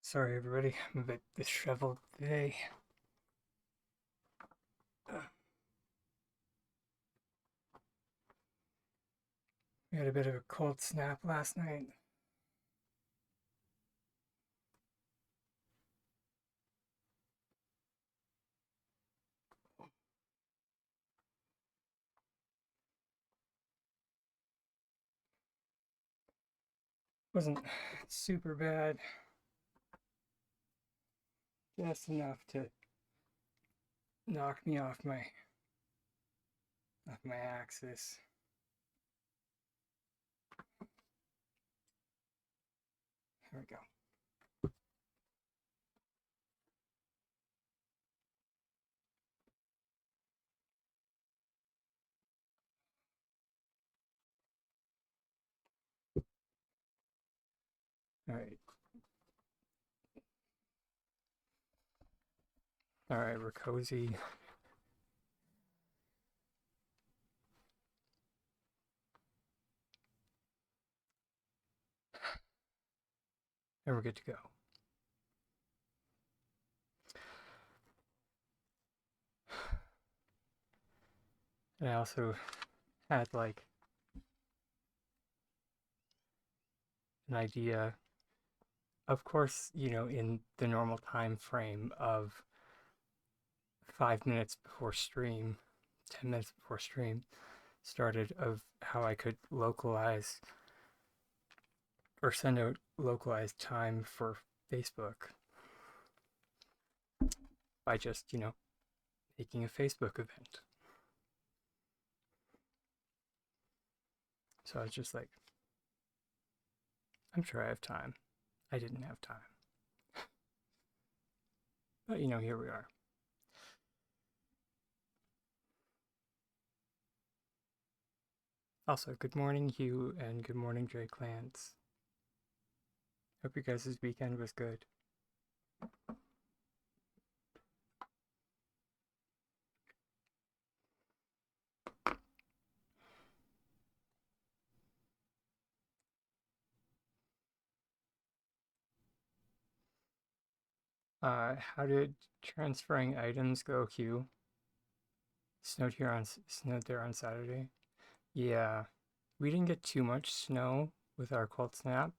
Sorry, everybody. I'm a bit disheveled today. We had a bit of a cold snap last night. Wasn't super bad. Just enough to knock me off my axis. There we go. Alright. Alright, we're cozy. And we're good to go. And I also had like an idea, of course, you know, in the normal time frame of 5 minutes before stream, 10 minutes before stream started, of how I could localize or send out localized time for Facebook by just, you know, making a Facebook event. So I was just like, I'm sure I have time. I didn't have time. But, you know, here we are. Also, good morning, Hugh, and good morning, Drake Lance. Hope you guys' weekend was good. How did transferring items go, Hugh? Snowed there on Saturday. Yeah, we didn't get too much snow with our cold snap.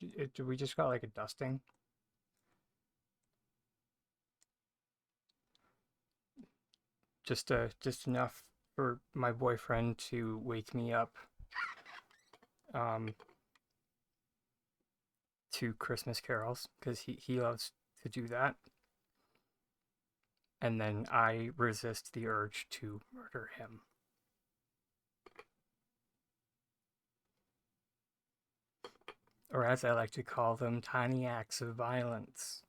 We just got like a dusting. Just enough for my boyfriend to wake me up to Christmas carols, because he loves to do that. And then I resist the urge to murder him. Or as I like to call them, tiny acts of violence.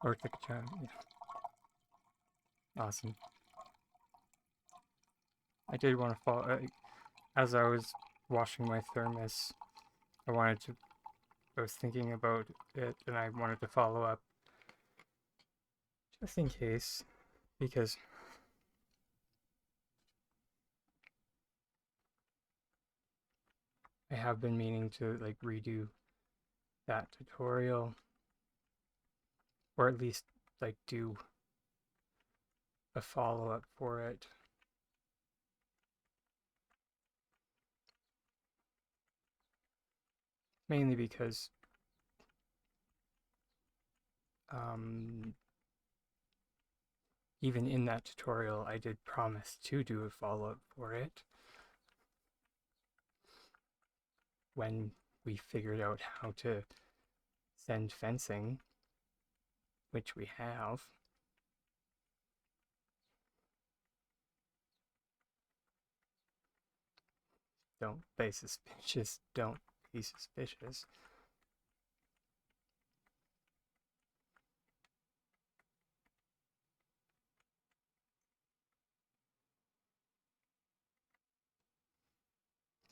Or take a child. Yeah. Awesome. I did want to follow, as I was washing my thermos, I was thinking about it, and I wanted to follow up just in case, because I have been meaning to like redo that tutorial, or at least like do a follow-up for it. Mainly because even in that tutorial, I did promise to do a follow-up for it when we figured out how to send fencing, which we have. Don't be suspicious. Don't be suspicious.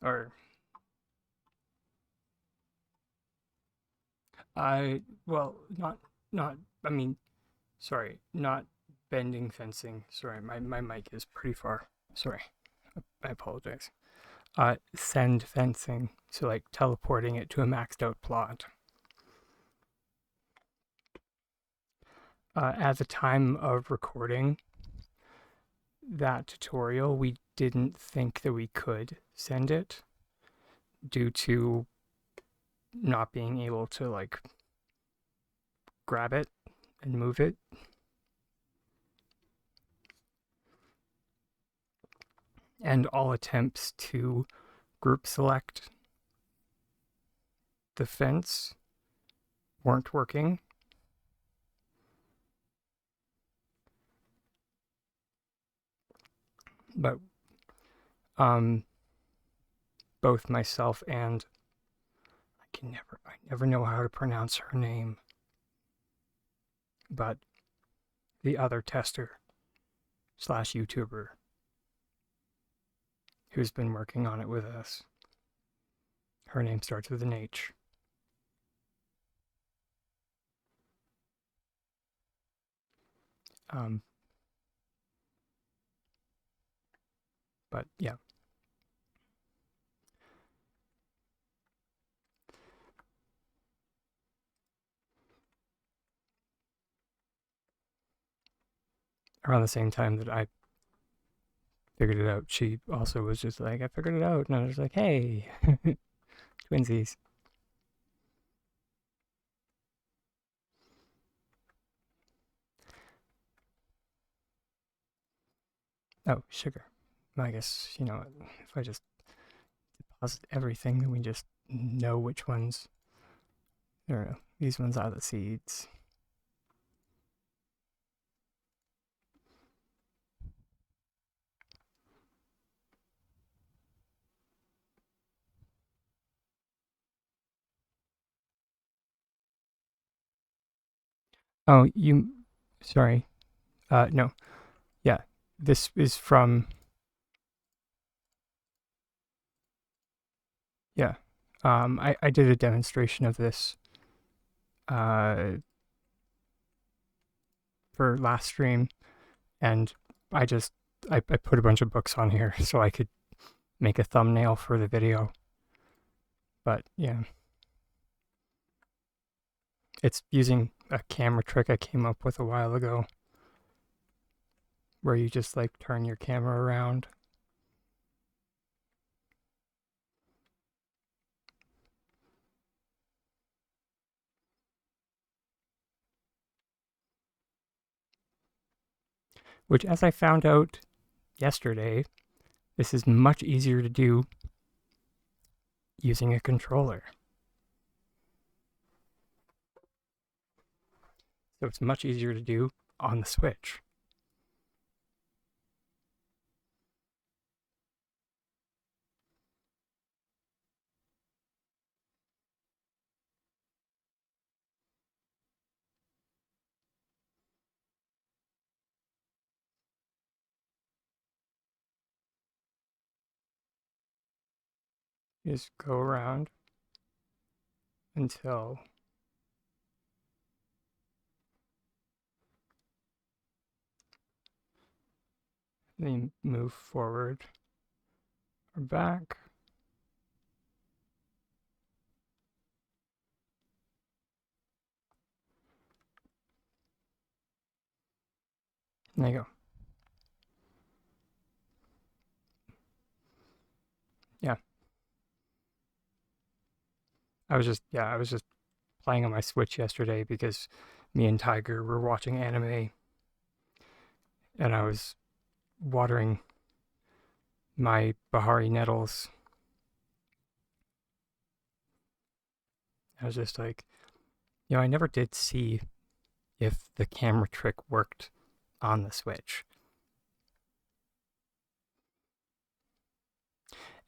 Or Well, sorry, not bending fencing. Sorry, my mic is pretty far. Sorry, I apologize. Send fencing, so like teleporting it to a maxed out plot. At the time of recording that tutorial, we didn't think that we could send it due to not being able to like grab it and move it. And all attempts to group select the fence weren't working. But both myself and I never know how to pronounce her name, but the other tester / YouTuber who's been working on it with us. Her name starts with an H. But yeah. Around the same time that I figured it out, she also was just like, I figured it out. And I was like, hey, twinsies. Oh, sugar. I guess, you know, if I just deposit everything, then we just know which ones. I don't know. These ones are the seeds. Oh, sorry. No. Yeah, this is from, yeah. I did a demonstration of this for last stream, and I put a bunch of books on here so I could make a thumbnail for the video. But yeah, it's using a camera trick I came up with a while ago, where you just like turn your camera around. Which, as I found out yesterday, this is much easier to do using a controller. So it's much easier to do on the Switch. Just go around until they move forward or back. There you go. Yeah. I was just playing on my Switch yesterday because me and Tiger were watching anime, and I was watering my Bahari nettles. I was just like, you know, I never did see if the camera trick worked on the Switch.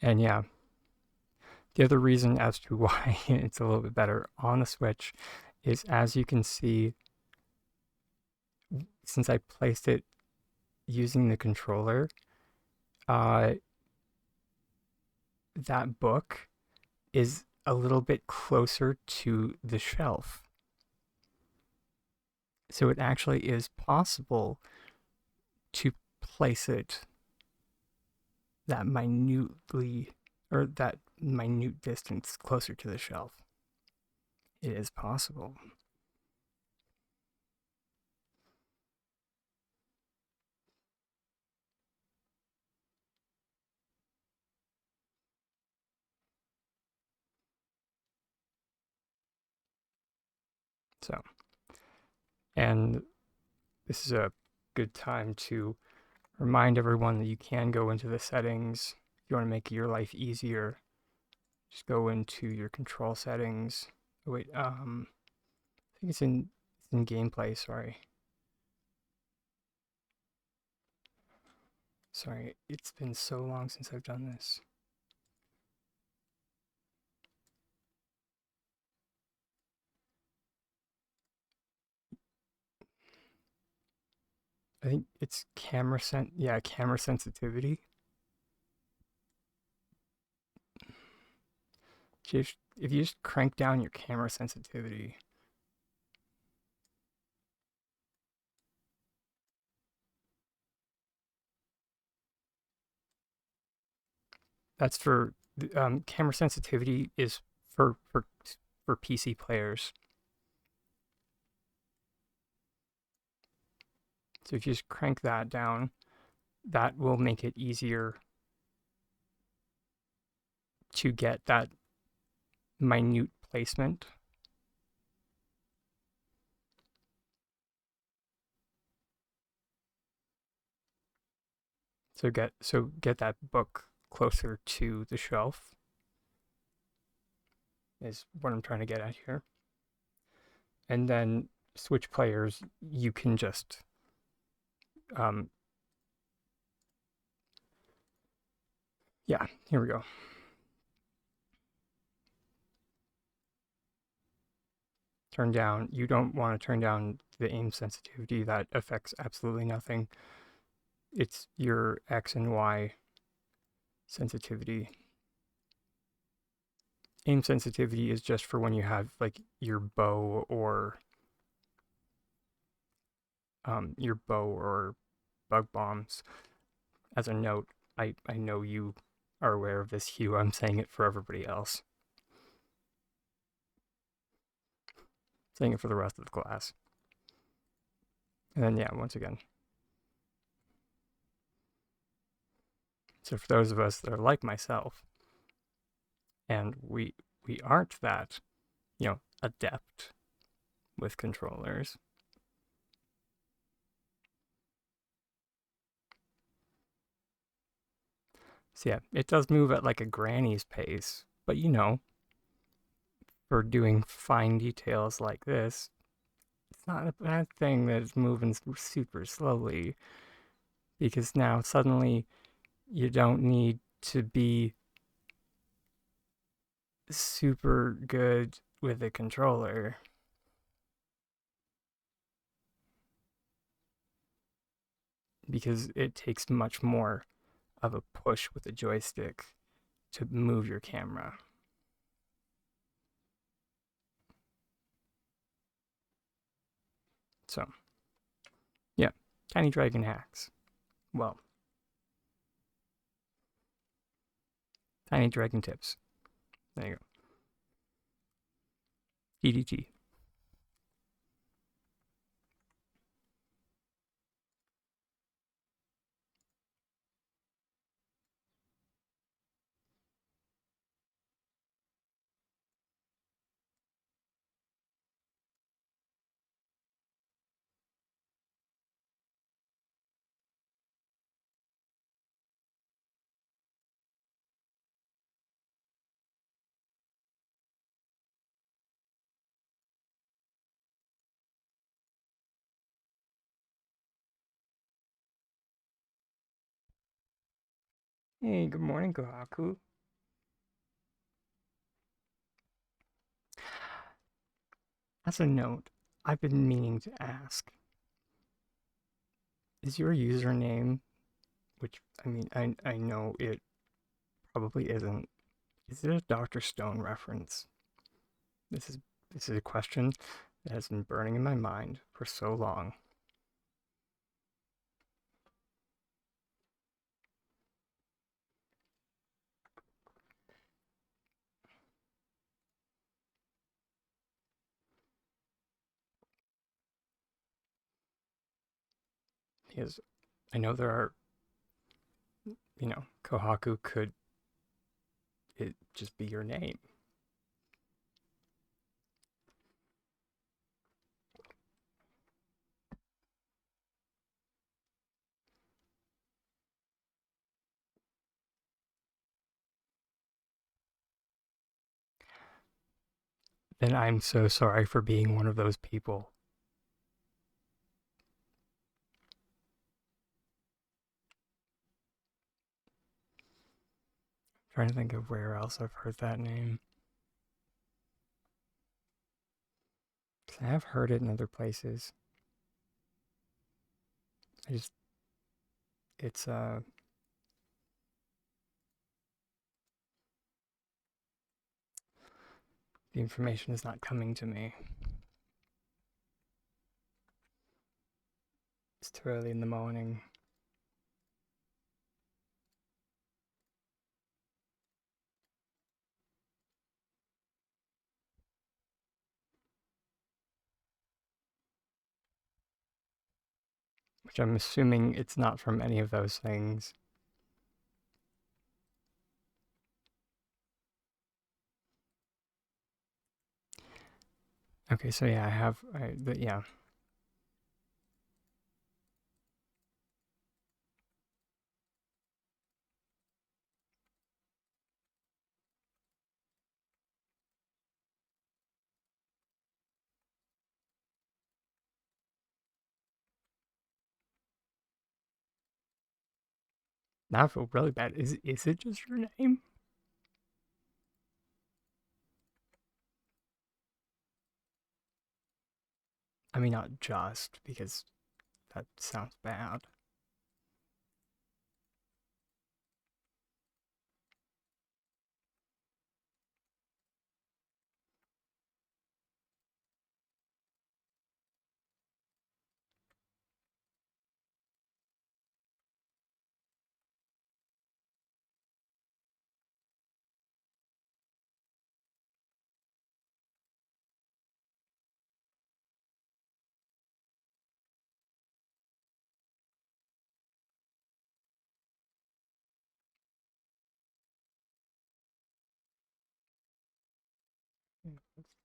And yeah, the other reason as to why it's a little bit better on the Switch is, as you can see, since I placed it using the controller, that book is a little bit closer to the shelf. So it actually is possible to place it that minutely, or that minute distance closer to the shelf. It is possible. So, and this is a good time to remind everyone that you can go into the settings. If you want to make your life easier, just go into your control settings. Oh, wait, I think it's in gameplay, sorry. Sorry, it's been so long since I've done this. I think it's camera sensitivity. If you just crank down your camera sensitivity, that's for camera sensitivity is for PC players. So if you just crank that down, that will make it easier to get that minute placement. So get that book closer to the shelf is what I'm trying to get at here. And then switch players, you can just yeah, here we go. Turn down, you don't want to turn down the aim sensitivity. That affects absolutely nothing. It's your X and Y sensitivity. Aim sensitivity is just for when you have like your bow or bug bombs. As a note, I know you are aware of this, Hugh. I'm saying it for everybody else. Saying it for the rest of the class. And then, yeah, once again. So for those of us that are like myself, and we aren't that, adept with controllers. So yeah, it does move at like a granny's pace, but for doing fine details like this, it's not a bad thing that it's moving super slowly, because now suddenly you don't need to be super good with a controller. Because it takes much more of a push with a joystick to move your camera. So, yeah, TinyDragon hacks. Well, TinyDragon tips. There you go. EDT. Hey, good morning, Gohaku. As a note, I've been meaning to ask, is your username, which, I mean, I know it probably isn't, Is it a Dr. Stone reference? This is a question that has been burning in my mind for so long. Because I know there are, you know, Kohaku could it just be your name? Then I'm so sorry for being one of those people. I'm trying to think of where else I've heard that name. I have heard it in other places. It's the information is not coming to me. It's too early in the morning. Which I'm assuming it's not from any of those things. Okay, so yeah, yeah. Now I feel really bad. Is it just your name? I mean, not just, because that sounds bad.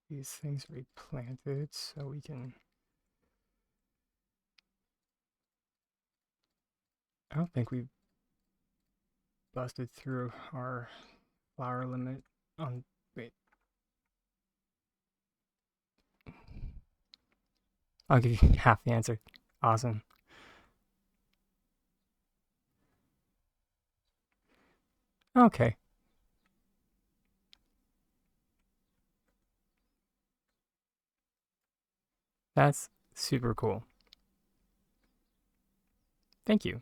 These things replanted so we can. I don't think we busted through our flower limit on. Wait. I'll give you half the answer. Awesome. Okay. That's super cool. Thank you.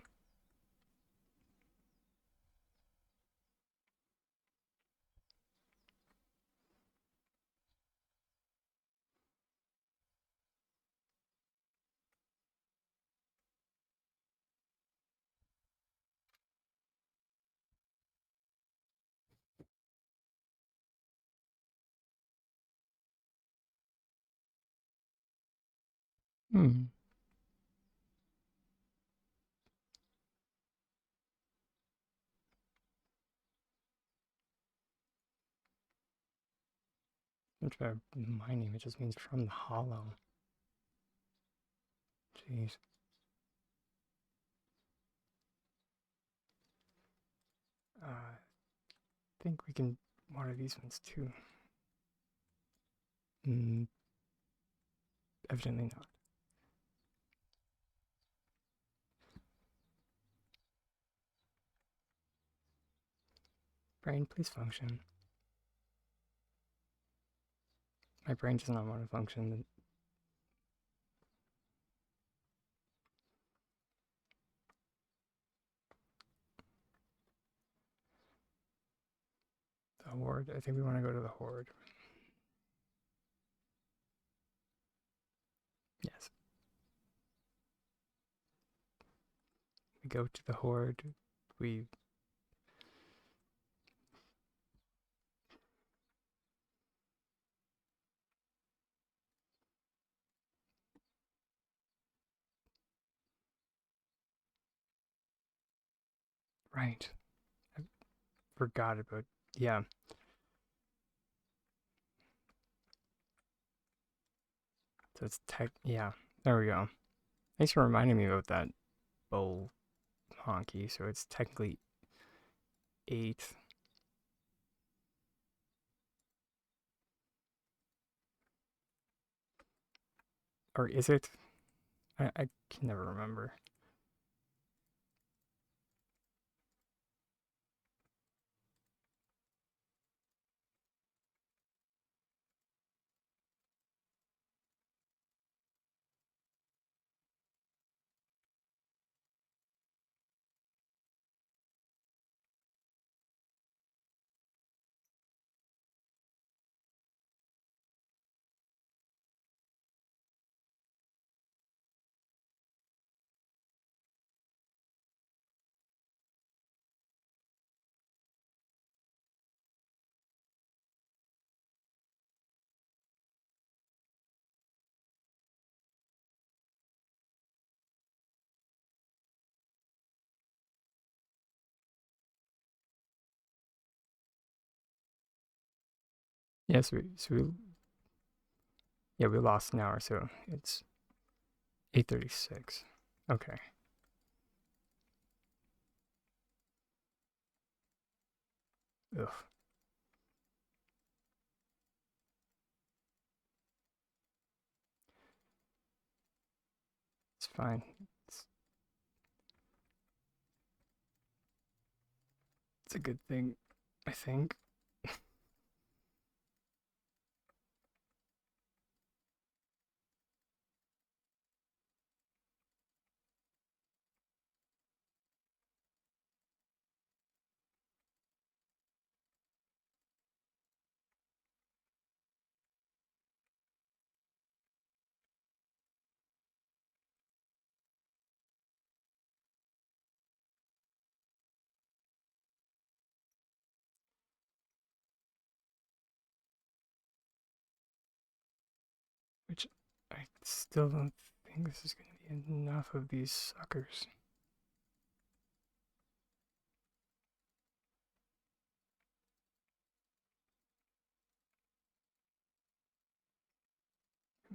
Hmm. My name, it just means from the hollow. Jeez. I think we can water these ones too. Evidently not. Brain, please function. My brain does not want to function. The Horde. I think we want to go to the Horde. Yes. We go to the Horde. We... Right. I forgot about... Yeah. So it's yeah, there we go. Thanks for reminding me about that bowl honky. So it's technically 8. Or is it? I can never remember. Yes, yeah, we lost an hour, so it's 8:36. Okay. Ugh. It's fine. It's a good thing, I think. Which I still don't think this is going to be enough of these suckers.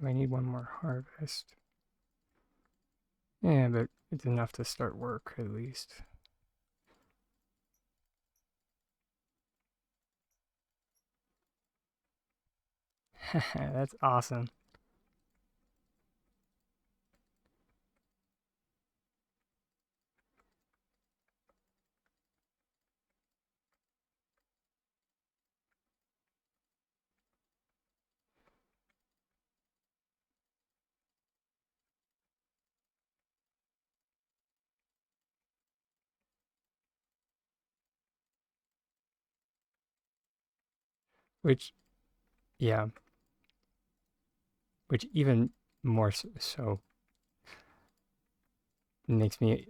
I need one more harvest. Yeah, but it's enough to start work, at least. That's awesome. Which, yeah, which even more so makes me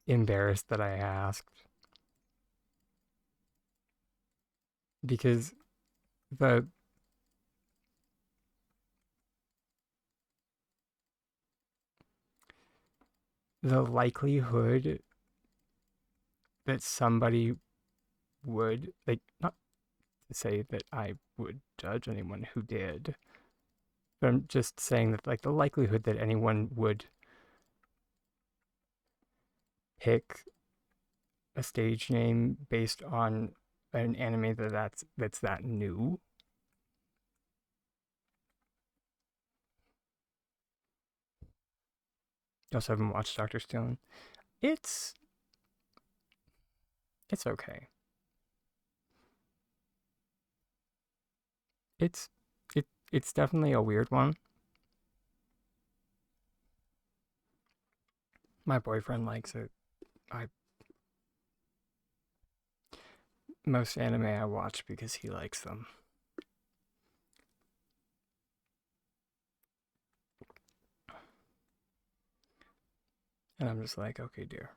embarrassed that I asked. Because the likelihood that somebody would, like, not to say that I would judge anyone who did, but I'm just saying that, like, the likelihood that anyone would pick a stage name based on an anime that's that new. You also haven't watched Dr. Stone. It's okay. It's it's definitely a weird one. My boyfriend likes it. most anime I watch because he likes them. And I'm just like, okay, dear.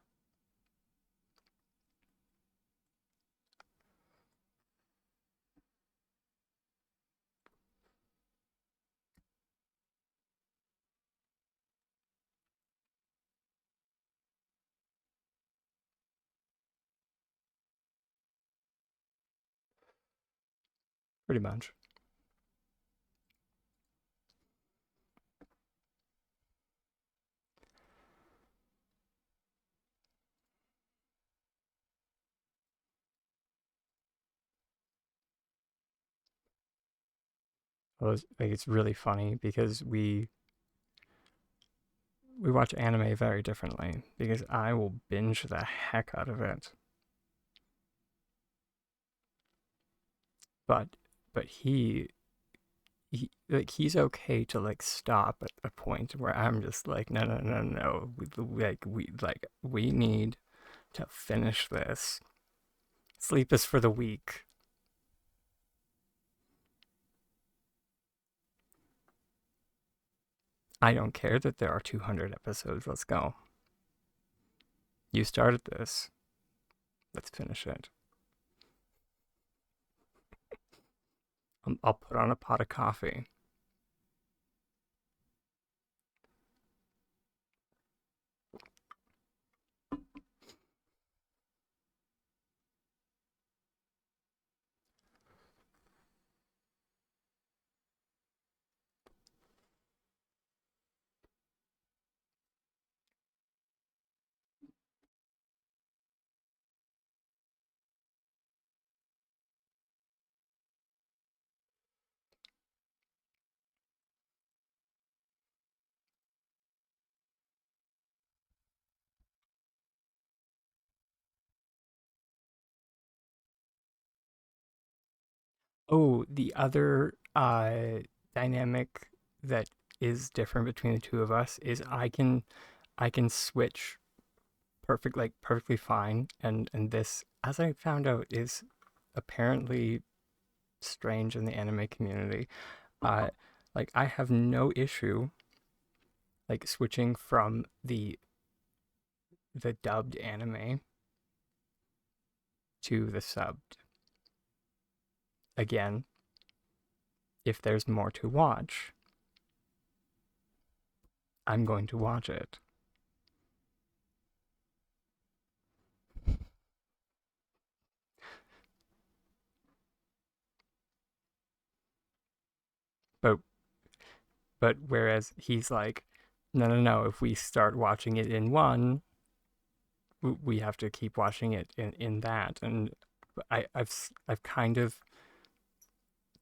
Pretty much. Well, it's really funny because we watch anime very differently because I will binge the heck out of it. But he like he's okay to like stop at a point where I'm just like no, we need to finish this. Sleep is for the weak. I don't care that there are 200 episodes. Let's go. You started this. Let's finish it. I'll put on a pot of coffee. Oh, the other dynamic that is different between the two of us is I can switch perfectly fine, and this, as I found out, is apparently strange in the anime community. Uh like I have no issue like switching from the dubbed anime to the subbed. Again, if there's more to watch, I'm going to watch it. But whereas he's like, no, if we start watching it in one, we have to keep watching it in that. And I've kind of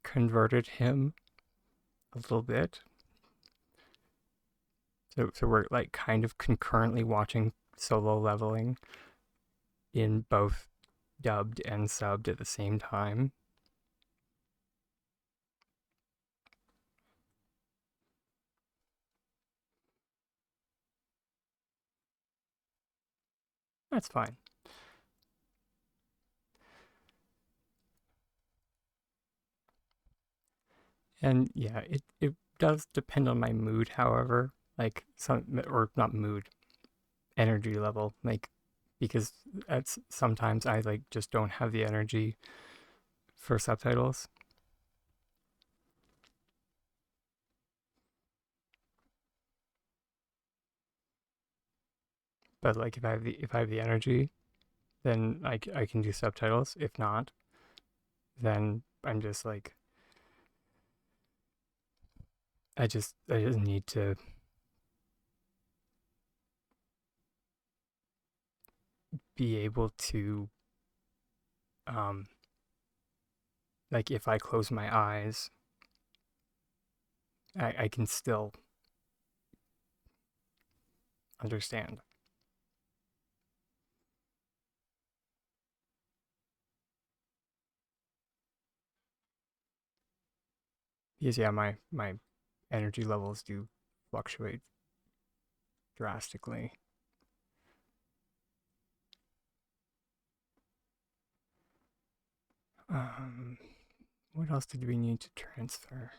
converted him a little bit. So we're like kind of concurrently watching Solo Leveling in both dubbed and subbed at the same time. That's fine. And yeah, it does depend on my mood, however, like or not mood, energy level, like because sometimes I like just don't have the energy for subtitles. But like if I have the energy, then I can do subtitles. If not, then I'm just like I just need to be able to um like if I close my eyes, I can still understand. Because yeah, my energy levels do fluctuate drastically. What else did we need to transfer?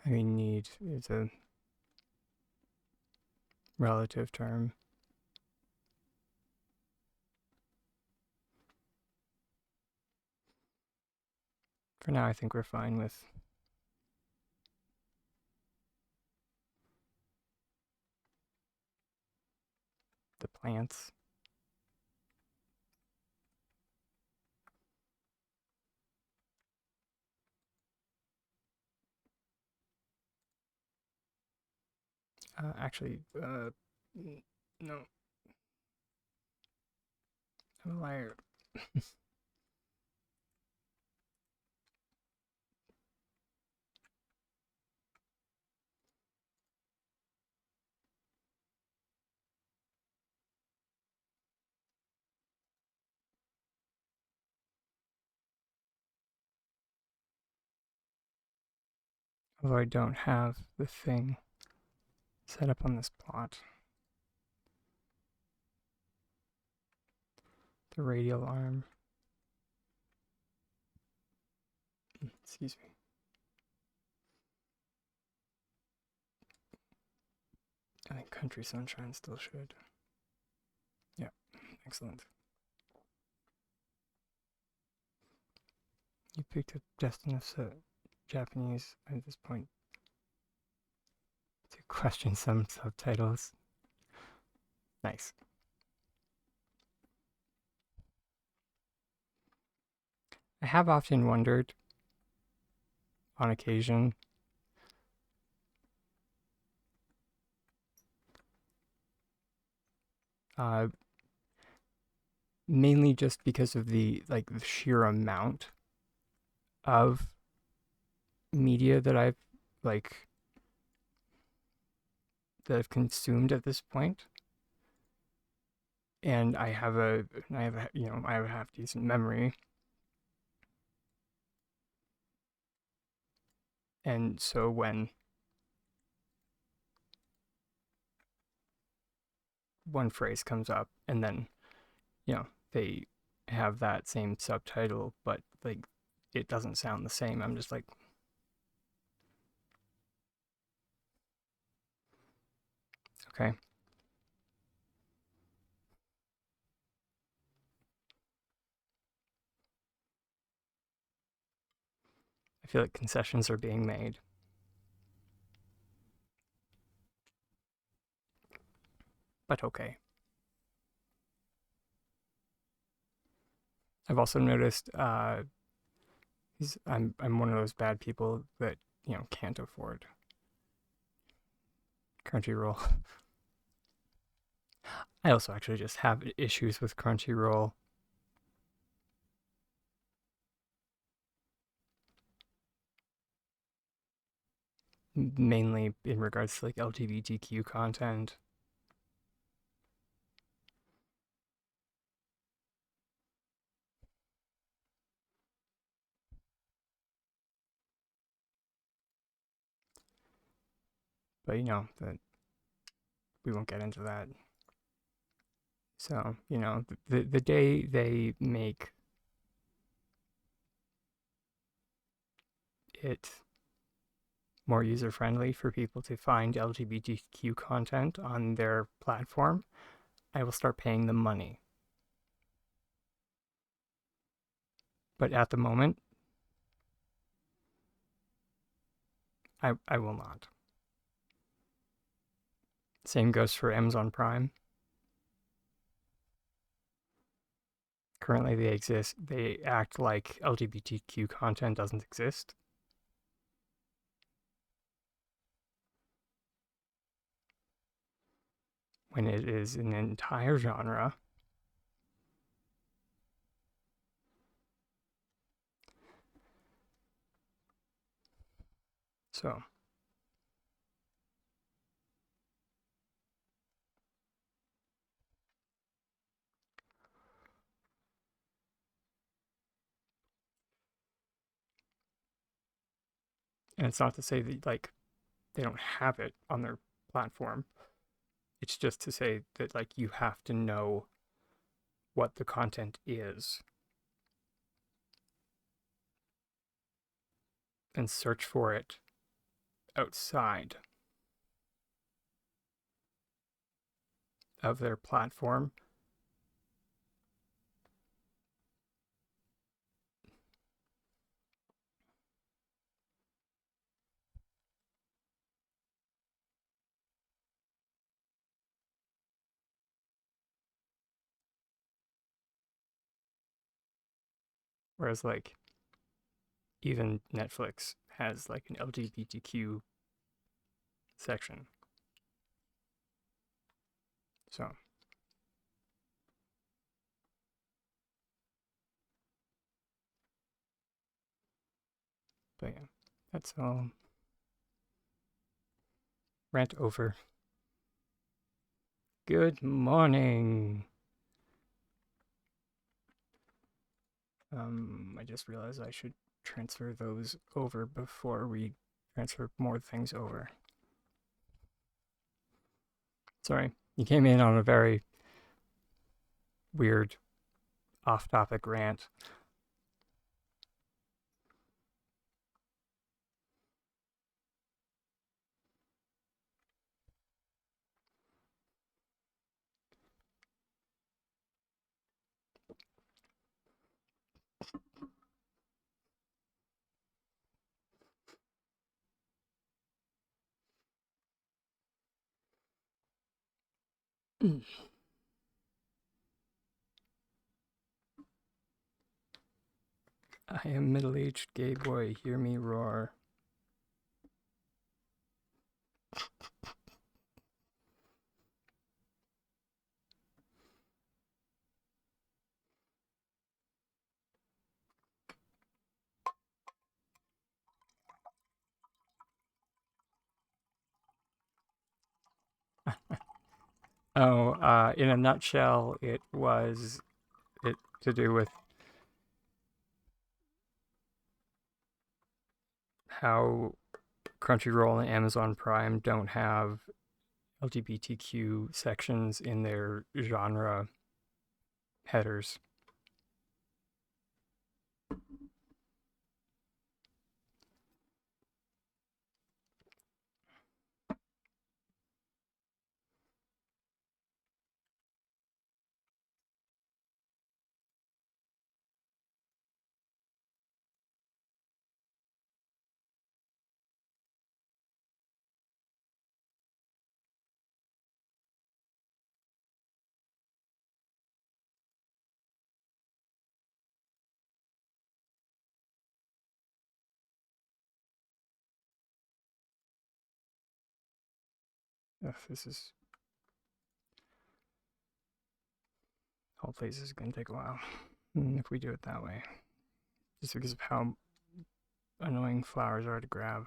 I mean, need is a relative term. For now, I think we're fine with the plants. Actually, no. I'm a liar. Although I don't have the thing set up on this plot. The radial arm. Excuse me. I think Country Sunshine still should. Yeah, excellent. You picked up Destinus Japanese at this point to question some subtitles. Nice. I have often wondered, on occasion, mainly just because of the sheer amount of media that I've consumed at this point, and I have a half decent memory, and so when one phrase comes up and then they have that same subtitle, but it doesn't sound the same, I'm just like, okay. I feel like concessions are being made. But okay. I've also noticed I'm one of those bad people that can't afford Crunchyroll. I also actually just have issues with Crunchyroll. Mainly in regards to LGBTQ content. But that we won't get into that. So, the day they make it more user-friendly for people to find LGBTQ content on their platform, I will start paying them money. But at the moment, I will not. Same goes for Amazon Prime. Currently they act like LGBTQ content doesn't exist. When it is an entire genre. So, and it's not to say that they don't have it on their platform. It's just to say that, like, you have to know what the content is and search for it outside of their platform. Whereas, like, even Netflix has, like, an LGBTQ section. So, but yeah, that's all. Rant over. Good morning. I just realized I should transfer those over before we transfer more things over. Sorry, you came in on a very weird off-topic rant. I am middle-aged gay boy, hear me roar. Oh, in a nutshell, it was to do with how Crunchyroll and Amazon Prime don't have LGBTQ sections in their genre headers. Ugh, hopefully this is going to take a while if we do it that way. Just because of how annoying flowers are to grab.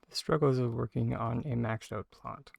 The struggles of working on a maxed out plot.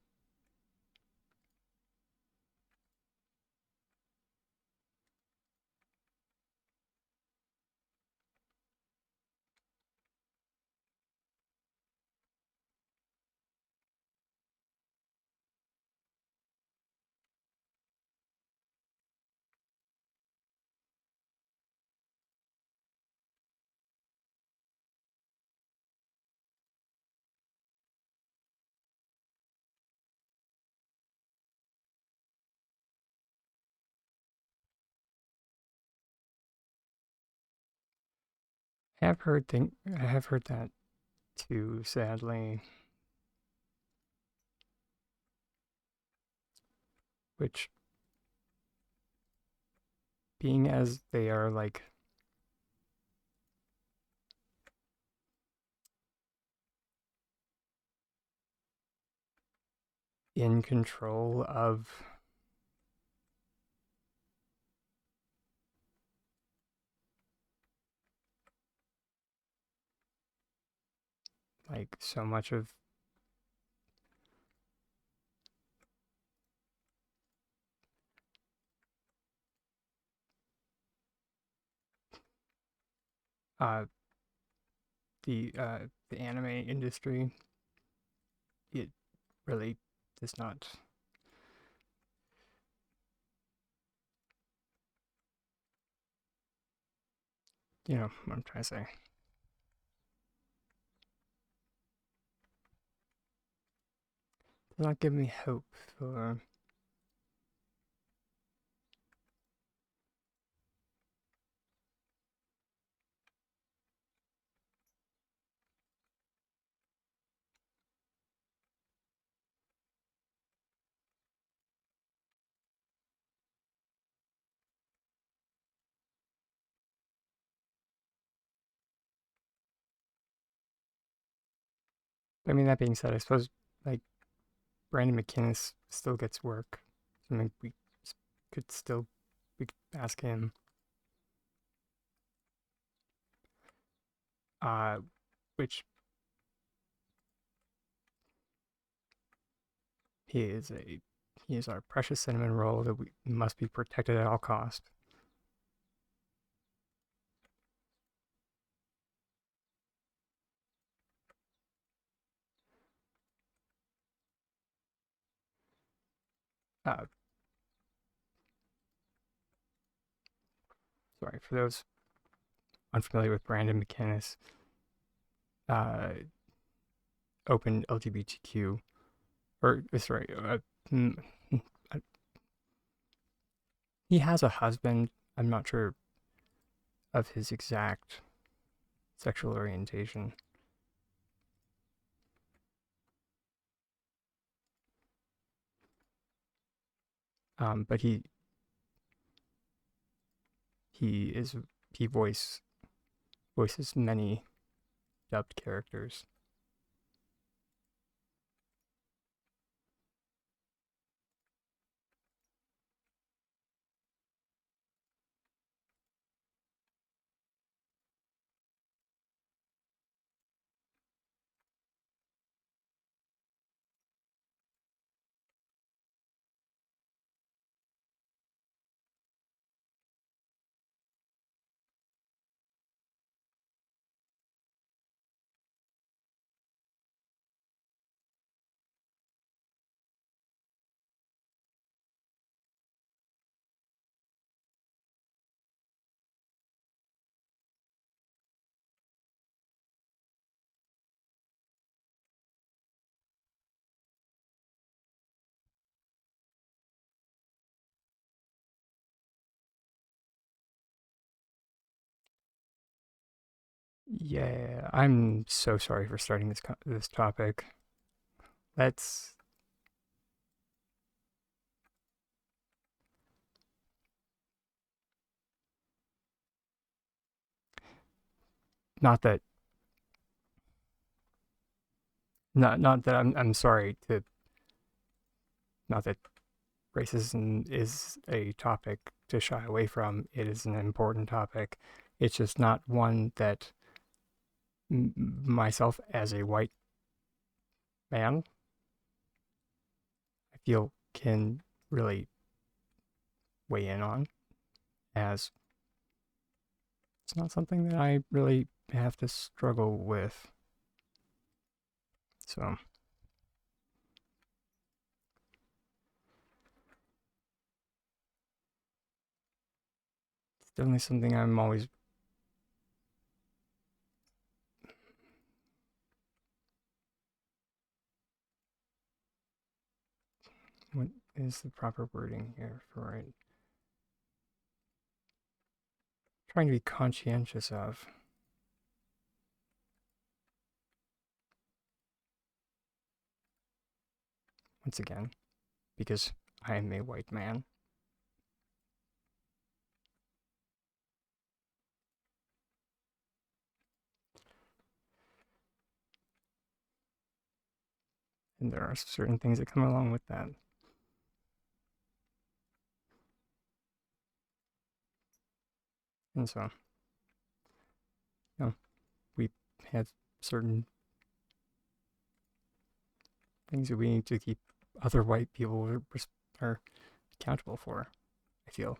I have heard that too, sadly. Which, being as they are like in control of like so much of the anime industry, it really does not, you know what I'm trying to say. Does not give me hope for I mean, that being said, I suppose like Brandon McInnes still gets work. I mean, we could still we could ask him. Which he is our precious cinnamon roll that we must be protected at all cost. Uh, sorry for those unfamiliar with Brandon McInnes. Open LGBTQ, or sorry, he has a husband. I'm not sure of his exact sexual orientation. But he is he voices many dubbed characters. Yeah, I'm so sorry for starting this topic. Let's not that not that I'm sorry to not that racism is a topic to shy away from. It is an important topic. It's just not one that myself as a white man, I feel can really weigh in on, as it's not something that I really have to struggle with. So it's definitely something I'm always what is the proper wording here for it? Trying to be conscientious of. Once again, because I am a white man. And there are certain things that come along with that. And so, you know, we have certain things that we need to keep other white people are accountable for, I feel.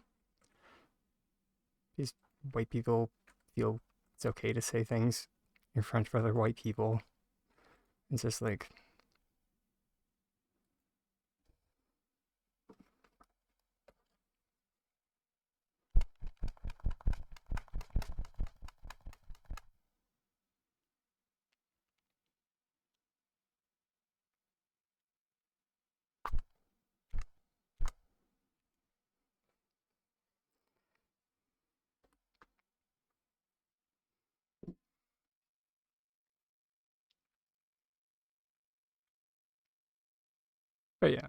These white people feel it's okay to say things in front of other white people. It's just like, but yeah.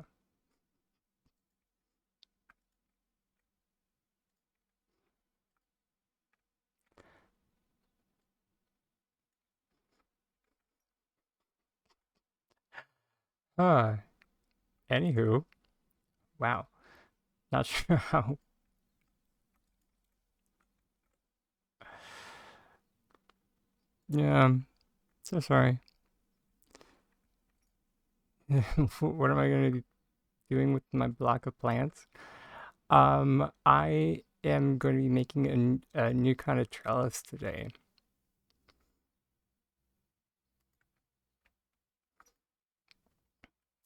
Anywho, wow. Not sure how. Yeah, so sorry. What am I going to be doing with my block of plants? I am going to be making a new kind of trellis today.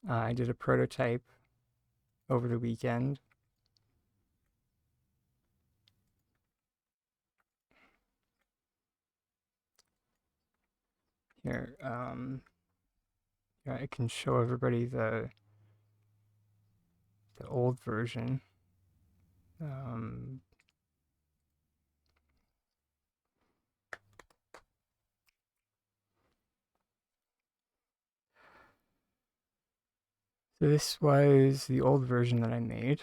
I did a prototype over the weekend. Here, I can show everybody the old version. So this was the old version that I made.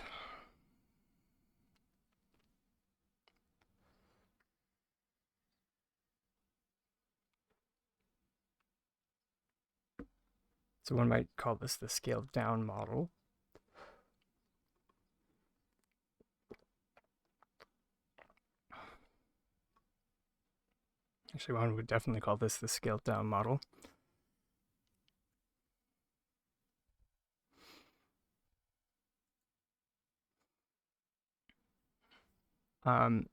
So one might call this the scaled down model. Actually, one would definitely call this the scaled down model. And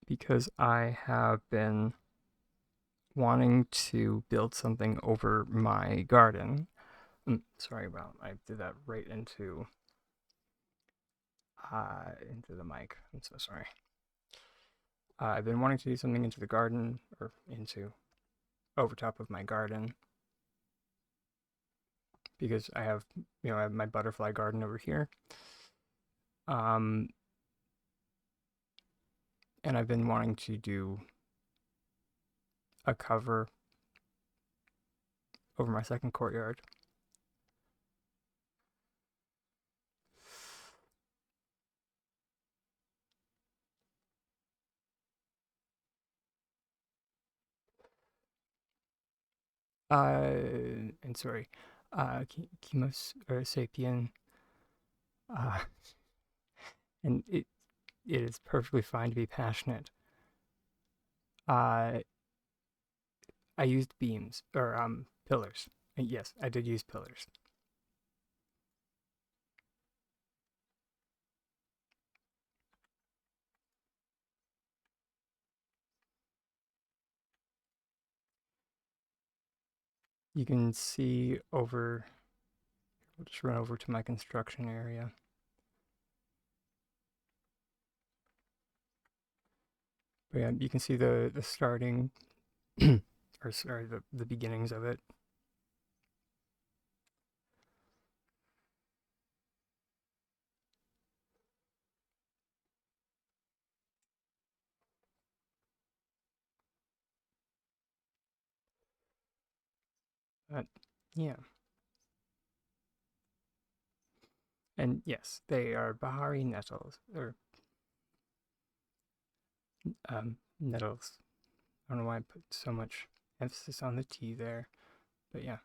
because I have been wanting to build something over my garden. Sorry about, I did that right into the mic. I'm so sorry. I've been wanting to do something into the garden, or over top of my garden, because I have my butterfly garden over here. And I've been wanting to do a cover over my second courtyard. And sorry, 𝐾𝐫𝐚𝐲, and it is perfectly fine to be passionate. I used beams, or pillars. Yes, I did use pillars. You can see over, we'll just run over to my construction area. But yeah, you can see the starting, or sorry, the beginnings of it. But yeah. And yes, they are Bahari nettles, or nettles. I don't know why I put so much emphasis on the T there, but yeah,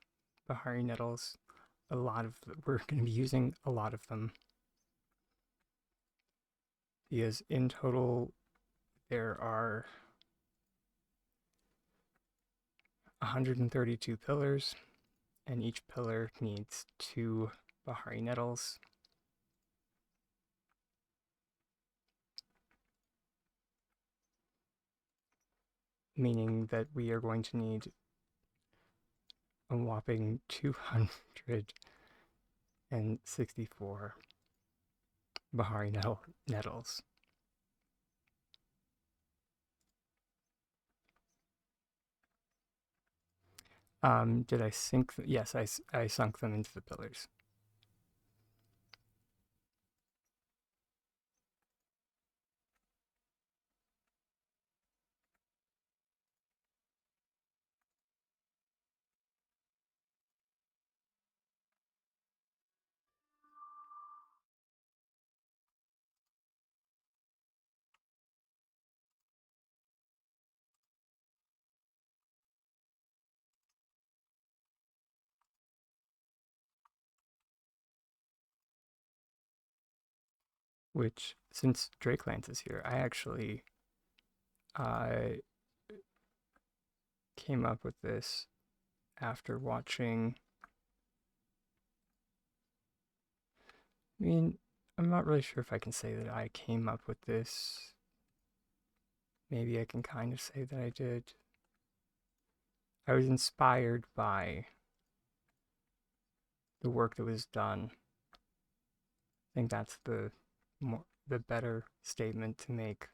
Bahari nettles. We're going to be using a lot of them. because in total there are 132 pillars, and each pillar needs 2 Bahari Nettles. Meaning that we are going to need a whopping 264 Bahari Nettles. Did I sink? Yes, I sunk them into the pillars. Which, since Drakelance is here, I actually came up with this after watching. I mean, I'm not really sure if I can say that I came up with this. Maybe I can kind of say that I did. I was inspired by the work that was done. I think that's the better statement to make.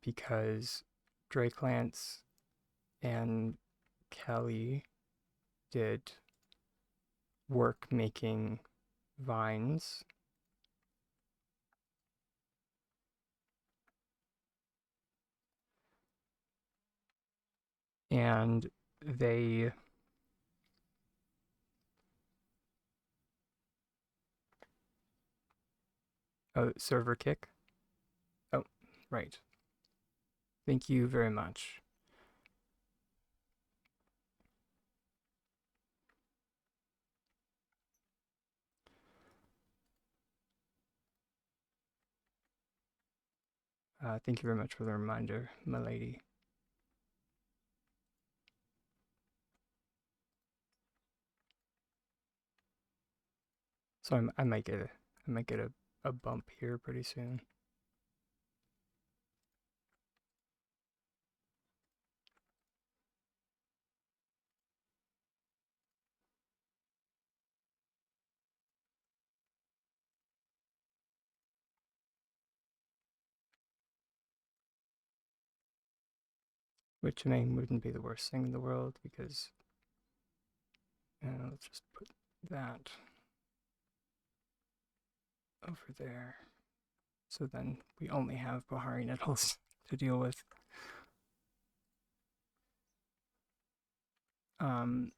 Because Drakelance and Kelly did work making vines, and they server kick. Oh, right. Thank you very much. Thank you very much for the reminder, my lady. So I might get a bump here pretty soon. Which name wouldn't be the worst thing in the world, because let's just put that over there. So then we only have Bahari Nettles to deal with. But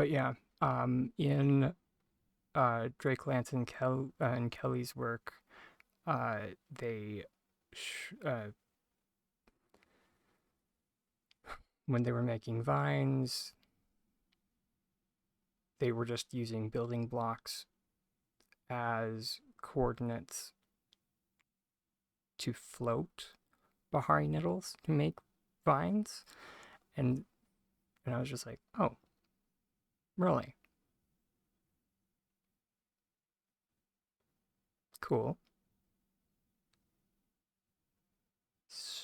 yeah, in Drakelance and Kelly's work, they when they were making vines, they were just using building blocks as coordinates to float Bahari Nettles to make vines, and I was just like, oh, really? Cool.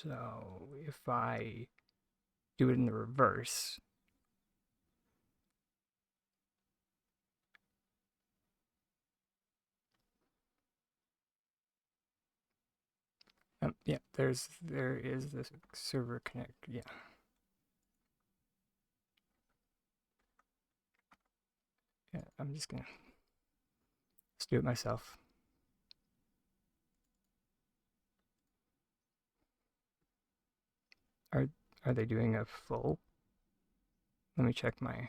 So if I do it in the reverse, yeah, there is this server connect, yeah. Yeah, I'm just gonna let's do it myself. Are they doing a full? Let me check my.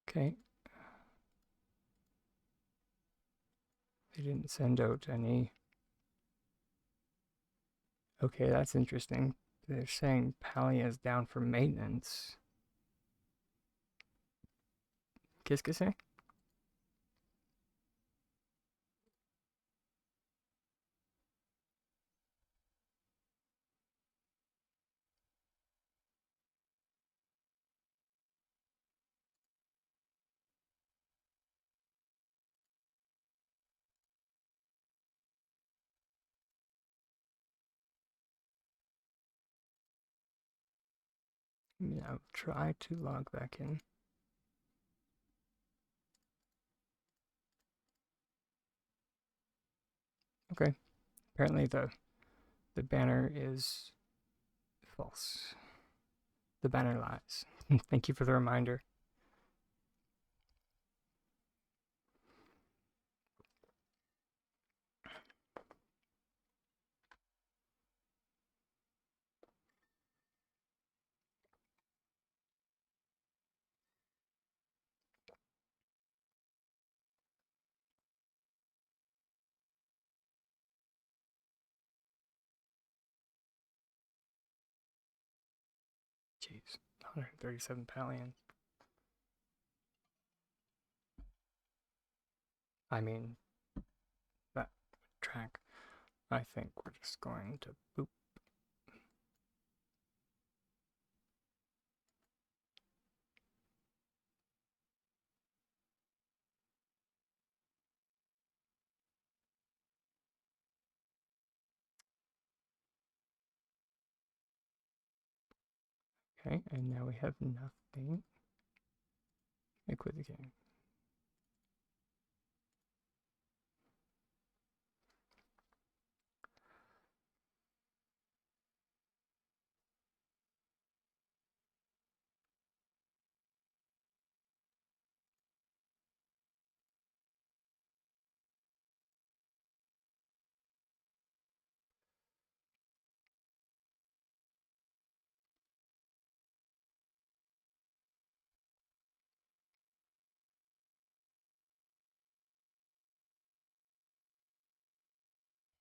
Okay. They didn't send out any. Okay, that's interesting. They're saying Palia is down for maintenance. Qu'est-ce que c'est? Now try to log back in. Okay, apparently the banner is false. The banner lies. Thank you for the reminder. Jeez, 137 Palians. I mean, that track. I think we're just going to boop. Okay, and now we have nothing. I quit the game.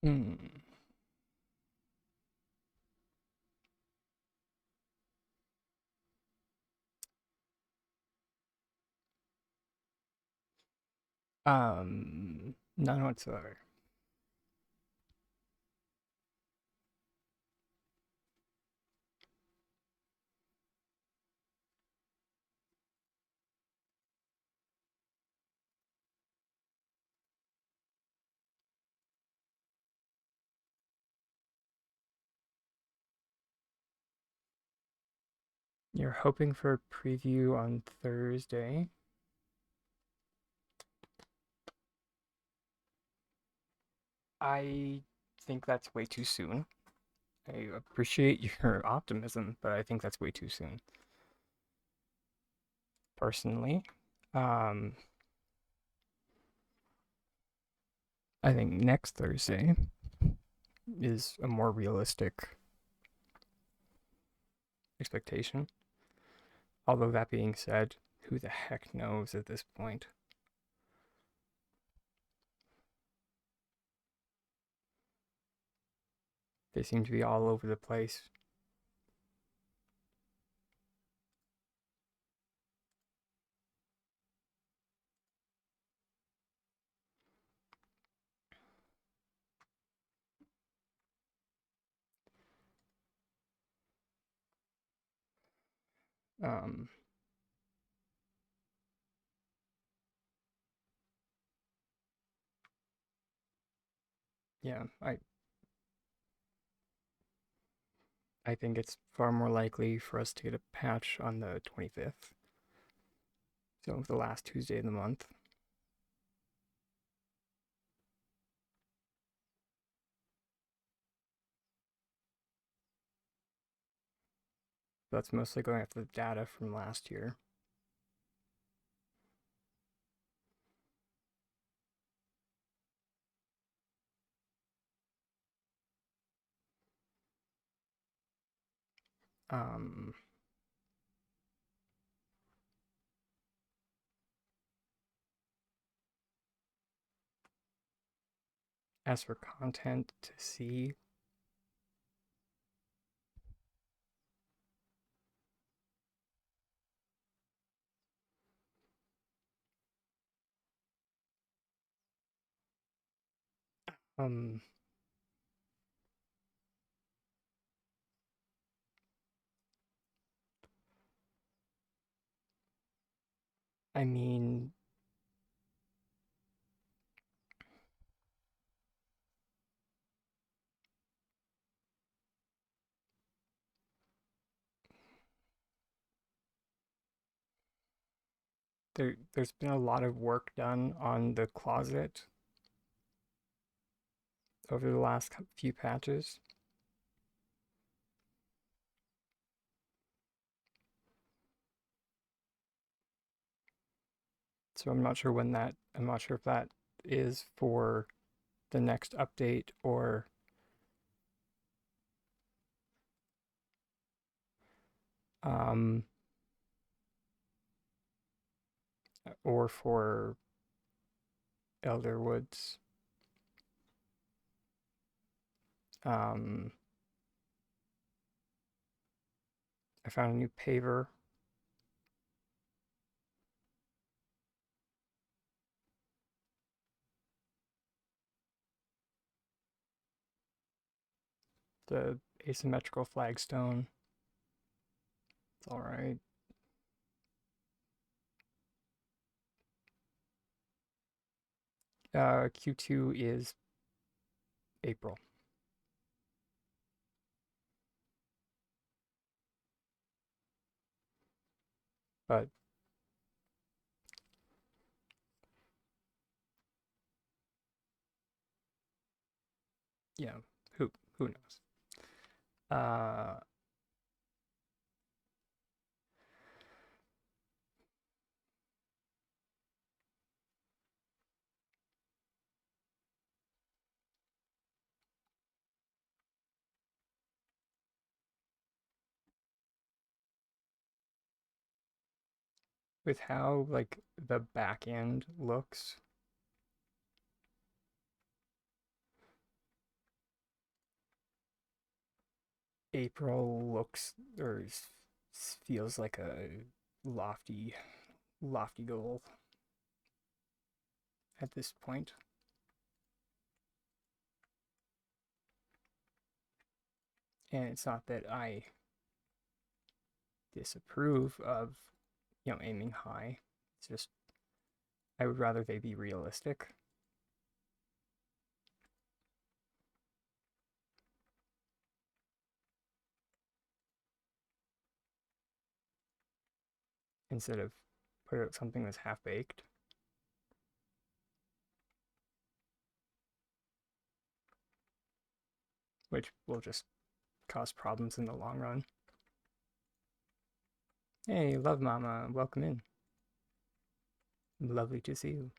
Hmm. None whatsoever. You're hoping for a preview on Thursday. I think that's way too soon. I appreciate your optimism, but I think that's way too soon. Personally, I think next Thursday is a more realistic expectation. Although that being said, who the heck knows at this point? They seem to be all over the place. Yeah, I think it's far more likely for us to get a patch on the 25th. So the last Tuesday of the month. That's mostly going after the data from last year. As for content to see, I mean, there's been a lot of work done on the closet over the last few patches. So I'm not sure if that is for the next update or for Elder Woods. I found a new paver. The asymmetrical flagstone. It's all right. Q2 is April. But yeah, who knows? With how like the back end looks, April looks or feels like a lofty goal at this point. And it's not that I disapprove of, aiming high. It's just I would rather they be realistic. Instead of put out something that's half-baked. Which will just cause problems in the long run. Hey, Love Mama, welcome in. Lovely to see you.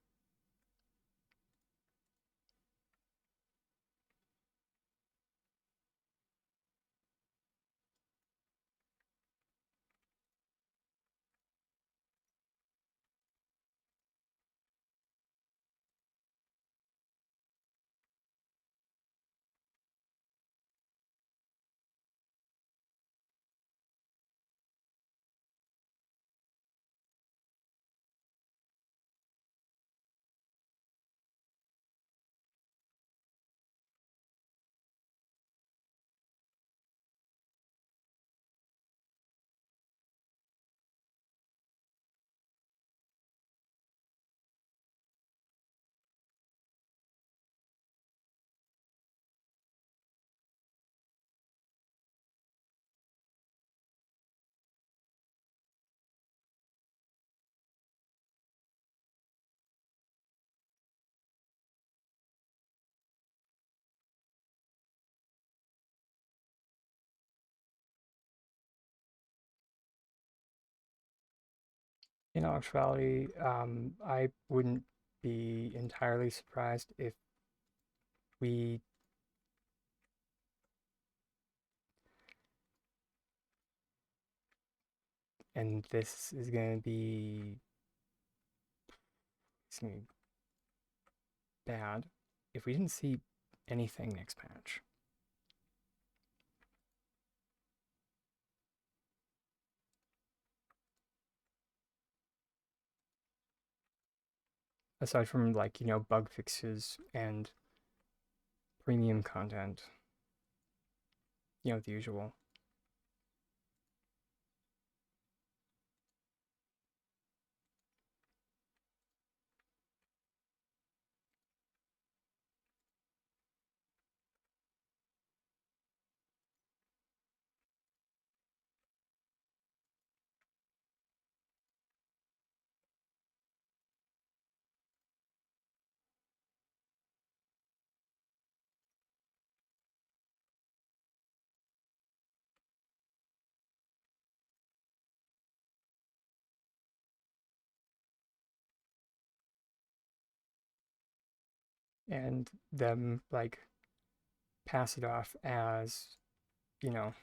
In actuality, I wouldn't be entirely surprised if we and this is going to be bad. If we didn't see anything next patch. Aside from, like, you know, bug fixes and premium content, you know, the usual. And them, like, pass it off as, you know,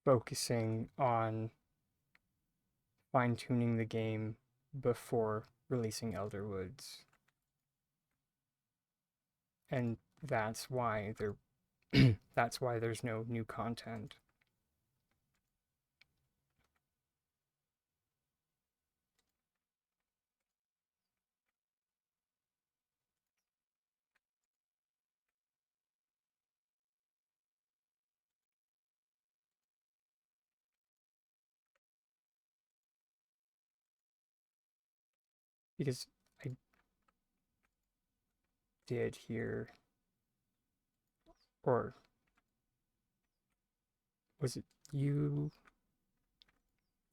focusing on fine-tuning the game before releasing Elder Woods. And that's why that's why there's no new content. Because I did hear, or was it you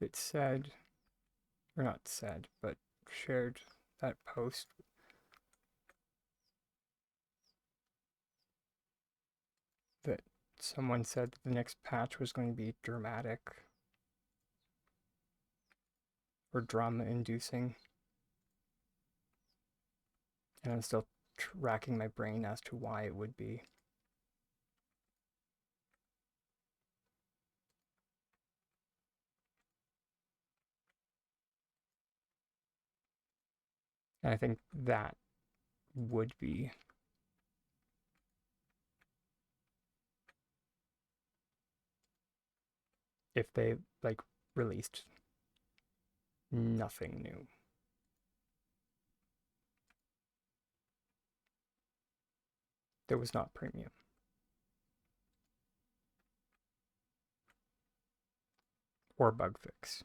that said, or not said, but shared that post that someone said the next patch was going to be dramatic or drama-inducing? And I'm still racking my brain as to why it would be. And I think that would be if they, like, released nothing new. That was not premium. Or bug fix.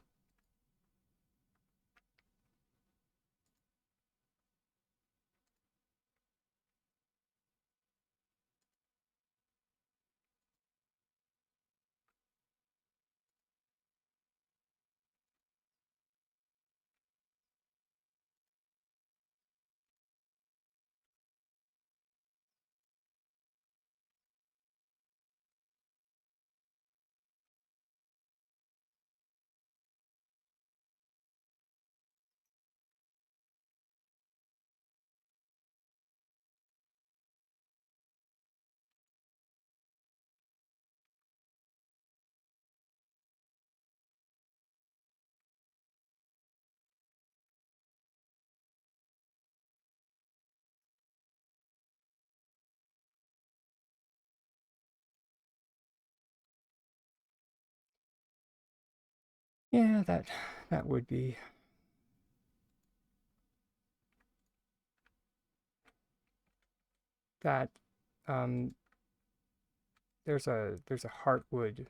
Yeah, that would be. That there's a Heartwood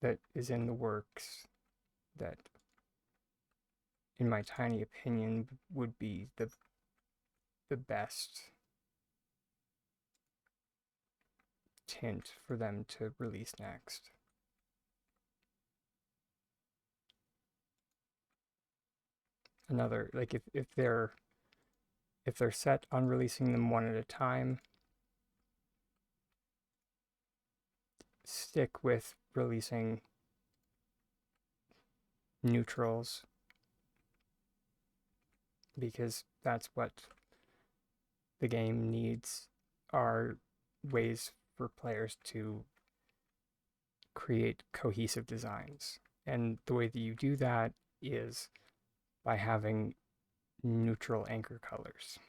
that is in the works that, in my tiny opinion, would be the best tint for them to release next. Another, like, if they're set on releasing them one at a time, stick with releasing neutrals, because that's what the game needs, are ways for players to create cohesive designs. And the way that you do that is by having neutral anchor colors.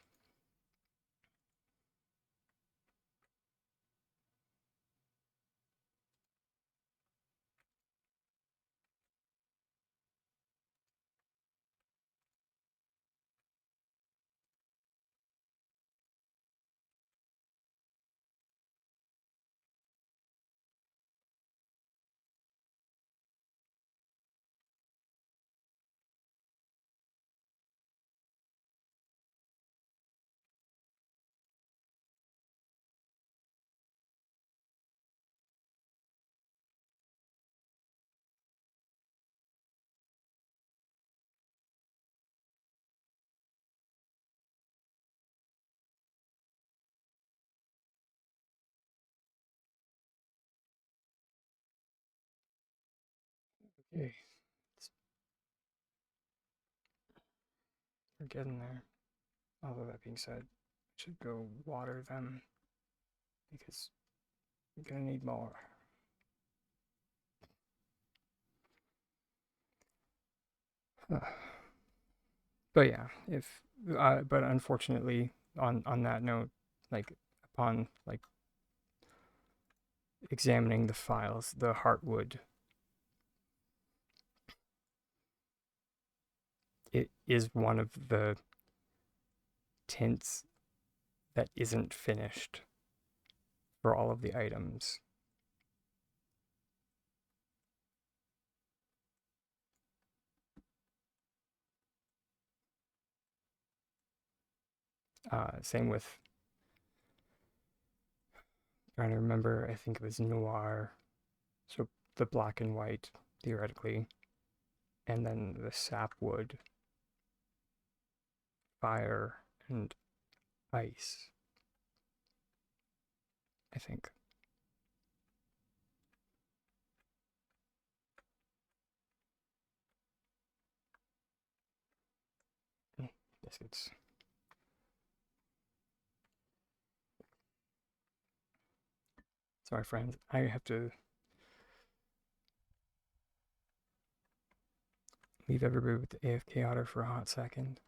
Okay, we're getting there. Although that being said, I should go water them because I'm gonna need more. But yeah, but unfortunately, on that note, like upon like examining the files, the heartwood, it is one of the tints that isn't finished for all of the items. Same with, trying to remember, I think it was noir, so the black and white, theoretically, and then the sapwood, fire, and ice, I think. Biscuits. Sorry, friends, I have to leave everybody with the AFK otter for a hot second.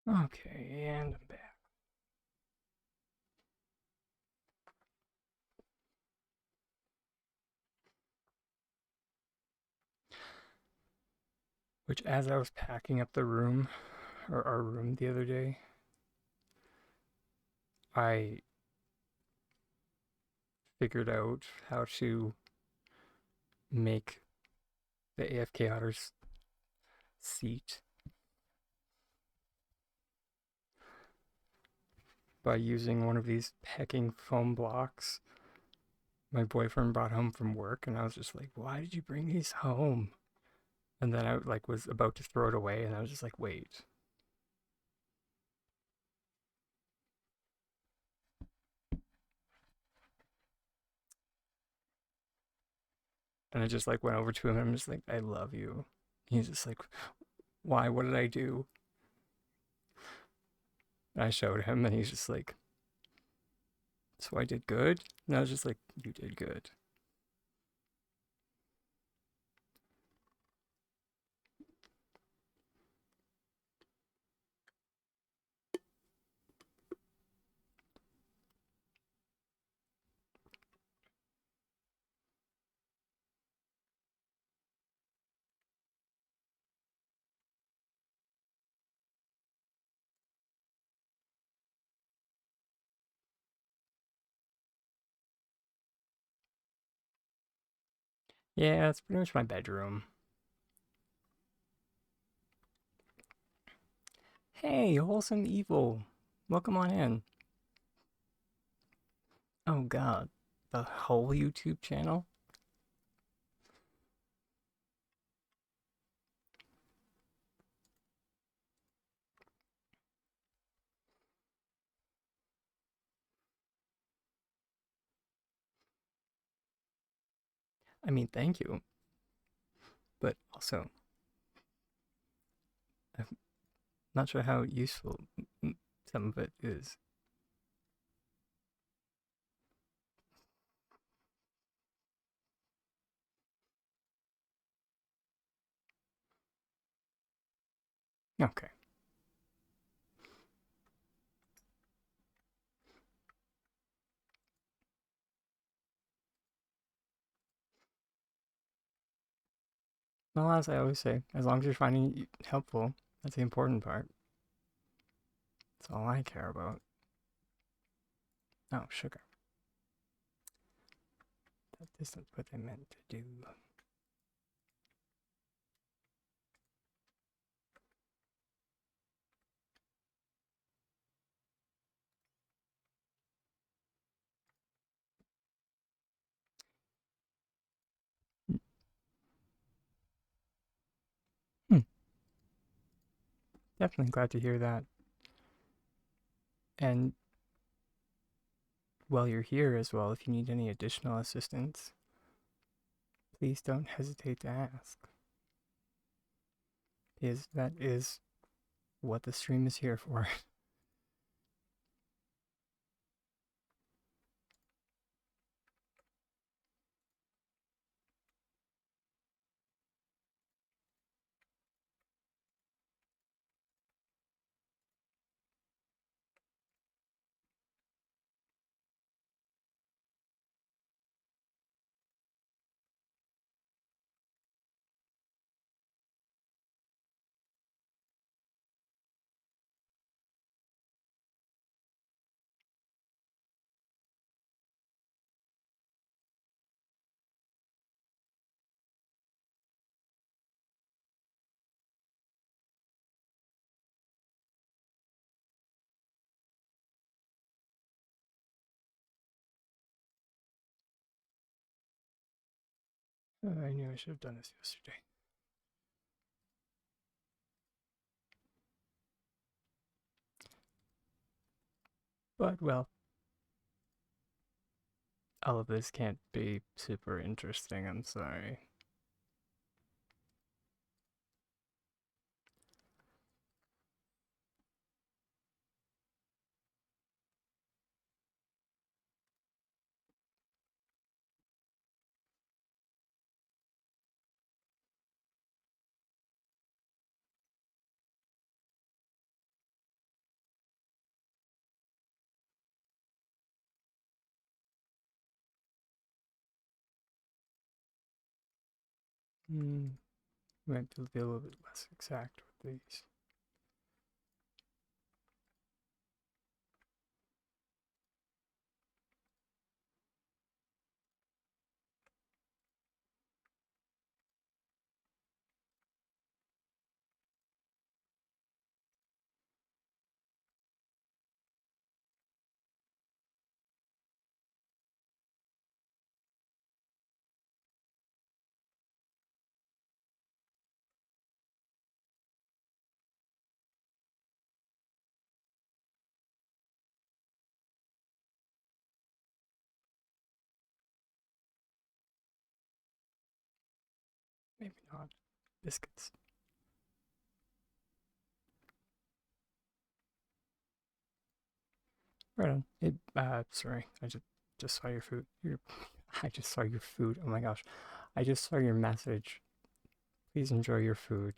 Okay, and I'm back. Which, as I was packing up the room, or our room the other day, I figured out how to make the AFK otter's seat by using one of these pecking foam blocks my boyfriend brought home from work, and I was just like, why did you bring these home? And then I like was about to throw it away, and I was just like, wait. And I just like went over to him and I'm just like, I love you. He's just like, why? What did I do? And I showed him and he's just like, so I did good? And I was just like, you did good. Yeah, it's pretty much my bedroom. Hey, Wholesome Evil. Welcome on in. Oh god. The whole YouTube channel? I mean, thank you. But also, I'm not sure how useful some of it is. Okay. Well, as I always say, as long as you're finding it helpful, that's the important part. That's all I care about. Oh, sugar. That isn't what I meant to do. Hmm. Definitely glad to hear that. And while you're here as well, if you need any additional assistance, please don't hesitate to ask. Because that is what the stream is here for. I knew I should have done this yesterday. But, well, all of this can't be super interesting, I'm sorry. Might be a little bit less exact with these. Maybe not. Biscuits. Right on. Sorry, I just saw your food. I just saw your food. Oh my gosh. I just saw your message. Please enjoy your food.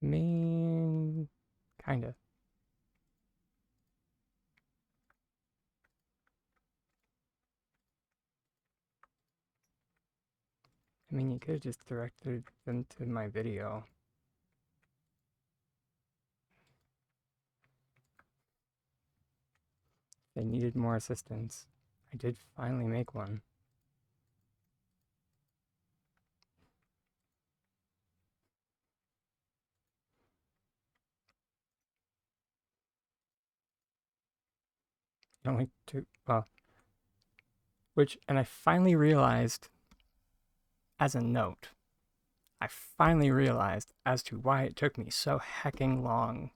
I mean, kinda. I mean, you could have just directed them to my video. They needed more assistance. I did finally make one. Only two, well, and I finally realized, as a note, I finally realized as to why it took me so hecking long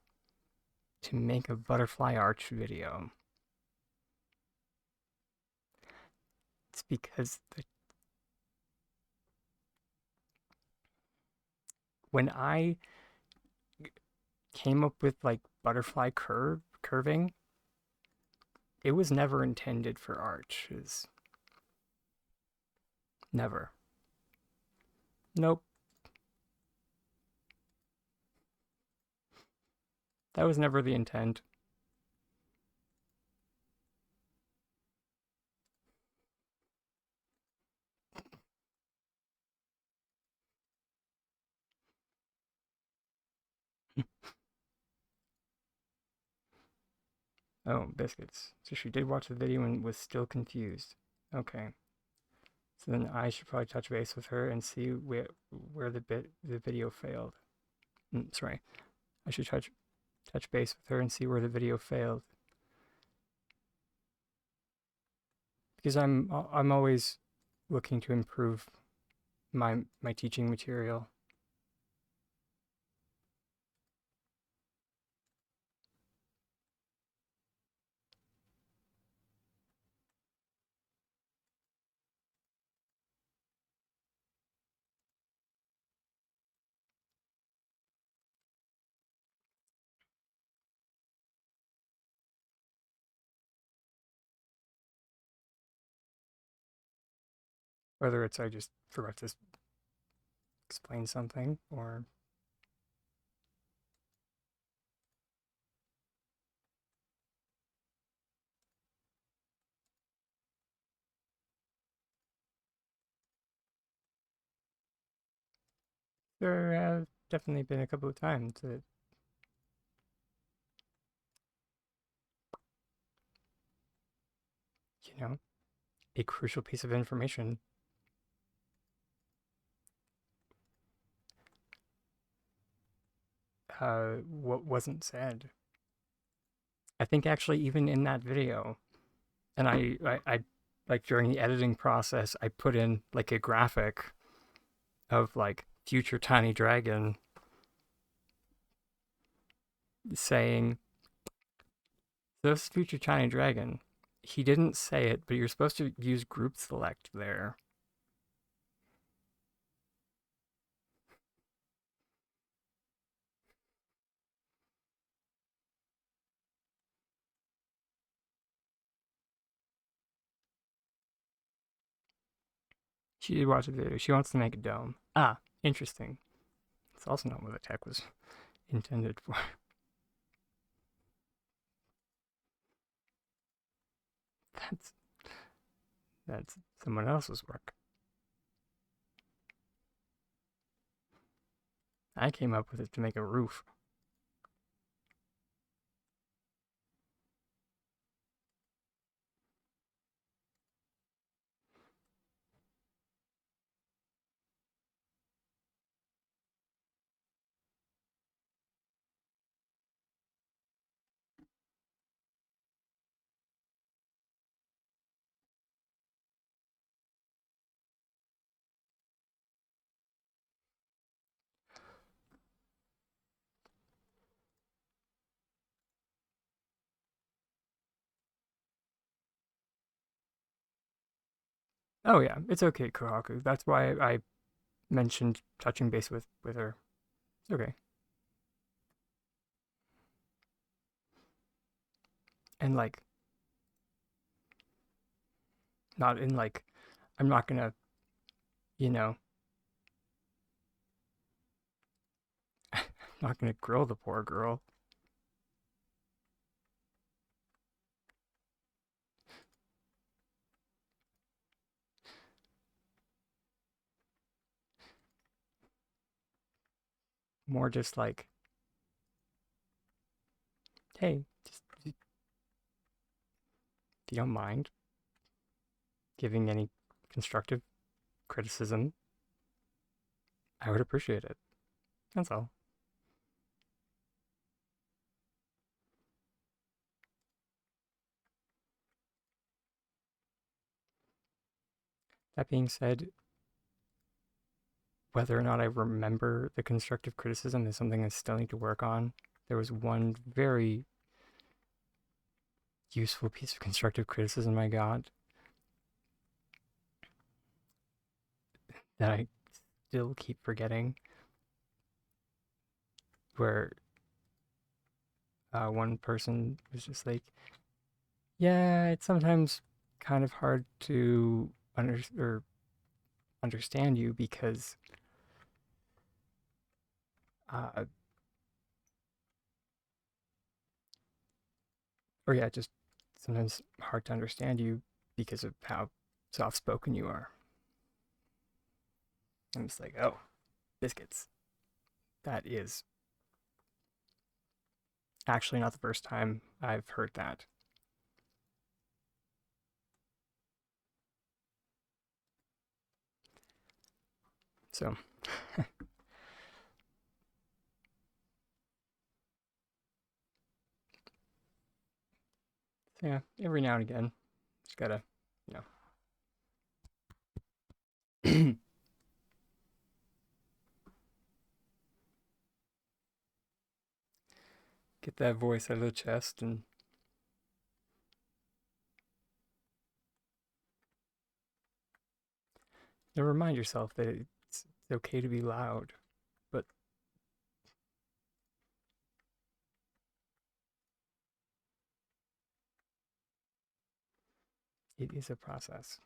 to make a butterfly arch video. It's because when I came up with like butterfly curving, it was never intended for arches. Never. Nope. That was never the intent. Oh, biscuits. So she did watch the video and was still confused. Okay. So then I should probably touch base with her and see where the video failed. Sorry. I should touch base with her and see where the video failed. Because I'm always looking to improve my teaching material. Whether it's I just forgot to explain something or there have definitely been a couple of times that a crucial piece of information what wasn't said. I think actually even in that video, and I like during the editing process, I put in like a graphic of like future Tiny Dragon saying, "This future Tiny Dragon." He didn't say it, but you're supposed to use group select there. She watched the video. She wants to make a dome. Ah, interesting. It's also not what the tech was intended for. That's someone else's work. I came up with it to make a roof. Oh yeah, it's okay, Kohaku. That's why I mentioned touching base with her. It's okay. And like, not in like, I'm not gonna, you know, I'm not gonna grill the poor girl. More just like, hey, just if you don't mind giving any constructive criticism, I would appreciate it. That's all. That being said, whether or not I remember the constructive criticism is something I still need to work on. There was one very useful piece of constructive criticism I got that I still keep forgetting, where one person was just like, yeah, it's sometimes kind of hard to understand you because uh, or yeah, just sometimes hard to understand you because of how soft spoken you are. I'm just like, oh, biscuits. That is actually not the first time I've heard that. So, yeah, every now and again, just gotta, you know, get that voice out of the chest and remind yourself that it's okay to be loud, but it is a process.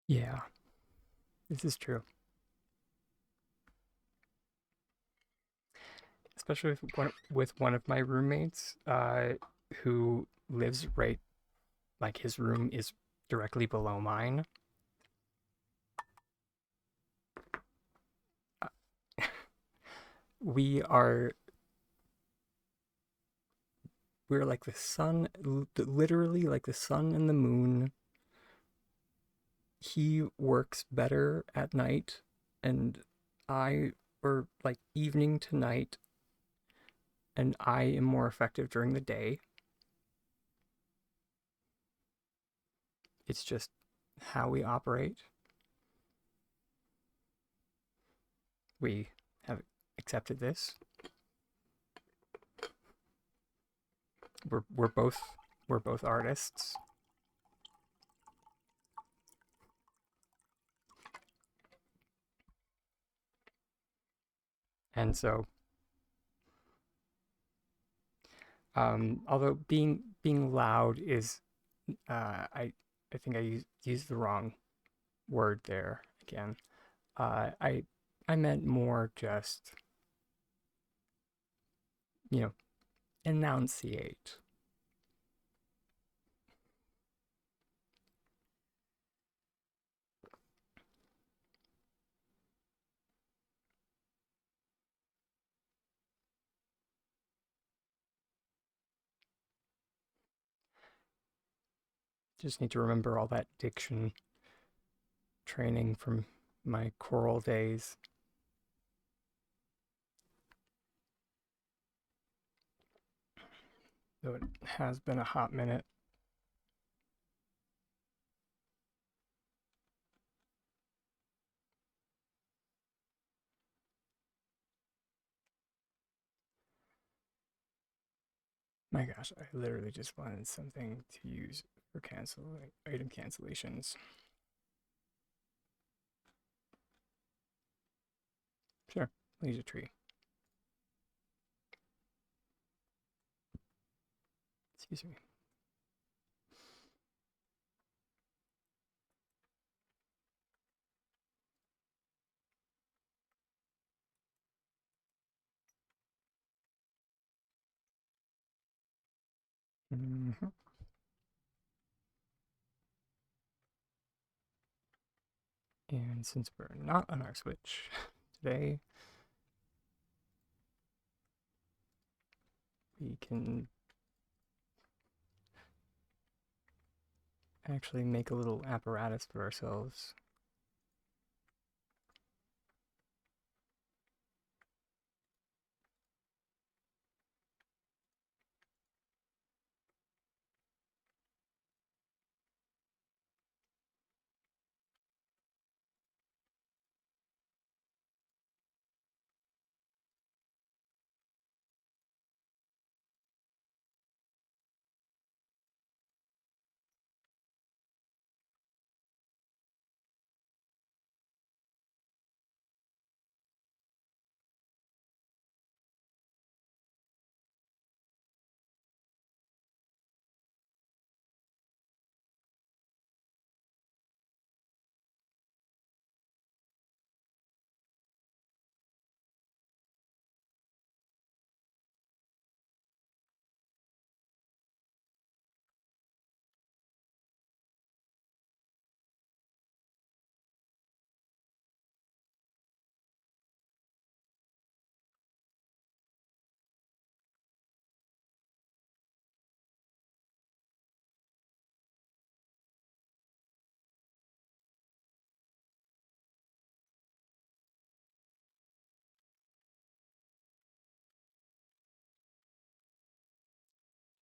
Yeah, this is true. Especially with one of my roommates, who lives right, like his room is directly below mine. Uh, we are we're like the sun, literally like the sun and the moon. He works better at night, and or like evening to night, and I am more effective during the day. It's just how we operate. We have accepted this. We're both artists. And so although being loud is I think I used the wrong word there again. I meant more just, you know, enunciate. Just need to remember all that diction training from my choral days. Though it has been a hot minute. My gosh, I literally just wanted something to use for item cancellations. Sure, leisure tree. Excuse me. Mm-hmm. And since we're not on our Switch today, we can actually make a little apparatus for ourselves.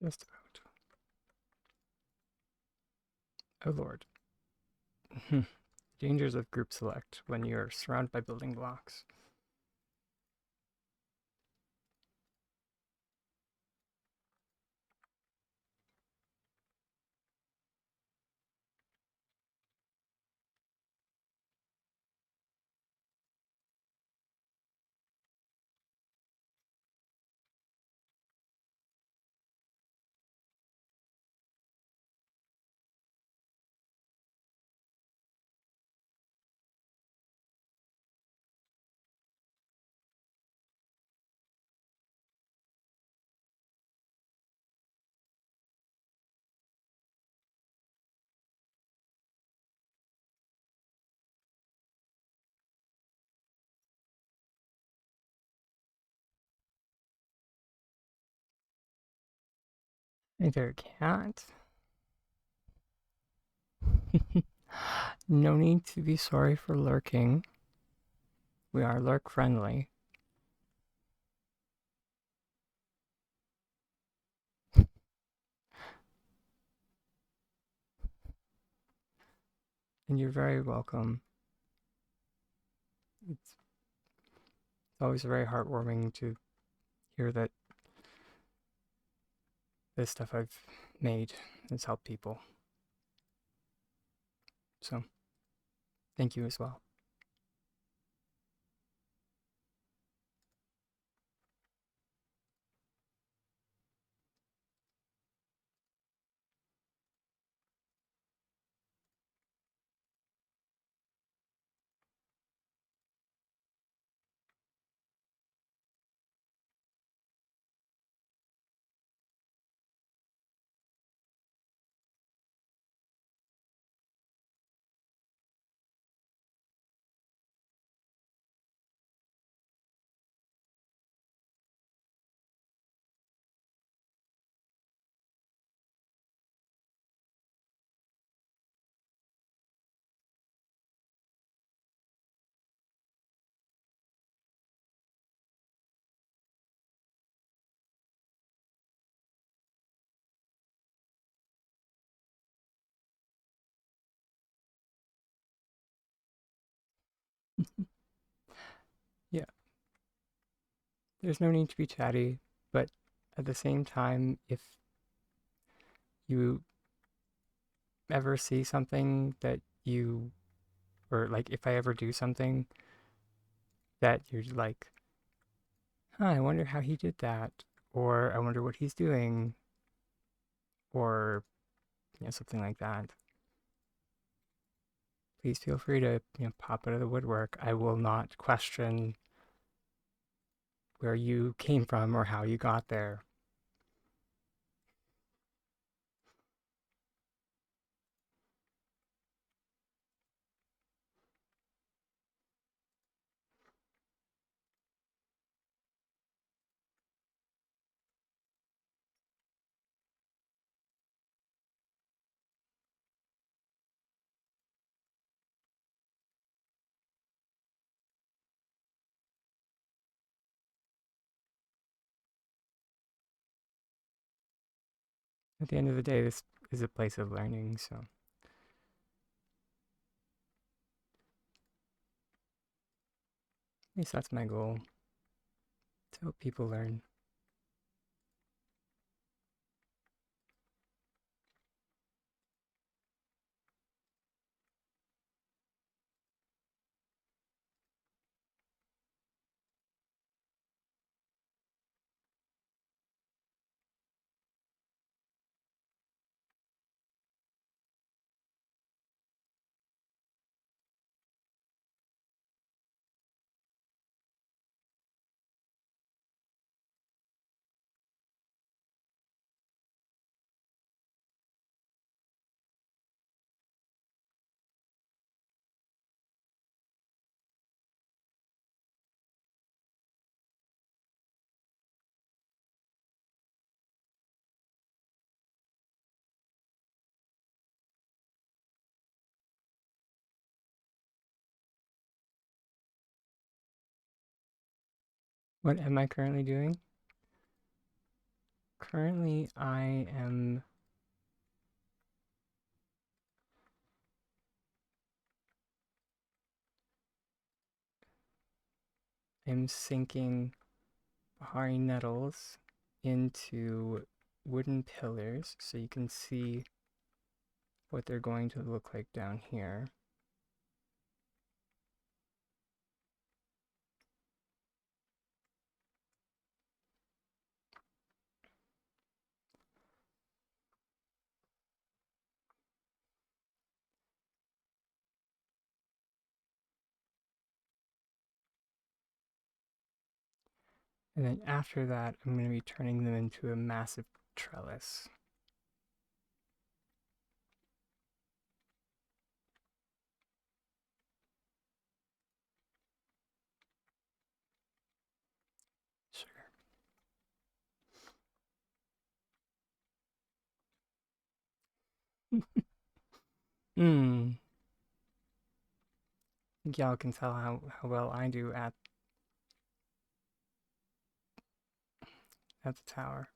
Just about. Oh lord. Dangers of group select when you're surrounded by building blocks. Hey there, cat. No need to be sorry for lurking. We are lurk friendly. And you're very welcome. It's always very heartwarming to hear that this stuff I've made has helped people. So, thank you as well. Yeah, there's no need to be chatty, but at the same time, if you ever see something that or like if I ever do something that you're like, huh, I wonder how he did that, or I wonder what he's doing, or something like that, please feel free to pop out of the woodwork. I will not question where you came from or how you got there. At the end of the day, this is a place of learning, so at least that's my goal, to help people learn. What am I currently doing? Currently, I am sinking Bahari nettles into wooden pillars so you can see what they're going to look like down here. And then after that, I'm going to be turning them into a massive trellis. Sugar. Hmm. Y'all can tell how well I do at the tower.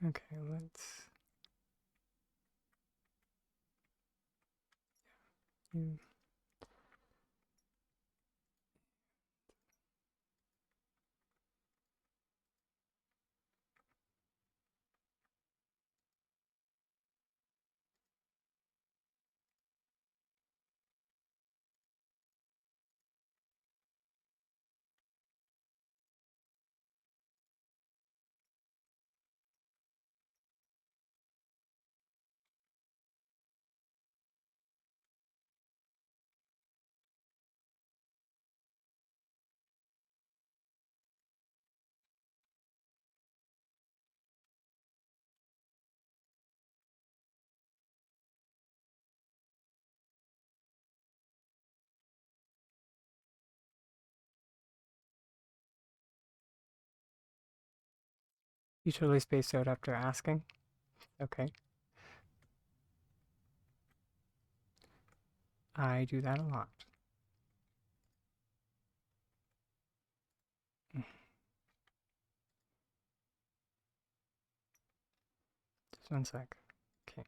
Okay, let's you totally spaced out after asking. Okay. I do that a lot. Just one sec. Okay.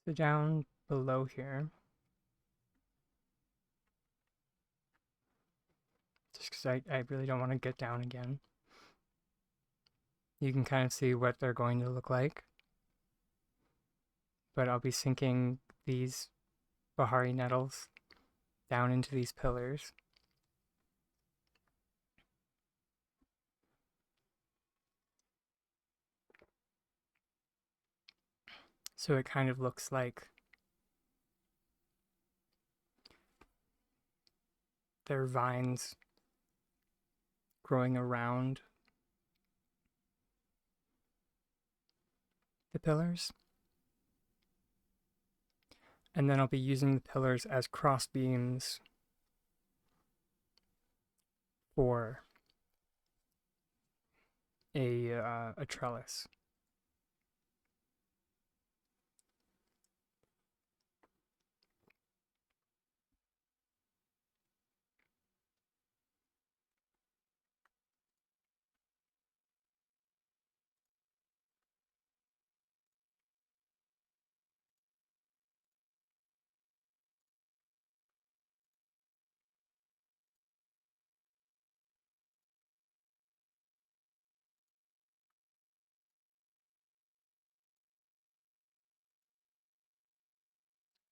So down below here, just because I really don't want to get down again, you can kind of see what they're going to look like. But I'll be sinking these Bahari nettles down into these pillars. So it kind of looks like they're vines growing around the pillars. And then I'll be using the pillars as cross beams for a trellis.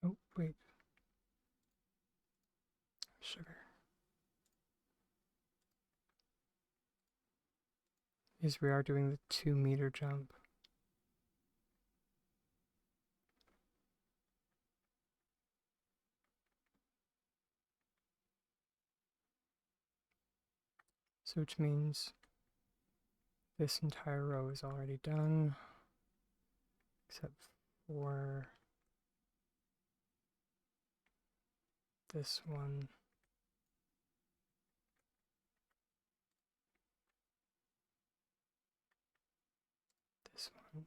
Oh, wait. Sugar. Yes, we are doing the 2-meter jump. So which means this entire row is already done, except for this one. This one.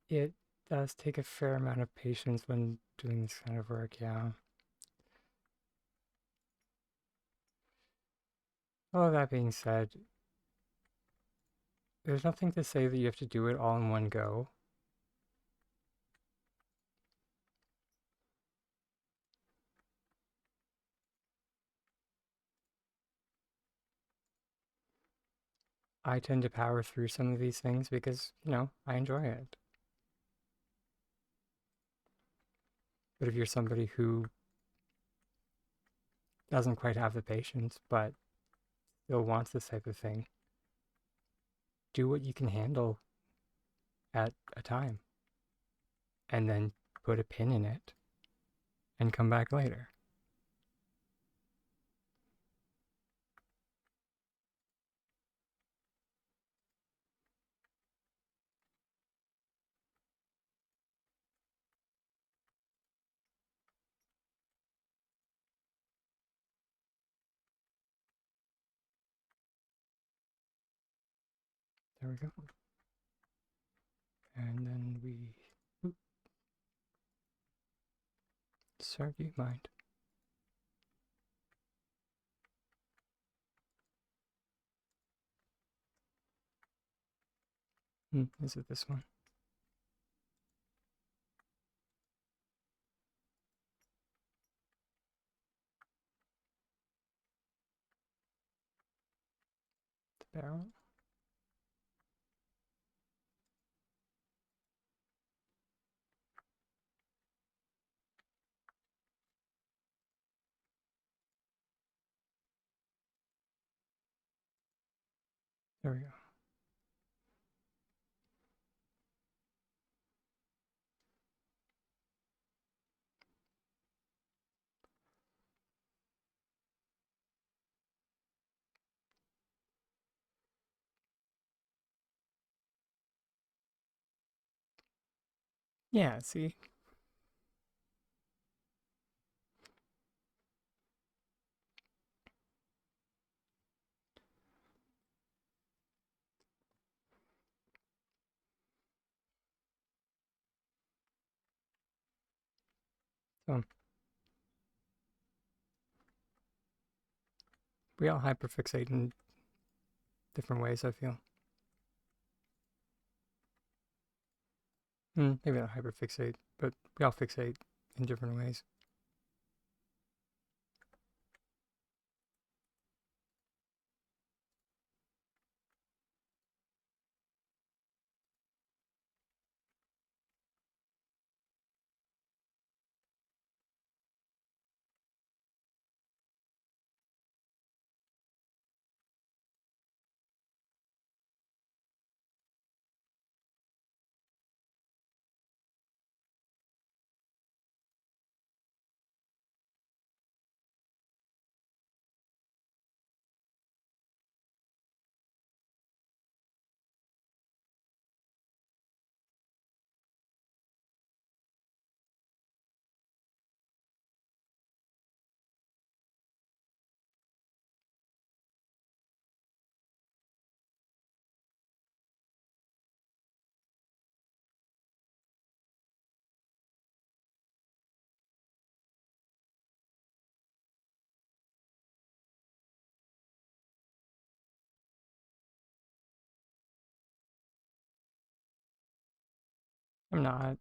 It does take a fair amount of patience when doing this kind of work, yeah. All of that being said, there's nothing to say that you have to do it all in one go. I tend to power through some of these things because, you know, I enjoy it. But if you're somebody who doesn't quite have the patience, but still wants this type of thing, do what you can handle at a time. And then put a pin in it and come back later. There we go. And then we sorry, do you mind? Is it this one? The barrel? There we go. Yeah, see? So we all hyperfixate in different ways, I feel. Maybe not hyperfixate, but we all fixate in different ways. I'm not.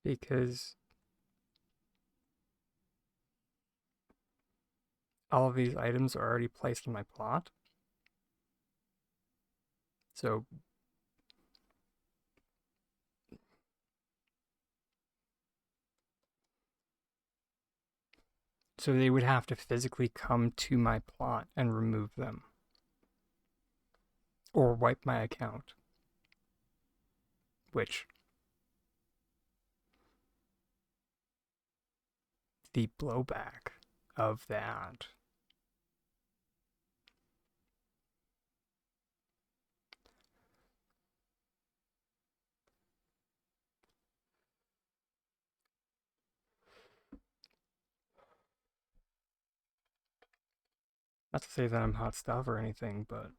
Because all of these items are already placed in my plot. So they would have to physically come to my plot and remove them. Or wipe my account. Which the blowback of that Not to say that I'm hot stuff or anything, but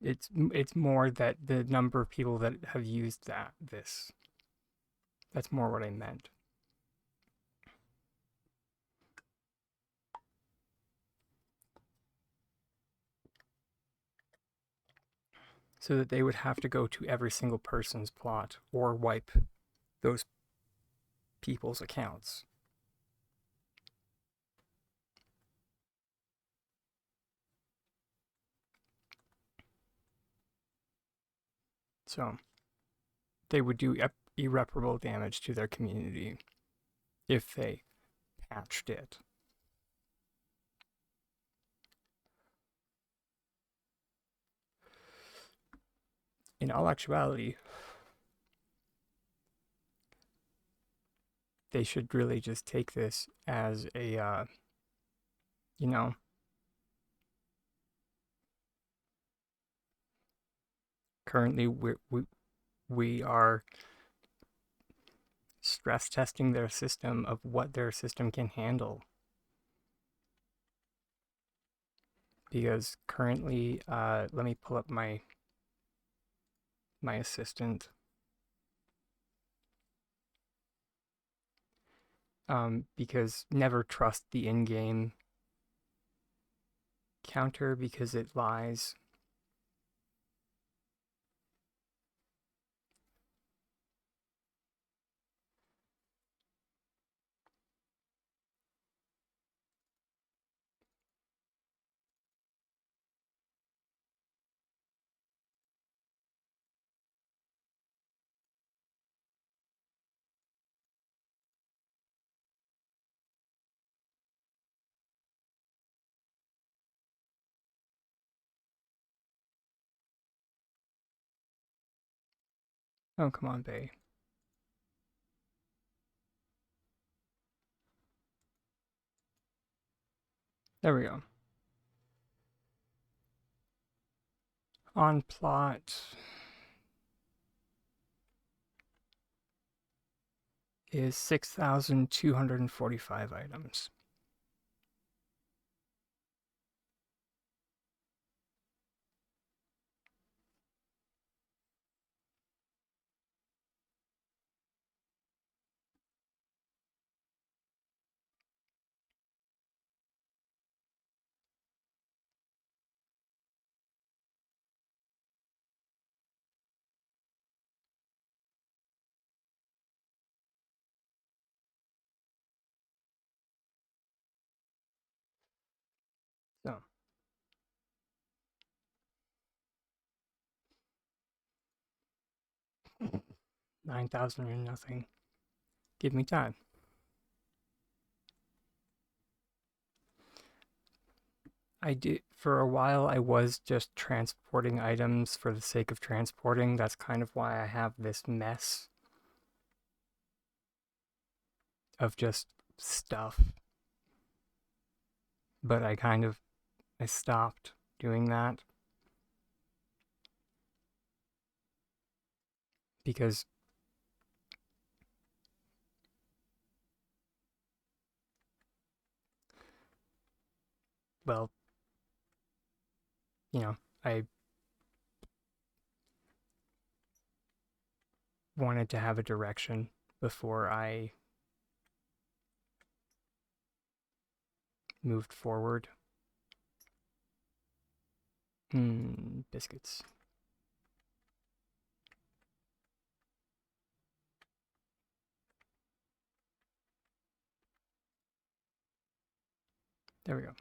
it's more that the number of people that have used that's more what I meant. So that they would have to go to every single person's plot or wipe those people's accounts. So they would do irreparable damage to their community if they patched it. In all actuality, they should really just take this as a, you know, currently we are stress testing their system of what their system can handle. Because currently, let me pull up my assistant. Because never trust the in-game counter because it lies. Oh, come on, Bay. There we go. On plot is 6,245 items. So 9,000 and nothing. Give me time. I did for a while. I was just transporting items for the sake of transporting. That's kind of why I have this mess of just stuff. But I stopped doing that because well, I wanted to have a direction before I moved forward. Biscuits. There we go.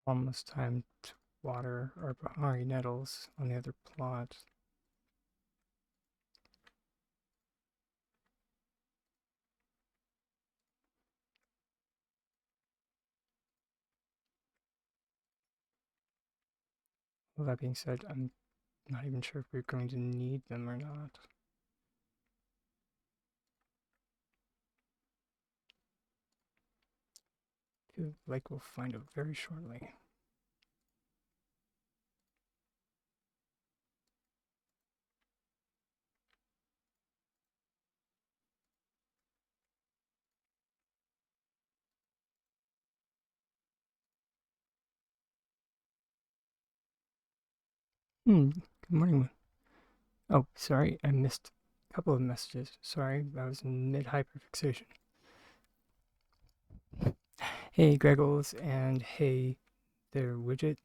Almost time to water our Bahari nettles on the other plot. Well, that being said, I'm not even sure if we're going to need them or not. Like we'll find out very shortly. Good morning. Oh, sorry, I missed a couple of messages. Sorry, I was in mid-hyperfixation. Hey, Greggles, and hey there, Widget.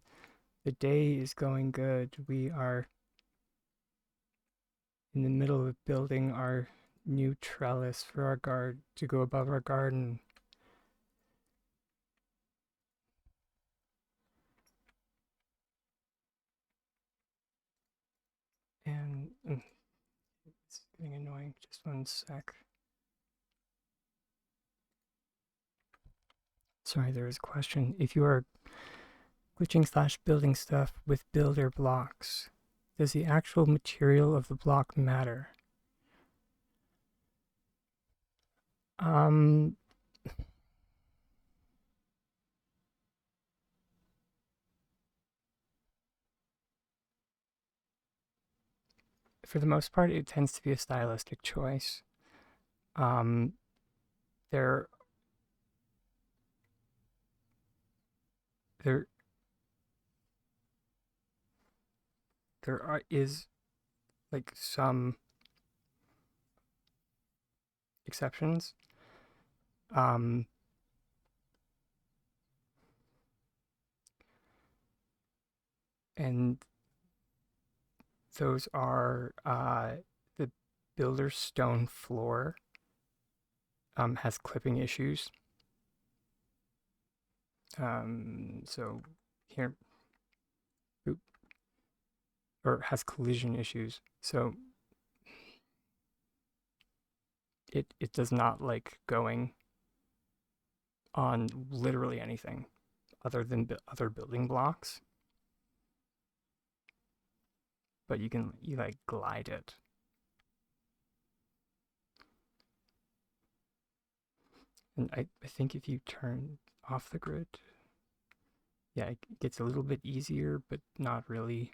The day is going good. We are in the middle of building our new trellis for our garden to go above our garden. And it's getting annoying. Just one sec. Sorry, there was a question. If you are glitching / building stuff with builder blocks, does the actual material of the block matter? For the most part, it tends to be a stylistic choice. There is like some exceptions. And those are the builder stone floor has clipping issues. So here, or has collision issues. So it does not like going on literally anything other than other building blocks. But you like glide it. And I think if you turn off the grid, yeah, it gets a little bit easier, but not really.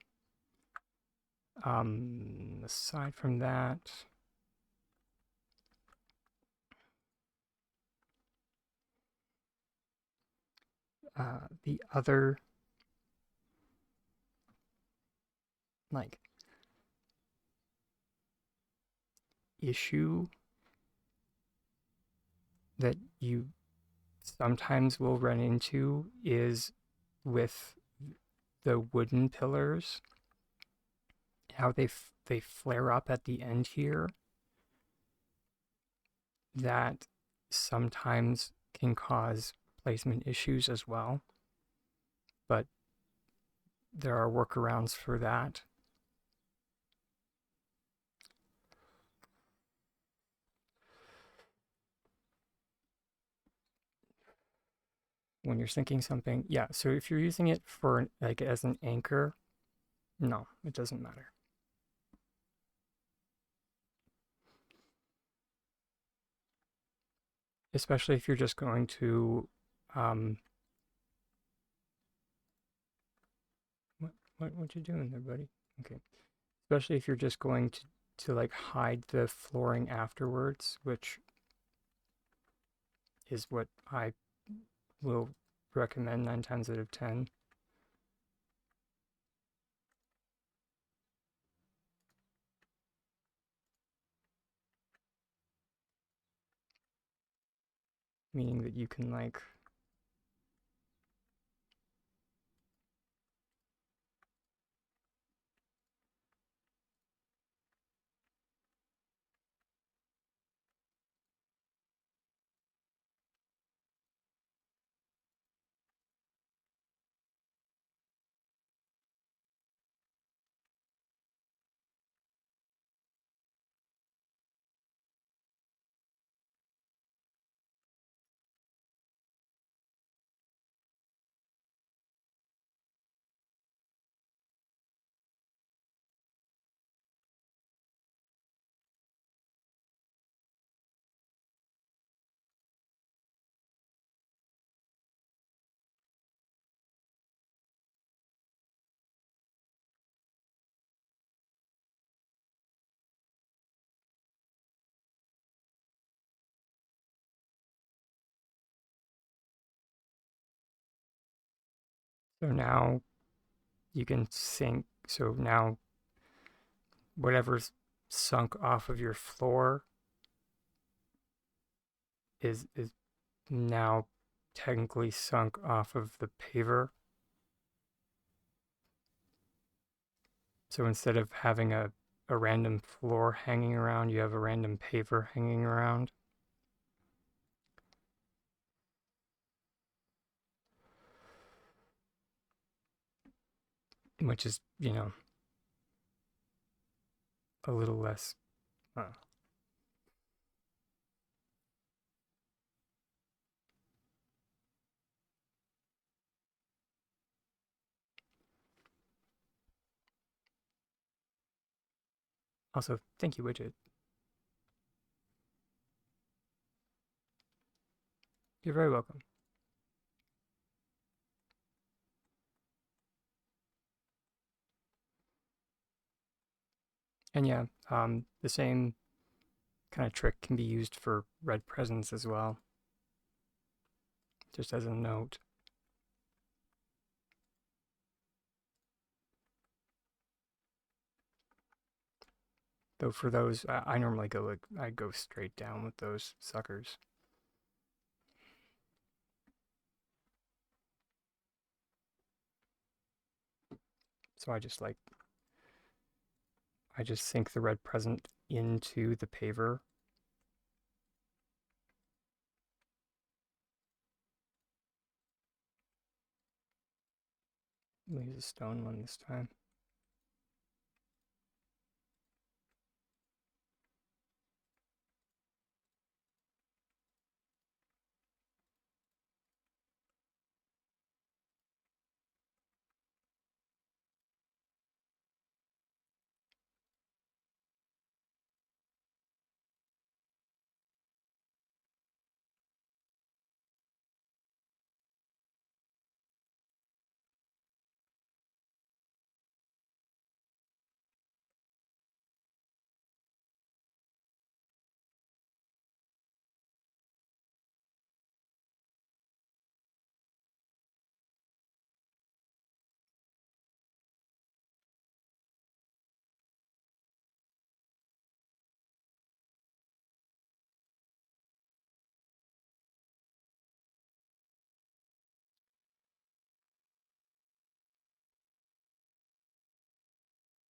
Aside from that, the other like issue that you sometimes will run into is with the wooden pillars, how they flare up at the end here. That sometimes can cause placement issues as well, but there are workarounds for that. When you're sinking something, yeah, so if you're using it for like as an anchor, no, it doesn't matter. Especially if you're just going to what you doing there, buddy? Okay. Especially if you're just going to like hide the flooring afterwards, which is what I will recommend 9 times out of 10. Meaning that you can like So now you can sync. So now whatever's sunk off of your floor is now technically sunk off of the paver. So instead of having a random floor hanging around, you have a random paver hanging around. Which is, you know, a little less. Also, thank you, Widget. You're very welcome. And yeah, the same kind of trick can be used for red presents as well. Just as a note. Though for those, I normally go I go straight down with those suckers. So I just sink the red present into the paver. I'll use a stone one this time.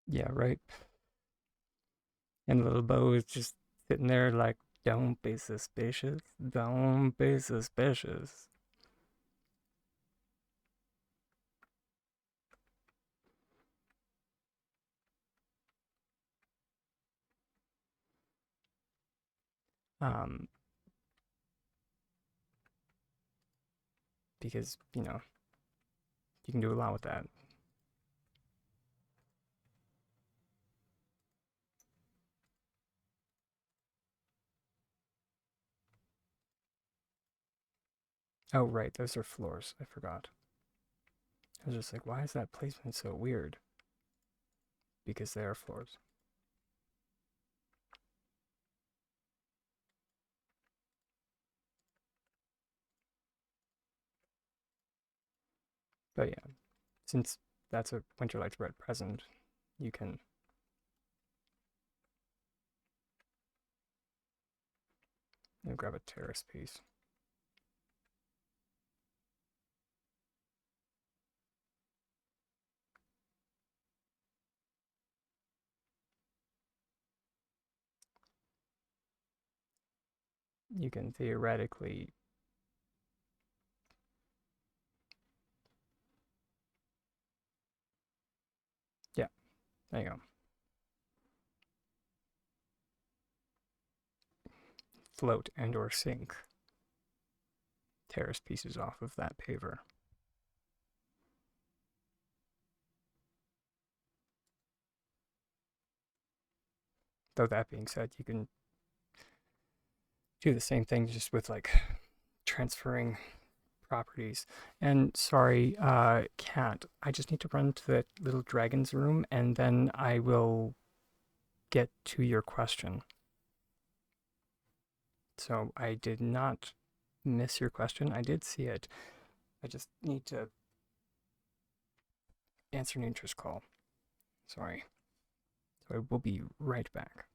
Yeah, right. And little Bo is just sitting there like, don't be suspicious. Don't be suspicious. Because, you know, you can do a lot with that. Oh, right, those are floors. I forgot. I was just like, why is that placement so weird? Because they are floors. But yeah, since that's a Winterlight's red present, you can grab a terrace piece. You can theoretically yeah, there you go. Float and or sink terrace pieces off of that paver. Though that being said, you can do the same thing just with like transferring properties. And sorry, Cat, I just need to run to the little dragon's room and then I will get to your question. So I did not miss your question. I did see it. I just need to answer an interest call. Sorry. So I will be right back.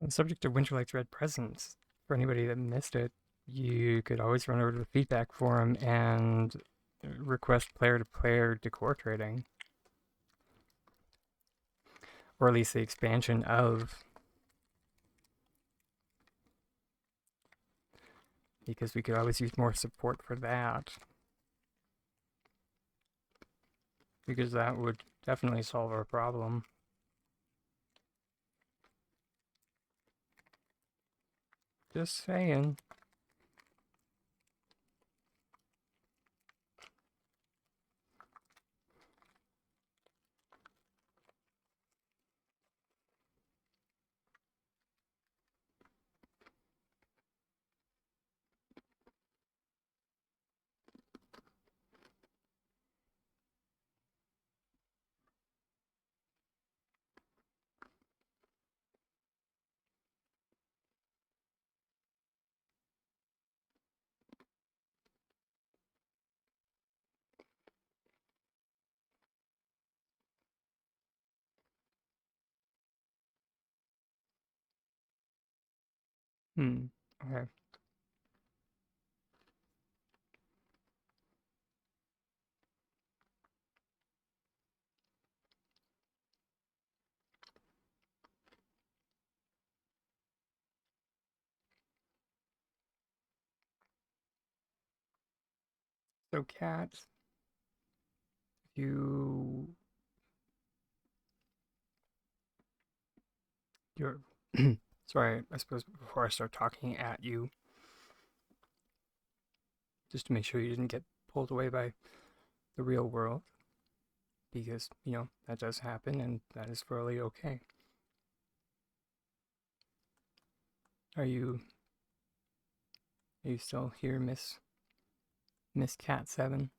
On the subject of Winterlight's Red Presents, for anybody that missed it, you could always run over to the feedback forum and request player-to-player decor trading. Or at least the expansion of. Because we could always use more support for that. Because that would definitely solve our problem. Just saying. Okay. So, Kat, you're sorry, I suppose before I start talking at you, just to make sure you didn't get pulled away by the real world, because, you know, that does happen, and that is fairly okay. Are you still here, Miss Cat 7?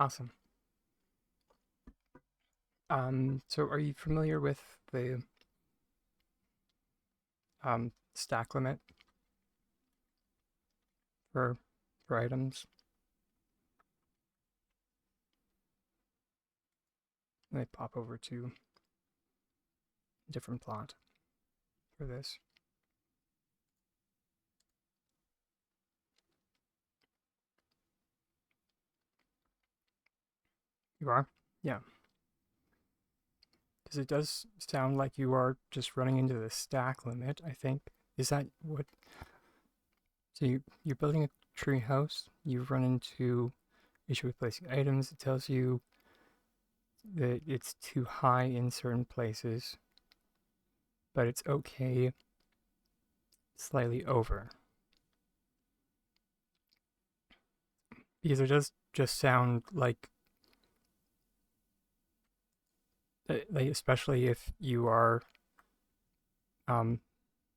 Awesome. So are you familiar with the stack limit for items? Let me pop over to a different plot for this. You are? Yeah. Because it does sound like you are just running into the stack limit, I think. Is that what? So you're building a tree house, you've run into issue with placing items. It tells you that it's too high in certain places, but it's okay slightly over. Because it does just sound like especially if you are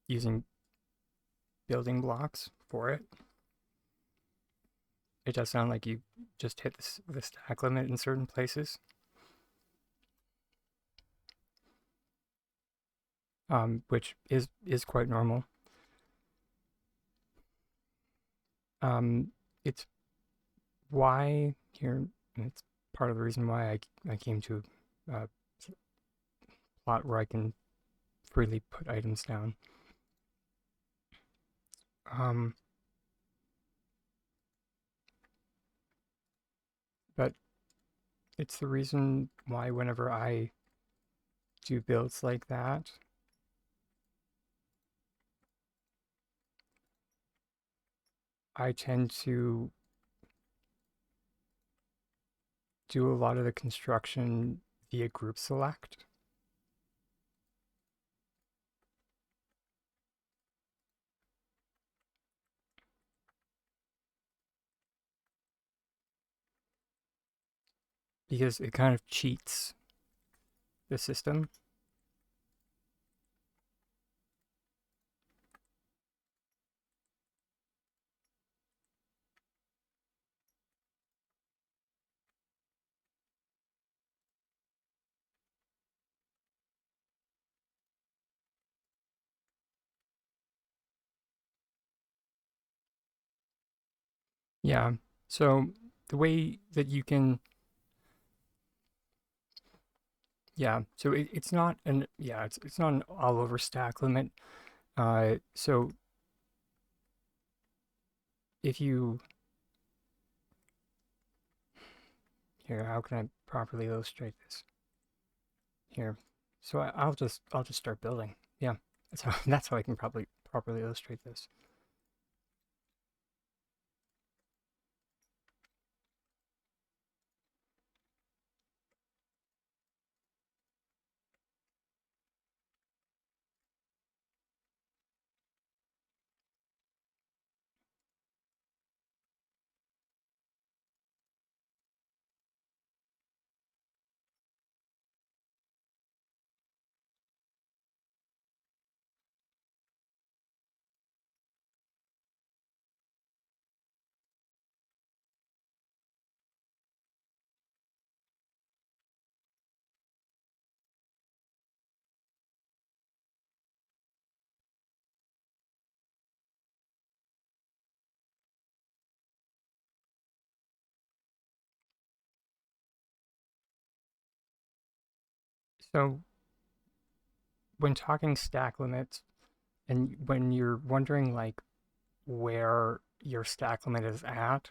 using building blocks for it, it does sound like you just hit the stack limit in certain places. Which is quite normal. It's why here, it's part of the reason why I came to a plot where I can freely put items down. But it's the reason why whenever I do builds like that, I tend to do a lot of the construction via group select. Because it kind of cheats the system. Yeah, so the way that you can, yeah, so it's not an, yeah, it's not an all over stack limit. So if you, here, how can I properly illustrate this? Here, so I'll just start building. Yeah, that's how I can probably properly illustrate this. So when talking stack limits, and when you're wondering like where your stack limit is at,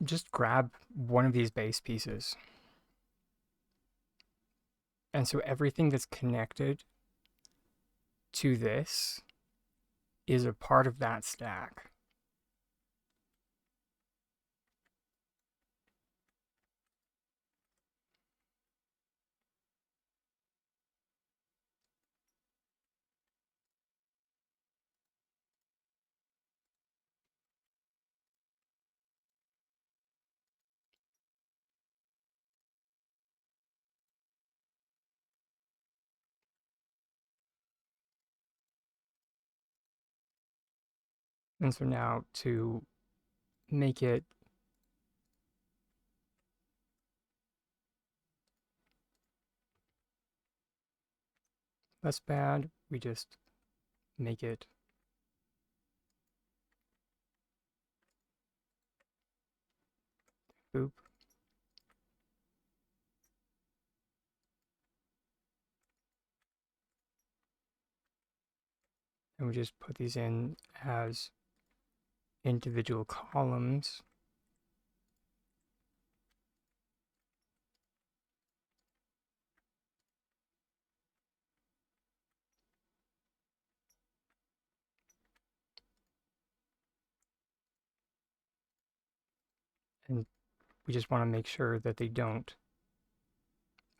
just grab one of these base pieces. And so everything that's connected to this is a part of that stack. And so now to make it less bad, we just make it boop. And we just put these in as individual columns. And we just want to make sure that they don't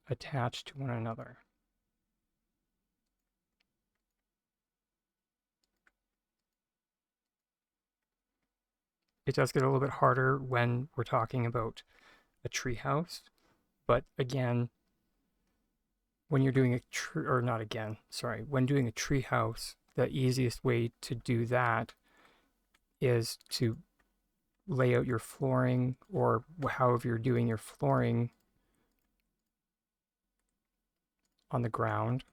attach to one another. It does get a little bit harder when we're talking about a treehouse, but again, when you're doing when doing a treehouse, the easiest way to do that is to lay out your flooring, or however you're doing your flooring, on the ground.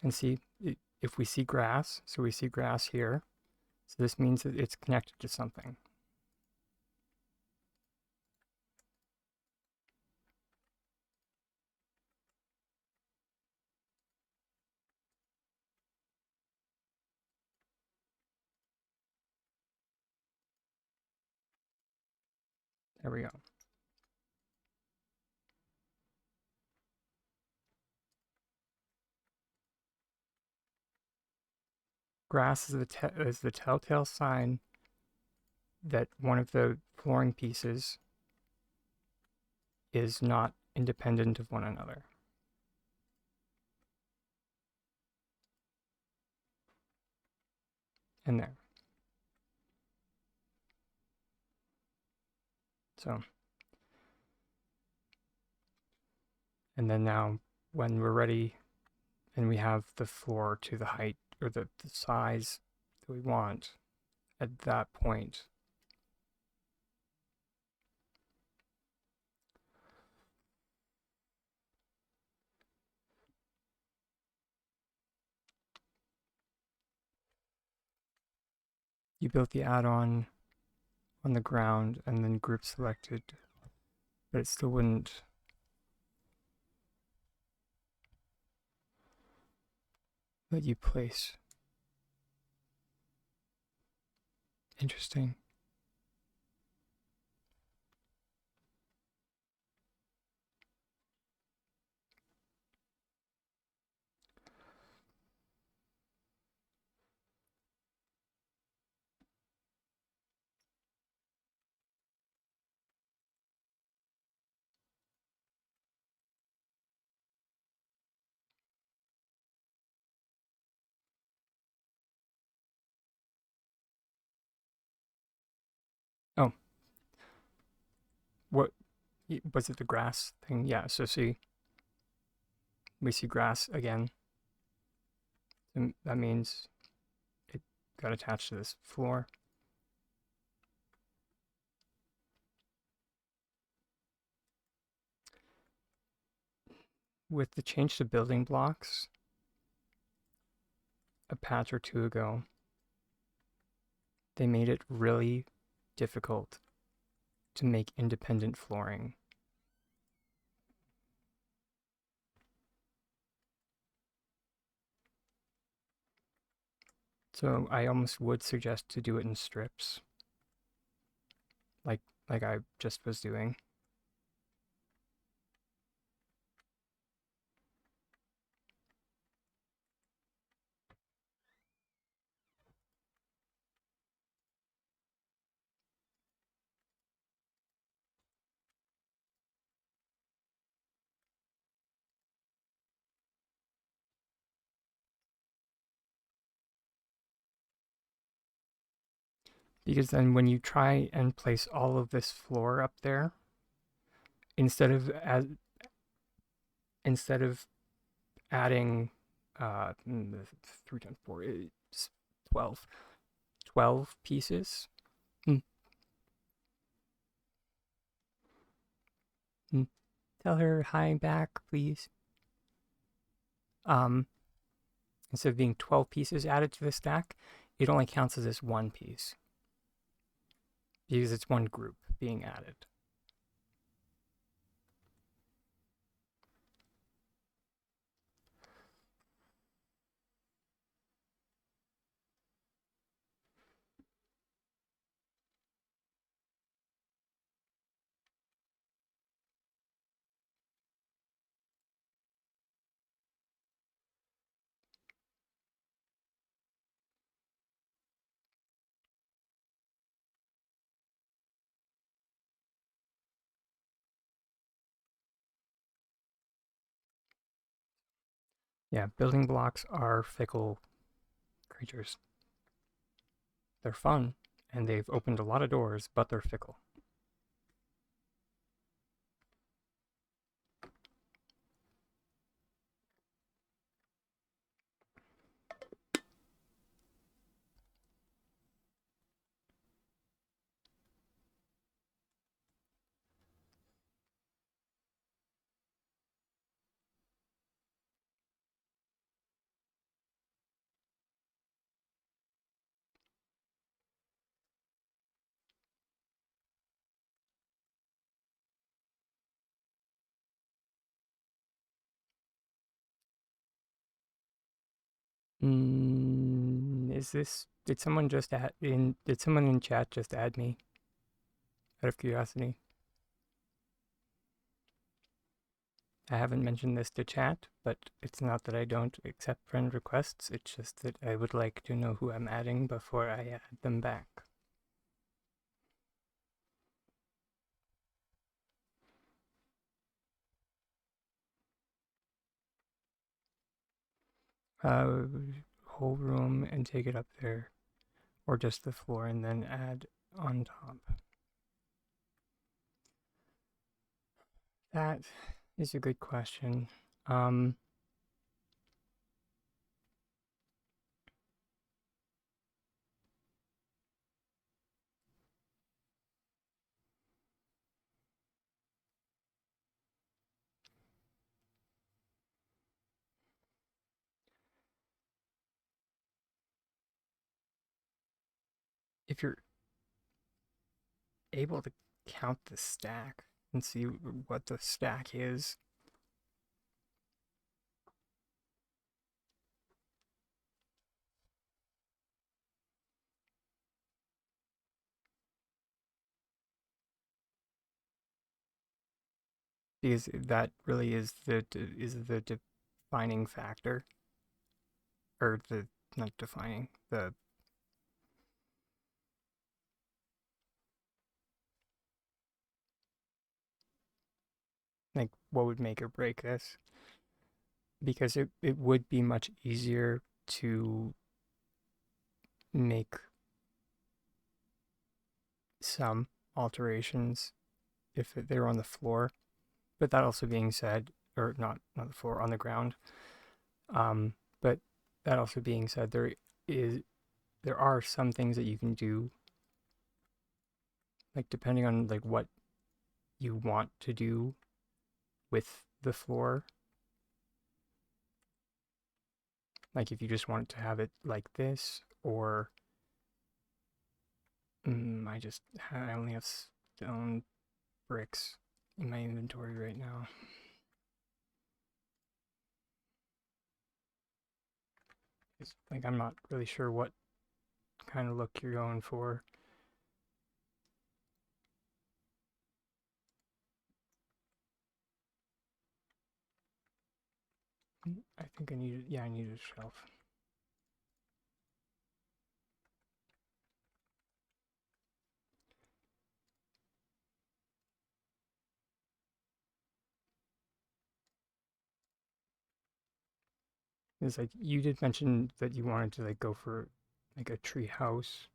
And see, if we see grass, so we see grass here, so this means that it's connected to something. There we go. Grass is the telltale sign that one of the flooring pieces is not independent of one another. And there. So, and then now when we're ready and we have the floor to the height or the size that we want, at that point, you built the add-on on the ground and then group selected, but it still wouldn't let you place. Interesting. Oh, what was it? The grass thing? Yeah. So see, we see grass again. And that means it got attached to this floor. With the change to building blocks a patch or two ago, they made it really difficult to make independent flooring. So I almost would suggest to do it in strips, like I just was doing. Because then when you try and place all of this floor up there, instead of adding 3 times 4 is 12. 12 pieces. Tell her hi back, please. Instead of being 12 pieces added to the stack, it only counts as this one piece because it's one group being added. Yeah, building blocks are fickle creatures. They're fun, and they've opened a lot of doors, but they're fickle. Did someone in chat just add me? Out of curiosity. I haven't mentioned this to chat, but it's not that I don't accept friend requests, it's just that I would like to know who I'm adding before I add them back. Whole room and take it up there, or just the floor and then add on top. That is a good question. If you're able to count the stack and see what the stack is, because that really is the defining factor, or the not defining, the like what would make or break this, because it would be much easier to make some alterations if they were on the floor. But that also being said, or not the floor, on the ground. But that also being said, there are some things that you can do, like depending on like what you want to do with the floor. Like if you just want to have it like this, or I only have stone bricks in my inventory right now. It's like I'm not really sure what kind of look you're going for. I think I need a shelf. It's like you did mention that you wanted to like go for like a tree house.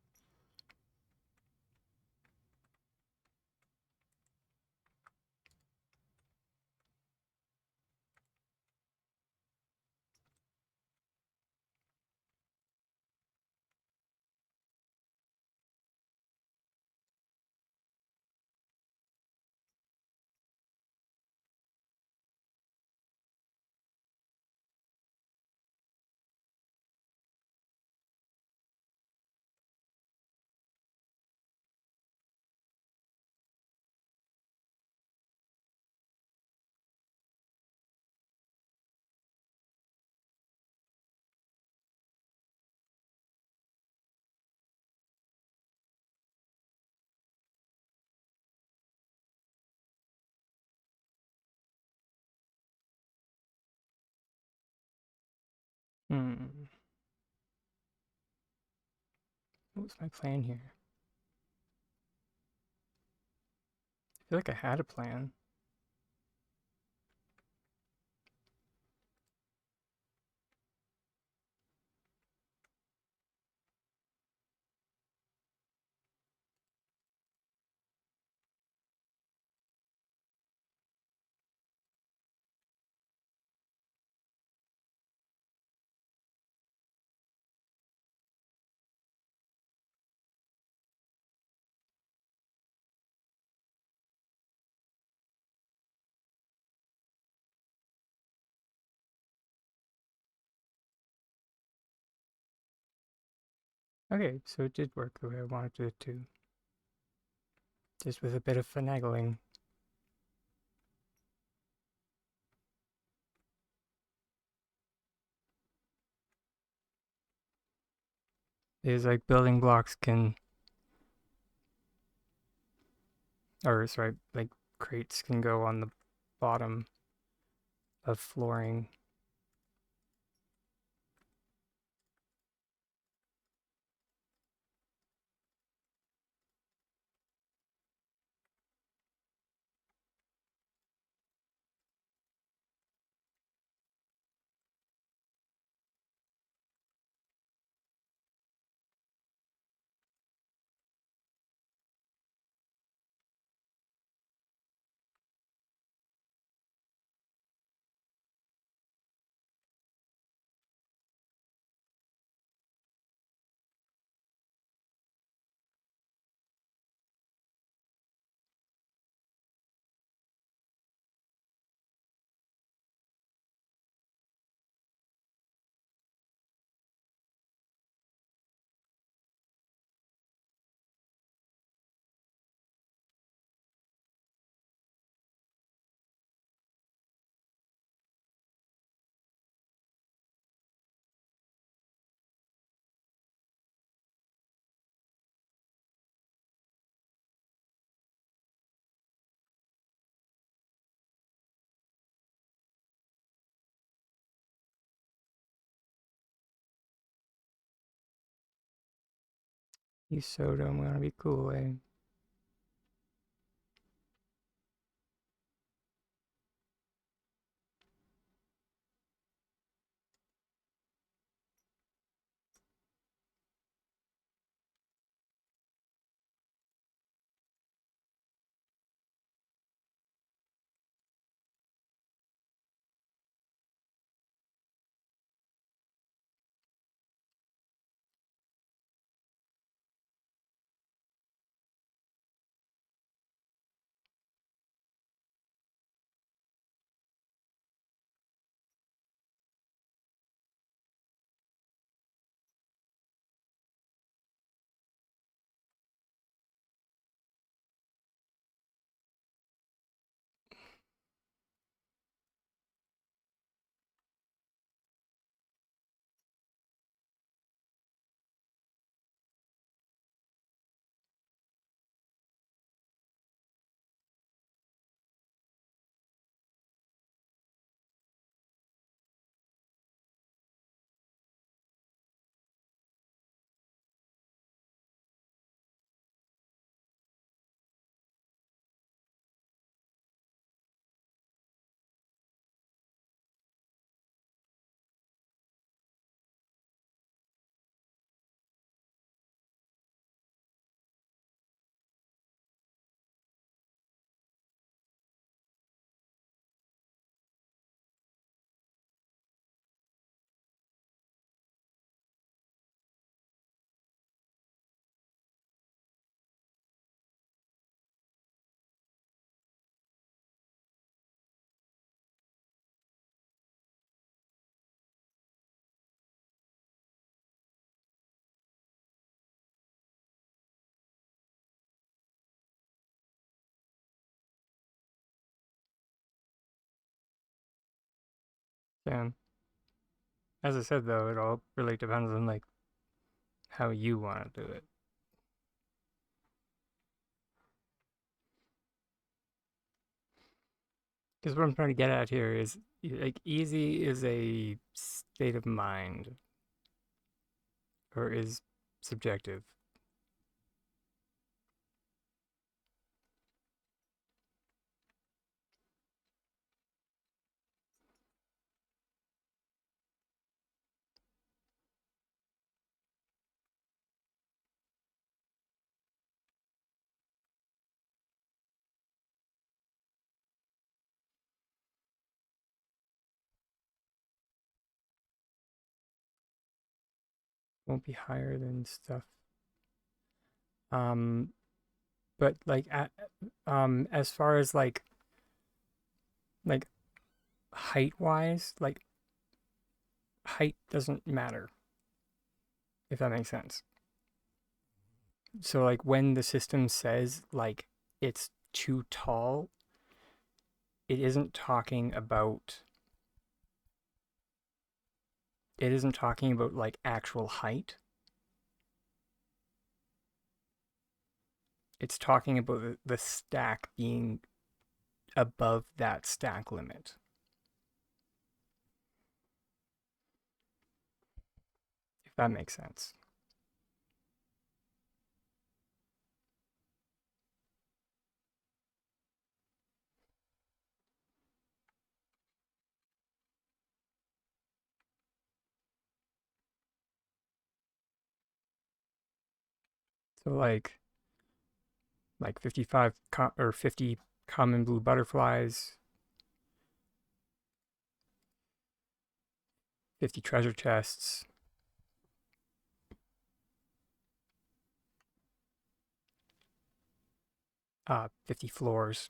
What was my plan here? I feel like I had a plan. Okay, so it did work the way I wanted it to. Just with a bit of finagling. These like building blocks can, or sorry, like crates can go on the bottom of flooring. 𝐏𝐻𝐧𝐬, I'm gonna be cool, eh? Damn. As I said though, it all really depends on like how you want to do it. Because what I'm trying to get at here is, like, easy is a state of mind, or is subjective. Won't be higher than stuff. But like as far as like height wise, like height doesn't matter, if that makes sense. So like when the system says like it's too tall, it isn't talking about like actual height. It's talking about the stack being above that stack limit. If that makes sense. So like 55 or 50 common blue butterflies, 50 treasure chests, 50 floors.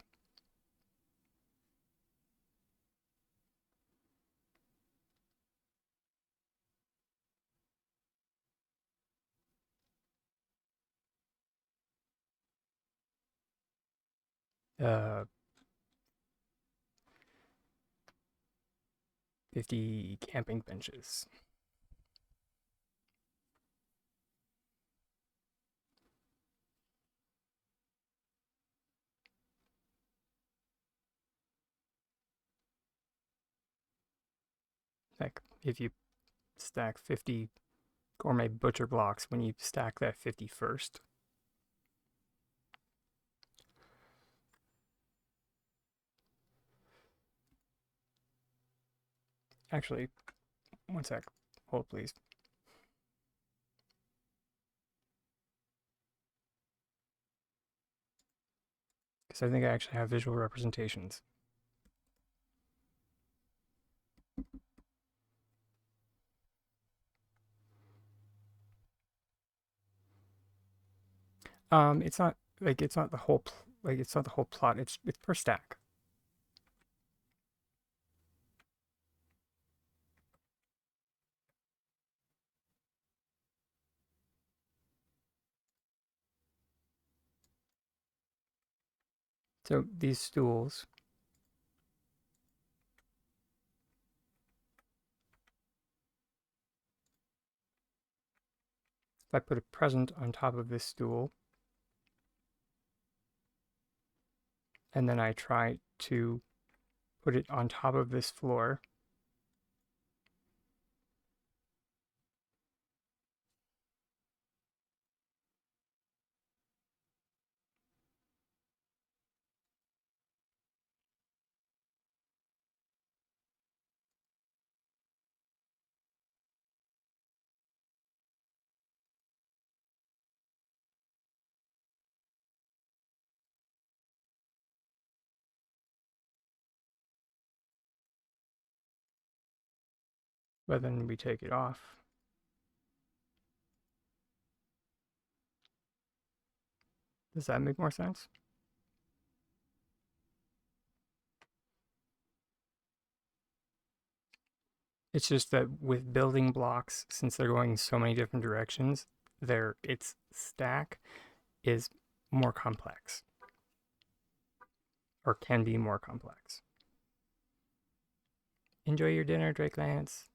Uh, 50 camping benches. Like if you stack 50 gourmet butcher blocks, when you stack that 50 first. Actually, one sec. Hold, please. Because I think I actually have visual representations. It's not like it's not the whole it's not the whole plot. It's per stack. So these stools, if I put a present on top of this stool, and then I try to put it on top of this floor, but then we take it off. Does that make more sense? It's just that with building blocks, since they're going so many different directions, its stack is more complex, or can be more complex. Enjoy your dinner, Drake Lance.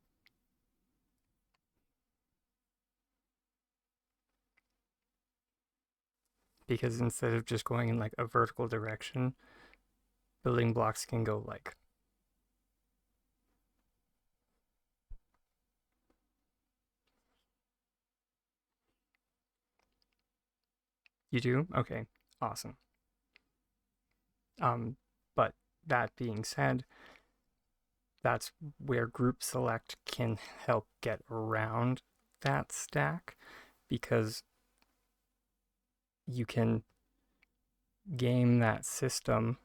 Because instead of just going in like a vertical direction, building blocks can go like. You do? Okay, awesome. But that being said, that's where group select can help get around that stack, because you can game that system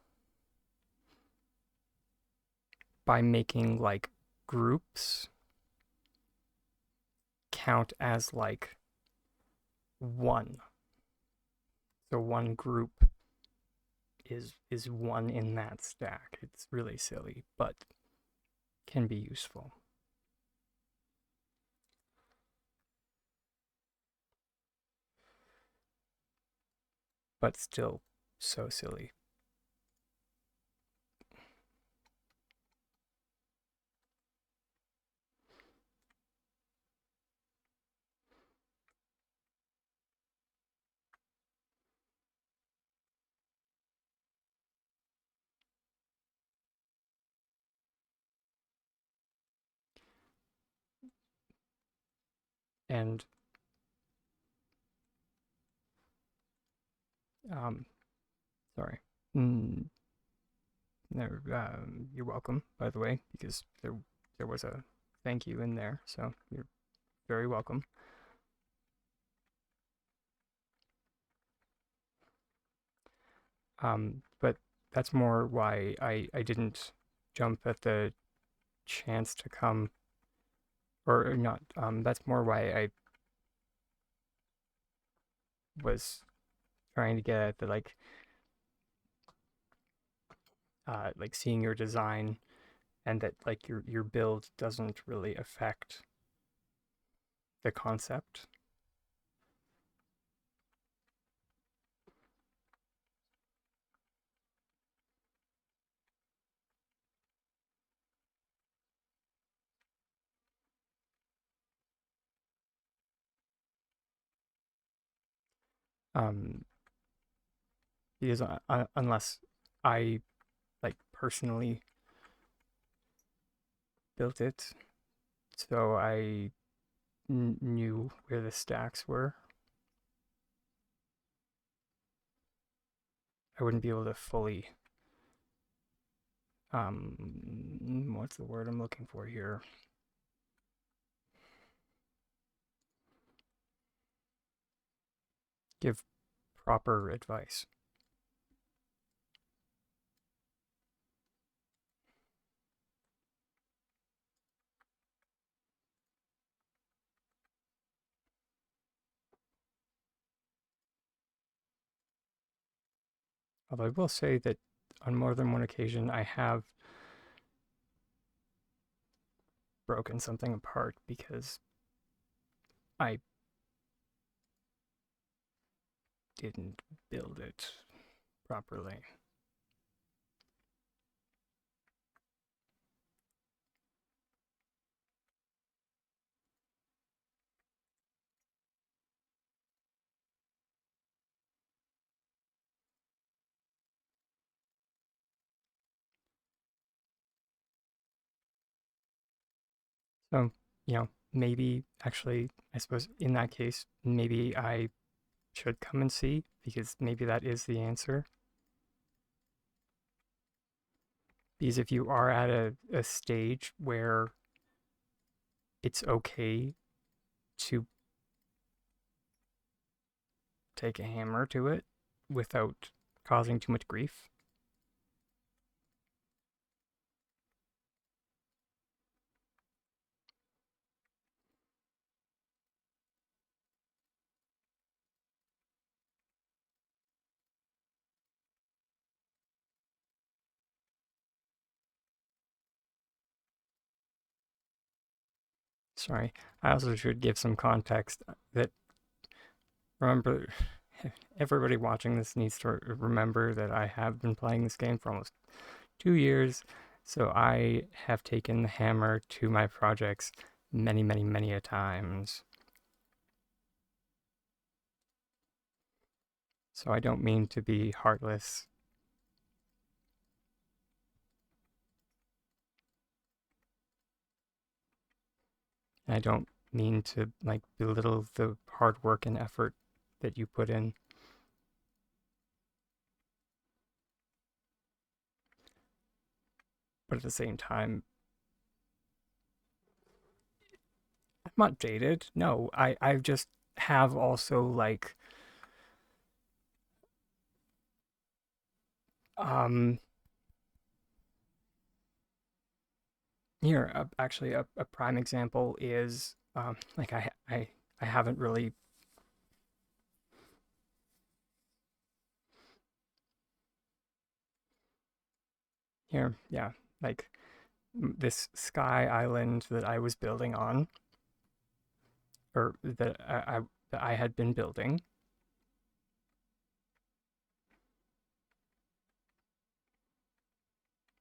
by making like groups count as like one. So one group is one in that stack. It's really silly, but can be useful. But still so silly. And sorry. You're welcome, by the way, because there was a thank you in there, so you're very welcome. But that's more why I didn't jump at the chance to come, or not. That's more why I was trying to get at the like seeing your design, and that like your build doesn't really affect the concept. Because unless I like personally built it, so I knew where the stacks were, I wouldn't be able to fully what's the word I'm looking for here? Give proper advice. Although I will say that on more than one occasion I have broken something apart because I didn't build it properly. So, maybe actually, I suppose in that case, maybe I should come and see, because maybe that is the answer. Because if you are at a stage where it's okay to take a hammer to it without causing too much grief. Sorry, I also should give some context that, remember, everybody watching this needs to remember that I have been playing this game for almost 2 years, so I have taken the hammer to my projects many, many, many a times. So I don't mean to be heartless. And I don't mean to like belittle the hard work and effort that you put in. But at the same time, I'm not dated. No, I just have also like um here actually a prime example is like I haven't really here, yeah, like this sky island that I was building on, or that I had been building,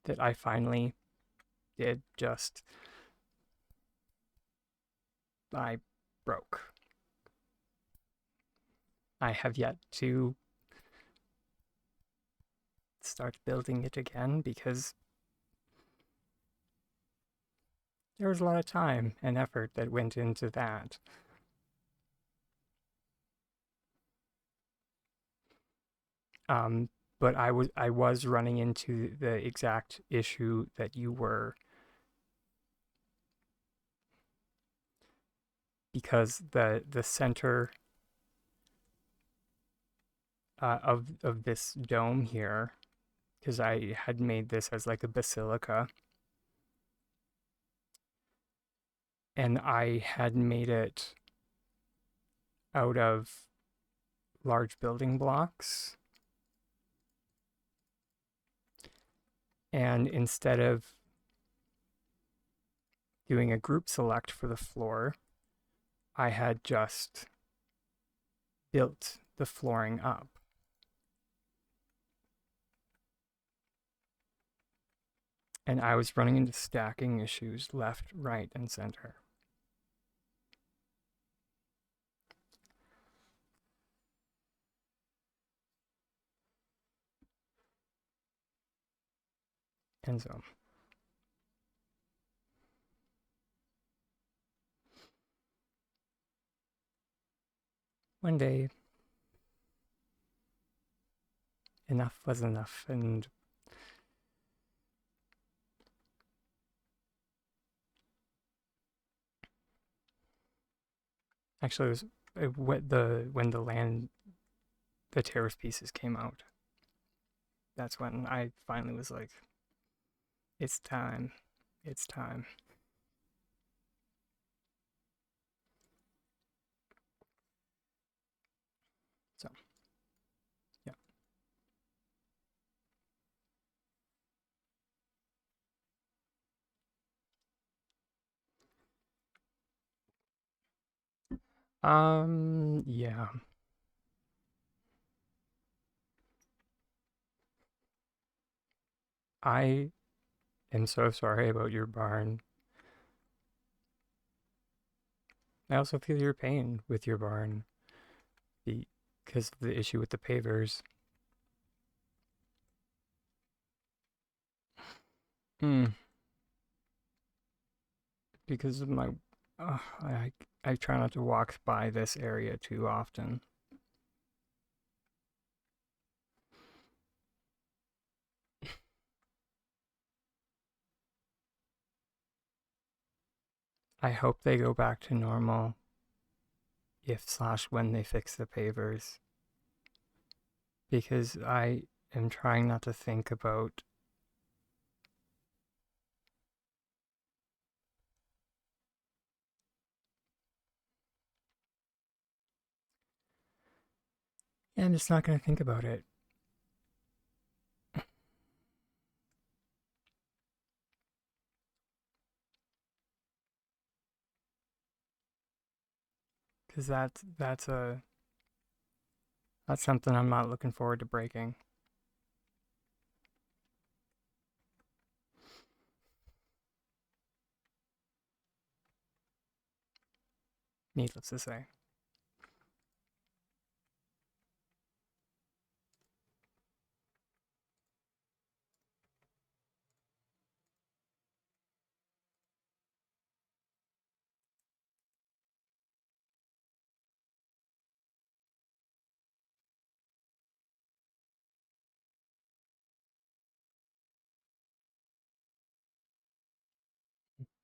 that I finally did just I broke. I have yet to start building it again because there was a lot of time and effort that went into that. Um, but I was running into the exact issue that you were, because the center of this dome here, because I had made this as like a basilica, and I had made it out of large building blocks. And instead of doing a group select for the floor, I had just built the flooring up. And I was running into stacking issues left, right, and center. And so one day, enough was enough, and actually it was when the terrace pieces came out. That's when I finally was like, it's time. It's time. So, yeah. Yeah. I am so sorry about your barn. I also feel your pain with your barn because of the issue with the pavers. Hmm. Because of my, I try not to walk by this area too often. I hope they go back to normal if/when they fix the pavers. Because I am trying not to think about yeah, I'm just not going to think about it. Because that's something I'm not looking forward to breaking. Needless to say.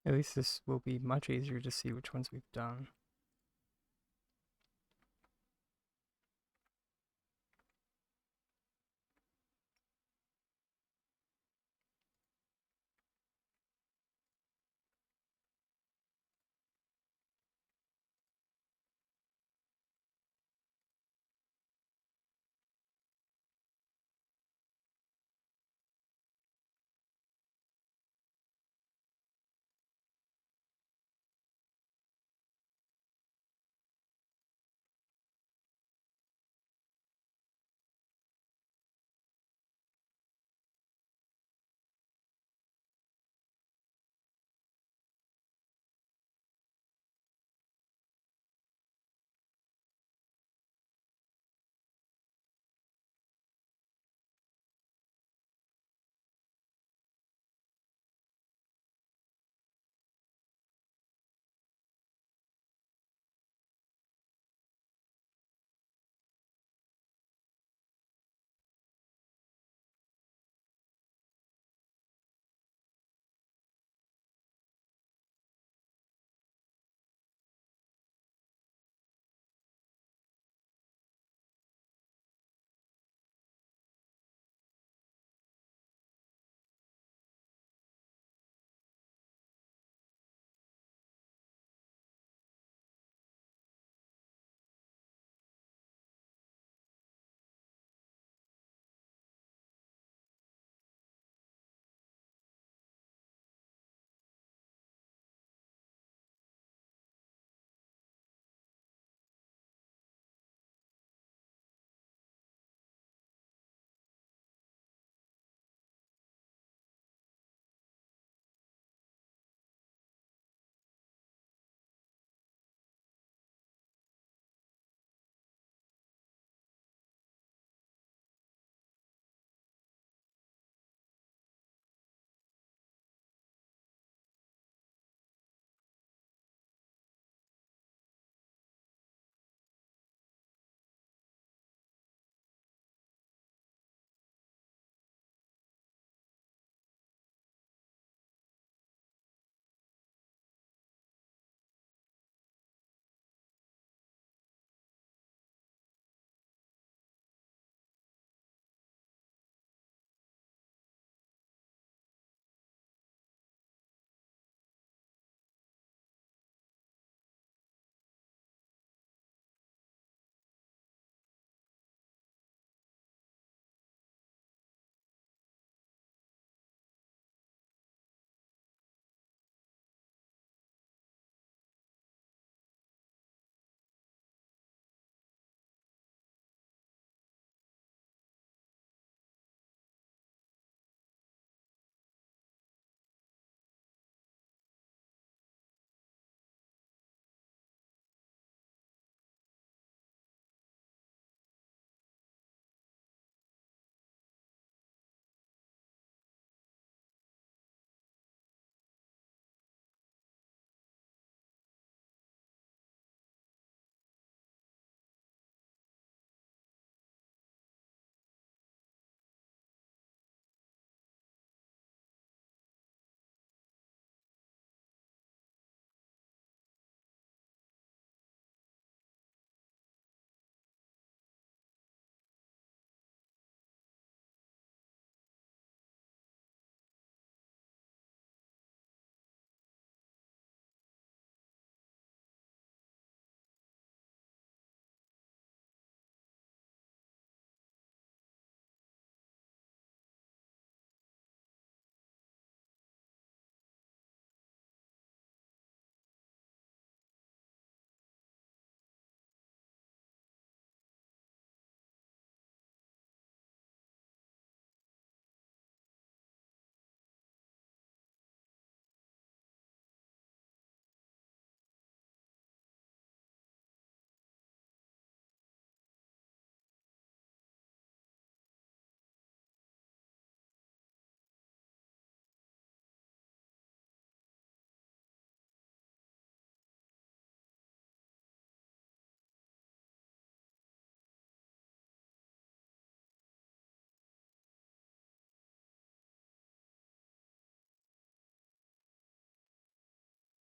At least this will be much easier to see which ones we've done.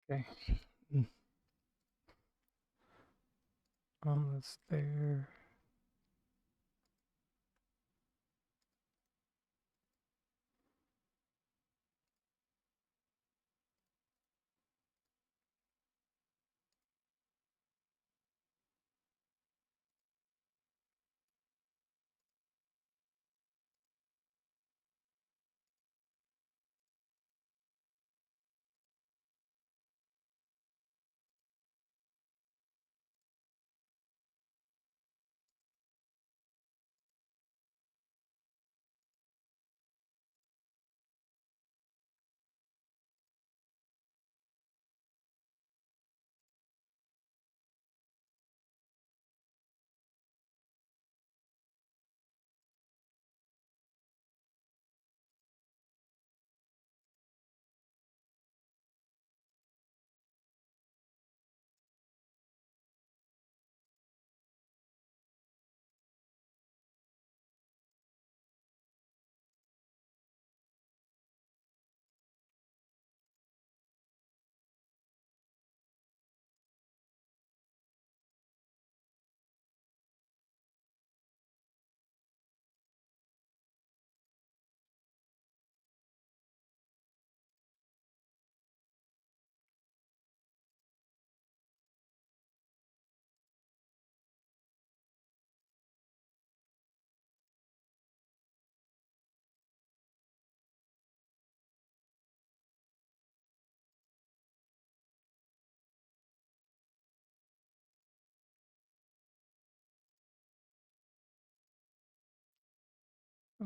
Okay. Almost there.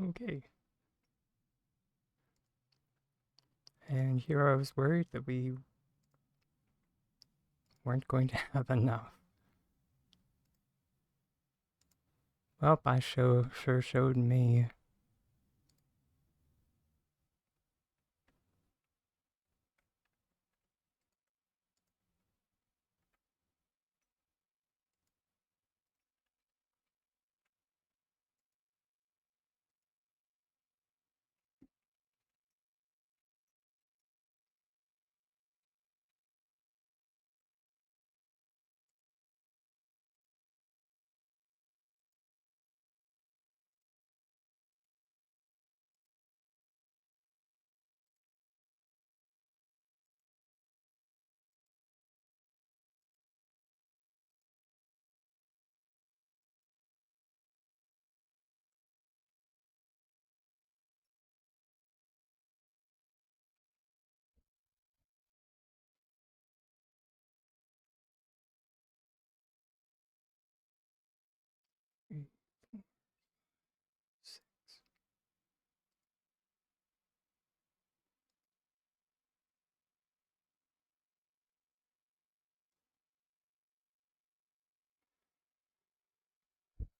Okay. And here I was worried that we weren't going to have enough. Well, I sure showed me.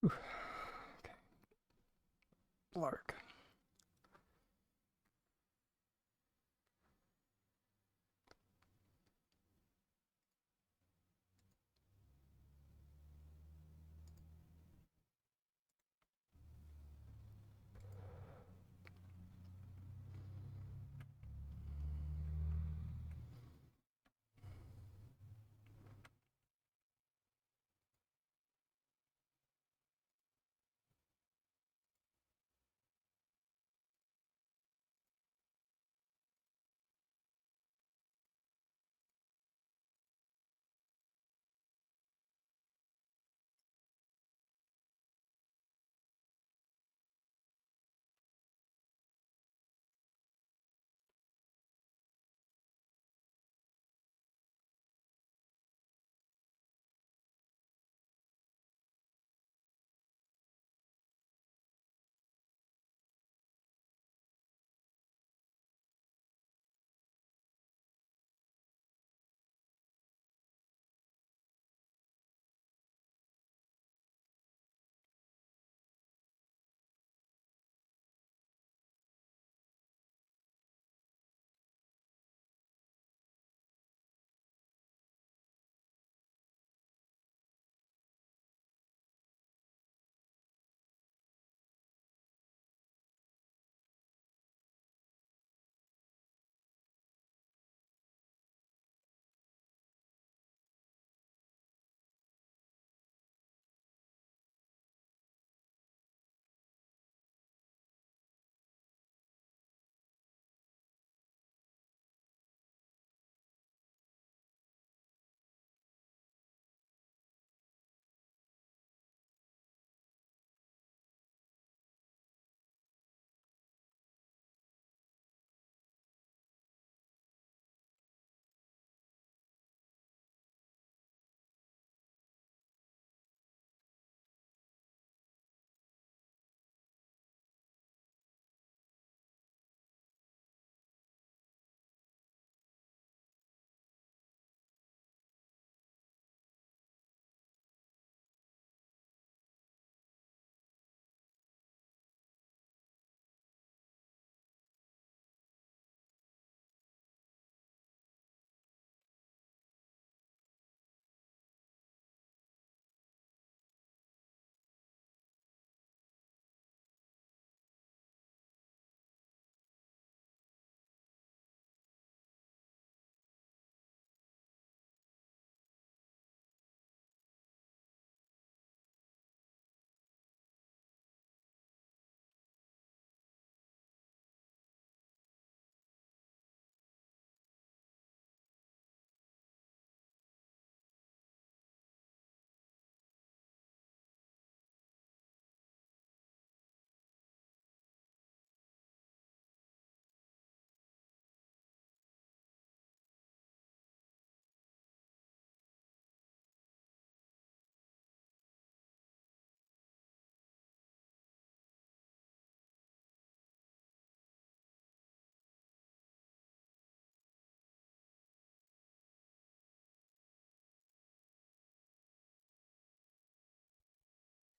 Okay. Blark.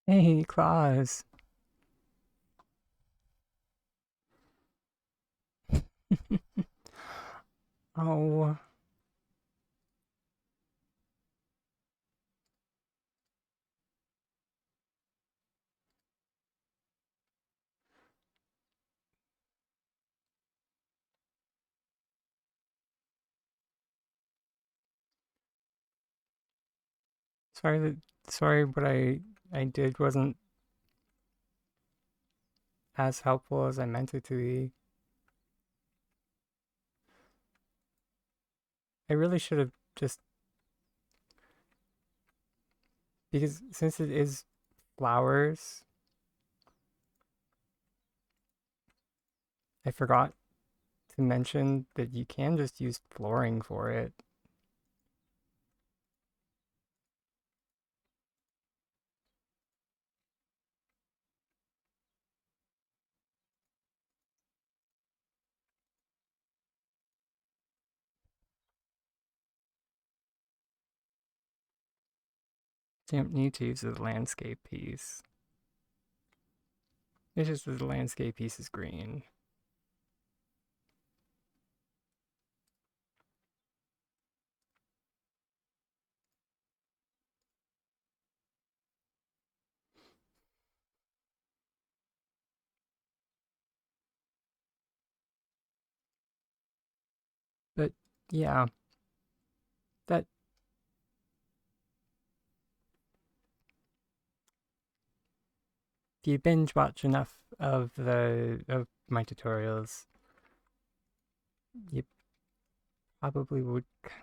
Hey, Claus. Oh. Sorry what I did wasn't as helpful as I meant it to be. I really should have just, because since it is flowers, I forgot to mention that you can just use flooring for it. Don't need to use the landscape piece. It's just that the landscape piece is green. But yeah, that if you binge watch enough of my tutorials, you probably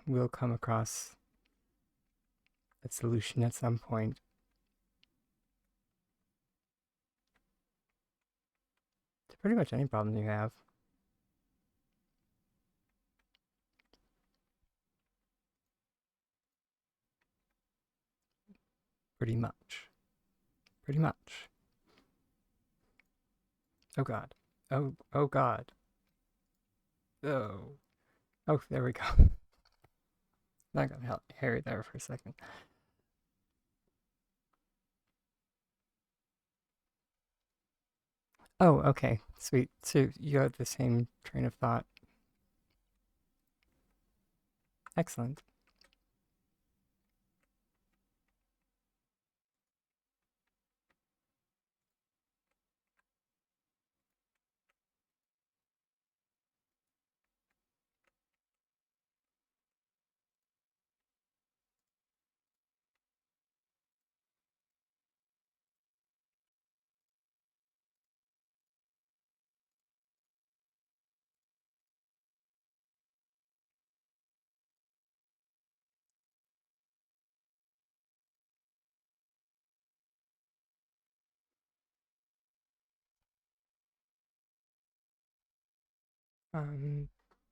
will come across a solution at some point. To pretty much any problem you have. Pretty much. Pretty much. Oh god. Oh god. Oh. Oh, there we go. That got hairy there for a second. Oh, okay. Sweet. So you have the same train of thought. Excellent.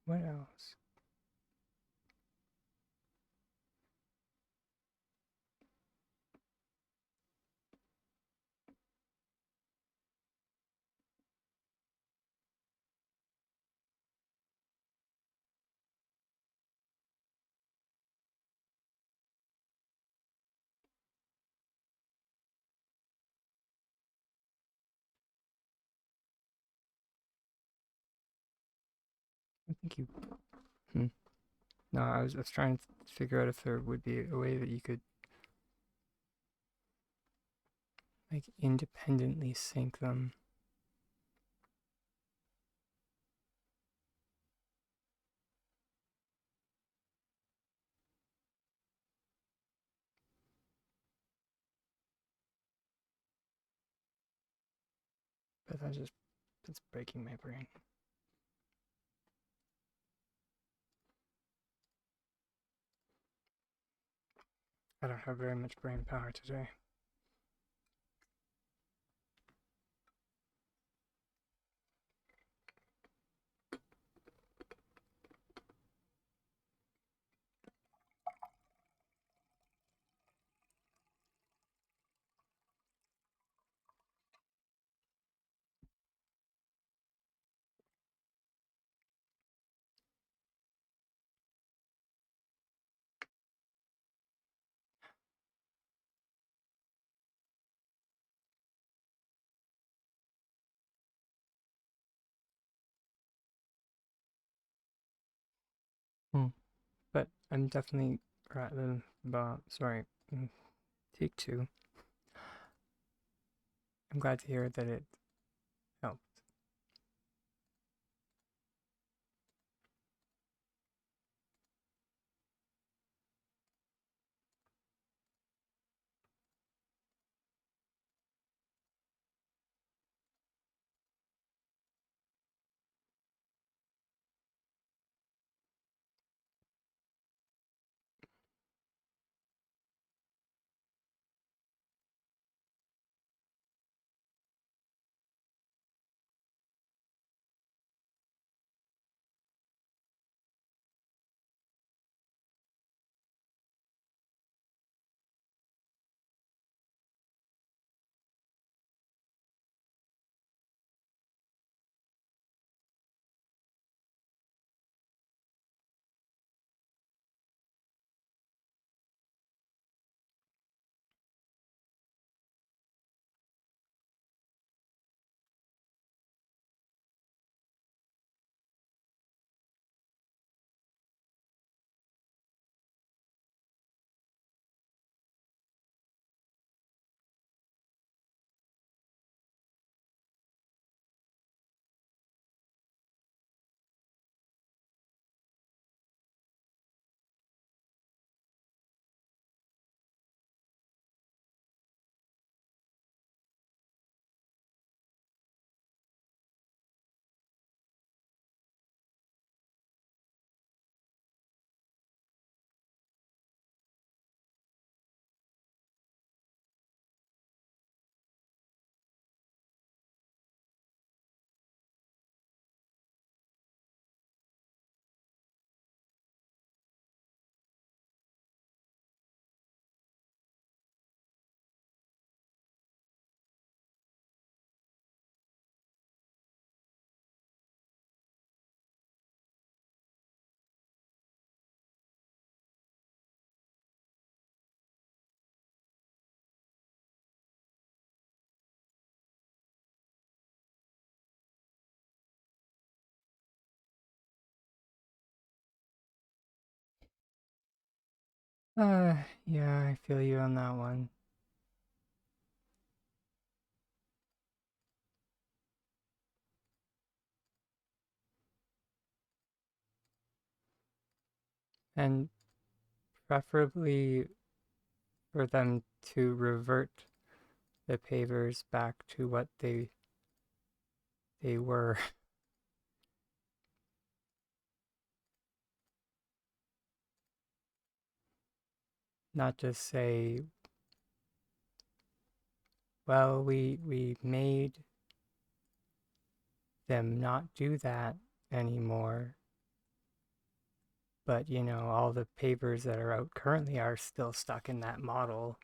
What else? I think you. No, I was trying to figure out if there would be a way that you could like independently sync them. But that's breaking my brain. I don't have very much brain power today. But I'm definitely sorry, take two. I'm glad to hear that it helped. Yeah, I feel you on that one. And preferably for them to revert the pavers back to what they were. Not just say, well, we made them not do that anymore, but you know, all the pavers that are out currently are still stuck in that model.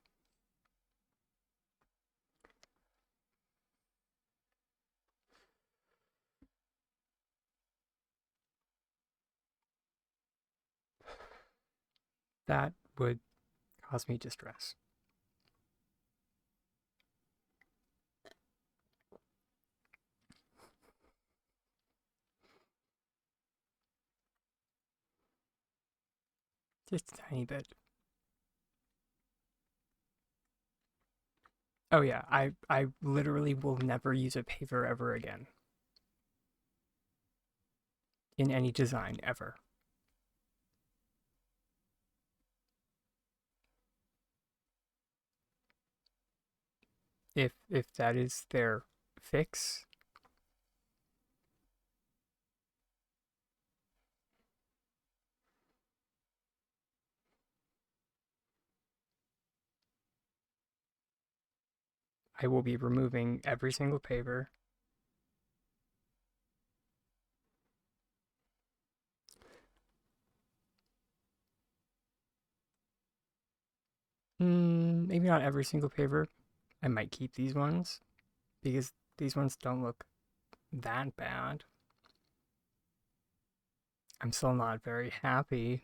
That would cause me distress. Just a tiny bit. Oh yeah, I literally will never use a paver ever again. In any design, ever. If that is their fix, I will be removing every single paver. Maybe not every single paver. I might keep these ones because these ones don't look that bad. I'm still not very happy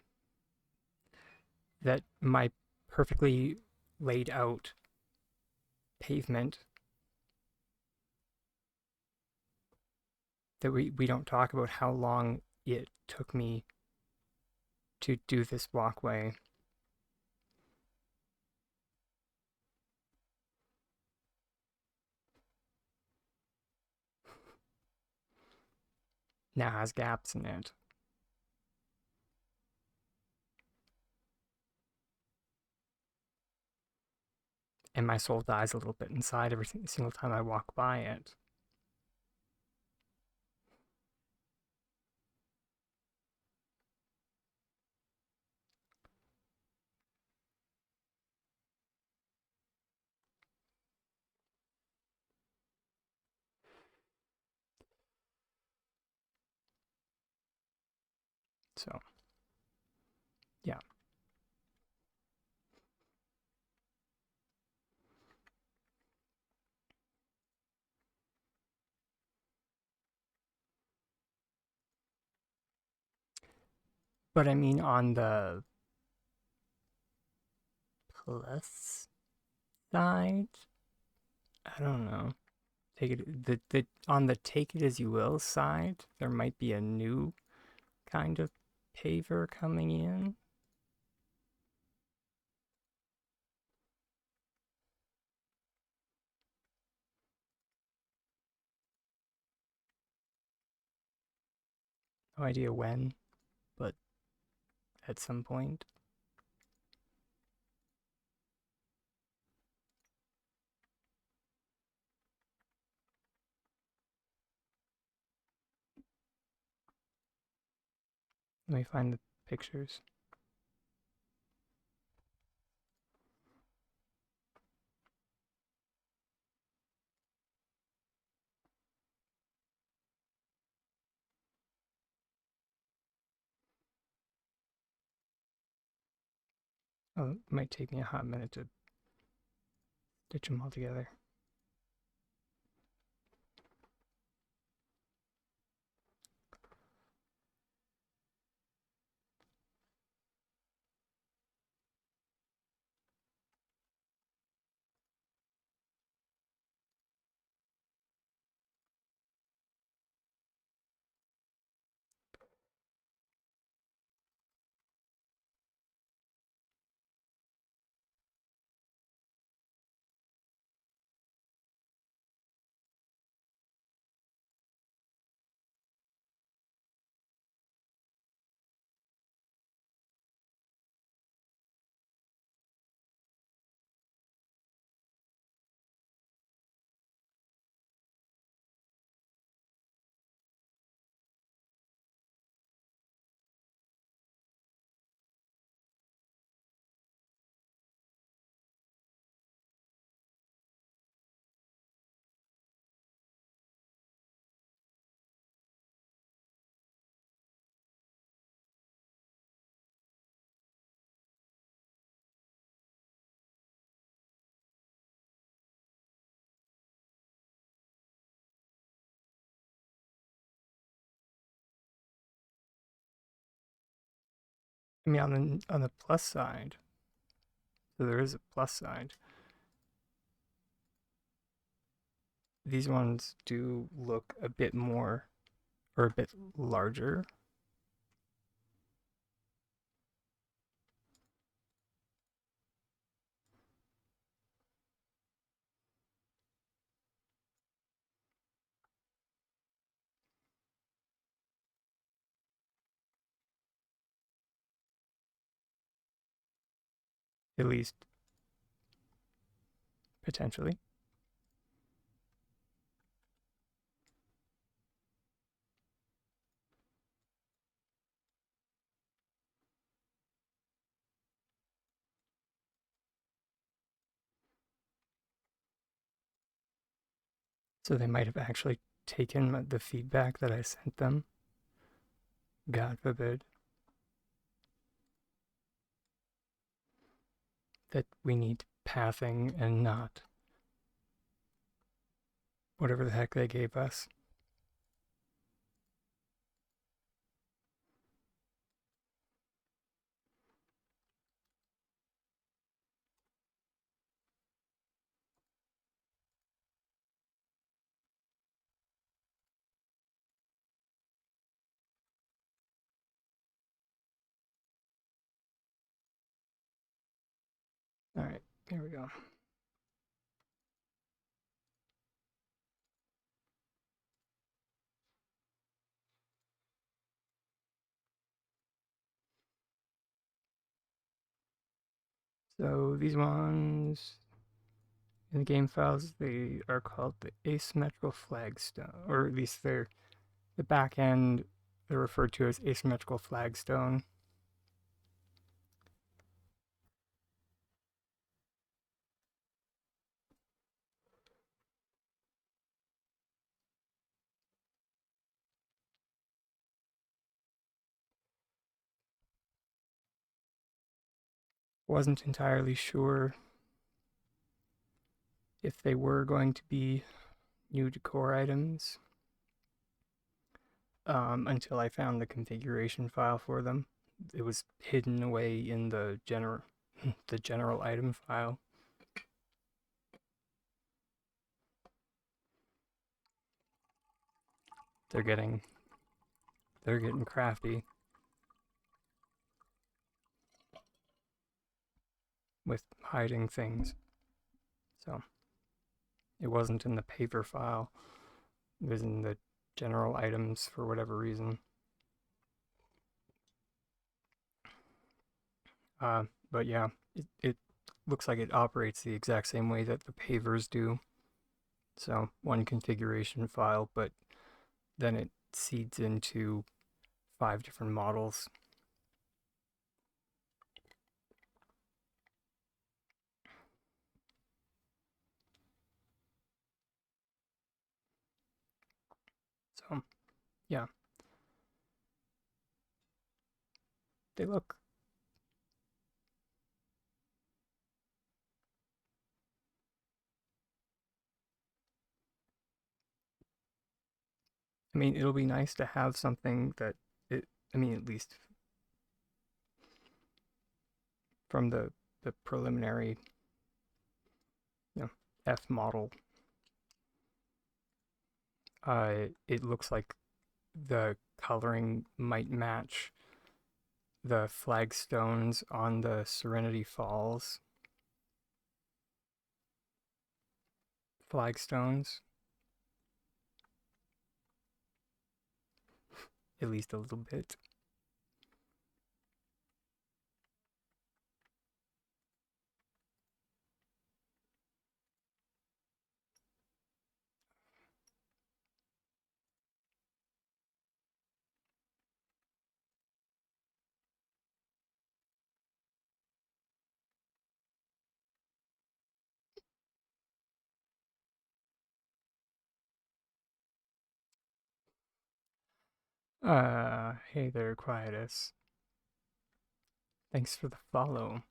that my perfectly laid out pavement, that we don't talk about how long it took me to do this walkway. Now has gaps in it. And my soul dies a little bit inside every single time I walk by it. So, yeah. But I mean, on the plus side, I don't know. Take it on the take it as you will side, there might be a new kind of paver coming in. No idea when, but at some point. Let me find the pictures. Oh, it might take me a hot minute to stitch them all together. I mean, on the plus side, so there is a plus side. These ones do look a bit more, or a bit larger. At least, potentially. So they might have actually taken the feedback that I sent them. God forbid. That we need pathing and not whatever the heck they gave us. There we go. So these ones in the game files, they are called the asymmetrical flagstone, or at least they're the back end. They're referred to as asymmetrical flagstone. Wasn't entirely sure if they were going to be new decor items until I found the configuration file for them. It was hidden away in the general item file. They're getting crafty with hiding things. So it wasn't in the paper file. It was in the general items for whatever reason. But yeah, it looks like it operates the exact same way that the pavers do. So one configuration file, but then it seeds into 5 different models. So yeah, they look. I mean, it'll be nice to have something that I mean, at least from the preliminary, F model, it looks like the coloring might match the flagstones on the Serenity Falls flagstones, at least a little bit. Hey there, Quietus. Thanks for the follow.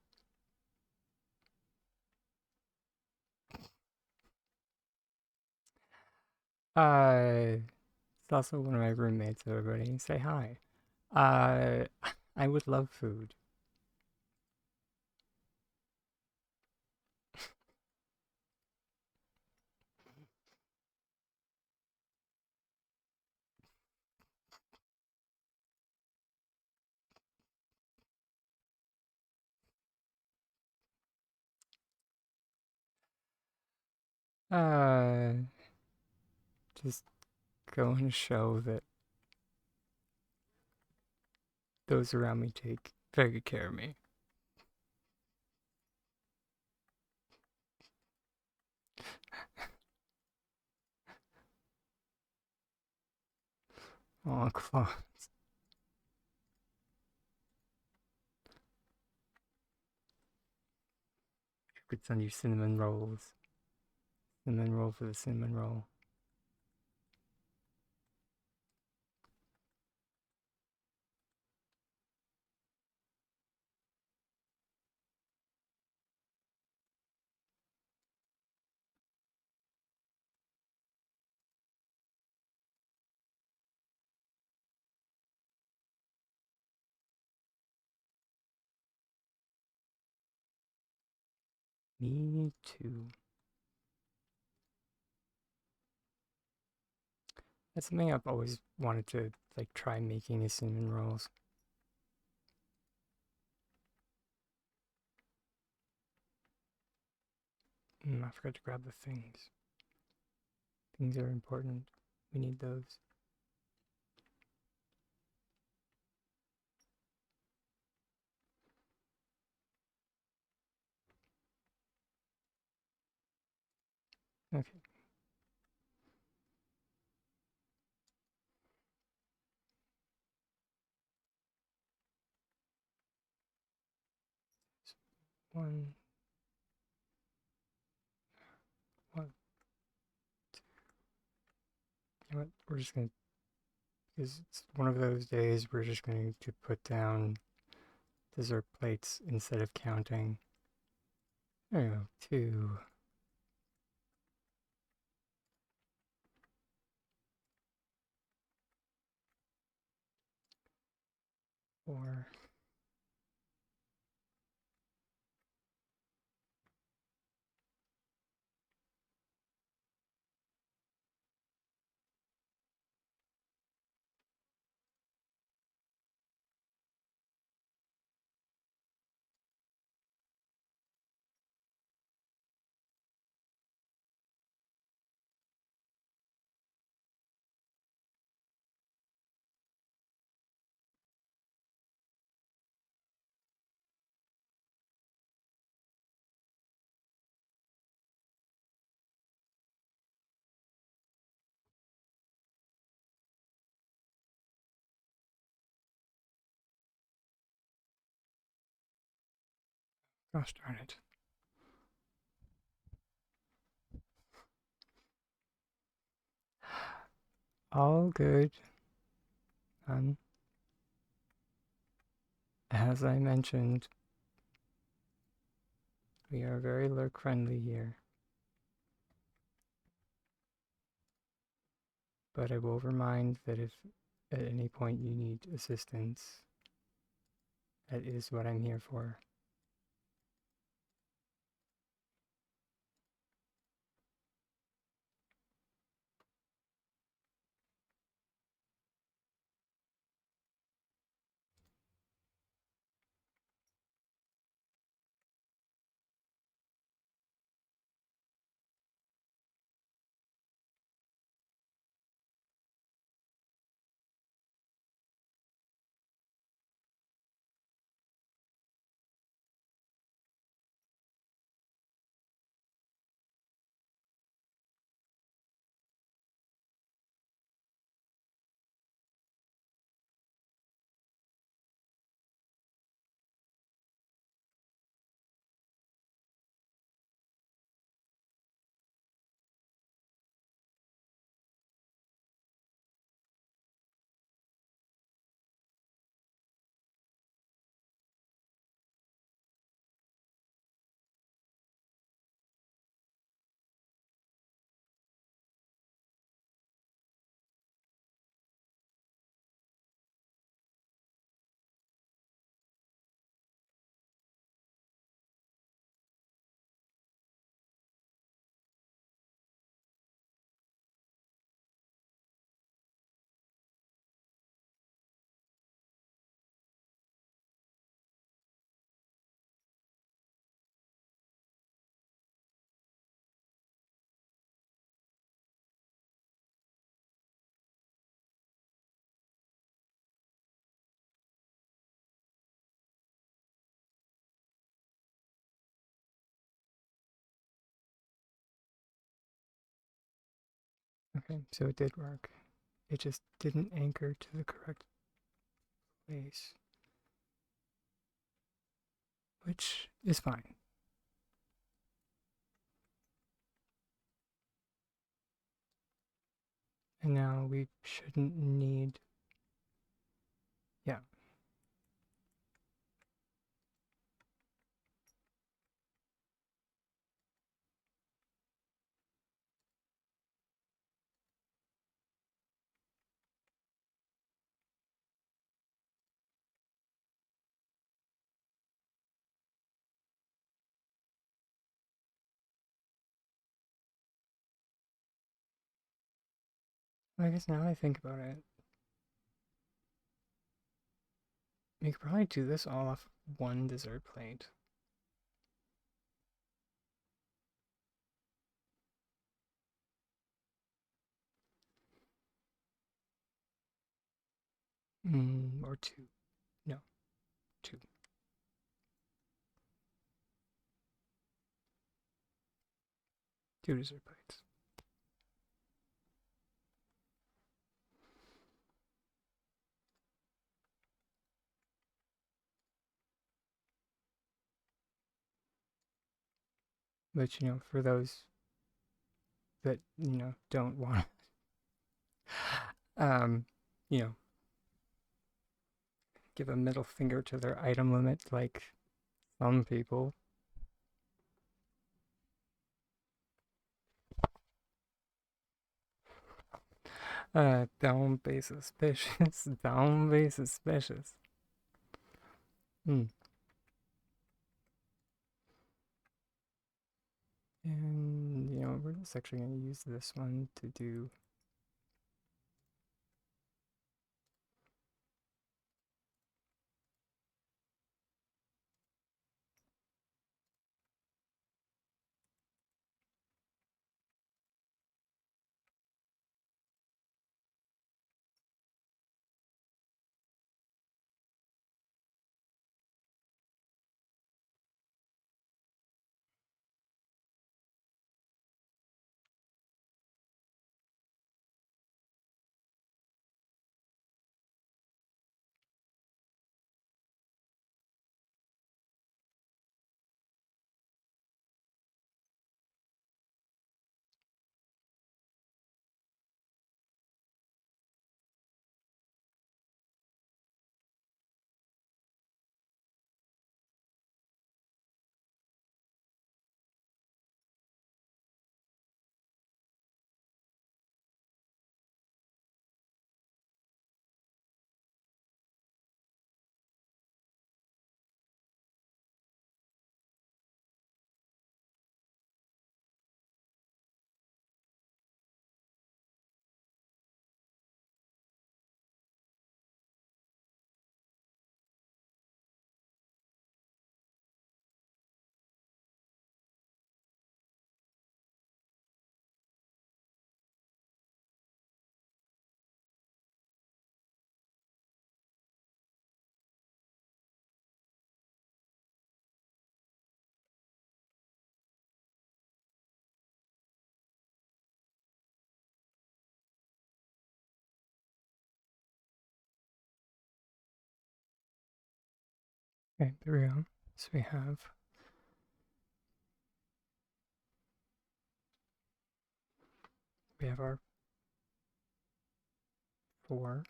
It's also one of my roommates, everybody. Say hi. I would love food. Uh, just going to show that those around me take very good care of me. Oh, claws. You could send you cinnamon rolls. Cinnamon roll for the cinnamon roll. Me too. That's something I've always wanted to like try making is cinnamon rolls. I forgot to grab the things. Things are important. We need those. Okay. One, two. You know what? We're just gonna, because it's one of those days, we're just going to put down dessert plates instead of counting. There you go. 2, 4. Gosh darn it. All good. As I mentioned, we are very lurk friendly here. But I will remind that if at any point you need assistance, that is what I'm here for. Okay, so it did work. It just didn't anchor to the correct place, which is fine. And now we shouldn't need, yeah. I guess now I think about it, we could probably do this all off one dessert plate. Or 2. No, 2. Two dessert bites. But, you know, for those that, you know, don't want you know, give a middle finger to their item limit like some people. Don't be suspicious. Don't be suspicious. And, you know, we're just actually going to use this one to do Okay, there we go. So we have our 4.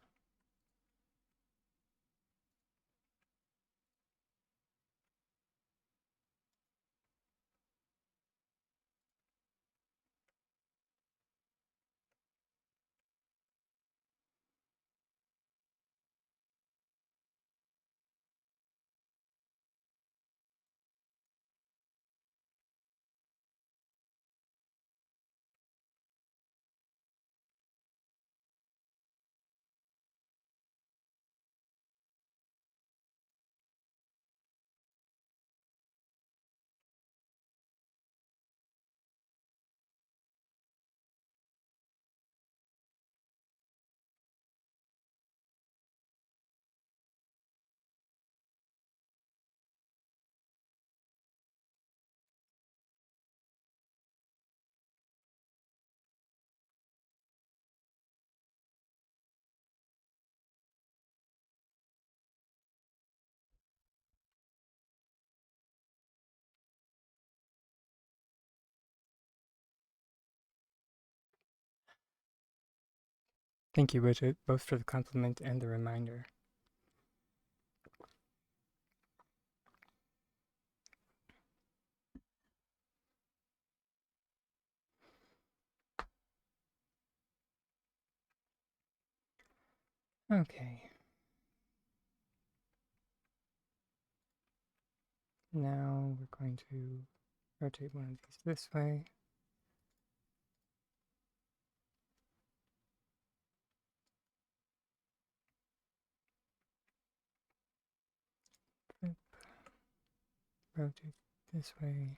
Thank you, Bridget, both for the compliment and the reminder. Okay. Now we're going to rotate one of these this way. Flip. Rotate this way.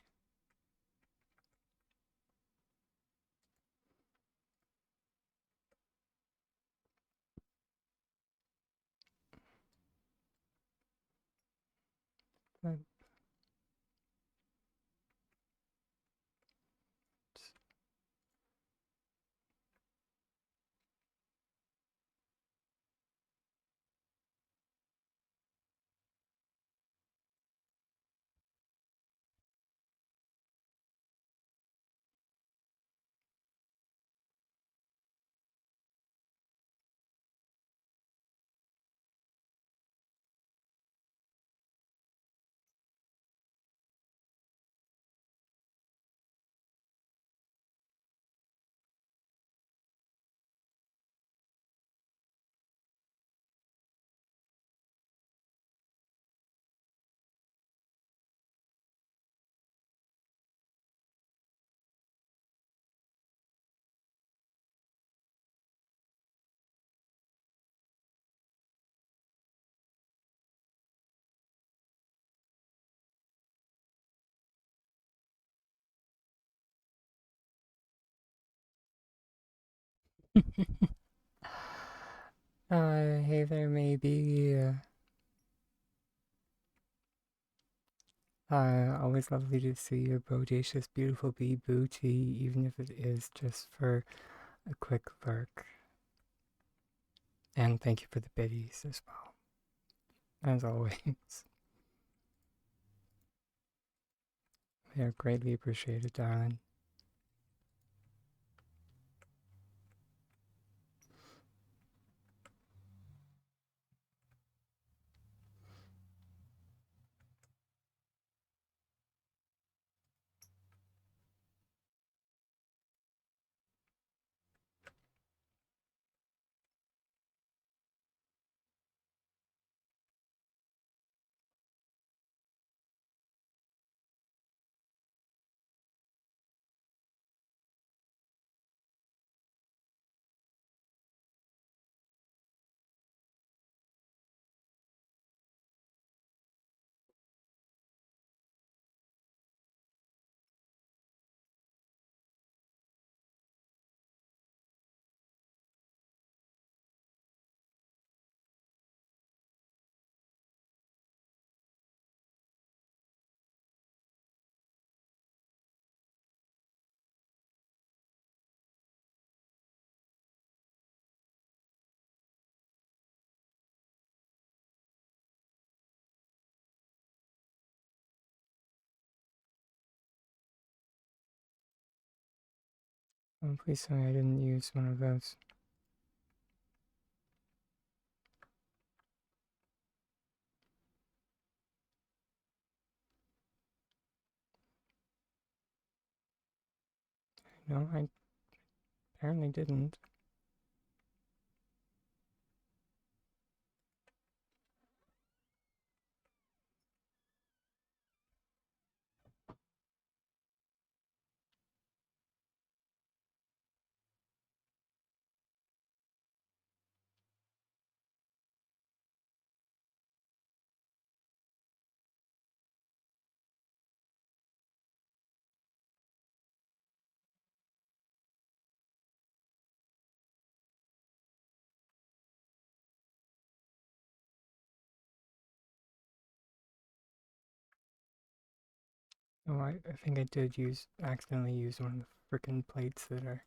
But hey there, maybe. Always lovely to see your bodacious, beautiful bee booty, even if it is just for a quick lurk. And thank you for the biddies as well, as always. They are greatly appreciated, darling. Oh, please tell me I didn't use one of those. No, I apparently didn't. Oh, I think I did accidentally use one of the frickin' plates that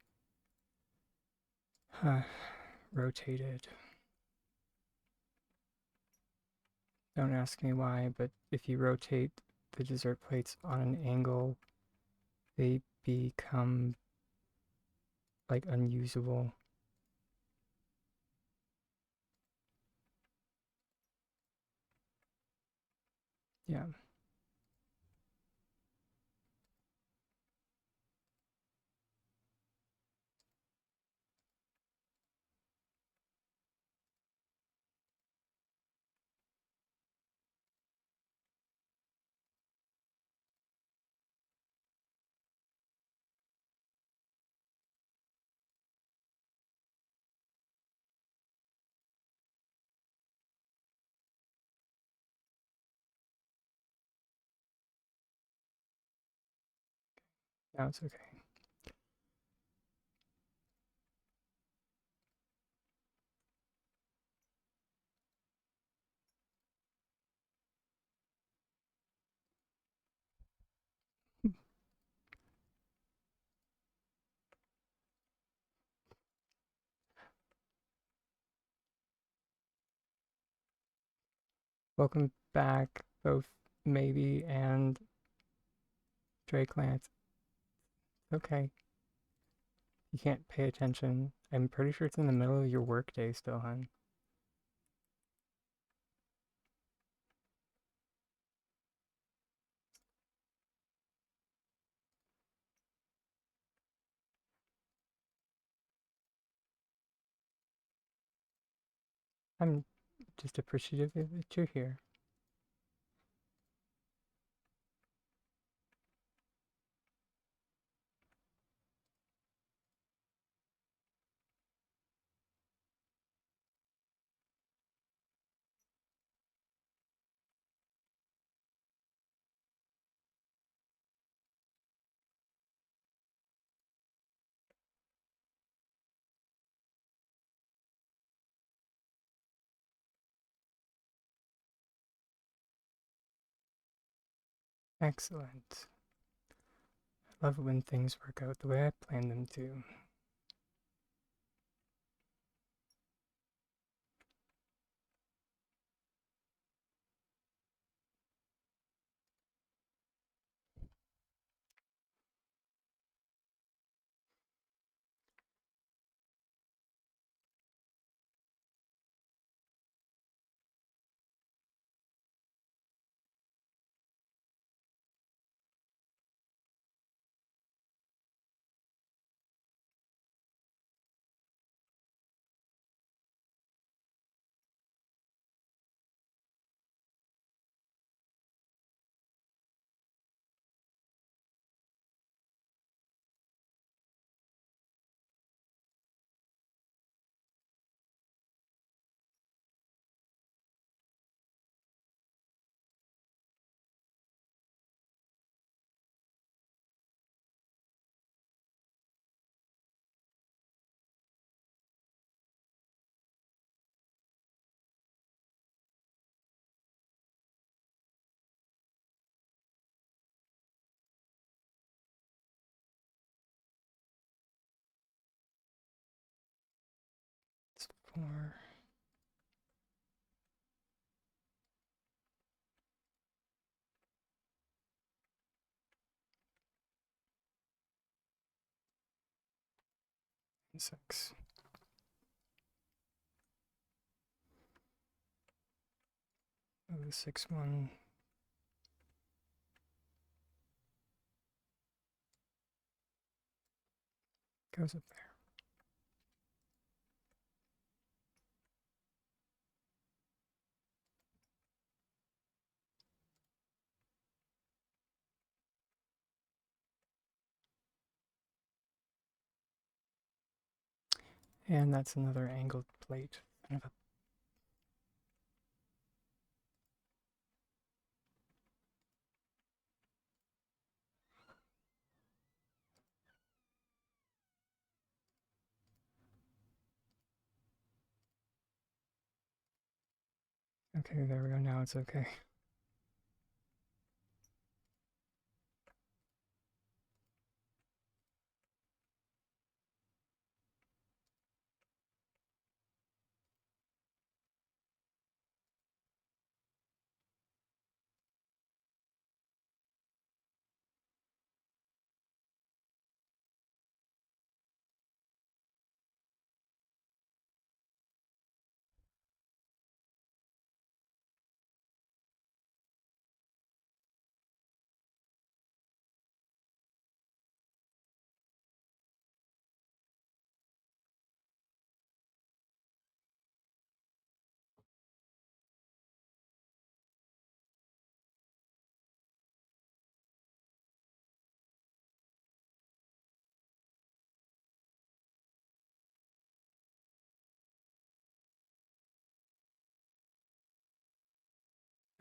are rotated. Don't ask me why, but if you rotate the dessert plates on an angle, they become like unusable. Yeah. Now it's okay. Welcome back, both Maybe and Drake Lance. Okay. You can't pay attention. I'm pretty sure it's in the middle of your workday still, hon. I'm just appreciative that you're here. Excellent. I love it when things work out the way I planned them to. It's 4. And 6. Oh, the 6 one goes up there. And that's another angled plate. Kind of a okay, there we go. Now it's okay.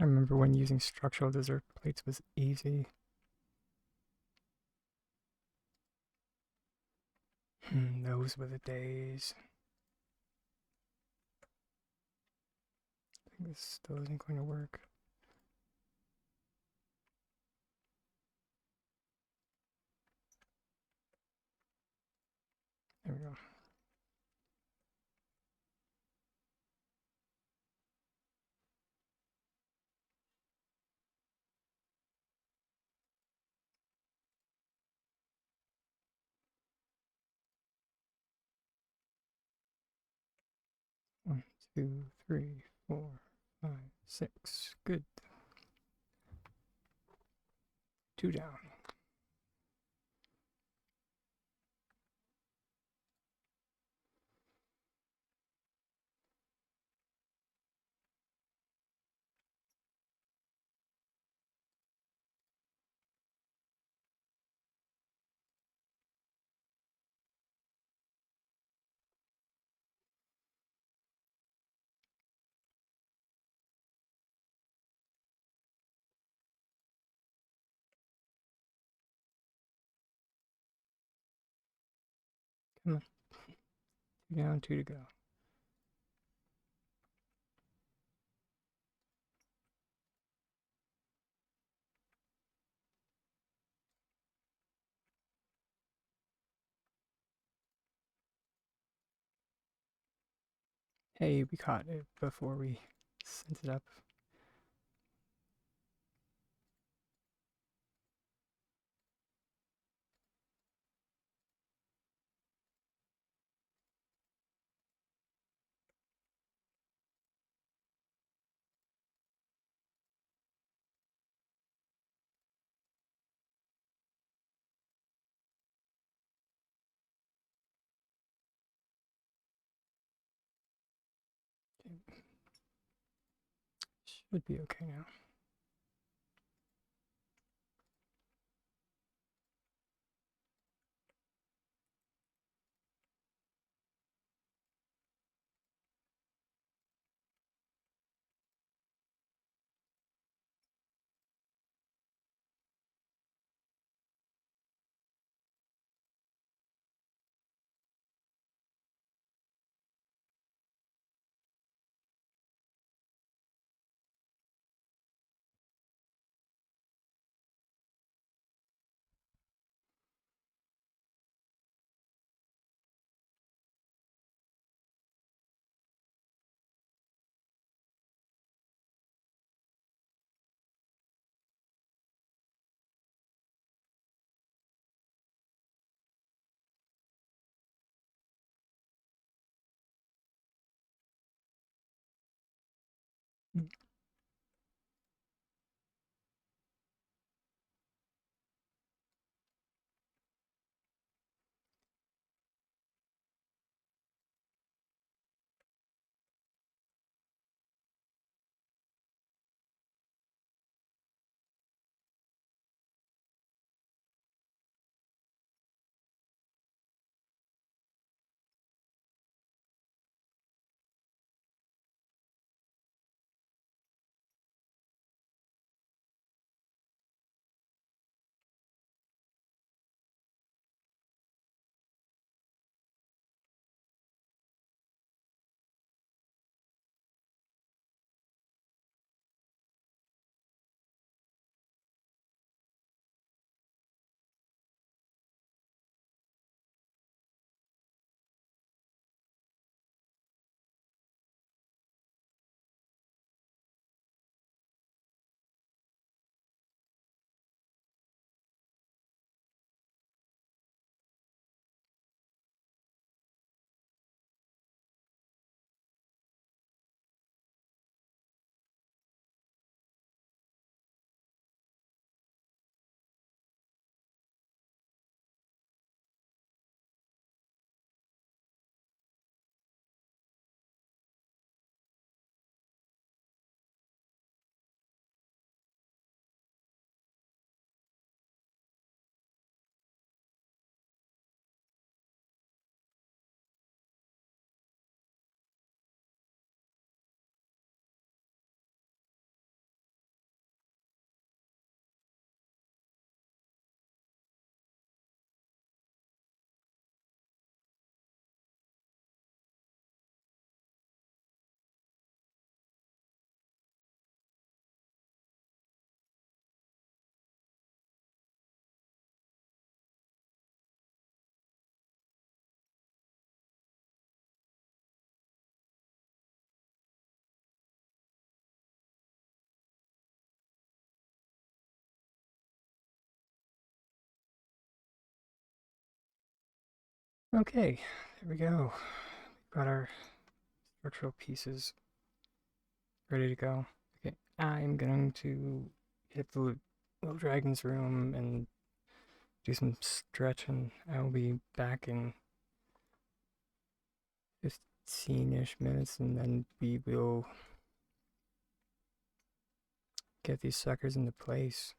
I remember when using structural dessert plates was easy. Those were the days. I think this still isn't going to work. There we go. 2, 3, 4, 5, 6. Good. 2 down. Come on. 2 down, 2 to go. Hey, we caught it before we sent it up. Okay. Should be okay now. Okay, there we go. Got our structural pieces ready to go. Okay, I'm going to hit the little dragon's room and do some stretching. I will be back in 15-ish minutes, and then we will get these suckers into place.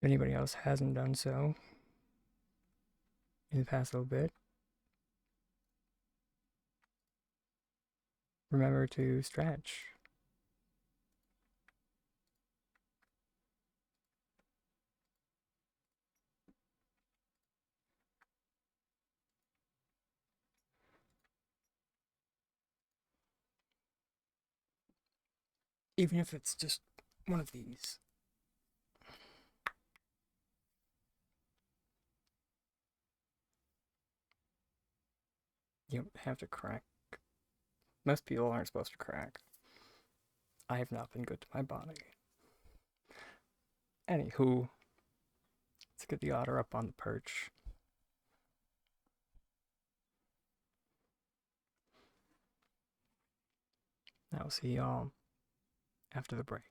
If anybody else hasn't done so in the past little bit, remember to stretch. Even if it's just one of these. You don't have to crack. Most people aren't supposed to crack. I have not been good to my body. Anywho, let's get the otter up on the perch. I'll see y'all after the break.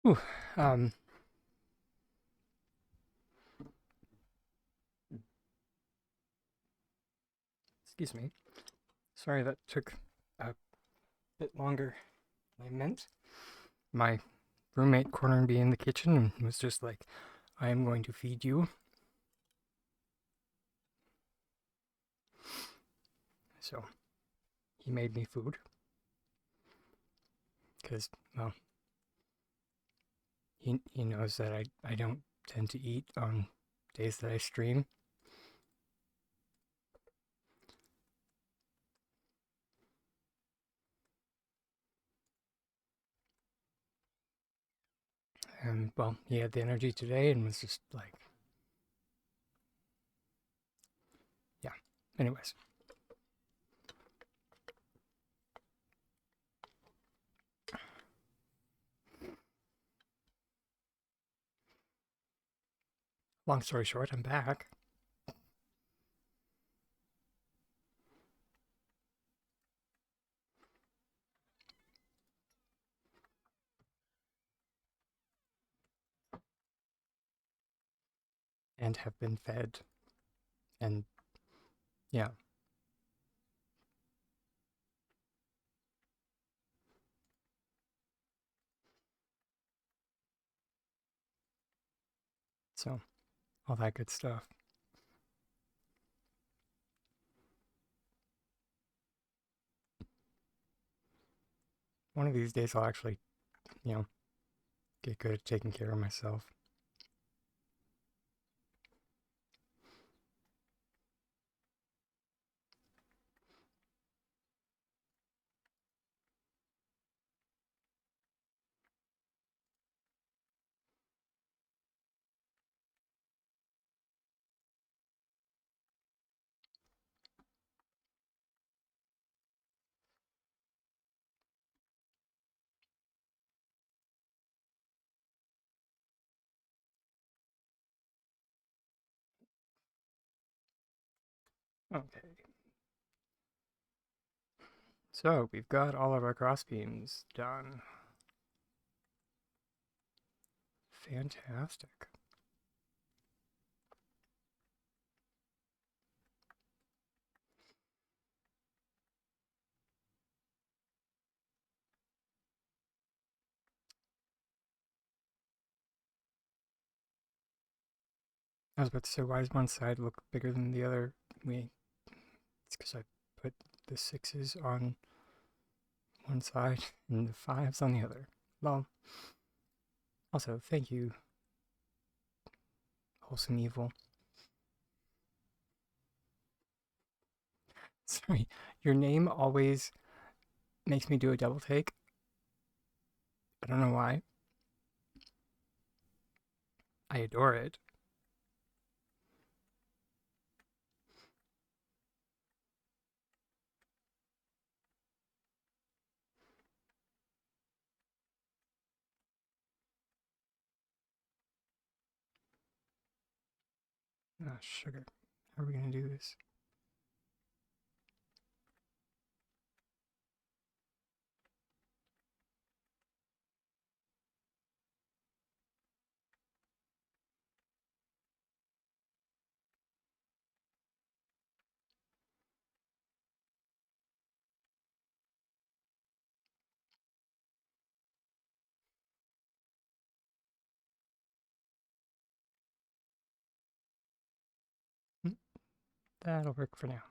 Ooh, excuse me. Sorry that took a bit longer than I meant. My roommate cornered me in the kitchen and was just like, I am going to feed you. So he made me food. Because, well, he knows that I don't tend to eat on days that I stream. And, well, he had the energy today and was just like, yeah. Anyways. Long story short, I'm back. And have been fed. And, yeah. So, all that good stuff. One of these days I'll actually, get good at taking care of myself. Okay. So, we've got all of our crossbeams done. Fantastic. I was about to say, why does one side look bigger than the other? It's because I put the 6s on one side and the 5s on the other. Well, also, thank you, 𝐏𝐻𝐚𝐲. Sorry, your name always makes me do a double take. I don't know why. I adore it. Ah, sugar. How are we going to do this? That'll work for now.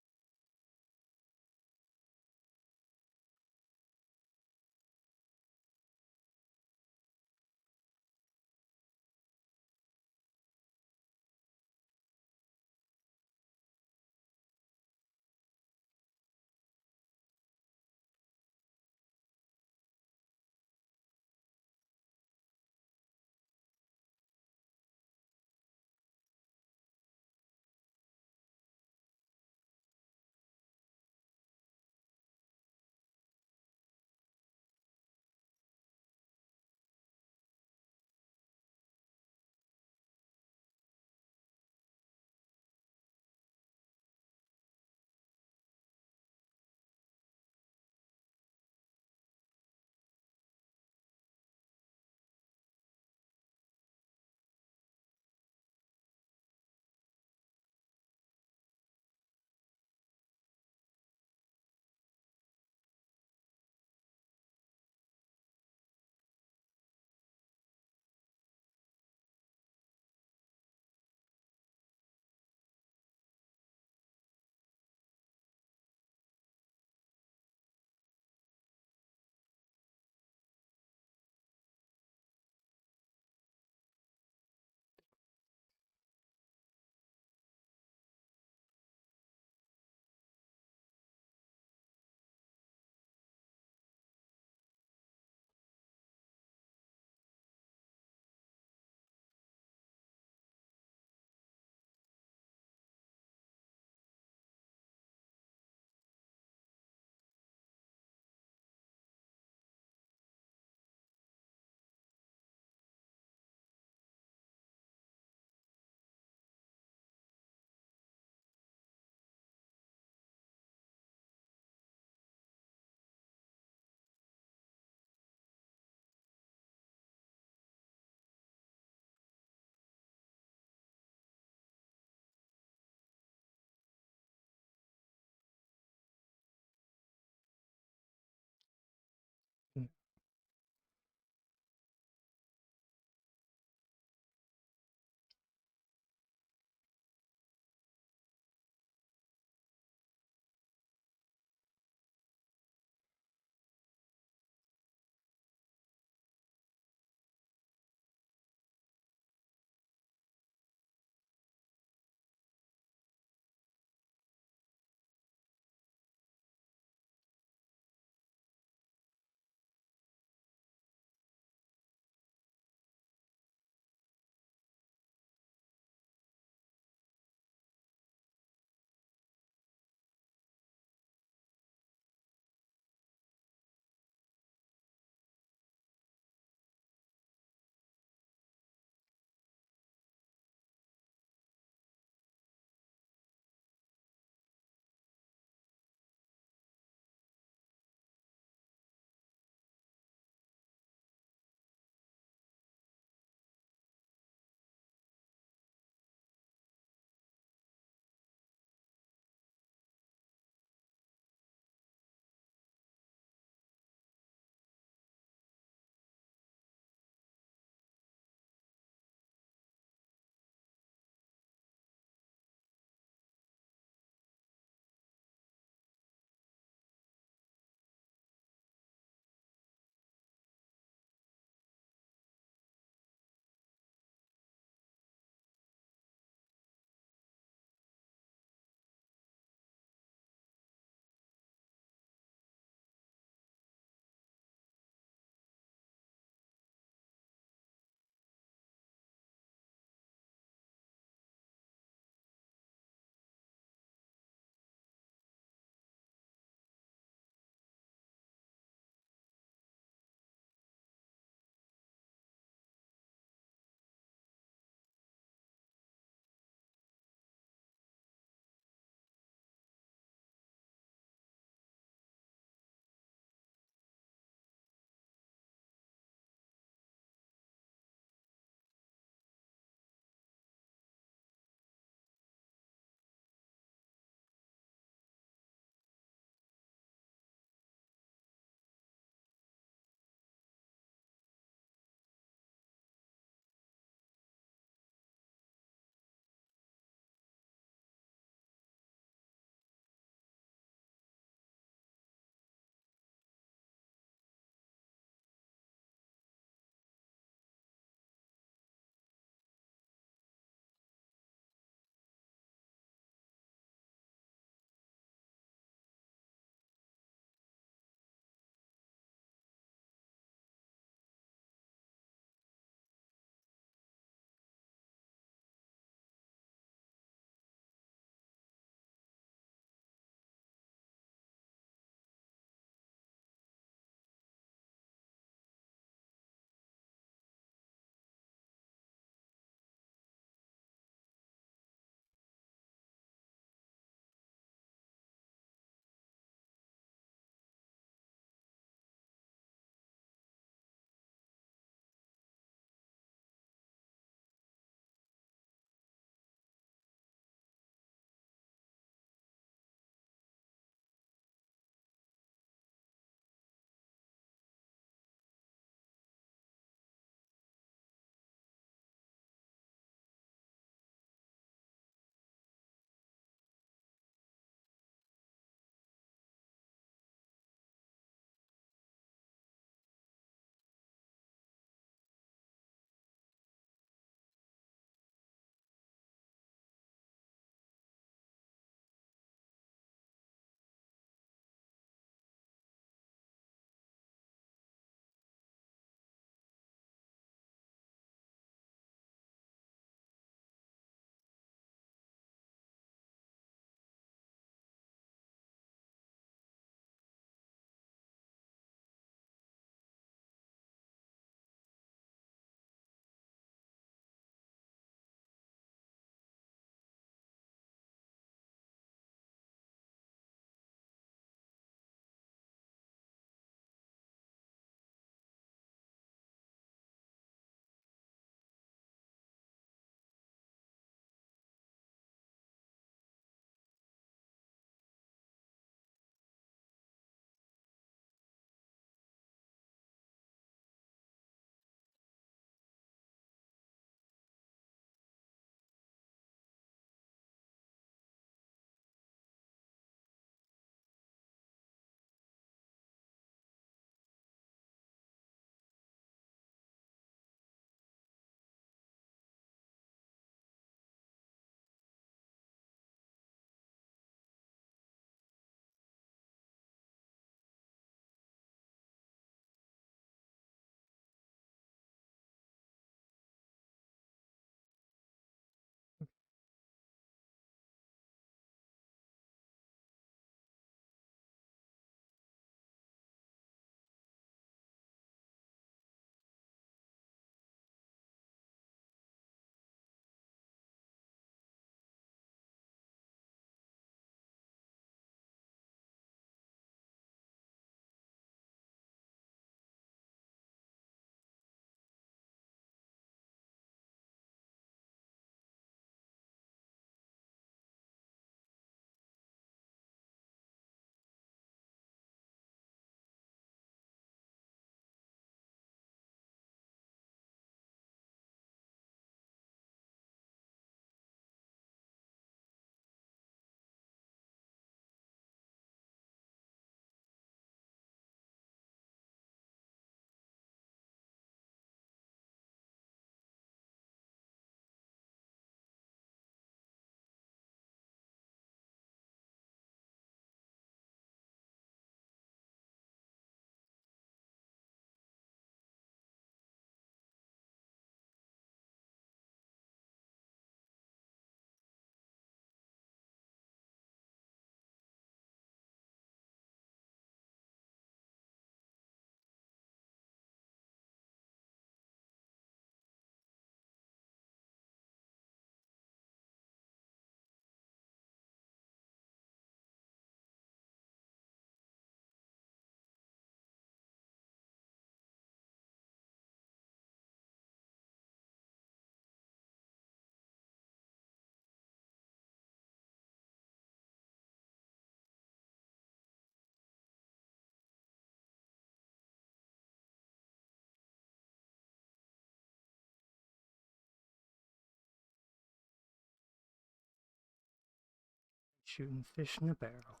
Shooting fish in a barrel.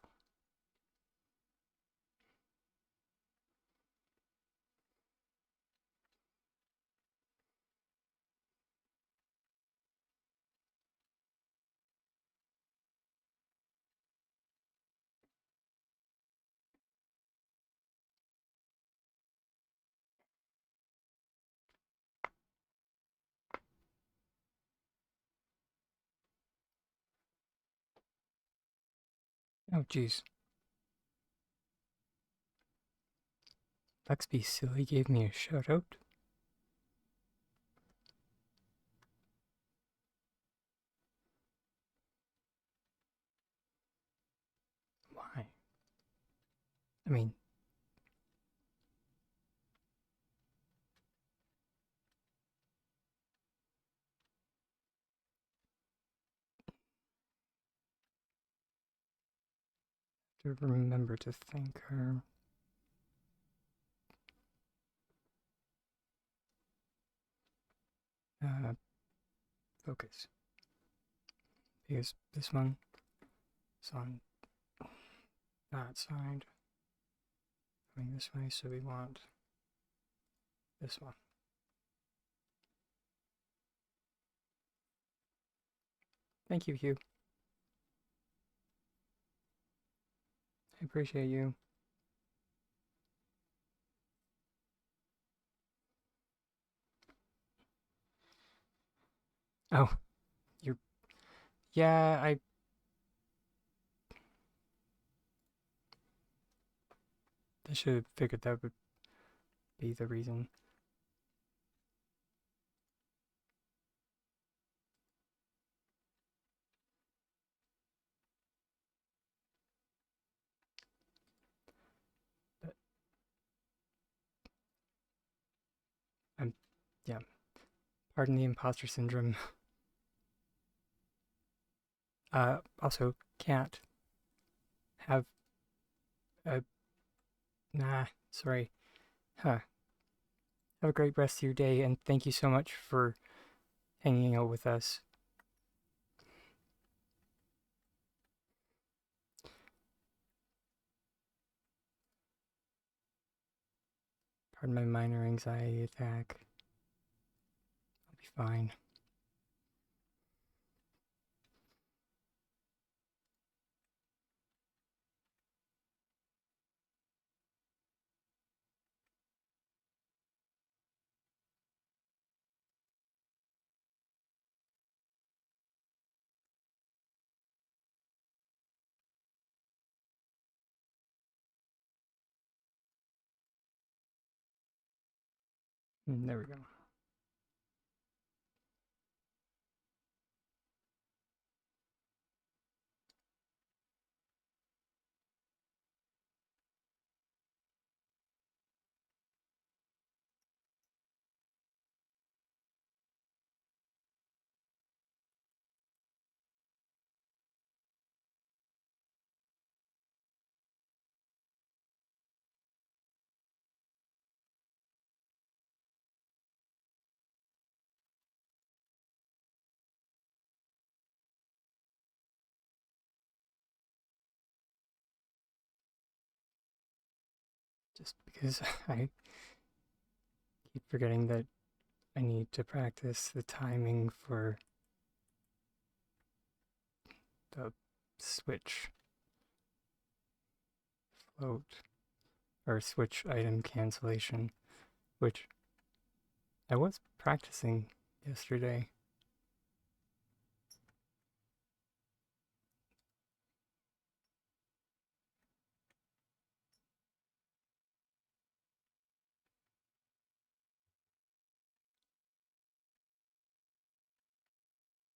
Oh, jeez. Let's Be Silly gave me a shout out. Why? I mean, to remember to thank her. Focus. Because this one is on that side. Coming this way, so we want this one. Thank you, Hugh. I appreciate you. Oh, you're... Yeah, I should have figured that would be the reason. But yeah. Pardon the imposter syndrome. Also can't have a... Nah, sorry. Huh. Have a great rest of your day, and thank you so much for hanging out with us. Pardon my minor anxiety attack. I'll be fine. There we go. Just because I keep forgetting that I need to practice the timing for the switch float or switch item cancellation, which I was practicing yesterday.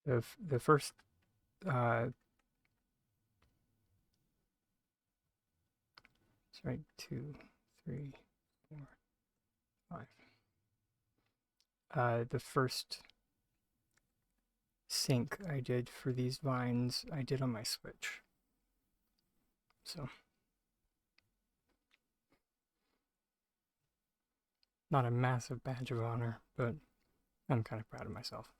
The first sorry, 2, 3, 4, 5. The first sync I did for these vines, I did on my Switch. So, not a massive badge of honor, but I'm kind of proud of myself.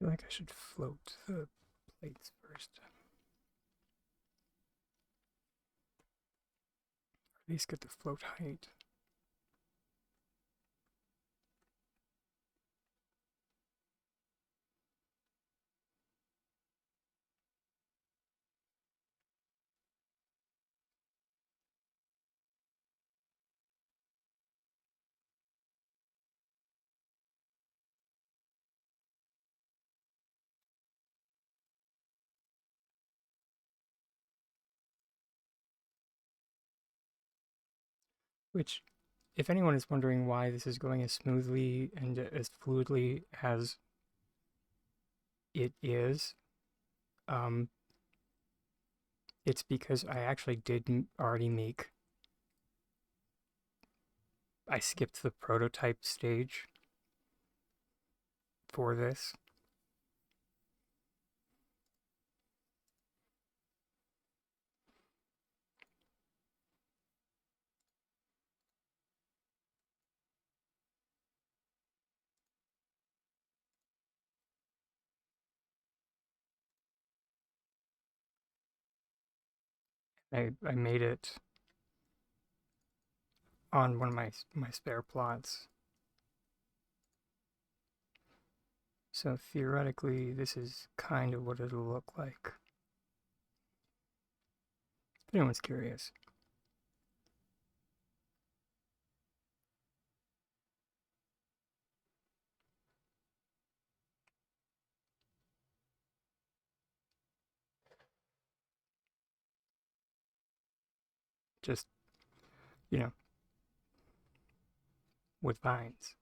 feel like I should float the plates first. Or at least get the float height. Which, if anyone is wondering why this is going as smoothly and as fluidly as it is, it's because I actually did already make, I skipped the prototype stage for this. I made it on one of my spare plots. So theoretically, this is kind of what it'll look like. If anyone's curious. Just, you know, with vines.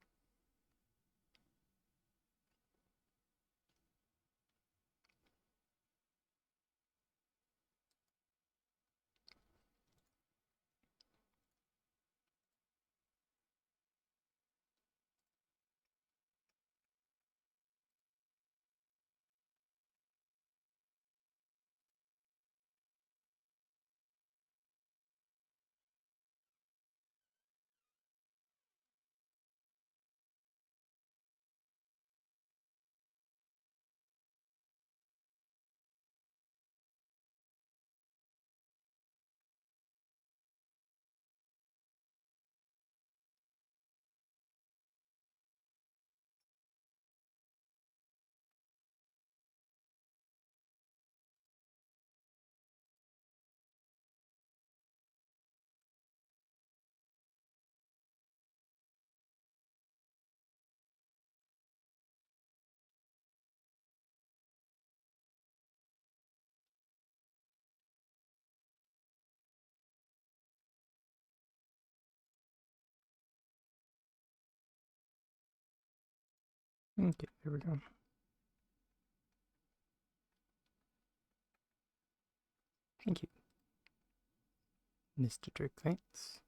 Okay, there we go. Thank you, Mr. Drake. Thanks.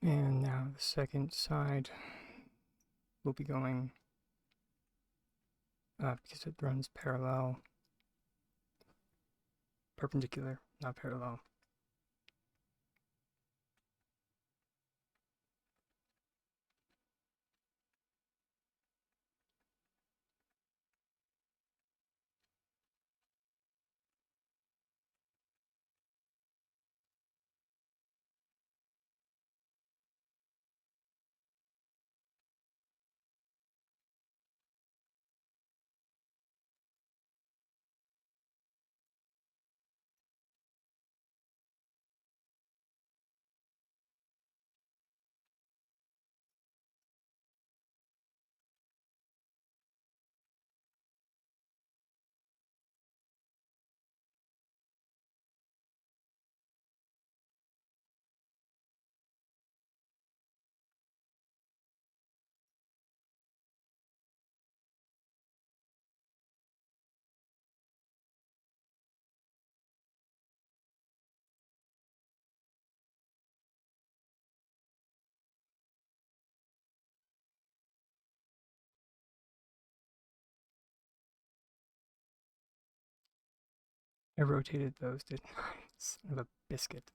And now the second side will be going because it runs parallel, perpendicular, not parallel. I rotated those, didn't I? Son of a biscuit.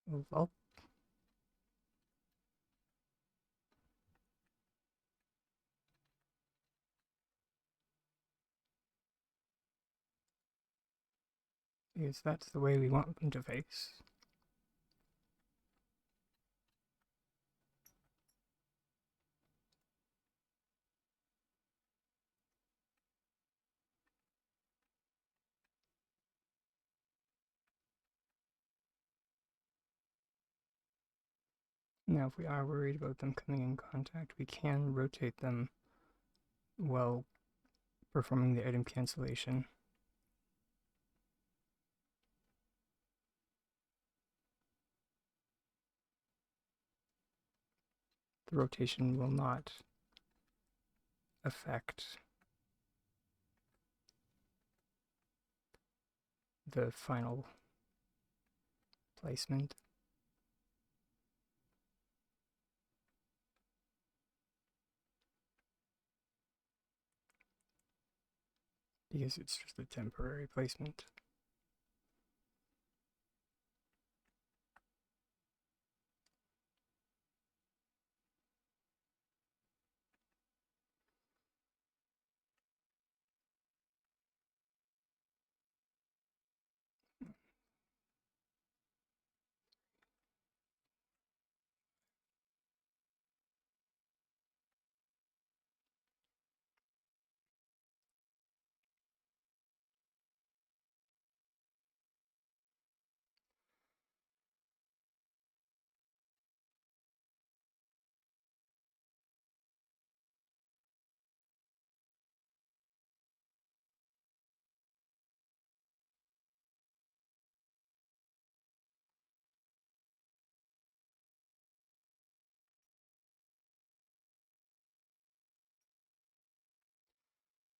Well, because that's the way we want them to face. Now, if we are worried about them coming in contact, we can rotate them while performing the item cancellation. The rotation will not affect the final placement. Because it's just a temporary placement.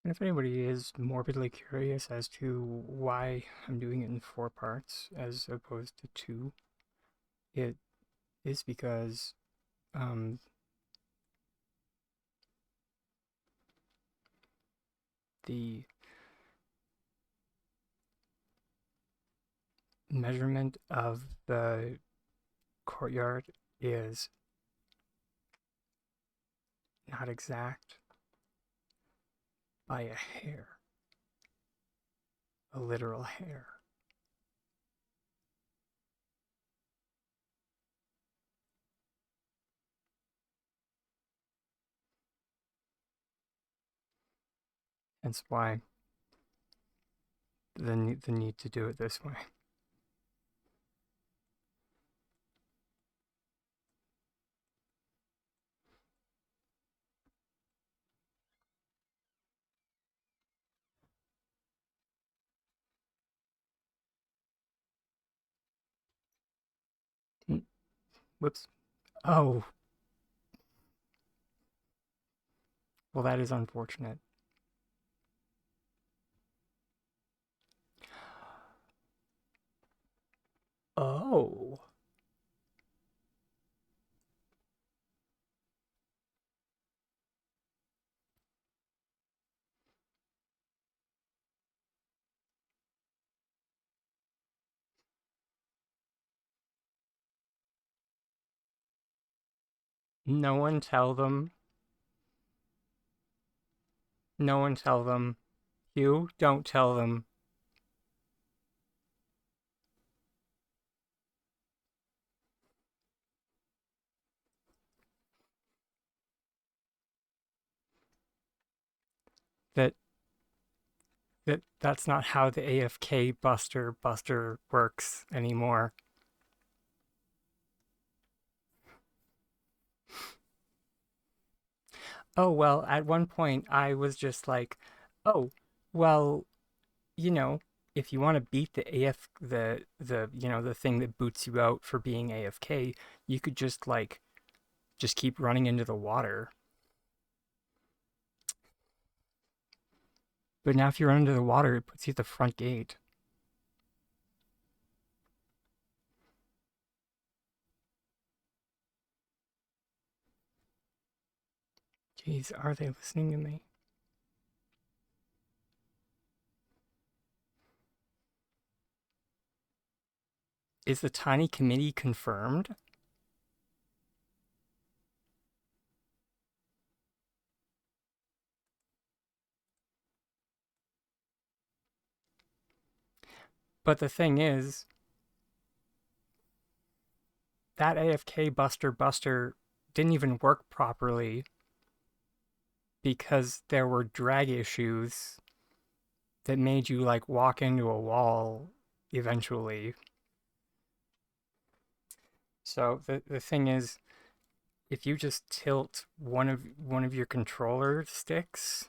And if anybody is morbidly curious as to why I'm doing it in 4 parts as opposed to 2, it is because the measurement of the courtyard is not exact by a hair, a literal hair. Hence why the need to do it this way. Whoops. Oh. Well, that is unfortunate. Oh. No one tell them. No one tell them. You don't tell them. That's not how the AFK buster works anymore. Oh, well, at one point I was just like, oh, well, you know, if you want to beat the the thing that boots you out for being AFK, you could just keep running into the water. But now if you run into the water, it puts you at the front gate. Jeez, are they listening to me? Is the tiny committee confirmed? But the thing is, that AFK Buster didn't even work properly because there were drag issues that made you like walk into a wall eventually. So the thing is, if you just tilt one of your controller sticks,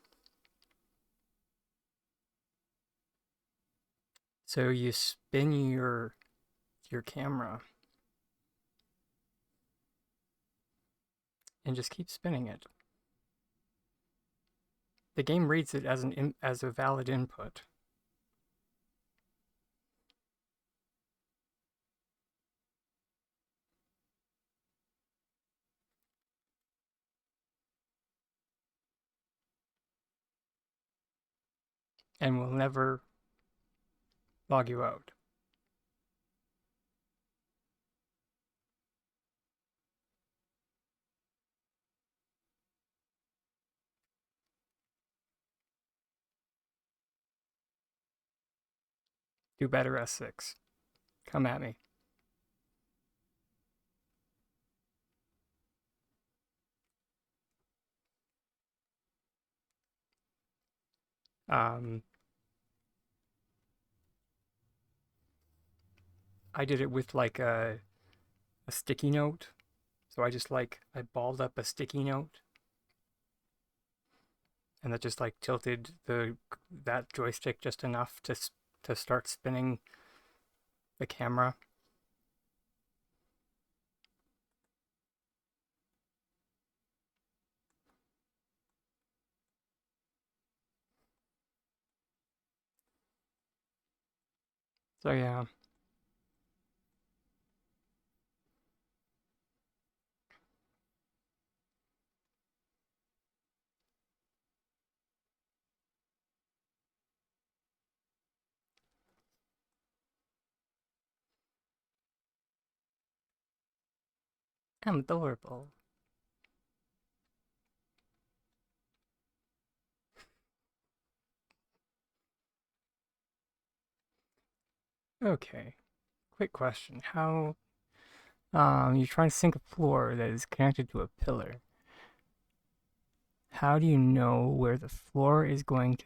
so you spin your camera and just keep spinning it. The game reads it as a valid input. And will never log you out. Do better, S6. Come at me. I did it with like a sticky note. So I just like, I balled up a sticky note and that just like tilted that joystick just enough to start spinning the camera. So yeah. I'm adorable. Okay. Quick question. How you're trying to sink a floor that is connected to a pillar. How do you know where the floor is going to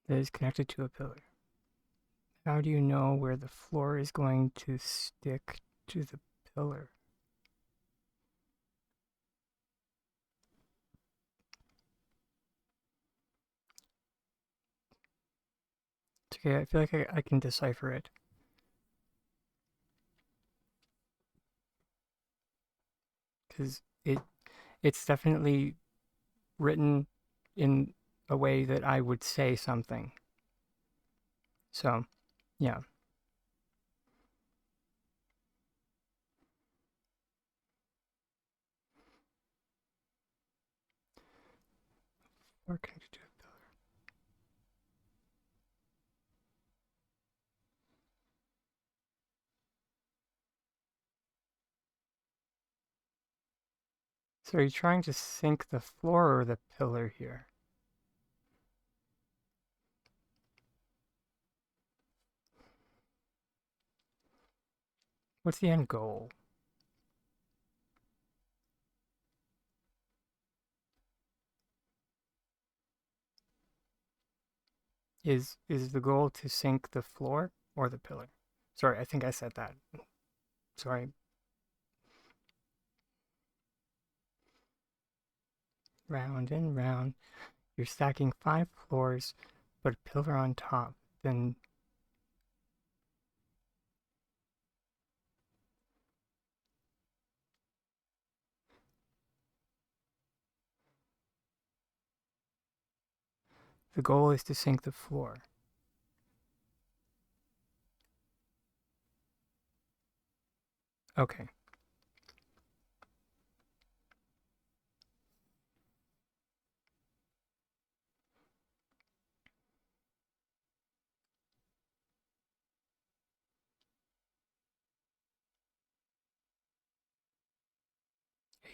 that is connected to a pillar? How do you know where the floor is going to stick to the pillar? It's okay, I feel like I can decipher it. Because it's definitely written in a way that I would say something. So, yeah. Or connected to a pillar. So are you trying to sink the floor or the pillar here? What's the end goal? Is the goal to sink the floor or the pillar? Sorry, I think I said that. Sorry. Round and round. You're stacking 5 floors, but a pillar on top. Then the goal is to sink the floor. Okay.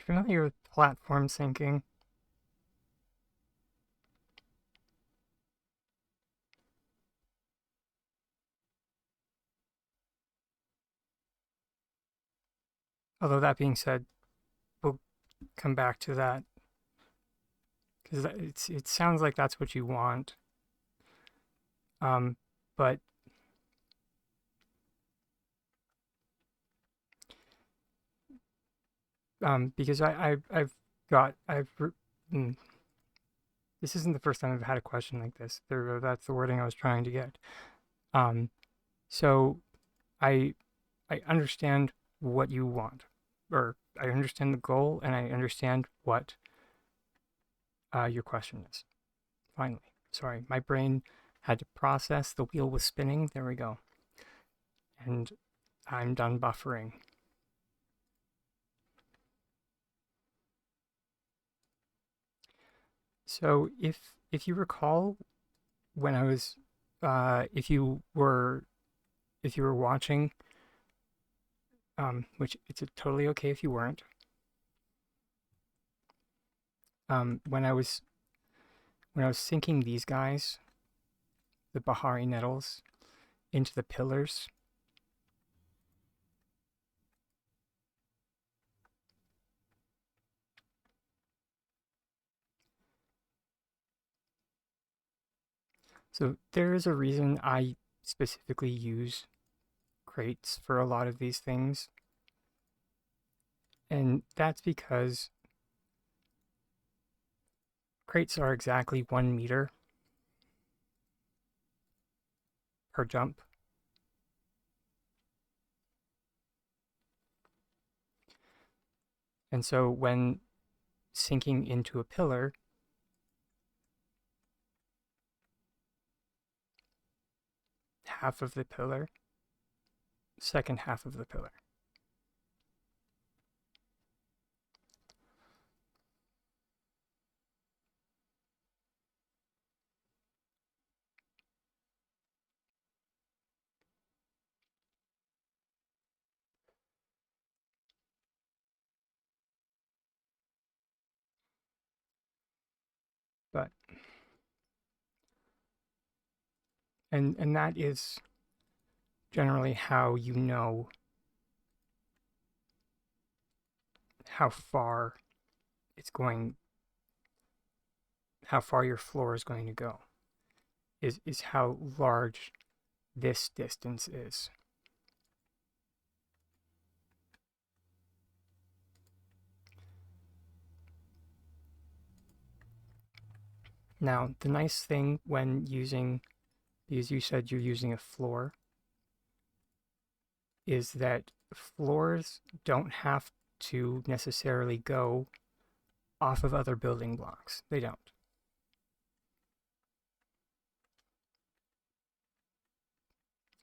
familiar with platform syncing? Although that being said, we'll come back to that because it sounds like that's what you want. But because this isn't the first time I've had a question like this. That's the wording I was trying to get. So I understand what you want, or I understand the goal, and I understand what your question is. Finally, sorry, my brain had to process. The wheel was spinning. There we go. And I'm done buffering. So if you recall, when I was if you were watching, which it's totally okay if you weren't, when I was sinking these guys, the Bahari nettles, into the pillars, so there is a reason I specifically use crates for a lot of these things, and that's because crates are exactly 1 meter per jump. And so when sinking into a pillar, half of the pillar, second half of the pillar. But and that is generally how you know how far your floor is going to go, is how large this distance is. Now, the nice thing when using, because you said you're using a floor, is that floors don't have to necessarily go off of other building blocks. They don't.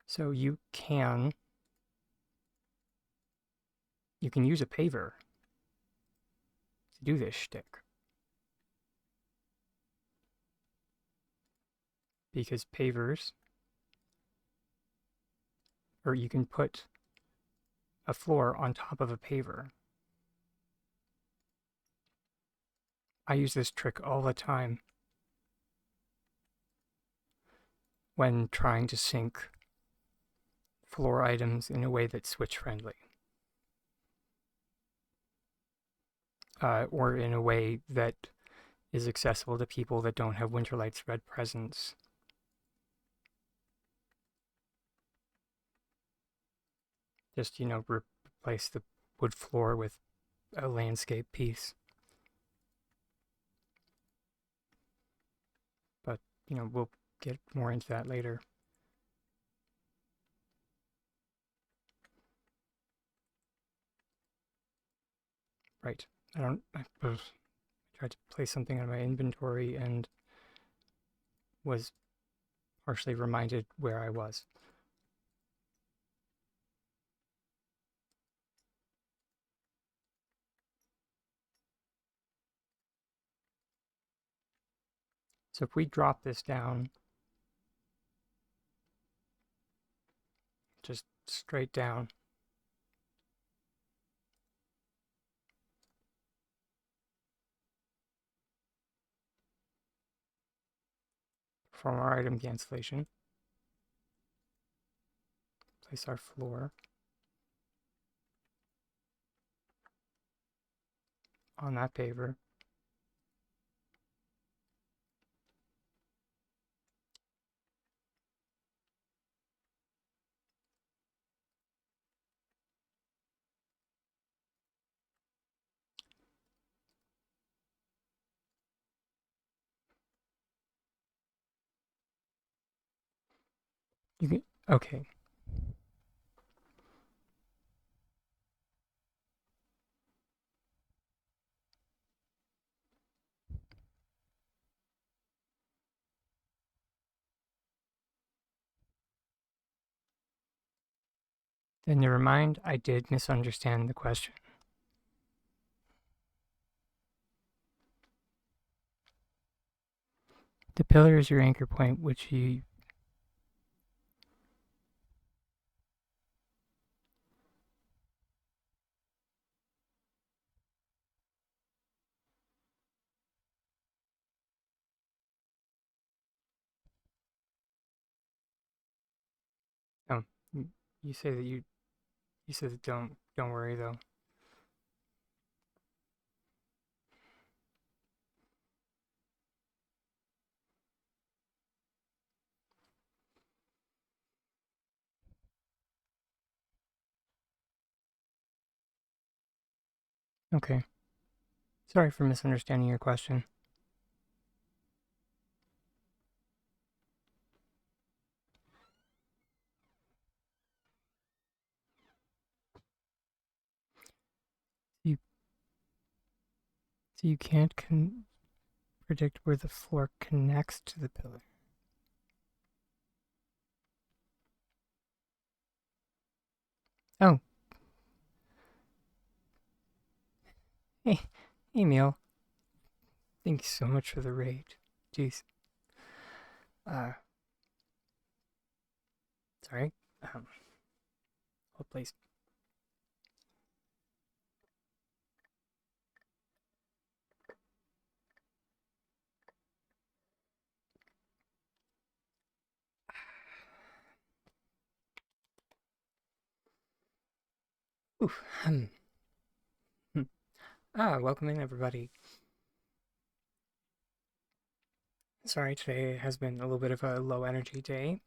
So you can use a paver to do this shtick. Because pavers, or you can put a floor on top of a paver. I use this trick all the time when trying to sync floor items in a way that's switch friendly. Or in a way that is accessible to people that don't have Winterlight's red presence. Just, replace the wood floor with a landscape piece. But, we'll get more into that later. Right. I tried to place something on my inventory and was partially reminded where I was. So if we drop this down, just straight down, perform our item cancellation, place our floor on that paver. You can, okay. Then never mind, I did misunderstand the question. The pillar is your anchor point, which you... Oh, you say that you said that don't worry though. Okay. Sorry for misunderstanding your question. So you can't predict where the floor connects to the pillar. Oh. Hey, Emil. Thank you so much for the raid. Jeez. Sorry. Hold please. Oof. Welcome in everybody. Sorry, today has been a little bit of a low energy day.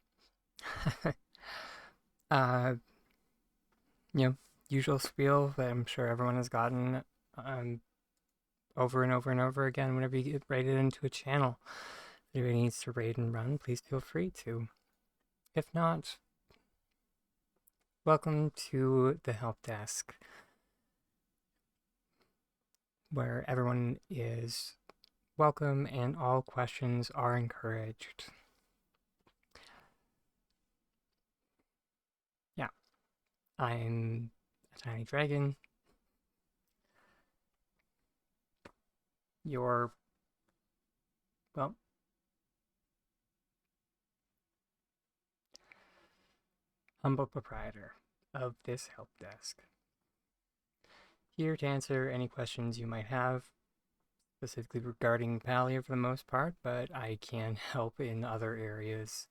You know, usual spiel that I'm sure everyone has gotten over and over and over again whenever you get raided into a channel. If anybody needs to raid and run, please feel free to. If not, welcome to the help desk, where everyone is welcome and all questions are encouraged. Yeah, I'm a tiny dragon. Your, well, humble proprietor of this help desk. Here to answer any questions you might have, specifically regarding Palia for the most part, but I can help in other areas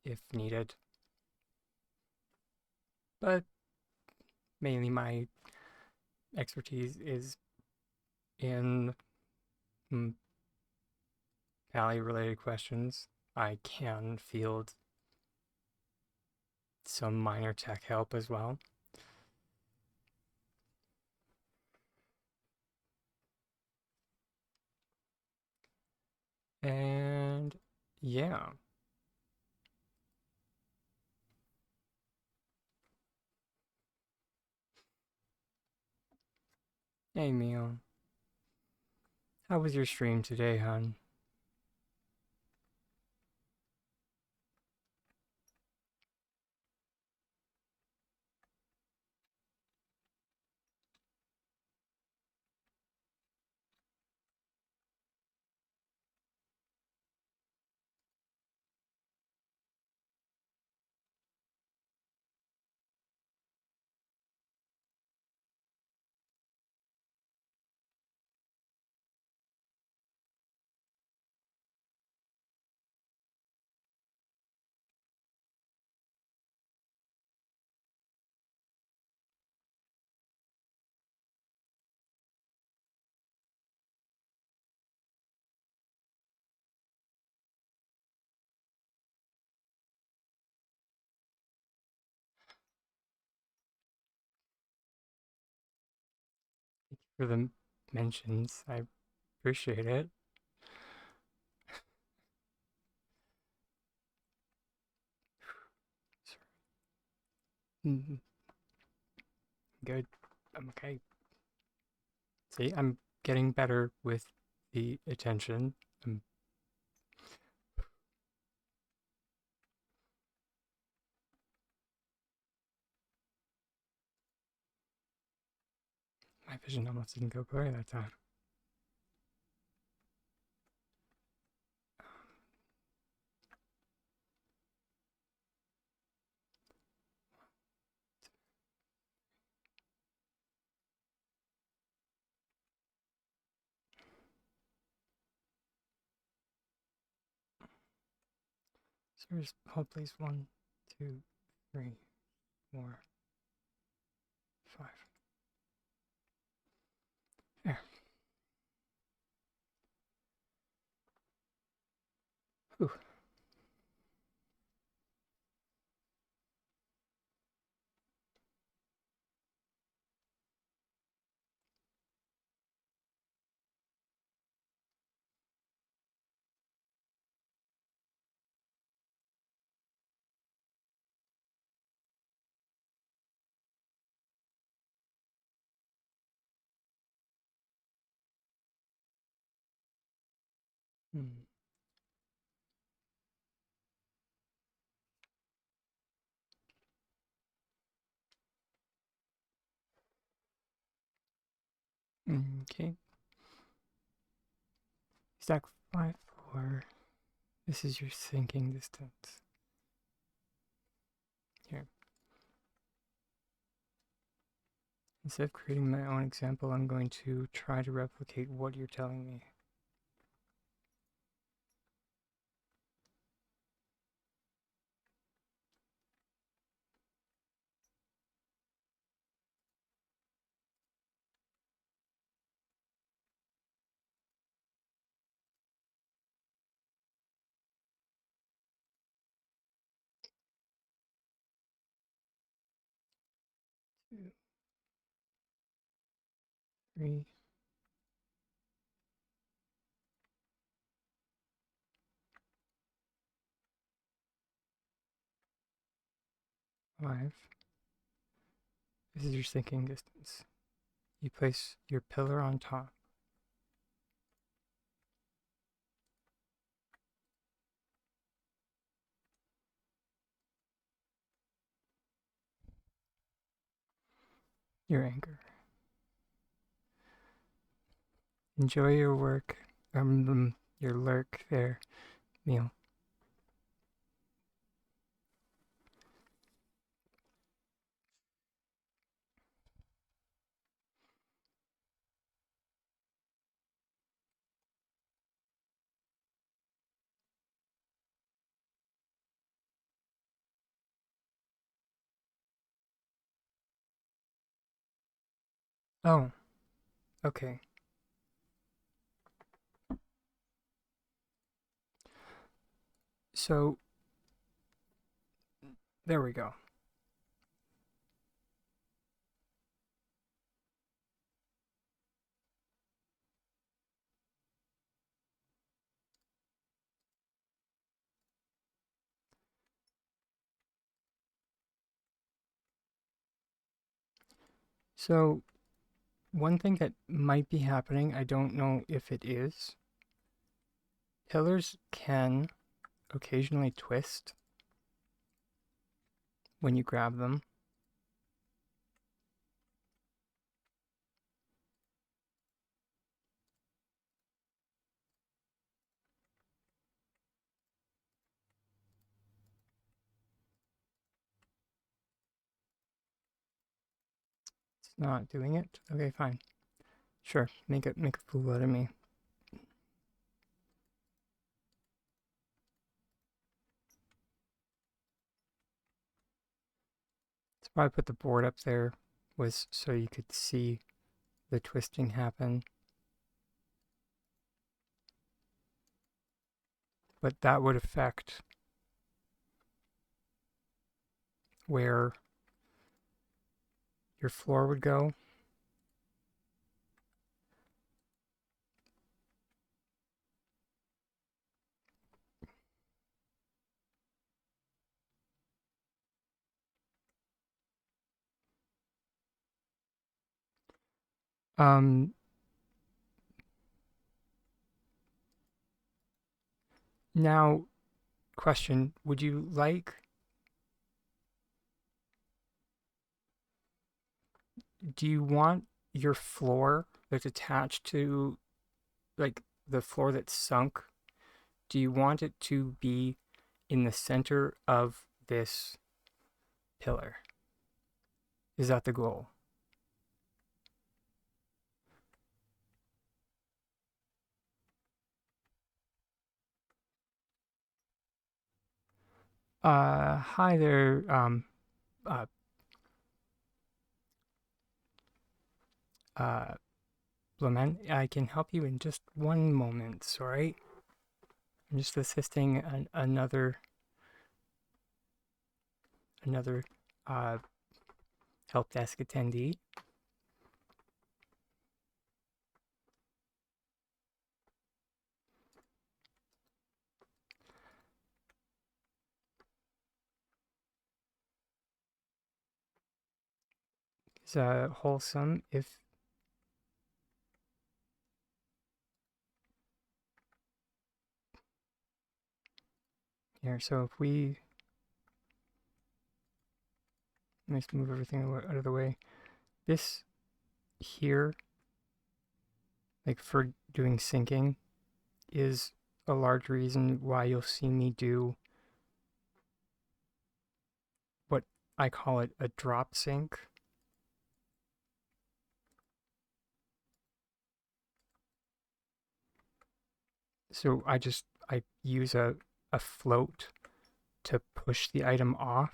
if needed. But mainly my expertise is in Palia related questions. I can field some minor tech help as well. And yeah. Hey, Mio. How was your stream today, hon? for the mentions. I appreciate it. Good. I'm okay. See, I'm getting better with the attention. My vision almost didn't go blurry that time. So just hold please. 1, 2, 3, 4, 5. There. Whew. Okay. Stack 5, 4. This is your sinking distance. Here. Instead of creating my own example, I'm going to try to replicate what you're telling me. Two, 3, 5. This is your sinking distance. You place your pillar on top. Your anchor. Enjoy your work, your lurk there, meal. Oh, okay. So, there we go. So, one thing that might be happening, I don't know if it is, pillars can occasionally twist when you grab them. It's not doing it? Okay, fine. Sure, make a fool out of me. That's why I put the board up there, was so you could see the twisting happen. But that would affect where your floor would go. Now, question, would you like, do you want your floor that's attached to, like, the floor that's sunk, do you want it to be in the center of this pillar? Is that the goal? Hi there, uh, uh, Blumen. I can help you in just one moment, sorry. I'm just assisting another help desk attendee. It's wholesome if here. So if we let's move everything out of the way. This here, like for doing syncing, is a large reason why you'll see me do what I call it a drop sync. So I use a float to push the item off.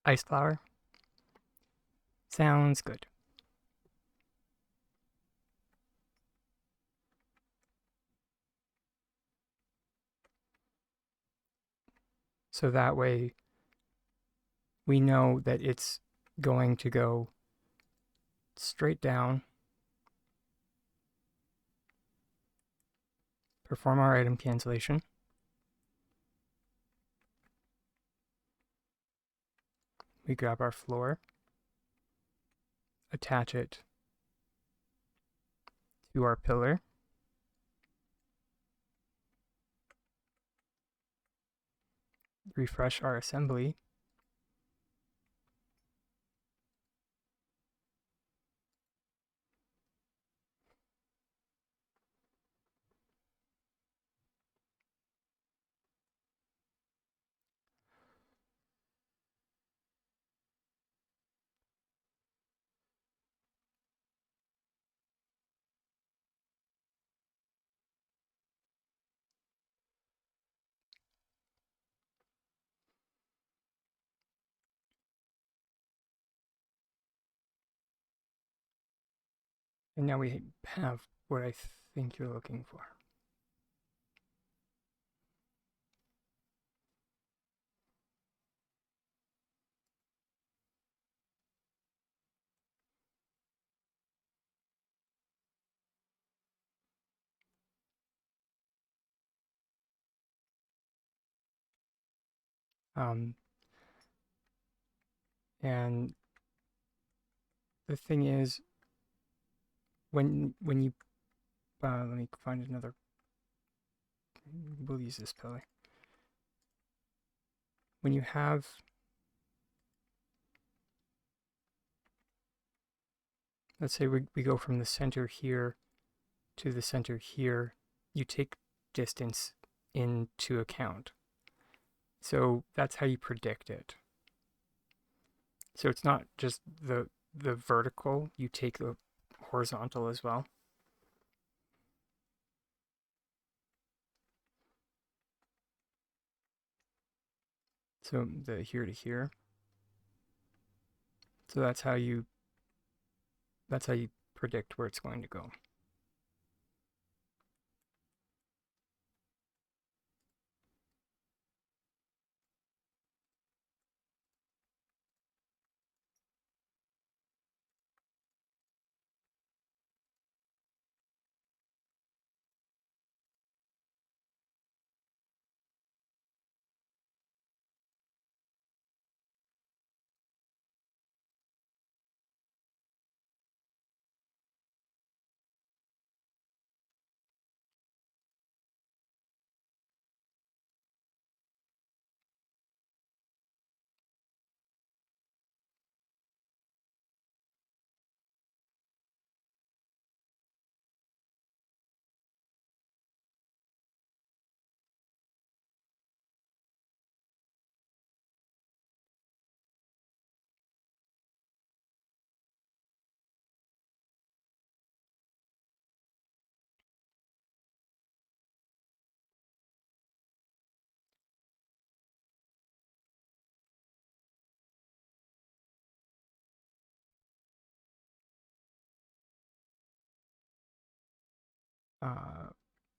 Ice flower. Sounds good. So that way we know that it's going to go straight down, perform our item cancellation. We grab our floor, attach it to our pillar, refresh our assembly, and now we have what I think you're looking for. And the thing is, when you let me find another. We'll use this pillar. When you have let's say we go from the center here to the center here, you take distance into account. So that's how you predict it. So it's not just the vertical, you take the horizontal as well. So the here to here. So that's how you predict where it's going to go.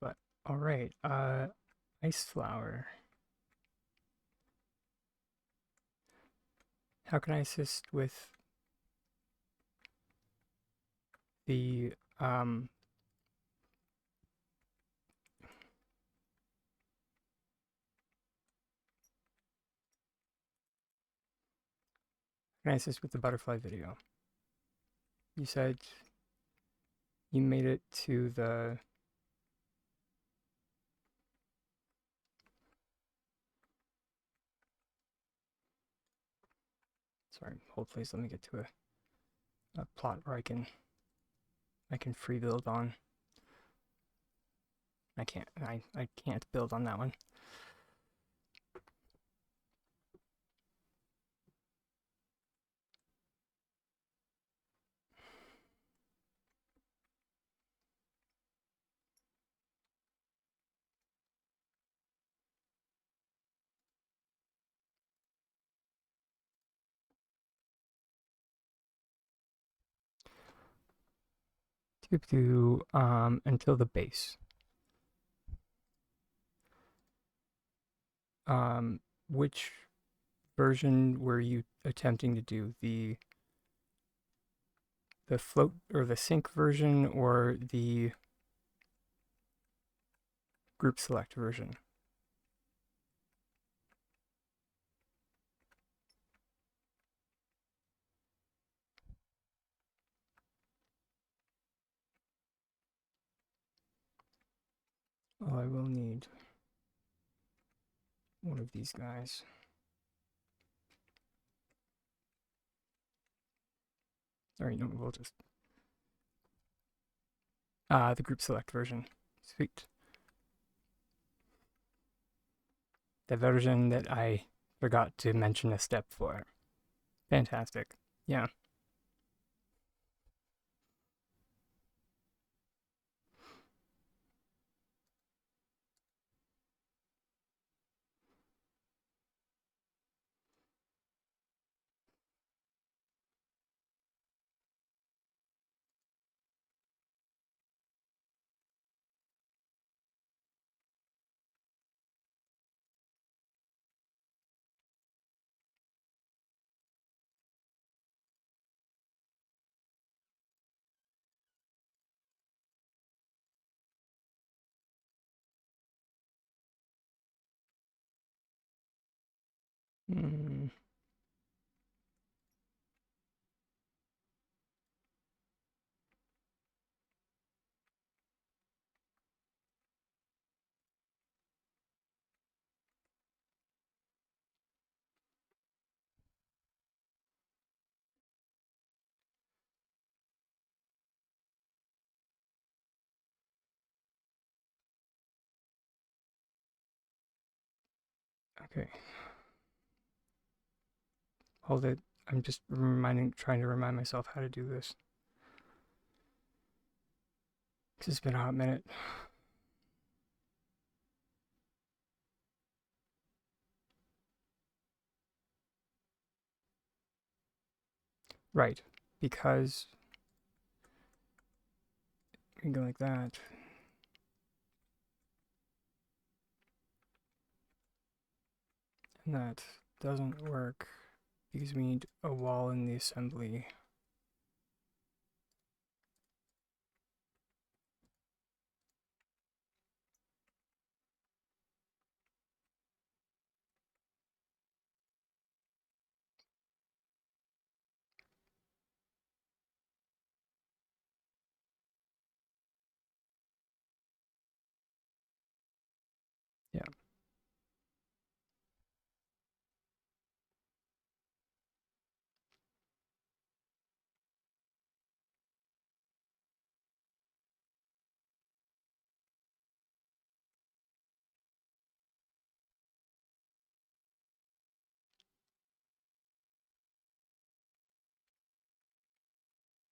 But all right, ice flower. How can I assist with the can I assist with the butterfly video? You said you made it to the sorry, hold please, let me get to a plot where I can free build on. I can't build on that one. Do until the base. Which version were you attempting to do? The float or the sync version or the group select version? Oh, I will need one of these guys. Alright, no, we'll just the group select version. Sweet. The version that I forgot to mention a step for. Fantastic. Yeah. Mm. Okay. Hold it. I'm just trying to remind myself how to do this. Because it's been a hot minute. Right. Because you can go like that. And that doesn't work because we need a wall in the assembly. Yeah.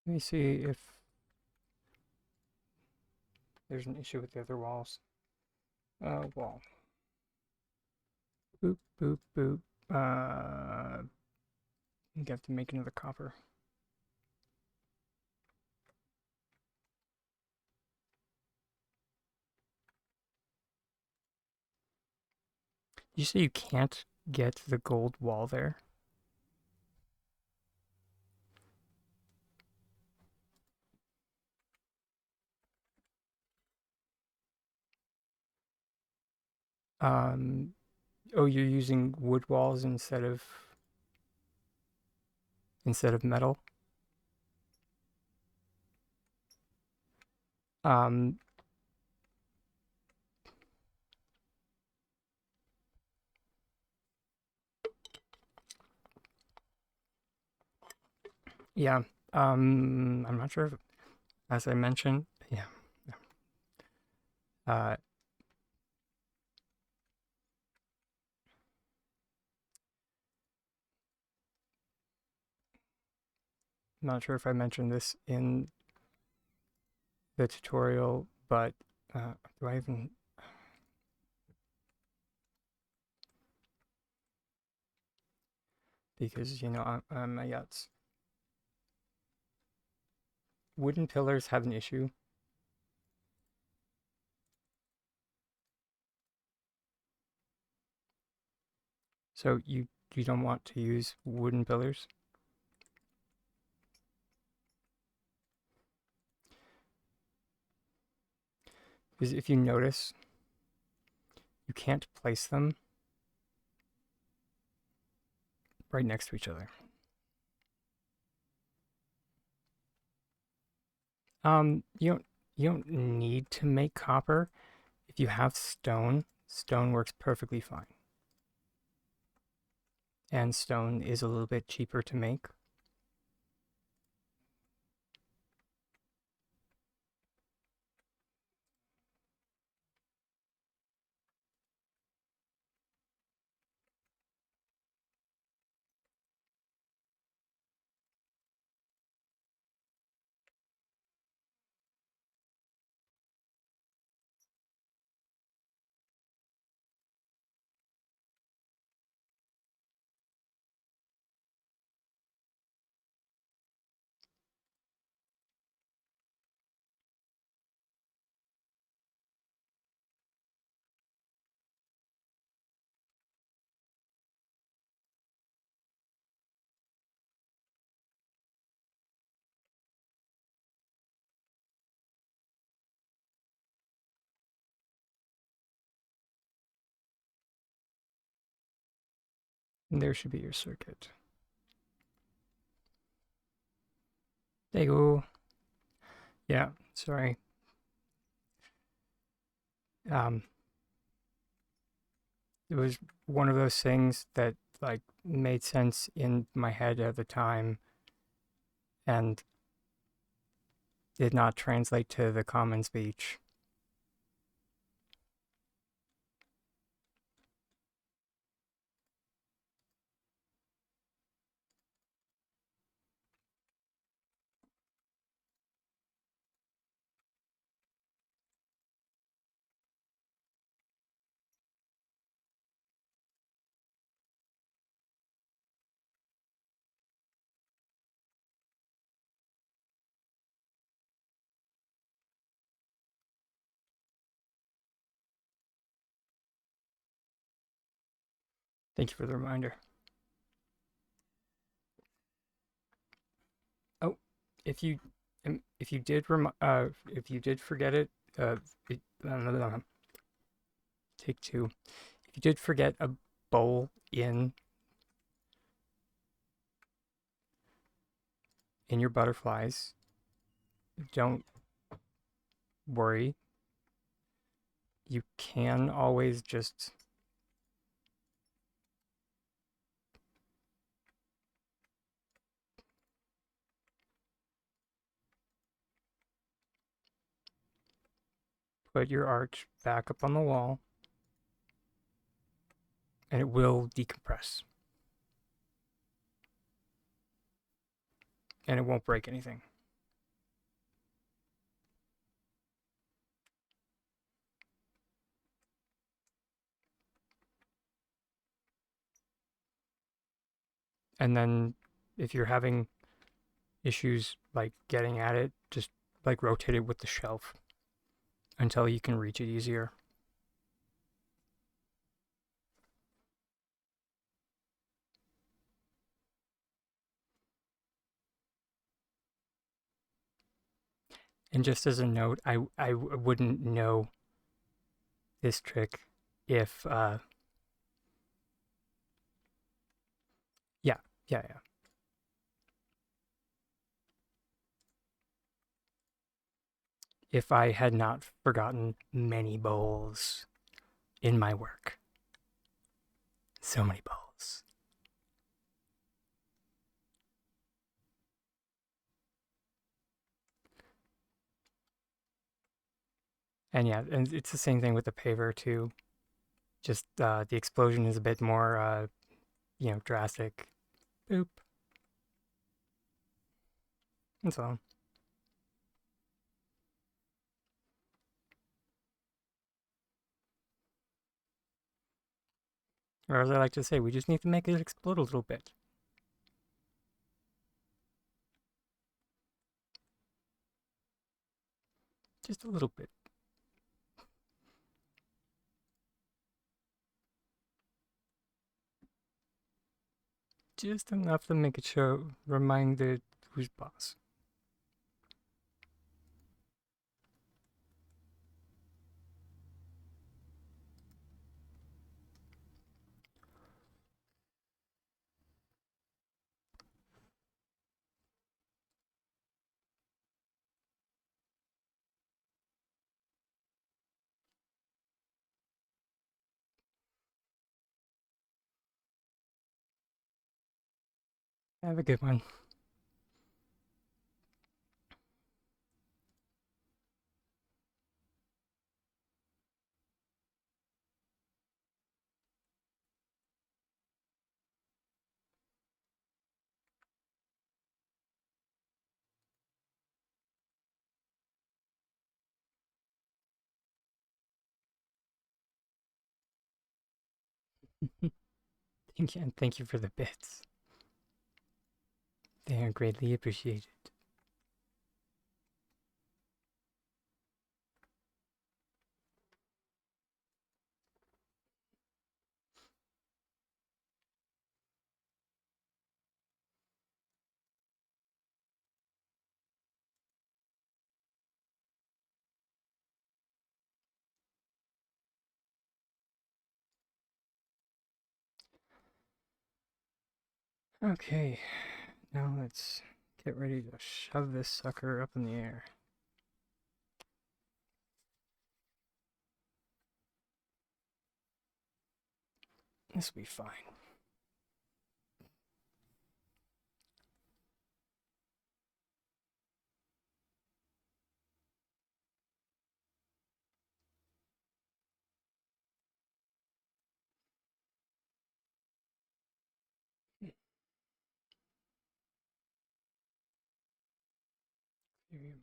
Let me see if there's an issue with the other walls. Wall. Boop, boop, boop. You have to make another copper. You say you can't get the gold wall there? Oh, you're using wood walls instead of metal? Yeah. I'm not sure if, as I mentioned, yeah. Uh, not sure if I mentioned this in the tutorial, but do I even? Because you know, my yachts. Wooden pillars have an issue. So you don't want to use wooden pillars? Because if you notice, you can't place them right next to each other. You don't need to make copper. If you have stone, stone works perfectly fine. And stone is a little bit cheaper to make. And there should be your circuit. There you go. Yeah, sorry. It was one of those things that like made sense in my head at the time and did not translate to the common speech. Thank you for the reminder. Oh, if you did forget it, take two. If you did forget a bowl in your butterflies, don't worry. You can always just put your arch back up on the wall and it will decompress. And it won't break anything. And then if you're having issues like getting at it, just like rotate it with the shelf until you can reach it easier. And just as a note, I wouldn't know this trick if, yeah. If I had not forgotten many bowls in my work. So many bowls. And yeah, and it's the same thing with the paver too. Just the explosion is a bit more, drastic. Boop. That's all. Or as I like to say, we just need to make it explode a little bit. Just a little bit. Just enough to make it remind the who's boss. Have a good one. Thank you, and thank you for the bits. They are greatly appreciated. Okay, now let's get ready to shove this sucker up in the air. This will be fine. Clear your mind.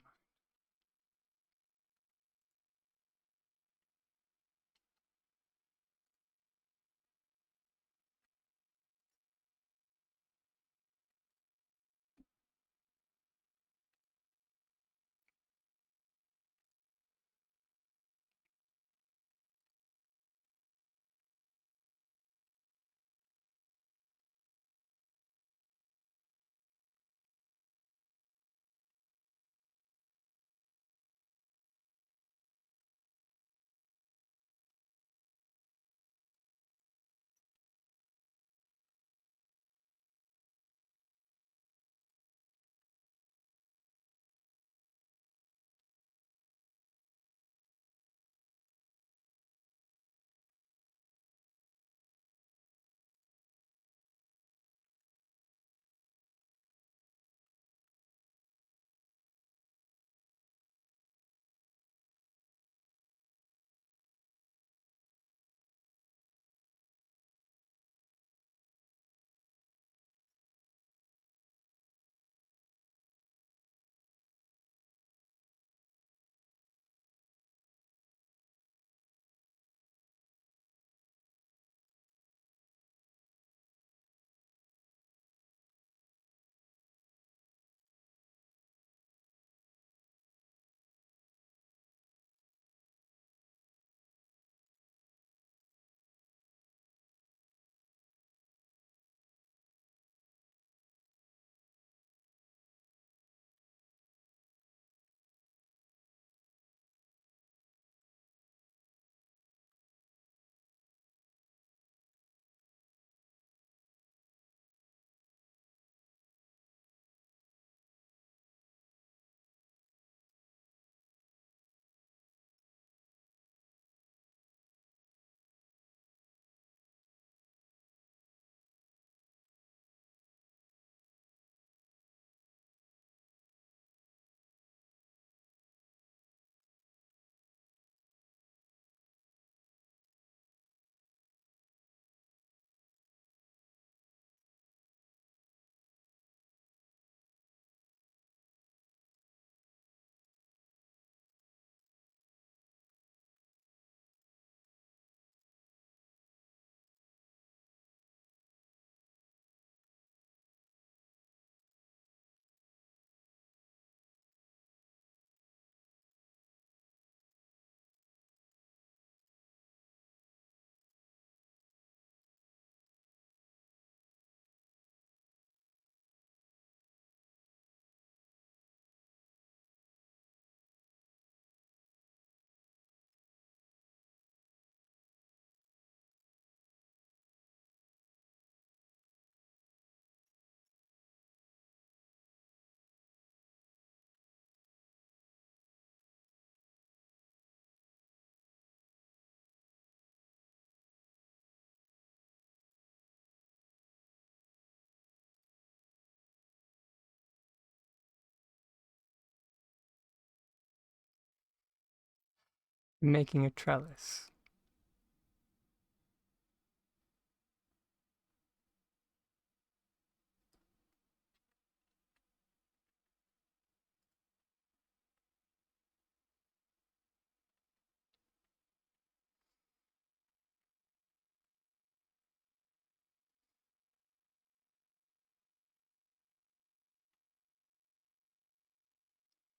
making a trellis.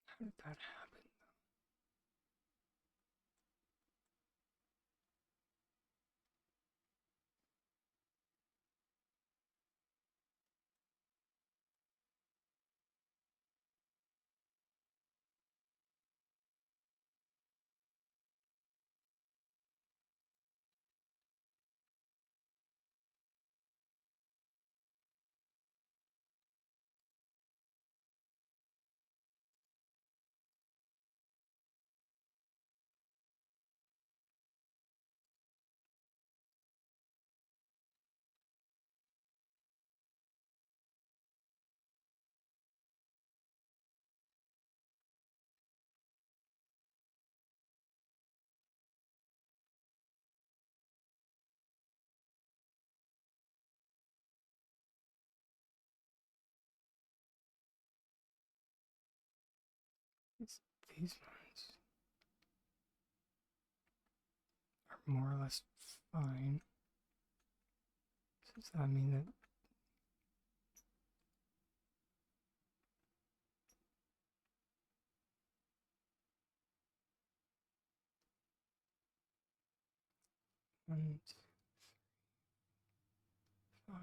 How did that happen? These ones are more or less fine. Does that mean that one, two, 5?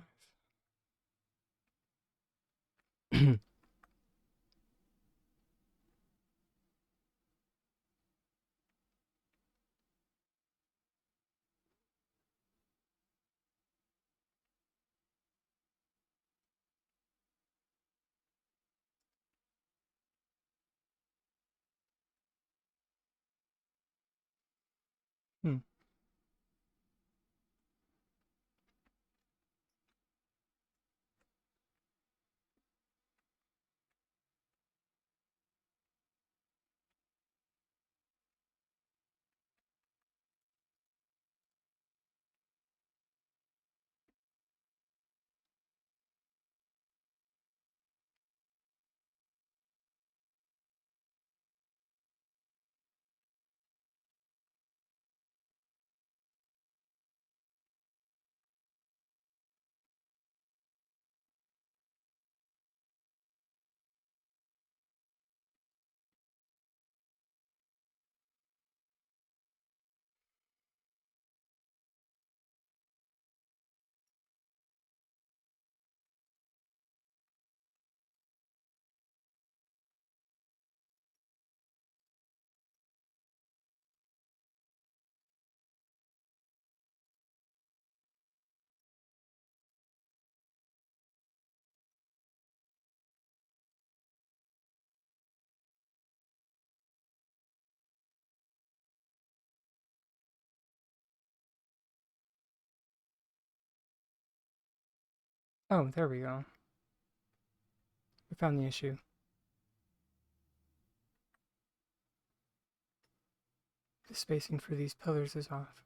Oh, there we go. We found the issue. The spacing for these pillars is off.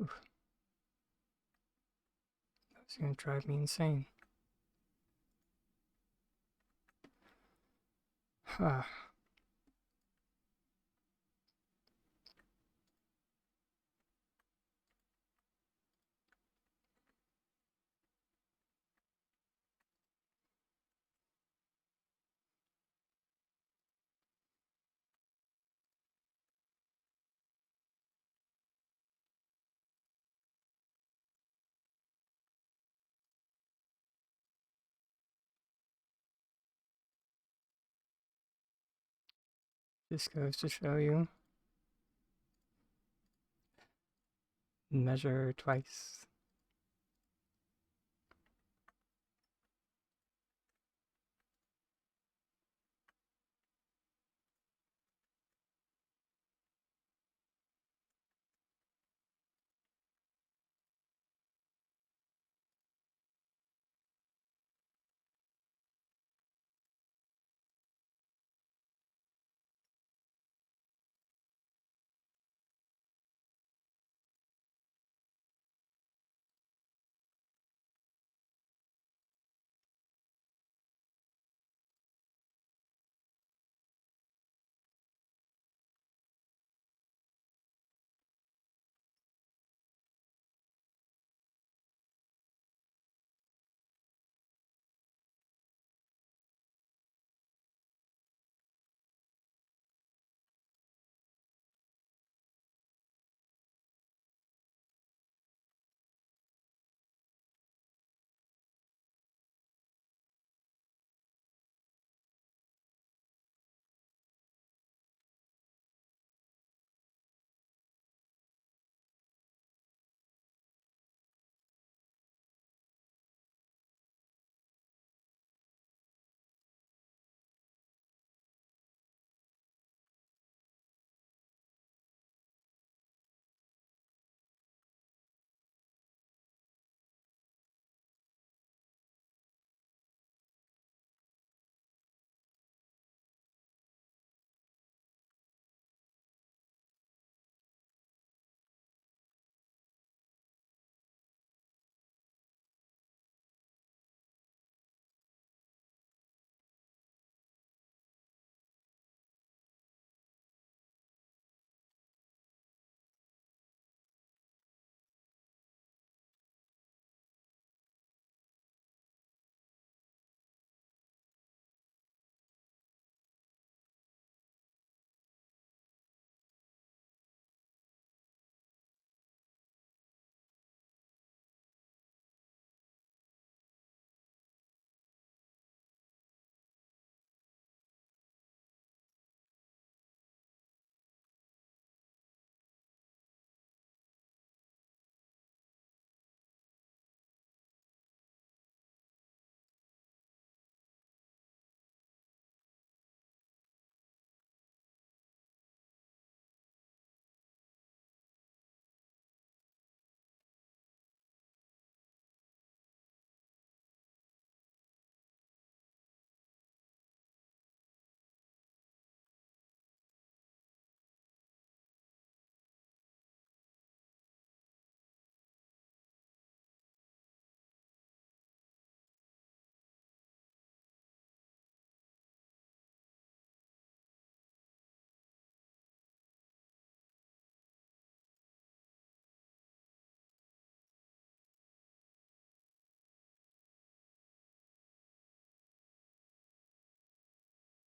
Oof. That's gonna drive me insane. Ah. This goes to show you. Measure twice.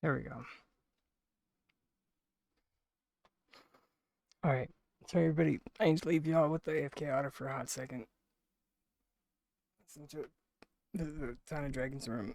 There we go. Alright, so everybody, I need to leave y'all with the AFK auto for a hot second. Listen to the Tiny Dragon's room.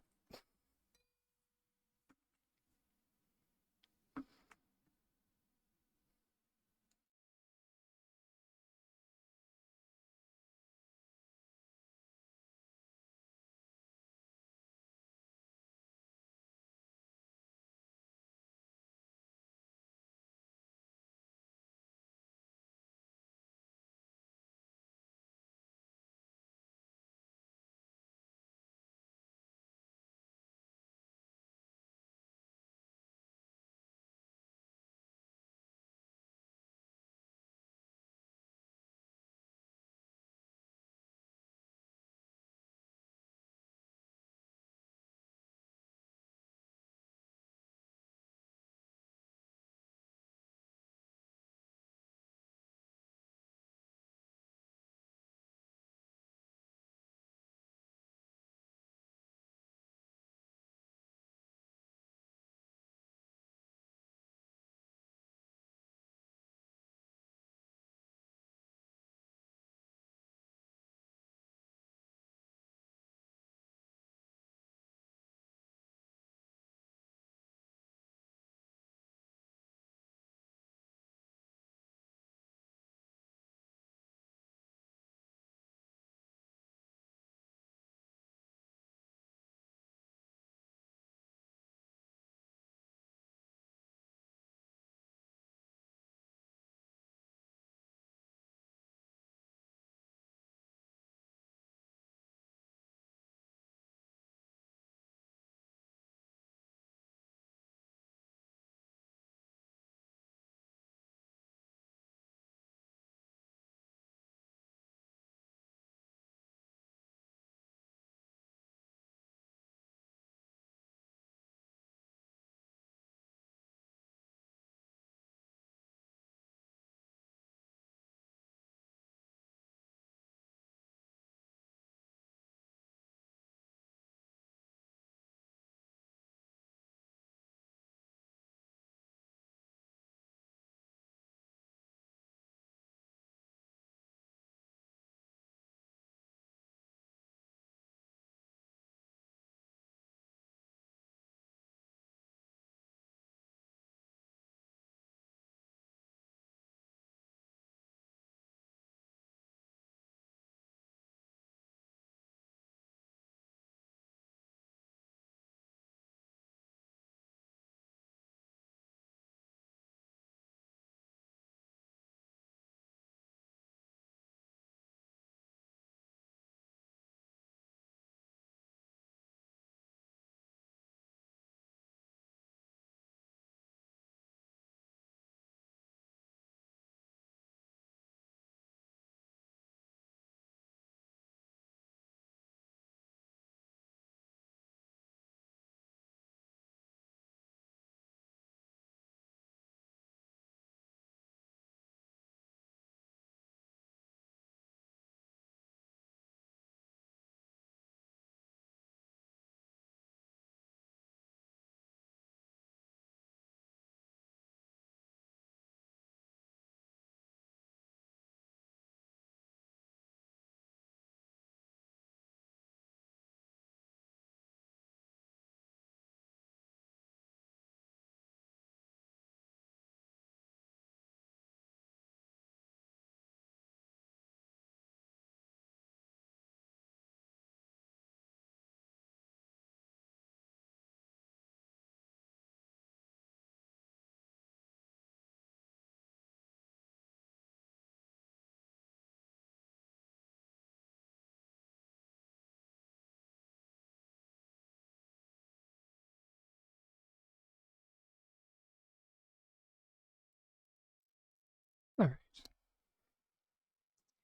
Alright.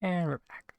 And we're back.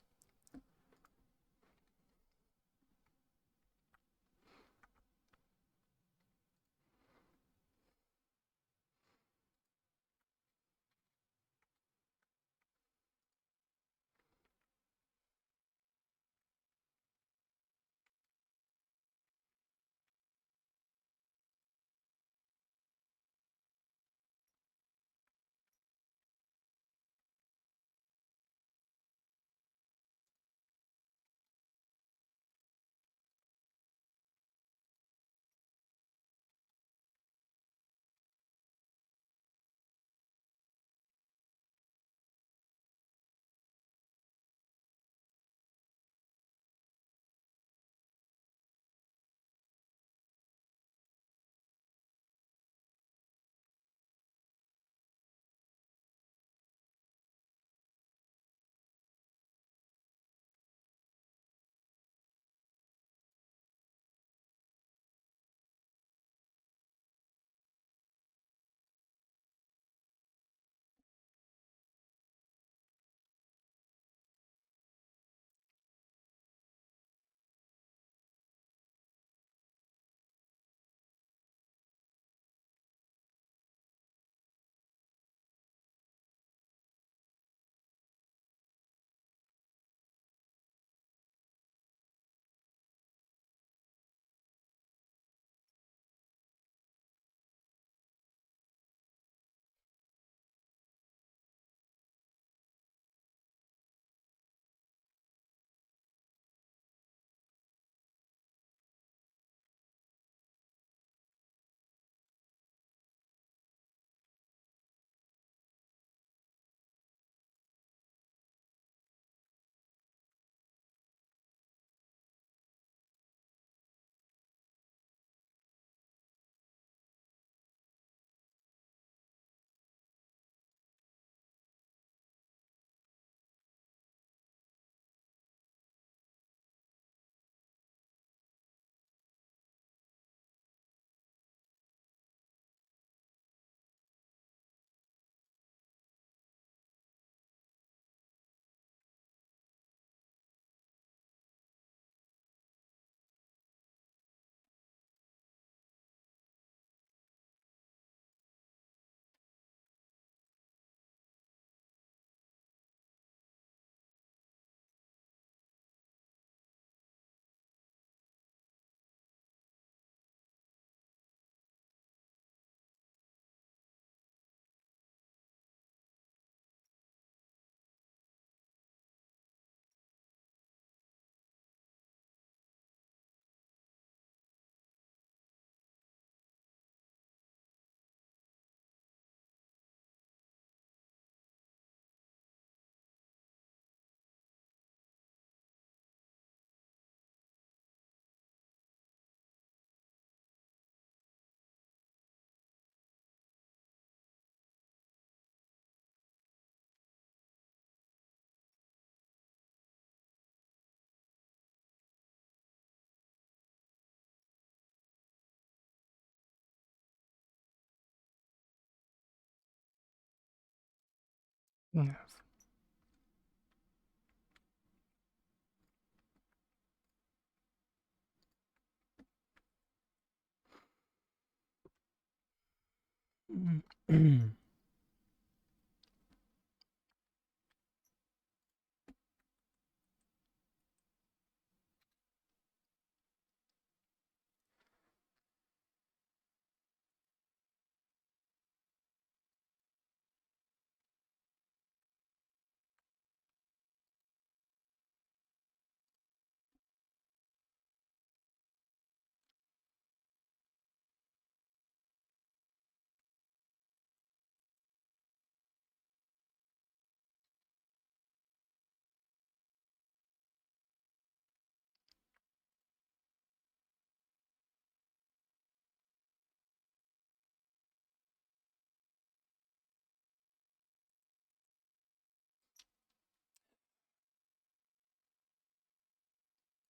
Yes.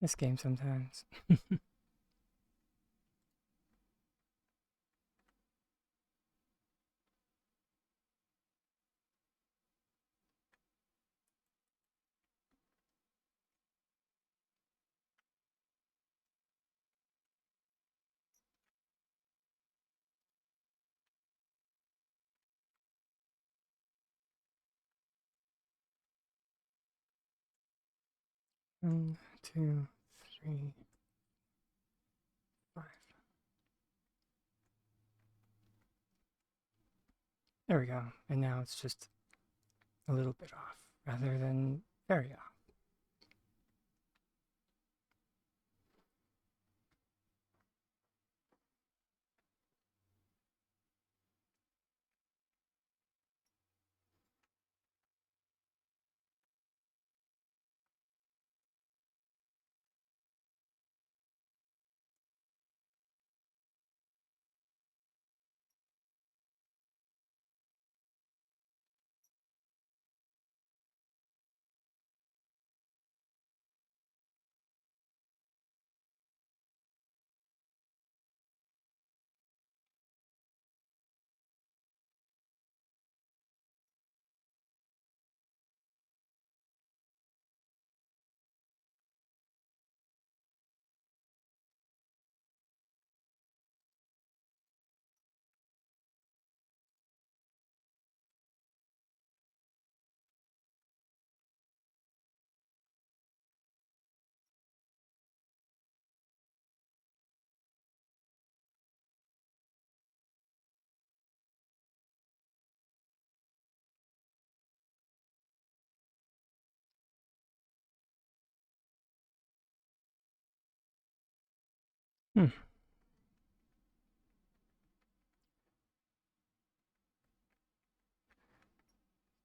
This game sometimes. 1, 2, 3, 5. There we go. And now it's just a little bit off rather than very off.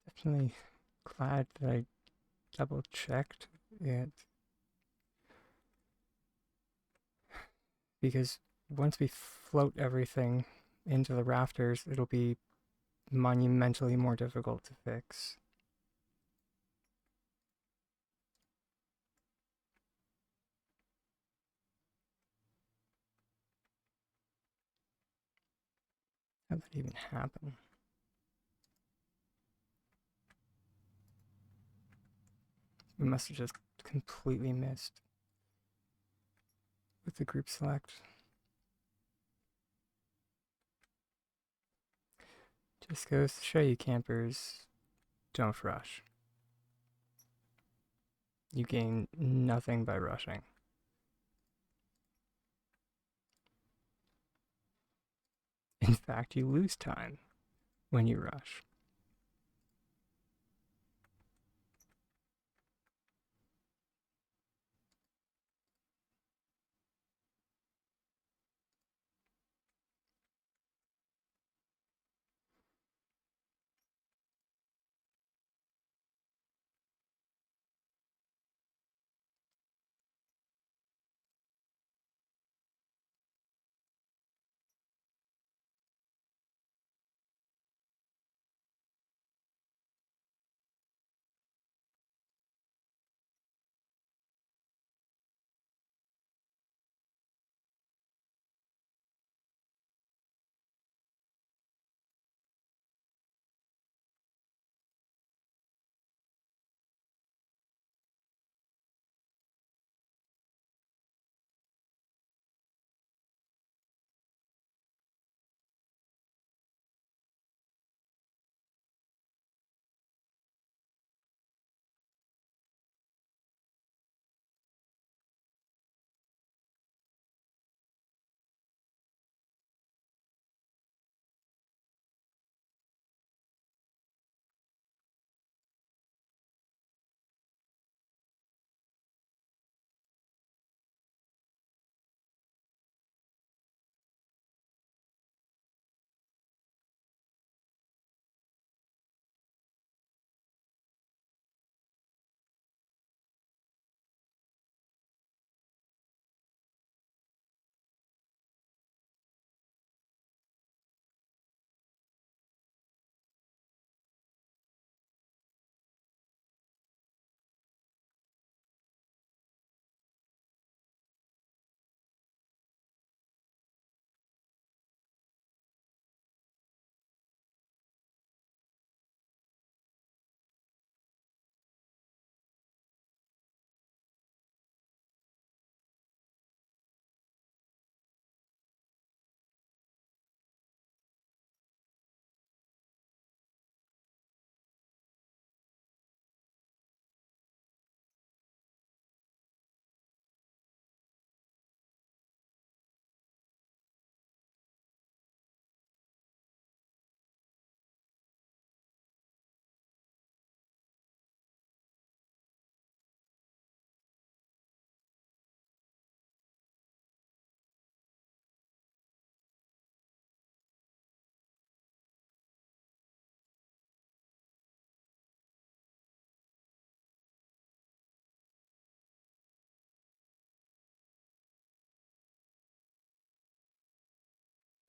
Definitely glad that I double checked it, because once we float everything into the rafters, it'll be monumentally more difficult to fix. How'd that even happen? We must have just completely missed with the group select. Just goes to show you, campers, don't rush. You gain nothing by rushing. In fact, you lose time when you rush.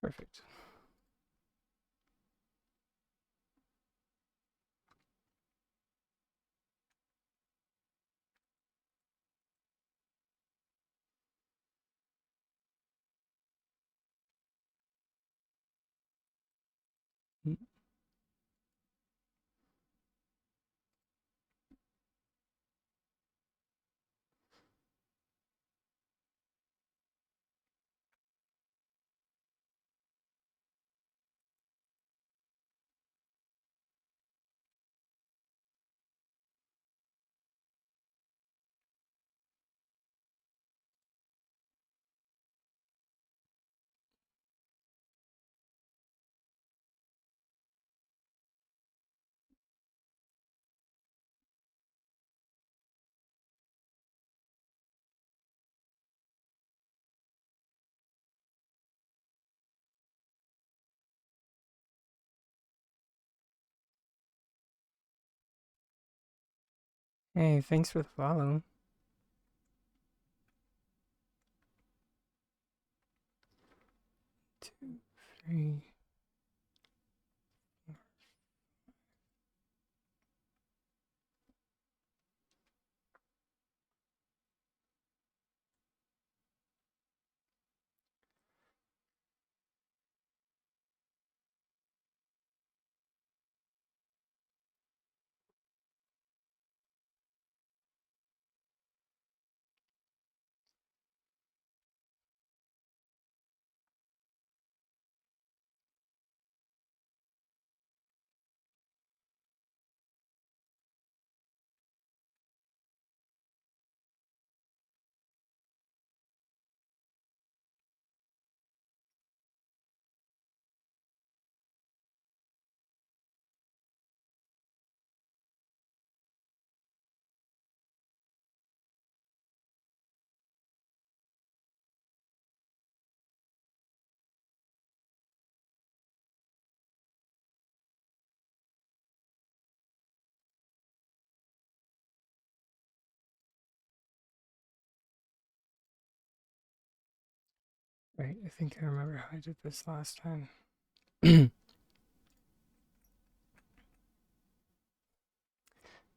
Perfect. Hey, thanks for the follow. Two, three. Right, I think I remember how I did this last time.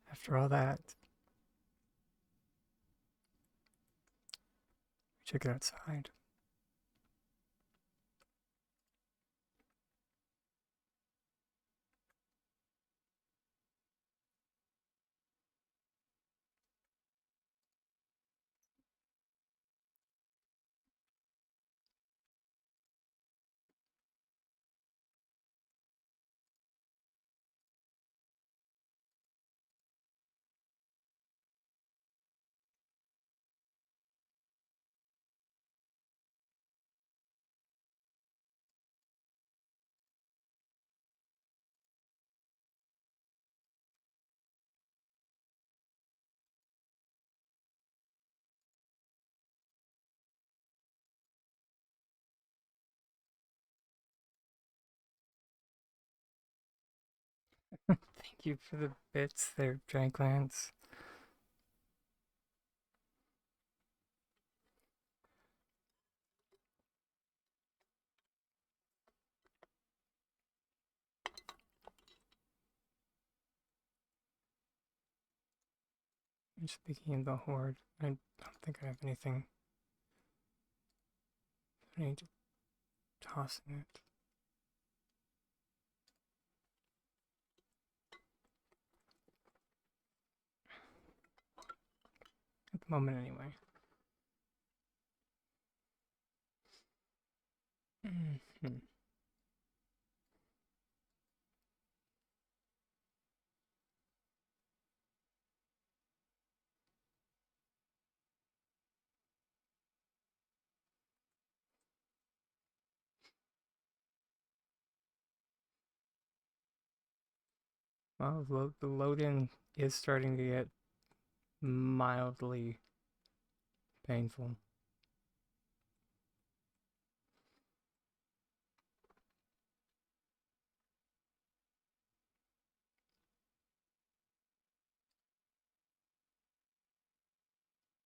After all that, we took it outside. Thank you for the bits there, Dranklance. Speaking of the horde, I don't think I have anything I need to toss in it. At the moment, anyway. Well, the load-in is starting to get mildly painful.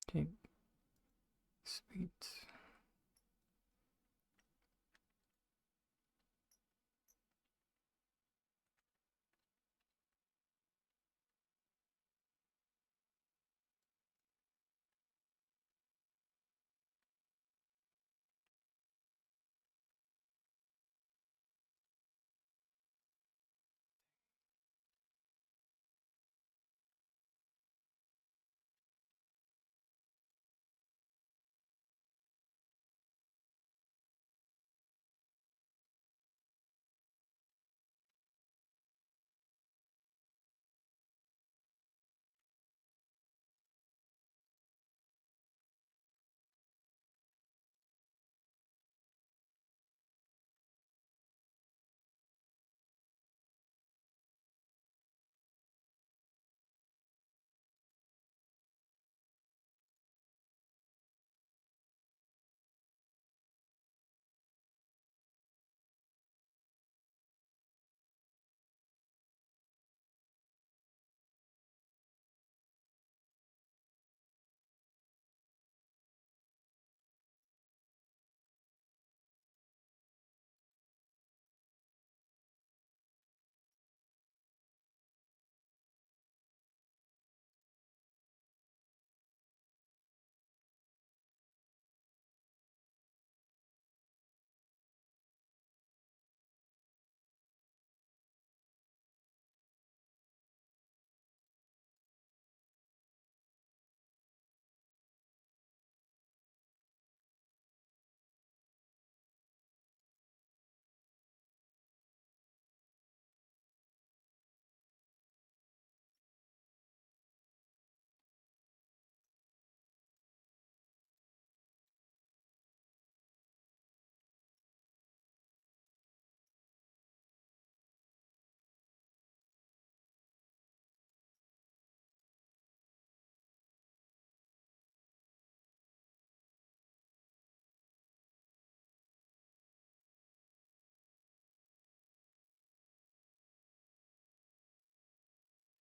Okay, sweet.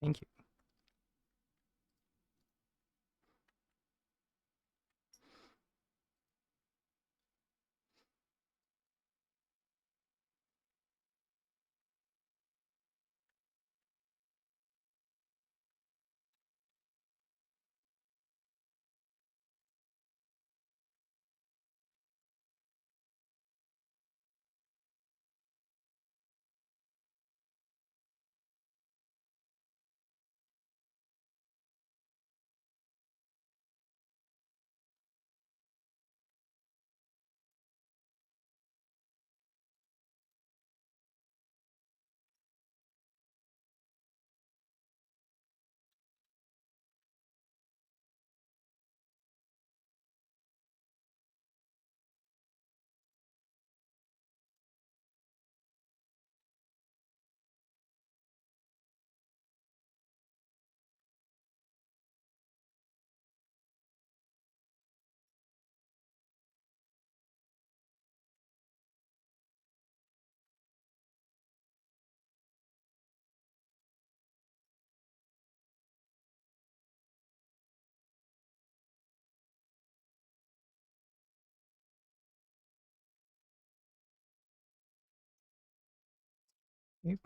Thank you.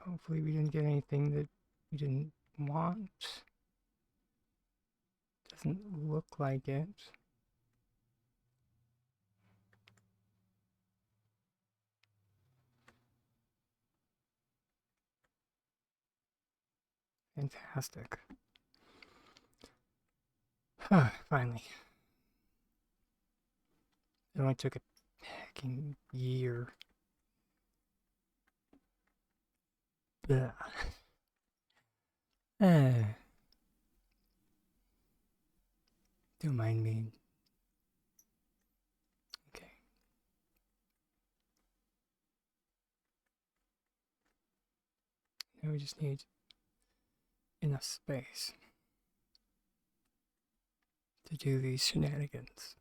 Hopefully we didn't get anything that we didn't want. Doesn't look like it. Fantastic. Finally. It only took a hecking year. Ugh. Don't mind me. Okay. Now we just need enough space to do these shenanigans.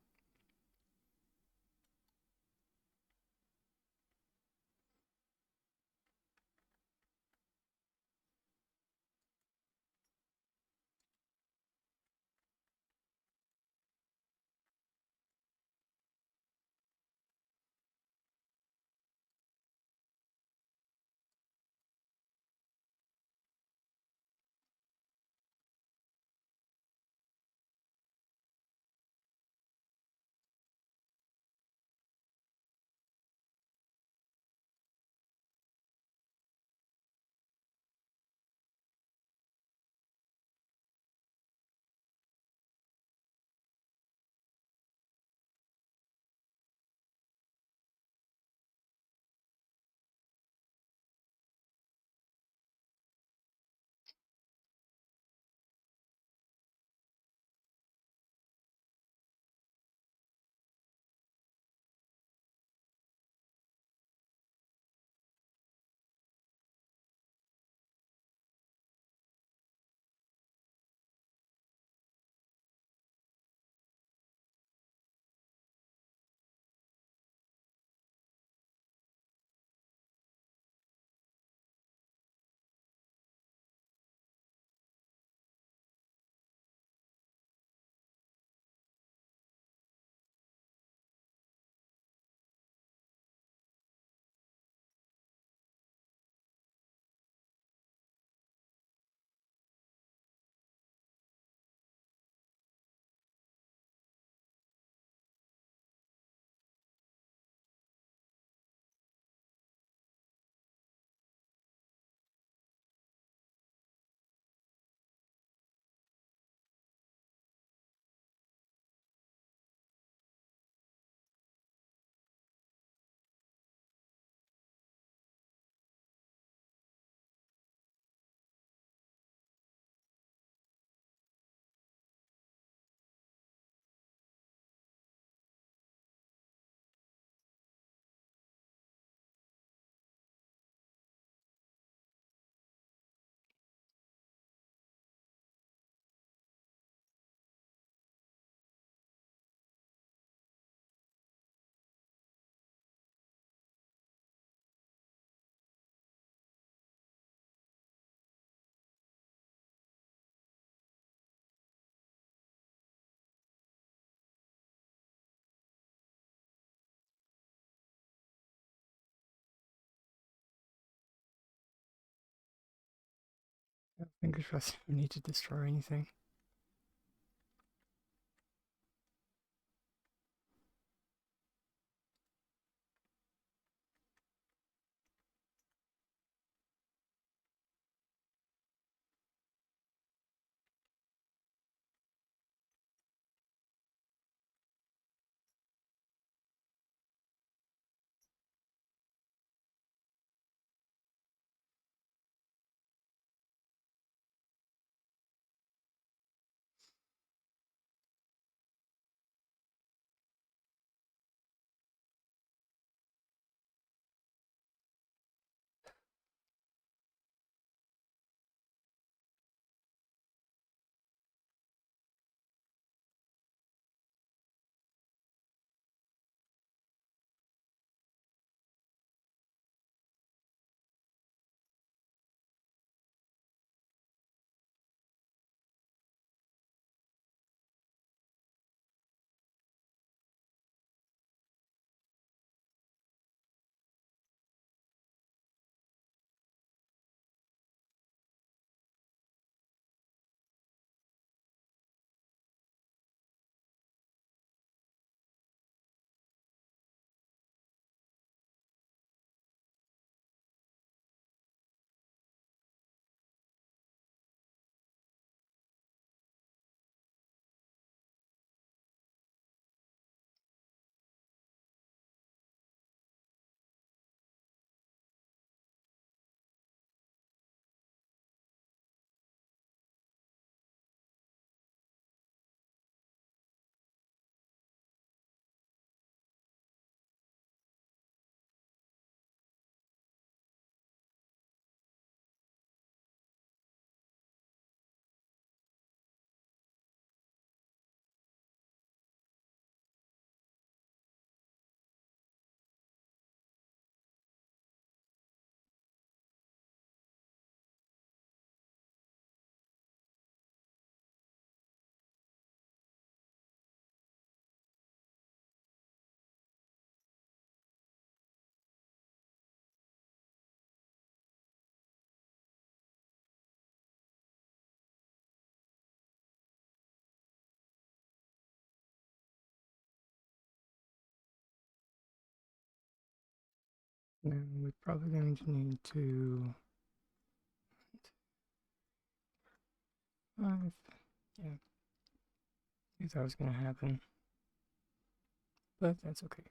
Fingers crossed, I don't need to destroy anything. And we're probably going to need to 5. Yeah, knew that was going to happen, but that's okay.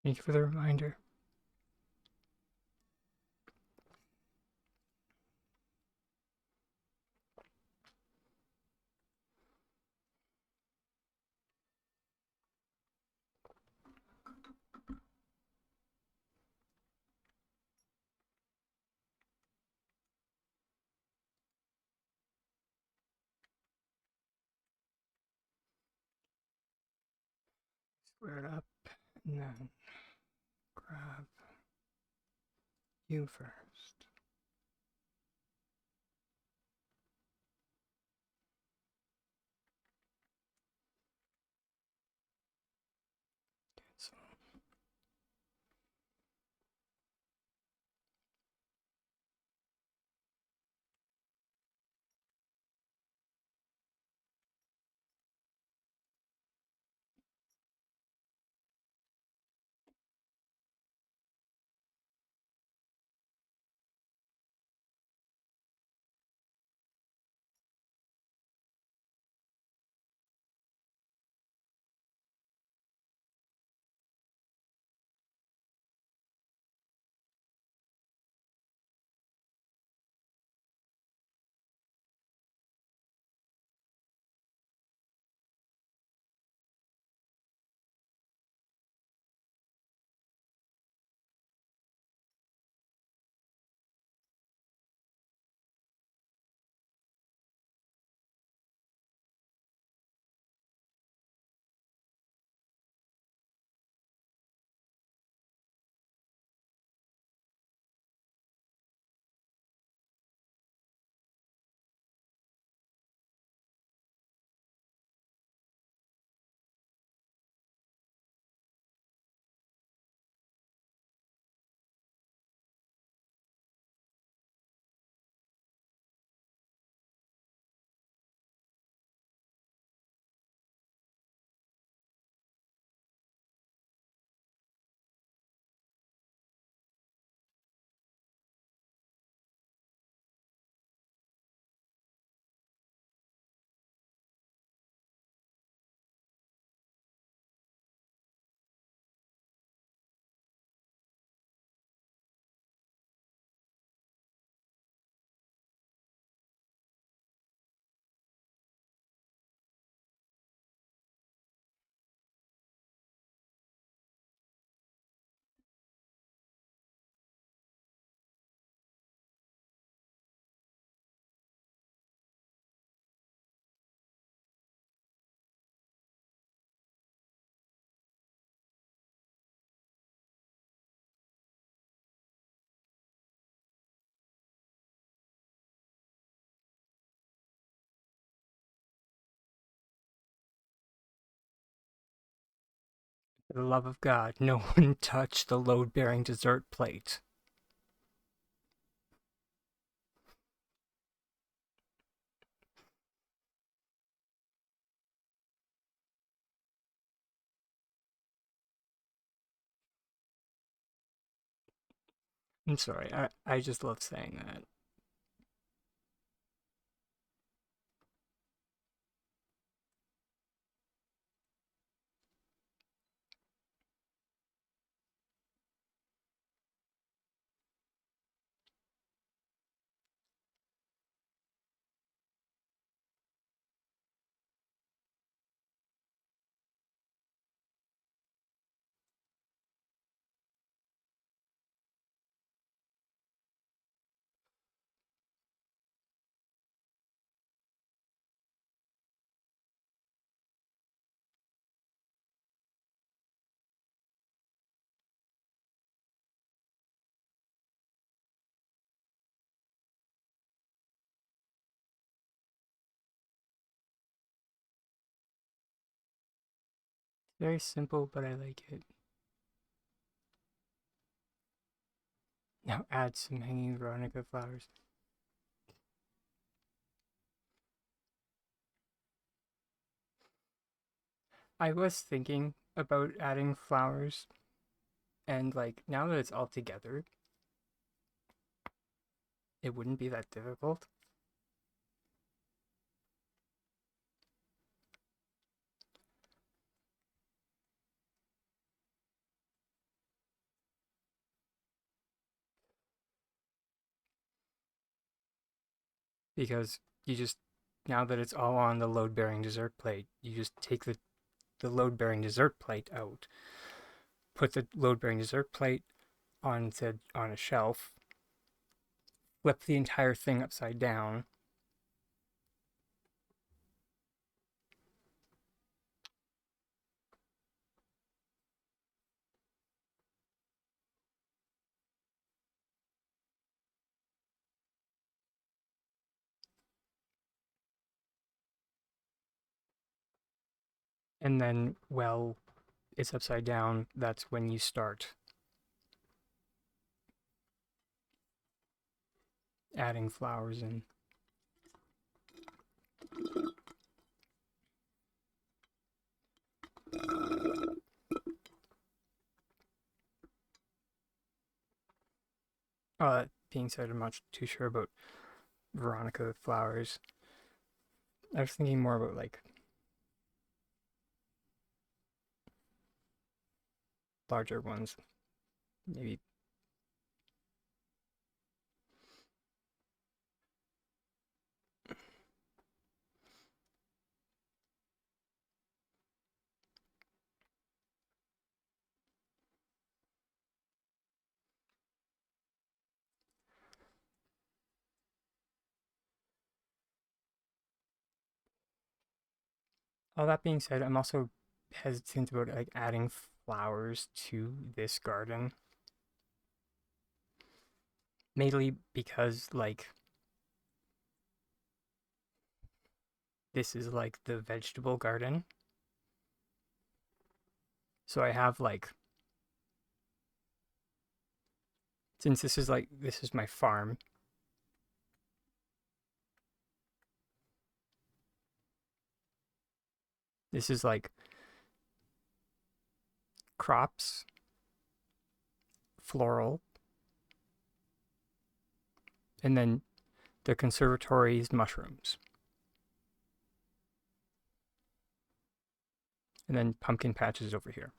Thank you for the reminder. Square it up and then grab you first. For the love of God, no one touch the load-bearing dessert plate. I'm sorry, I just love saying that. Very simple, but I like it. Now add some hanging veronica flowers. I was thinking about adding flowers, and like now that it's all together, it wouldn't be that difficult. Because you just, now that it's all on the load-bearing dessert plate, you just take the load-bearing dessert plate out, put the load-bearing dessert plate on a shelf, flip the entire thing upside down, and then, well, it's upside down, that's when you start adding flowers in. That being said, I'm not too sure about Veronica flowers. I was thinking more about like larger ones, maybe. All that being said, I'm also hesitant about like adding flowers to this garden. Mainly because like this is like the vegetable garden. So I have like, since this is my farm, this is like crops, floral, and then the conservatory's mushrooms. And then pumpkin patches over here.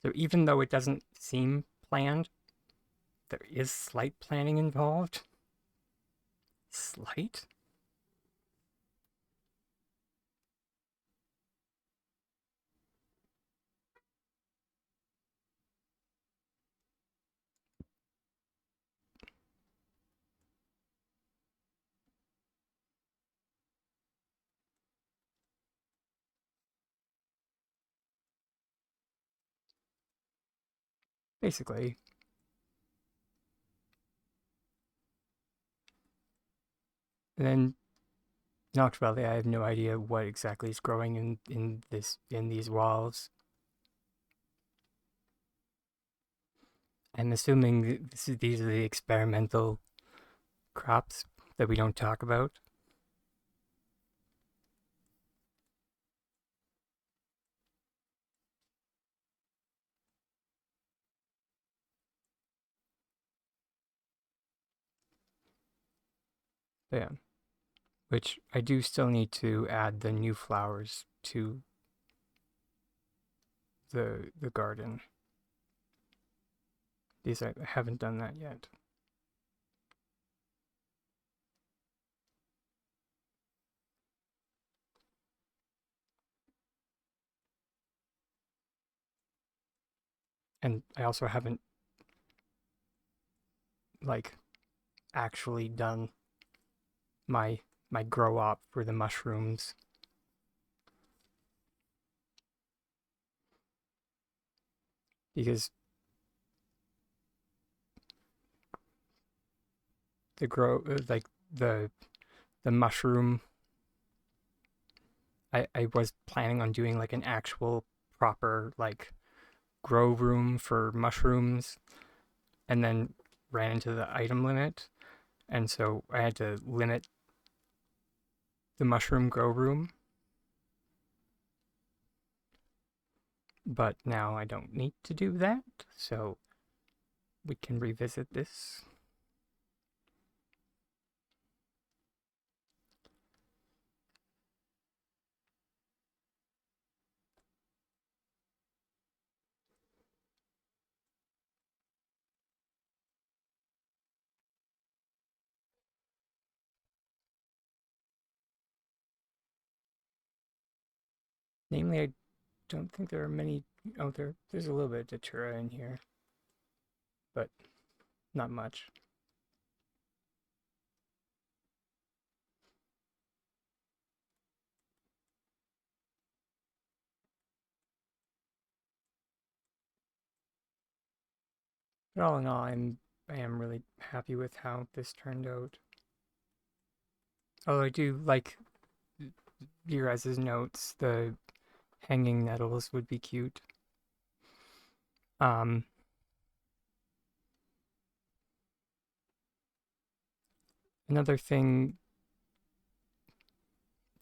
So even though it doesn't seem planned, there is slight planning involved. Slight? Basically. And then in actual reality, I have no idea what exactly is growing in these walls. I'm assuming these are the experimental crops that we don't talk about. Yeah, which I do still need to add the new flowers to the garden. These I haven't done that yet. And I also haven't like actually done my grow up for the mushrooms. Because the like the mushroom, I was planning on doing like an actual proper like grow room for mushrooms, and then ran into the item limit, and so I had to limit the mushroom grow room. But now I don't need to do that, so we can revisit this. Namely, I don't think there are many. Oh, there's a little bit of datura in here, but not much. But all in all, I am really happy with how this turned out. Although I do like your guys' notes, the hanging nettles would be cute. Another thing,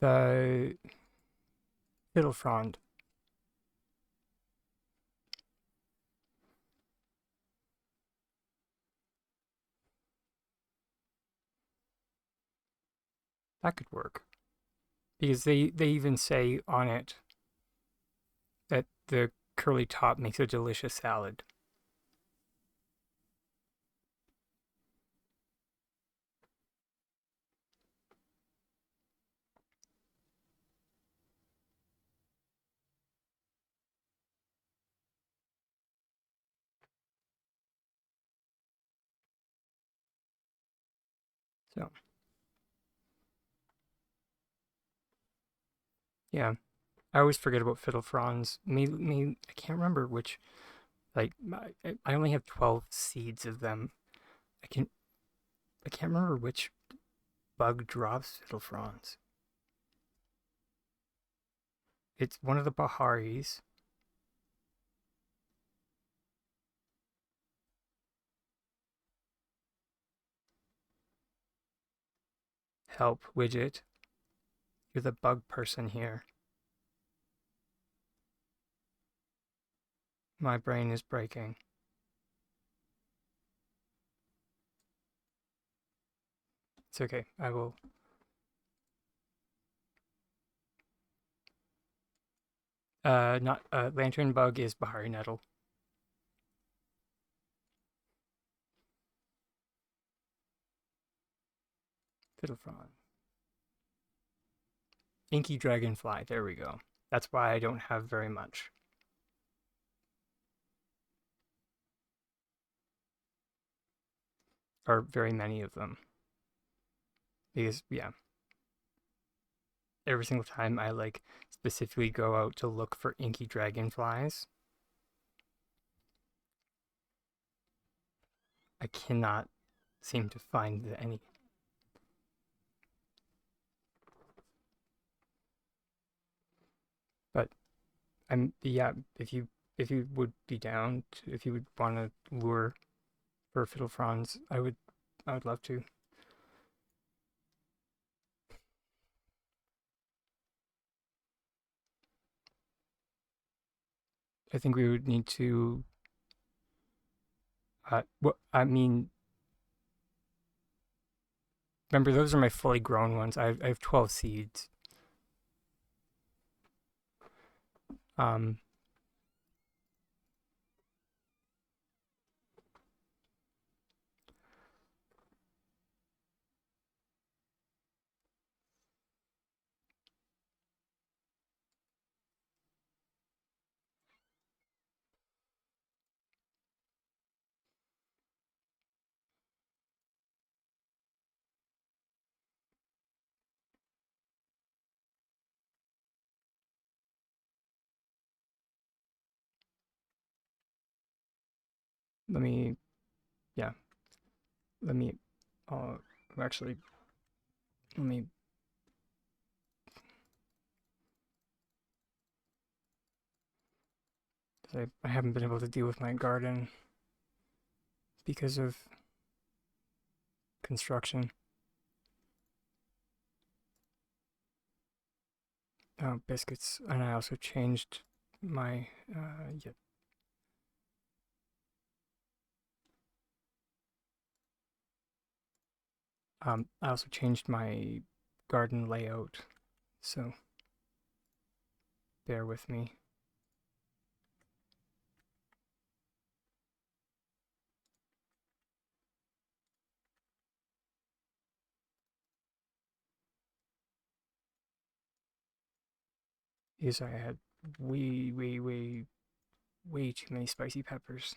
the fiddle frond. That could work. Because they even say on it that the curly top makes a delicious salad. So, yeah. I always forget about fiddle fronds. Me, I can't remember which. Like, I only have 12 seeds of them. I can I can't remember which bug drops fiddle fronds. It's one of the Baharis. Help, widget. You're the bug person here. My brain is breaking. It's okay. I will. Not lantern bug is Bahari nettle. Fiddle frond. Inky dragonfly. There we go. That's why I don't have very much. Or very many of them. Because, yeah. Every single time I like specifically go out to look for inky dragonflies, I cannot seem to find any. yeah, if you would be down to, if you would want to lure for fiddle fronds, I would love to. I think we would need to what I mean, remember those are my fully grown ones. I have 12 seeds. Um let me yeah, let me uh actually let me I haven't been able to deal with my garden because of construction. Oh, biscuits, and I also changed my yeah. I also changed my garden layout, so bear with me. Because I had way too many spicy peppers.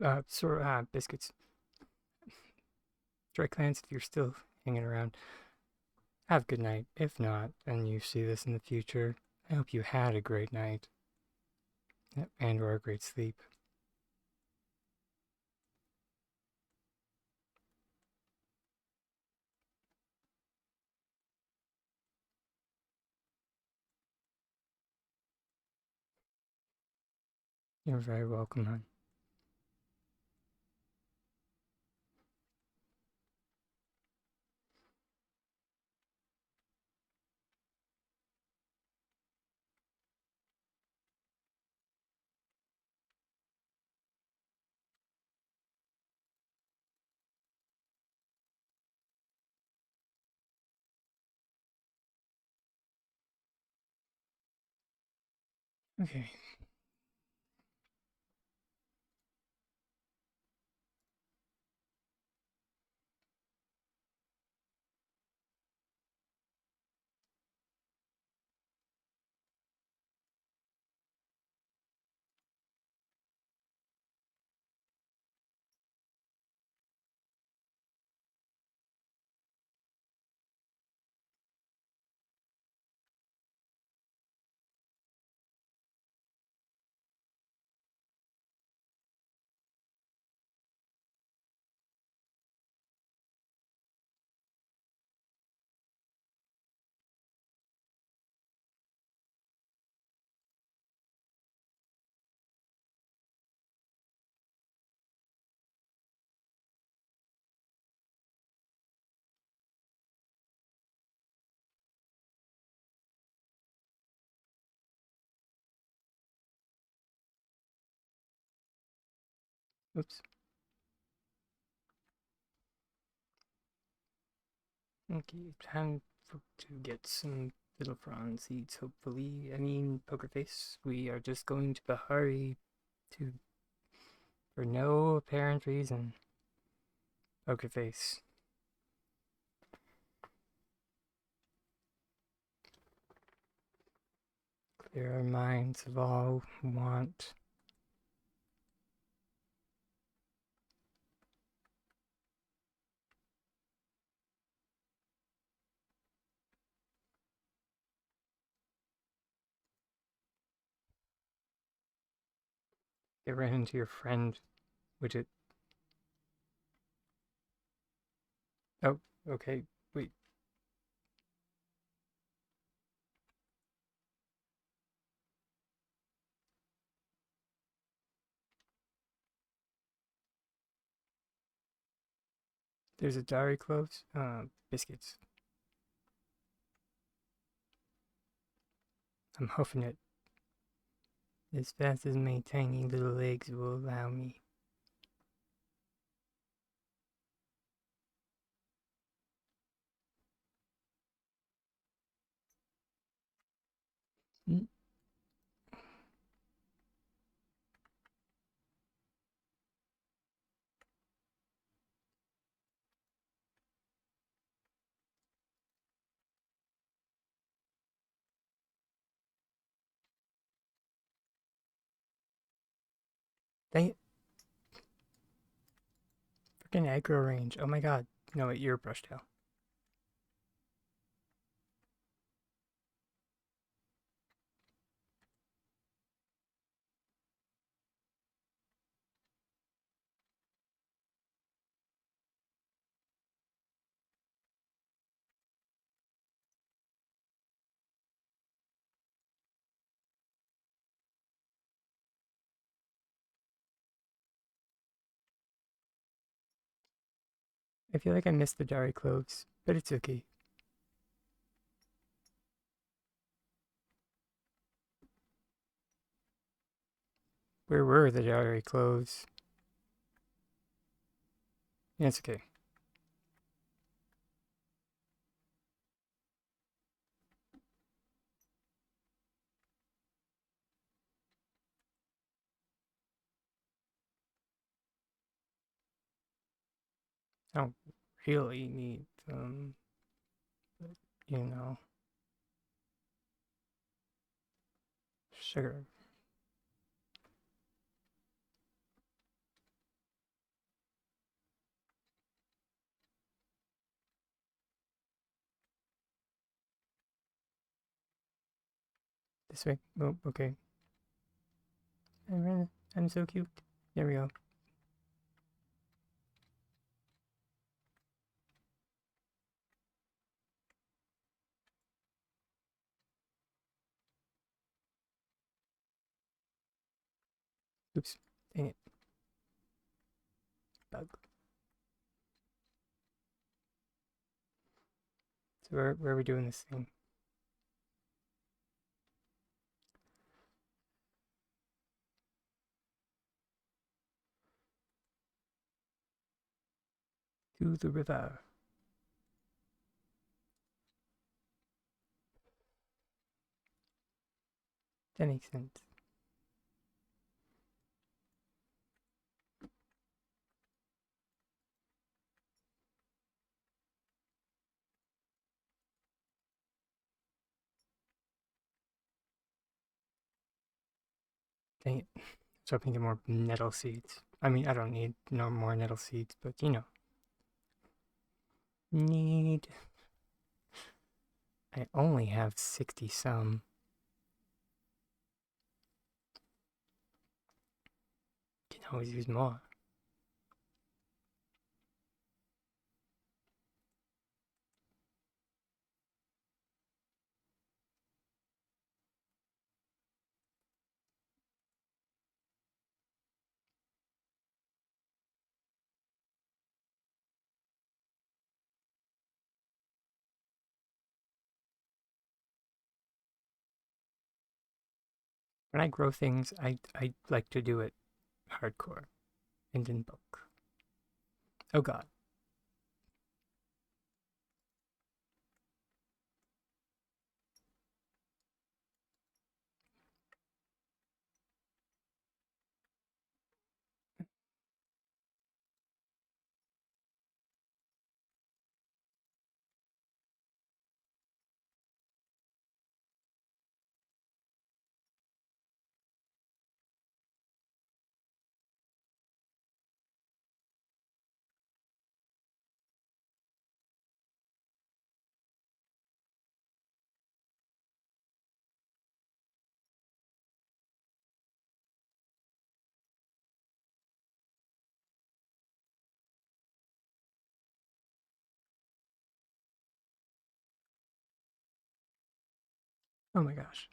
Biscuits. Dry Clans, if you're still hanging around, have a good night. If not, and you see this in the future, I hope you had a great night and or a great sleep. You're very welcome, hon. Okay. Oops. Okay, time to get some little prawn seeds, hopefully. I mean, Poker Face. We are just going to Bahari to, for no apparent reason. Poker Face. Clear our minds of all want. They ran into your friend, Widget. Oh, okay, wait. There's a diary close. Biscuits. I'm huffing it as fast as my tiny little legs will allow me. Mm. Dang it. Freaking aggro range. Oh my god. No, wait, you're a brush tail. I feel like I missed the diary cloves, but it's okay. Where were the diary cloves? Yeah, it's okay. I don't really need them, but, you know. Sugar. This way. Oh, okay. I'm so cute. There we go. Oops. Dang it. Bug. So where are we doing this thing? To the river. That makes sense. Dang it. I was hoping to get more nettle seeds. I mean, I don't need no more nettle seeds, but you know. Need. I only have 60 some. Can always use more. When I grow things, I like to do it hardcore and in bulk. Oh god. Oh my gosh.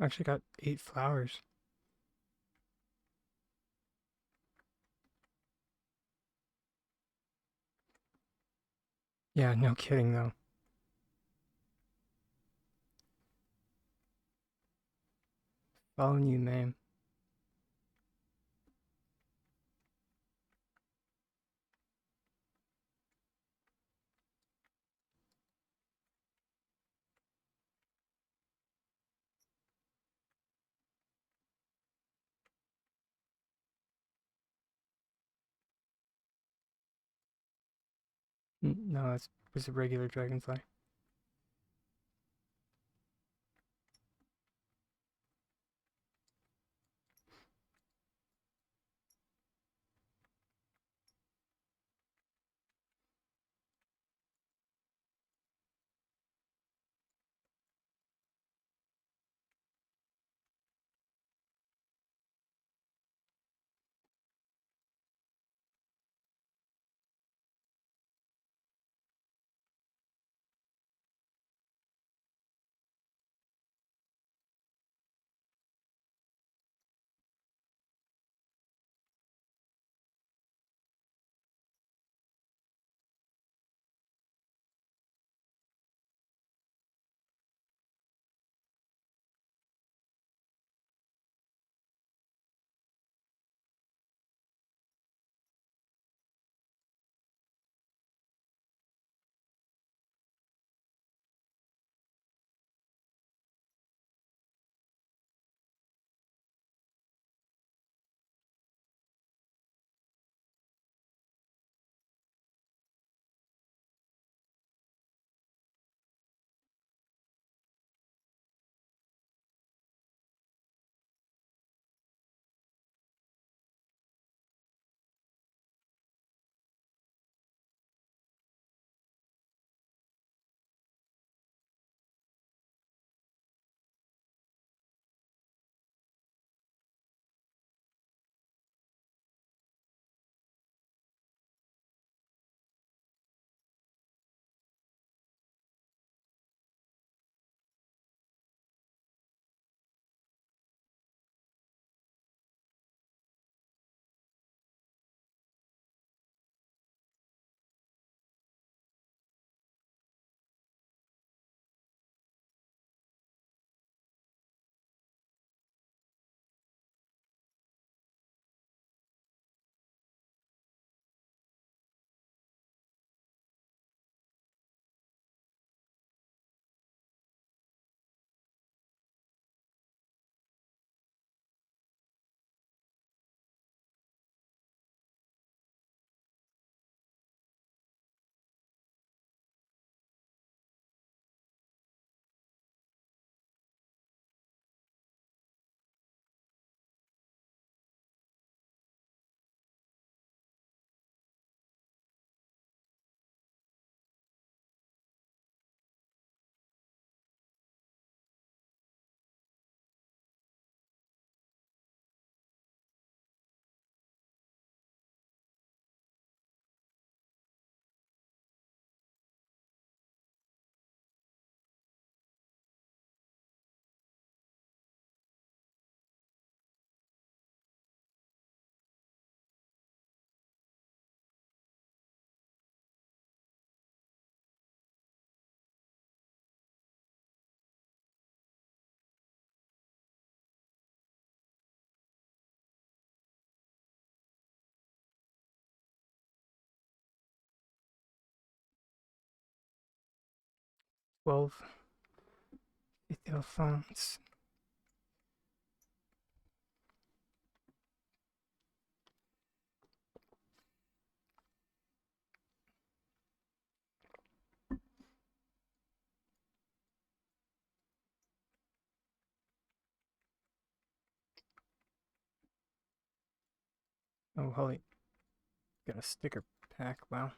Actually got 8 flowers. Yeah, no kidding though. Following you, man. No, it was a regular dragonfly. 𝐿 fonts. Oh, holy. Got a sticker pack. Wow.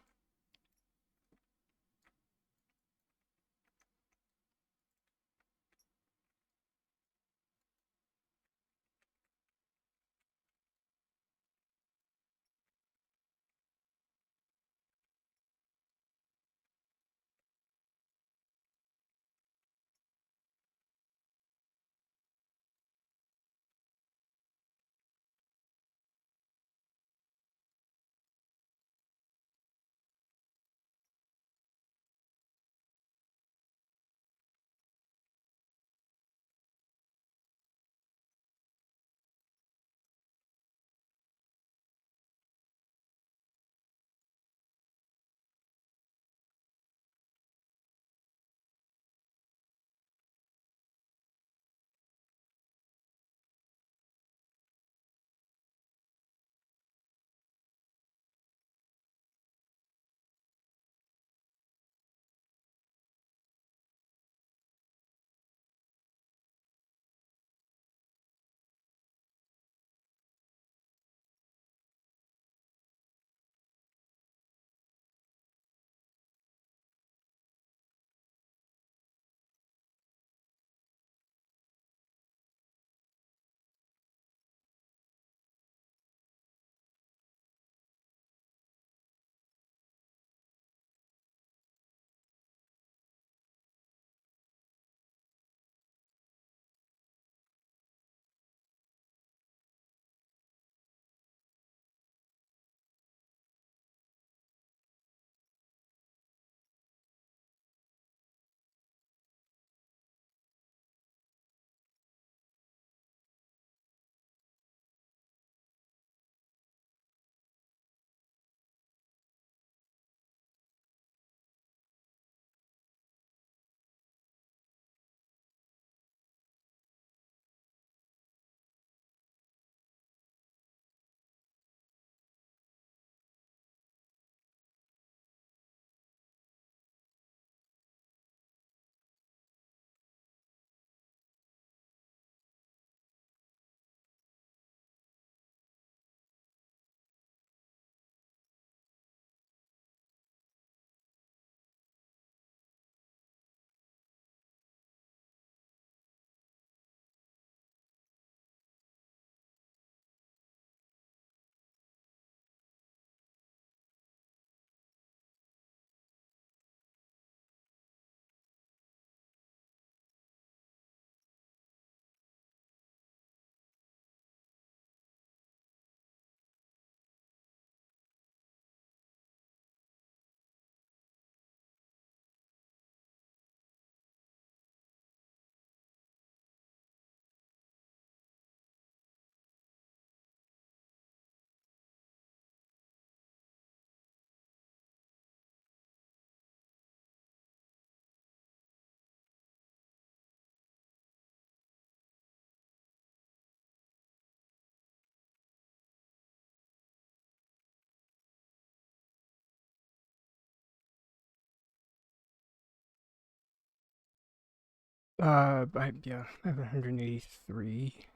Yeah, I have 183.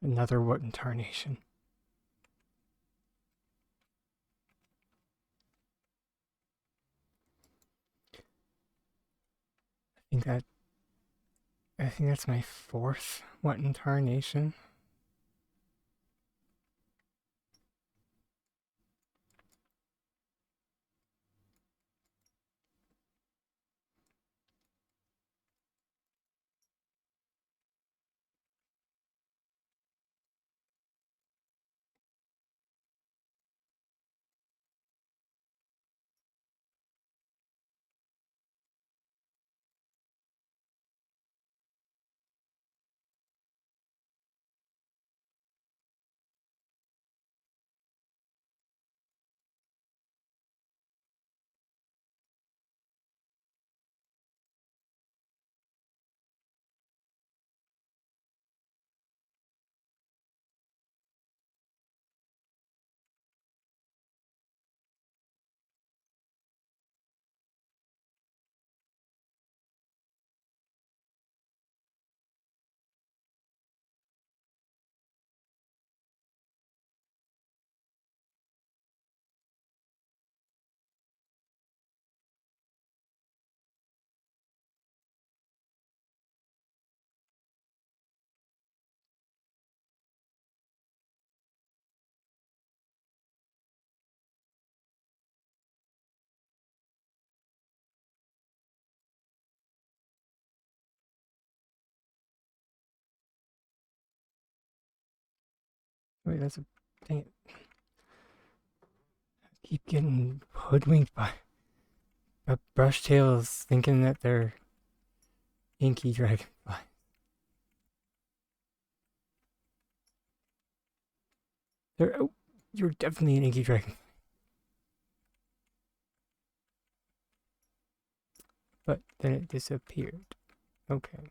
Another what in tarnation? I think that's my fourth what in tarnation. Wait, that's a dang it. I keep getting hoodwinked by brush tails thinking that they're inky dragonfly. Oh, you're definitely an inky dragon. But then it disappeared. Okay.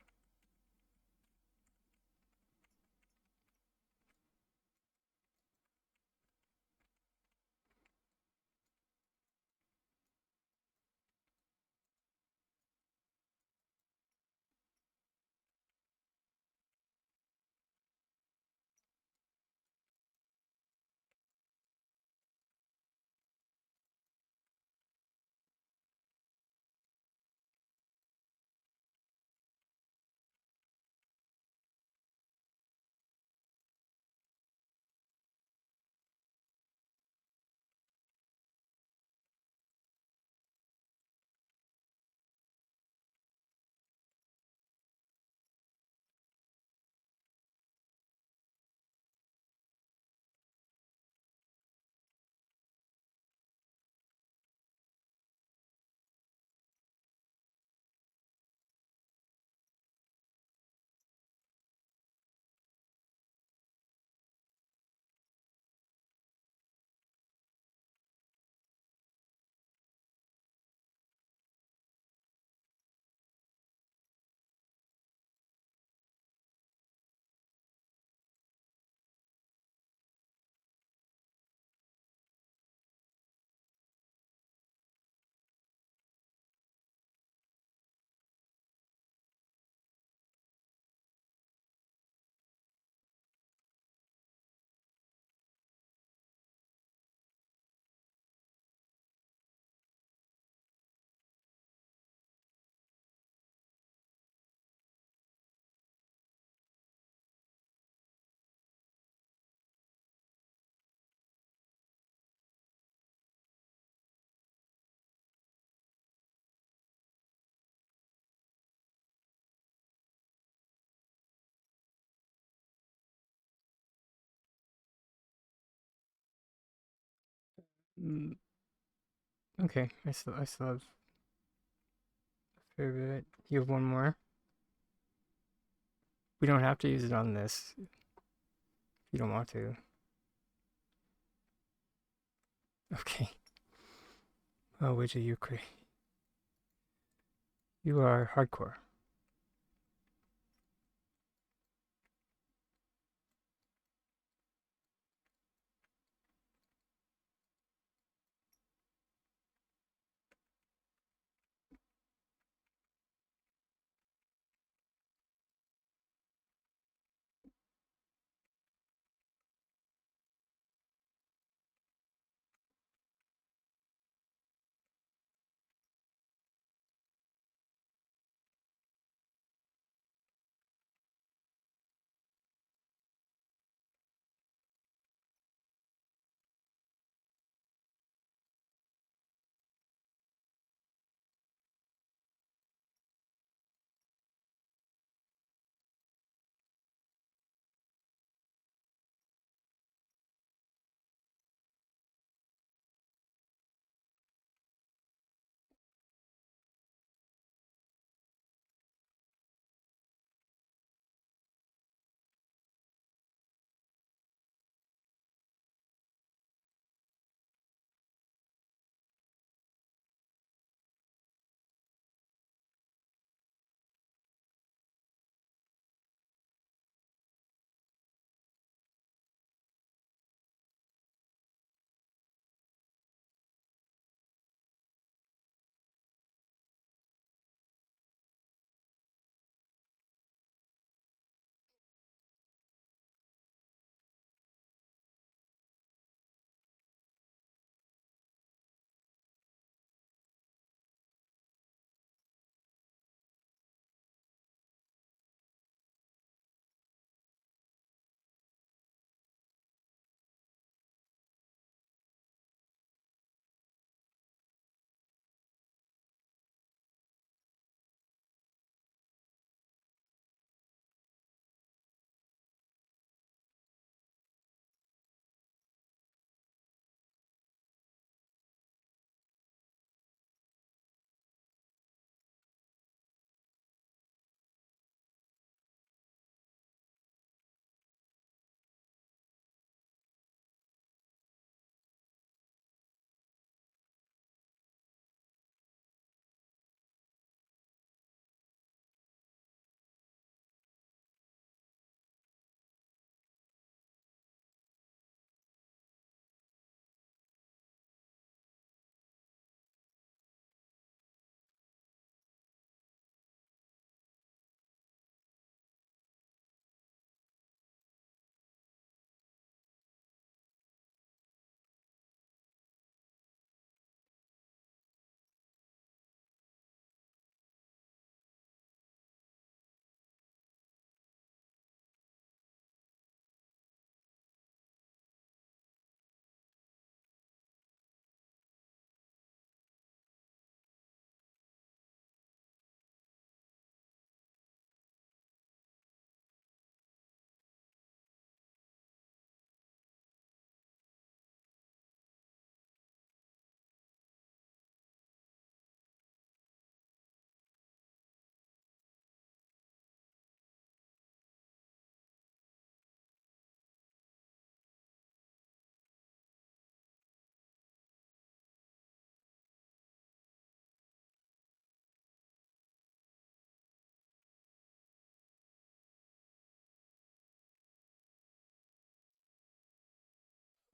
Mm, okay, I still have a fair bit. You have one more? We don't have to use it on this if you don't want to. Okay. Oh, which are you crazy? You are hardcore.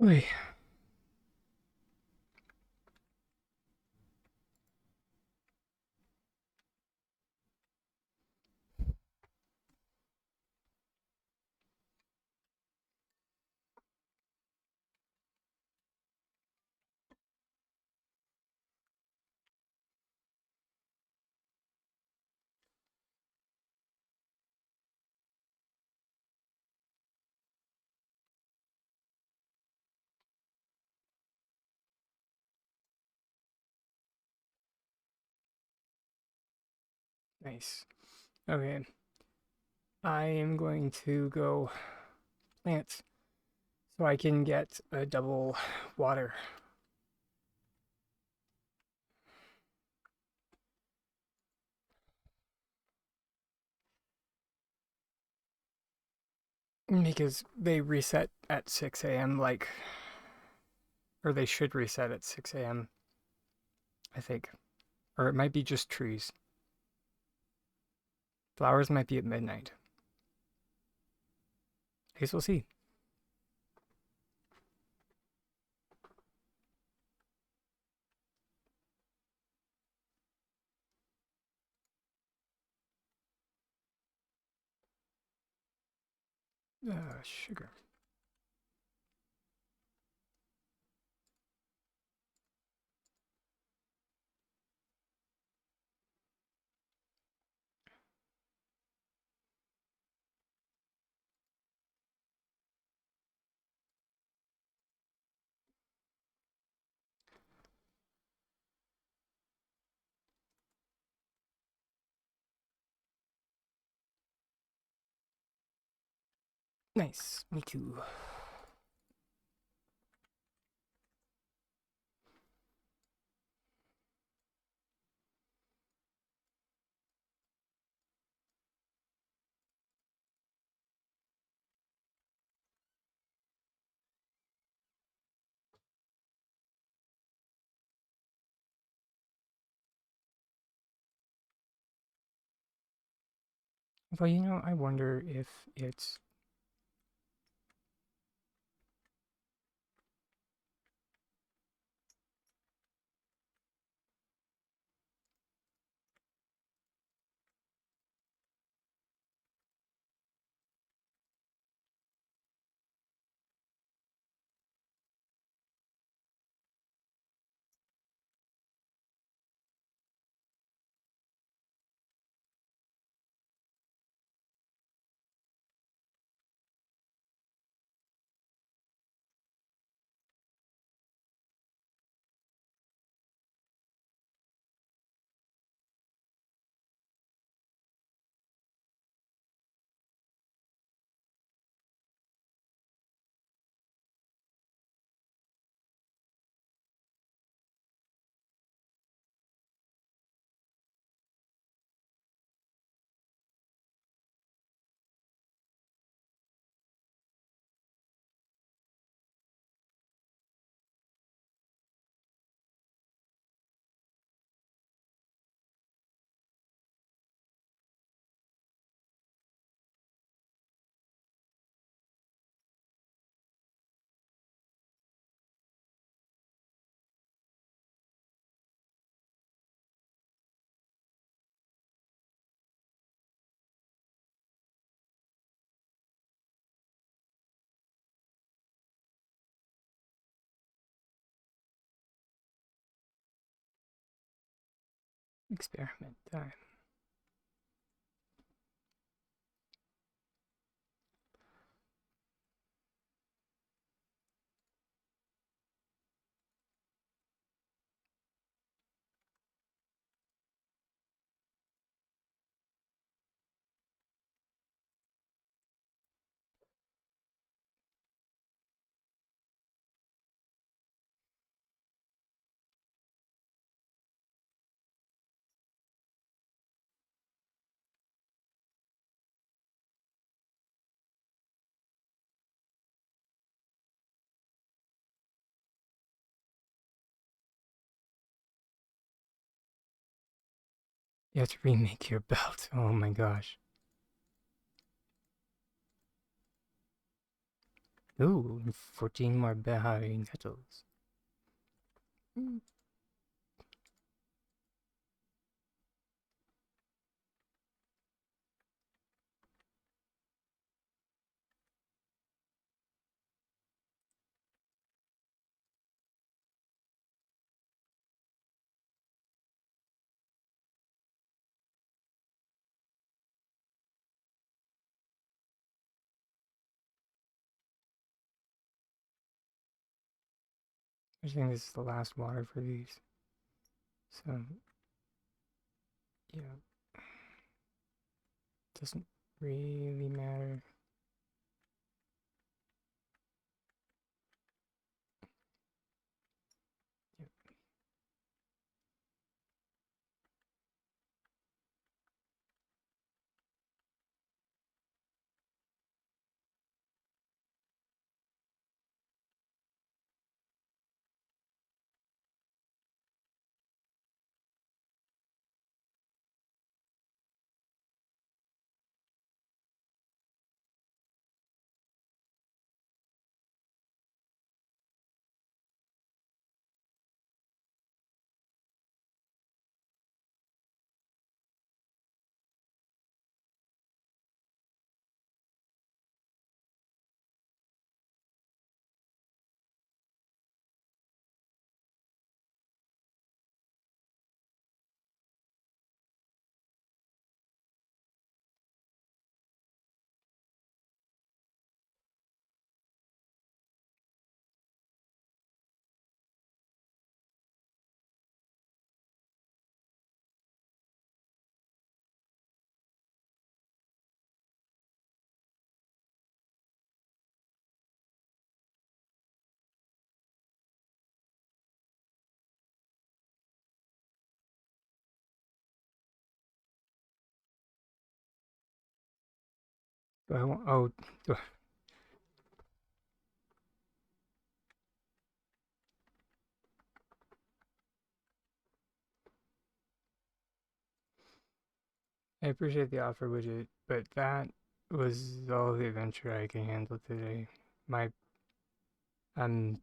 Oy. Nice. Okay. I am going to go plant so I can get a double water. Because they reset at 6 a.m. like, or they should reset at 6 a.m. I think. Or it might be just trees. Flowers might be at midnight. I guess we'll see. Sugar. Nice. Me too. Well, you know, I wonder if it's... Experiment time. You have to remake your belt. Oh my gosh. Ooh, 14 more behind petals. I think this is the last water for these. So, yeah. Doesn't really matter. Yep. Do I want? Oh, do I appreciate the offer, Widget, but that was all the adventure I can handle today. My, I'm,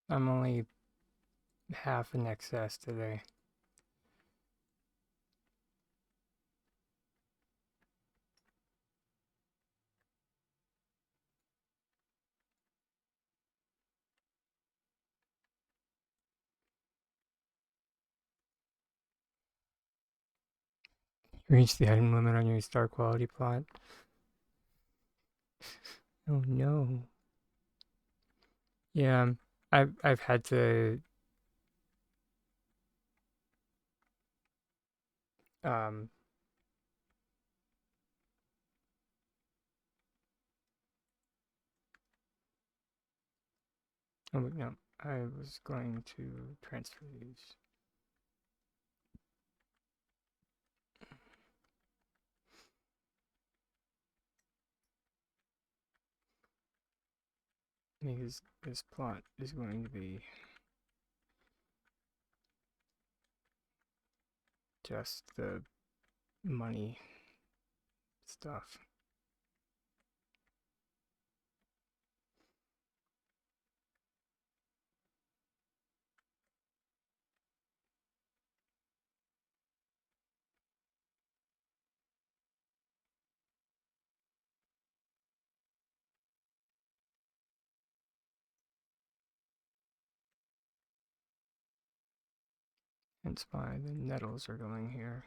I'm only half in excess today. Reach the item limit on your star quality plot. Oh no. Yeah, I've had to um oh no, I was going to transfer these. Because this plot is going to be just the money stuff. Hence why the nettles are going here.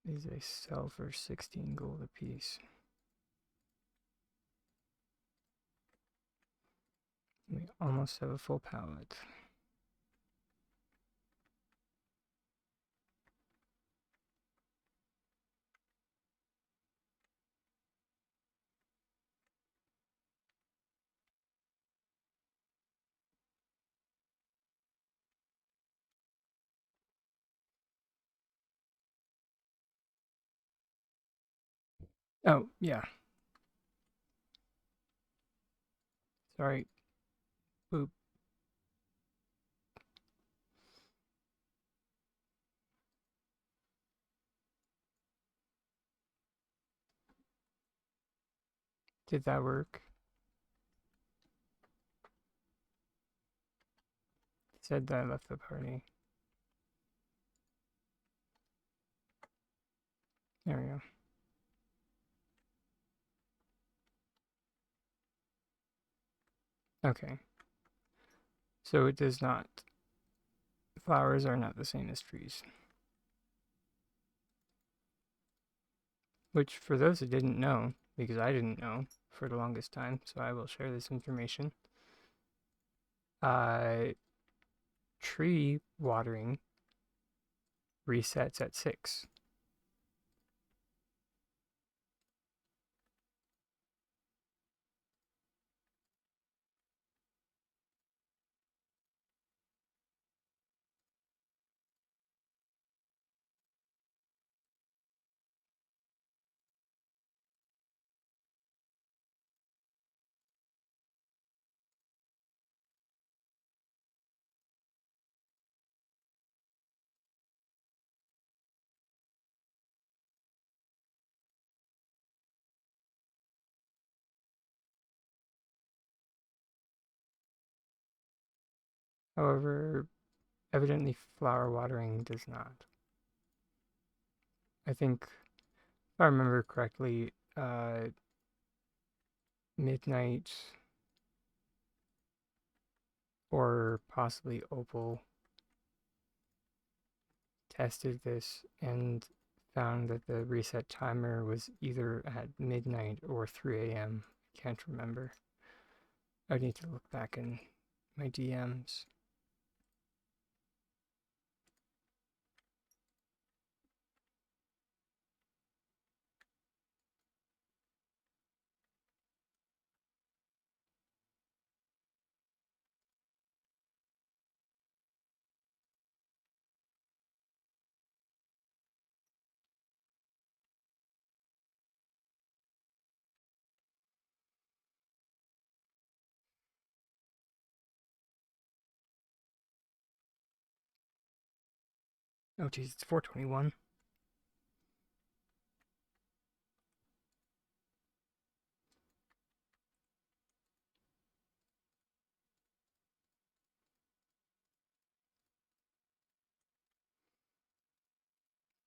These I sell for 16 gold apiece. We almost have a full pallet. Oh, yeah. Sorry. Boop. Did that work? Said that I left the party. There we go. Okay. So it does not. Flowers are not the same as trees. Which, for those who didn't know, because I didn't know for the longest time, so I will share this information. Tree watering resets at 6. However, evidently flower watering does not. I think, if I remember correctly, Midnight or possibly Opal tested this and found that the reset timer was either at midnight or 3 a.m. I can't remember. I need to look back in my DMs. Oh geez, it's 4:21.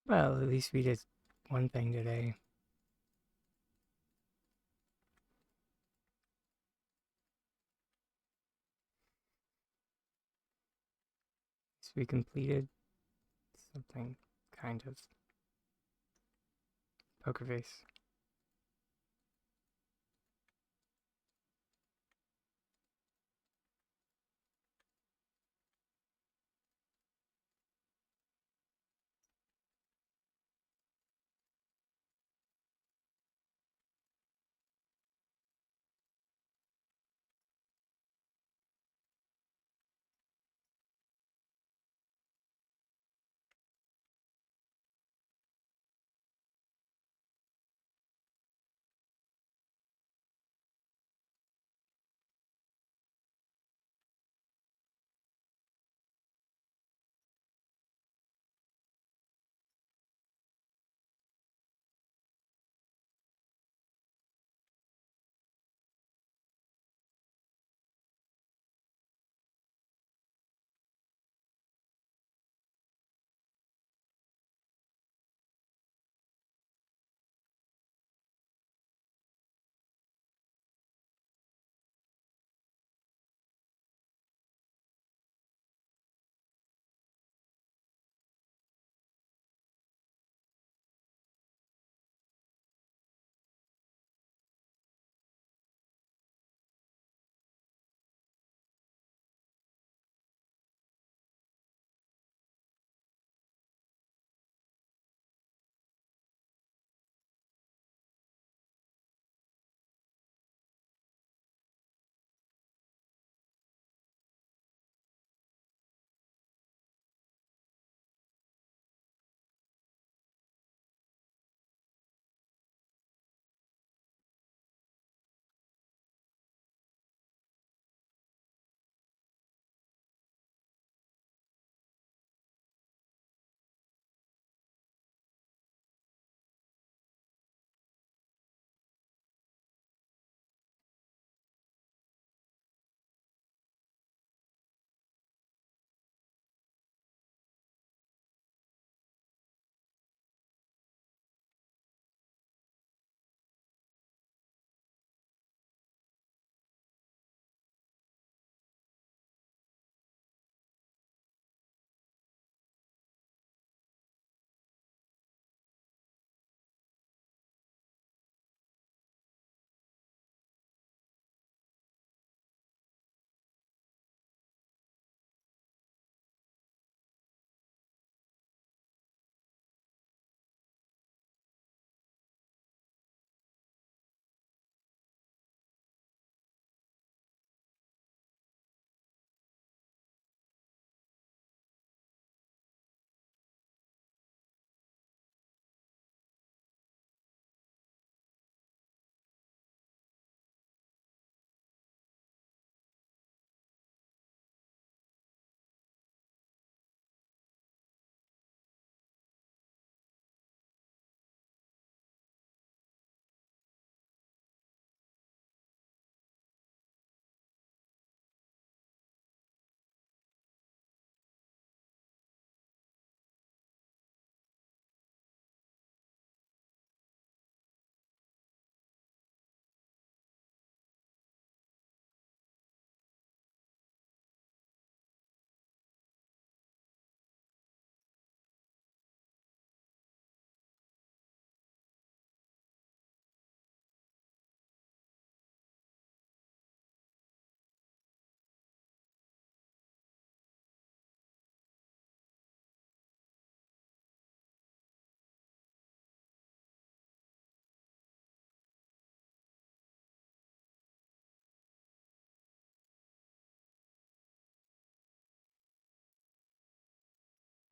Well, at least we did one thing today. So we completed something, kind of. Poker face.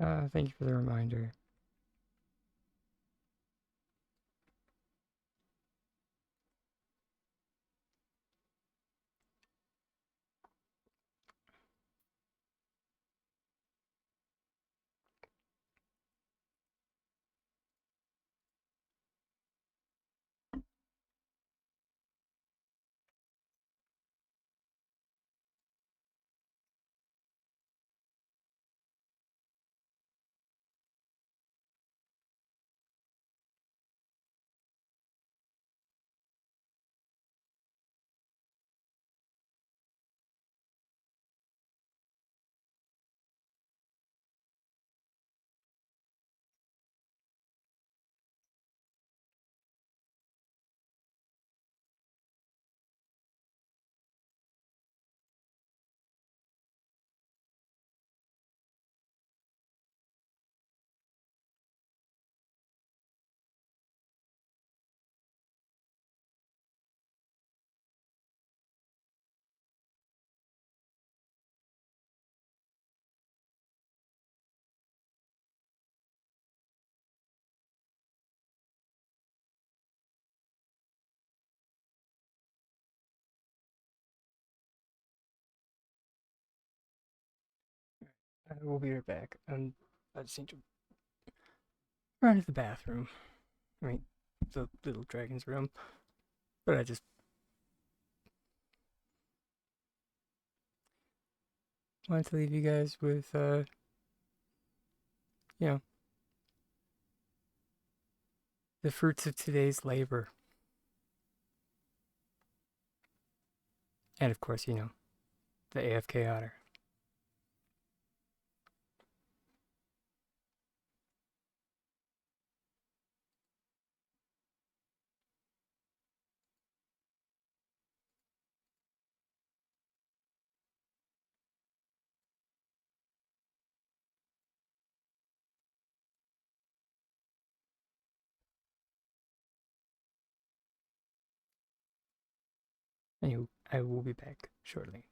Thank you for the reminder. We'll be right back. I just need to run to the bathroom. I mean, the little dragon's room. But I just wanted to leave you guys with, you know, the fruits of today's labor. And of course, you know, the AFK otter. Anyway, I will be back shortly.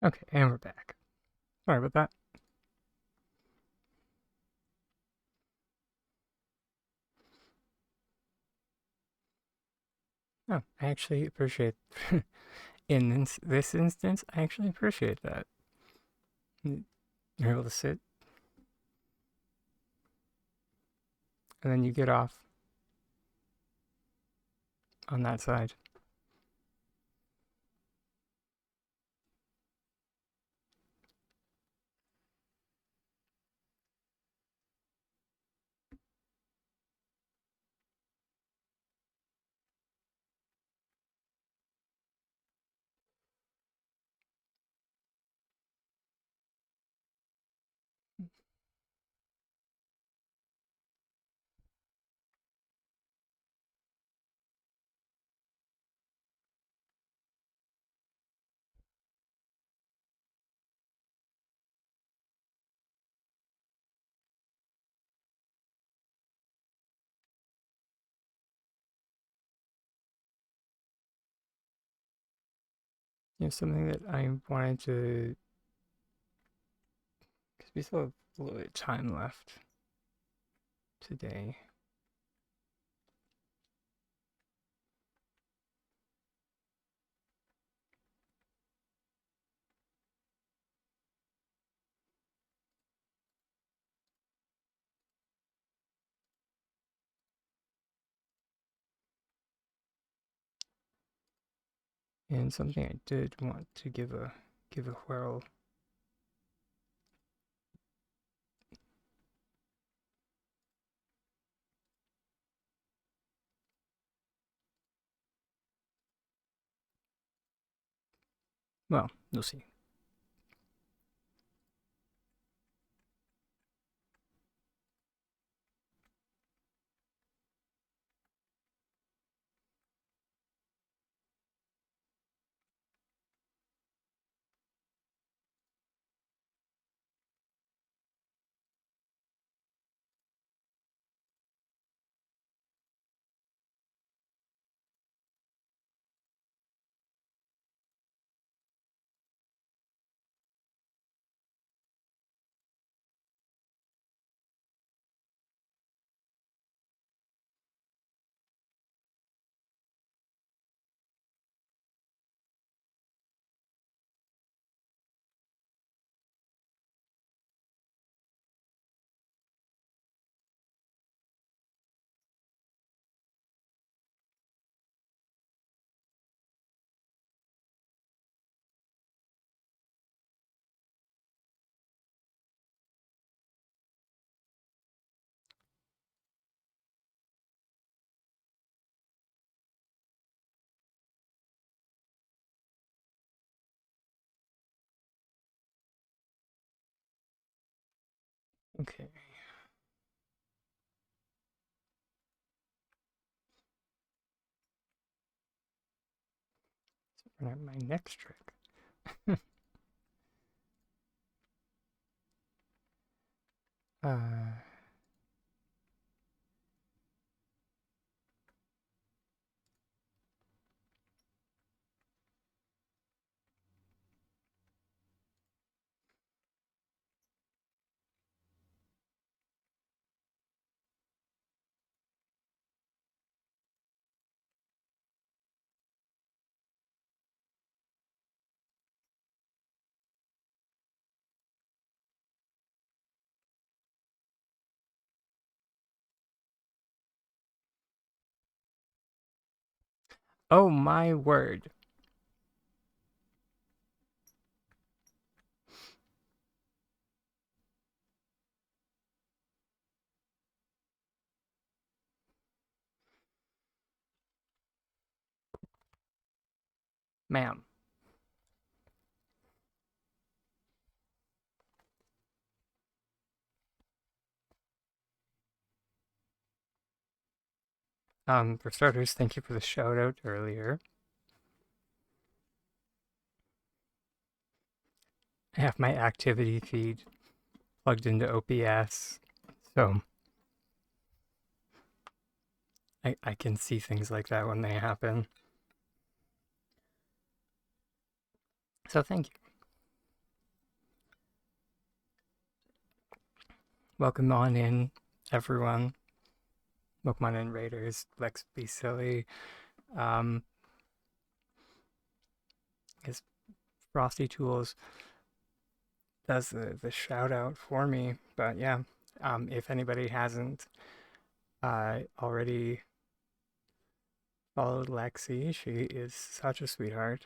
Okay, and we're back. Sorry about that. Oh, I actually appreciate, in this instance, I actually appreciate that. You're able to sit, and then you get off on that side. Something that I wanted to, because we still have a little bit of time left today. And something I did want to give a whirl. Well, you'll see. Okay. So my next trick. uh, oh my word. Ma'am. For starters, thank you for the shout out earlier. I have my activity feed plugged into OBS, so I can see things like that when they happen. So thank you. Welcome on in, everyone. Welcome on in, Raiders. Lex Be Silly. His Frosty Tools does the shout out for me. But yeah, if anybody hasn't already followed Lexi, she is such a sweetheart.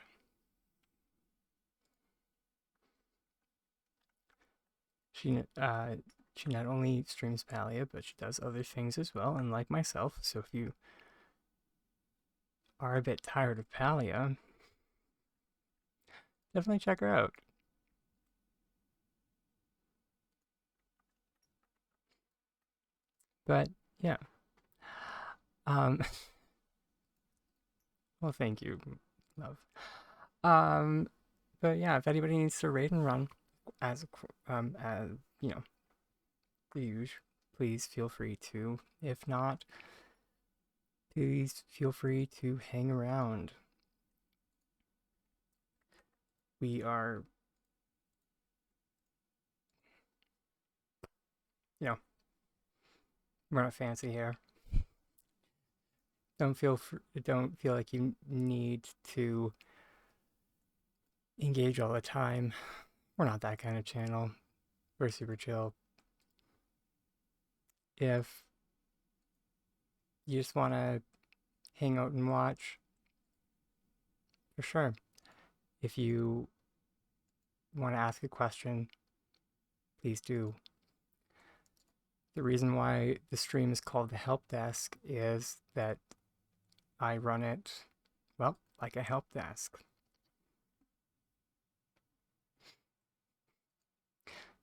She not only streams Palia, but she does other things as well, unlike myself. So if you are a bit tired of Palia, definitely check her out. But yeah. Well, thank you, love. But yeah, if anybody needs to raid and run, as you know, the usual, please feel free to. If not, please feel free to hang around. We are, we're not fancy here. Don't feel like you need to engage all the time. We're not that kind of channel. We're super chill. If you just want to hang out and watch, for sure. If you want to ask a question, please do. The reason why the stream is called the help desk is that I run it, well, like a help desk.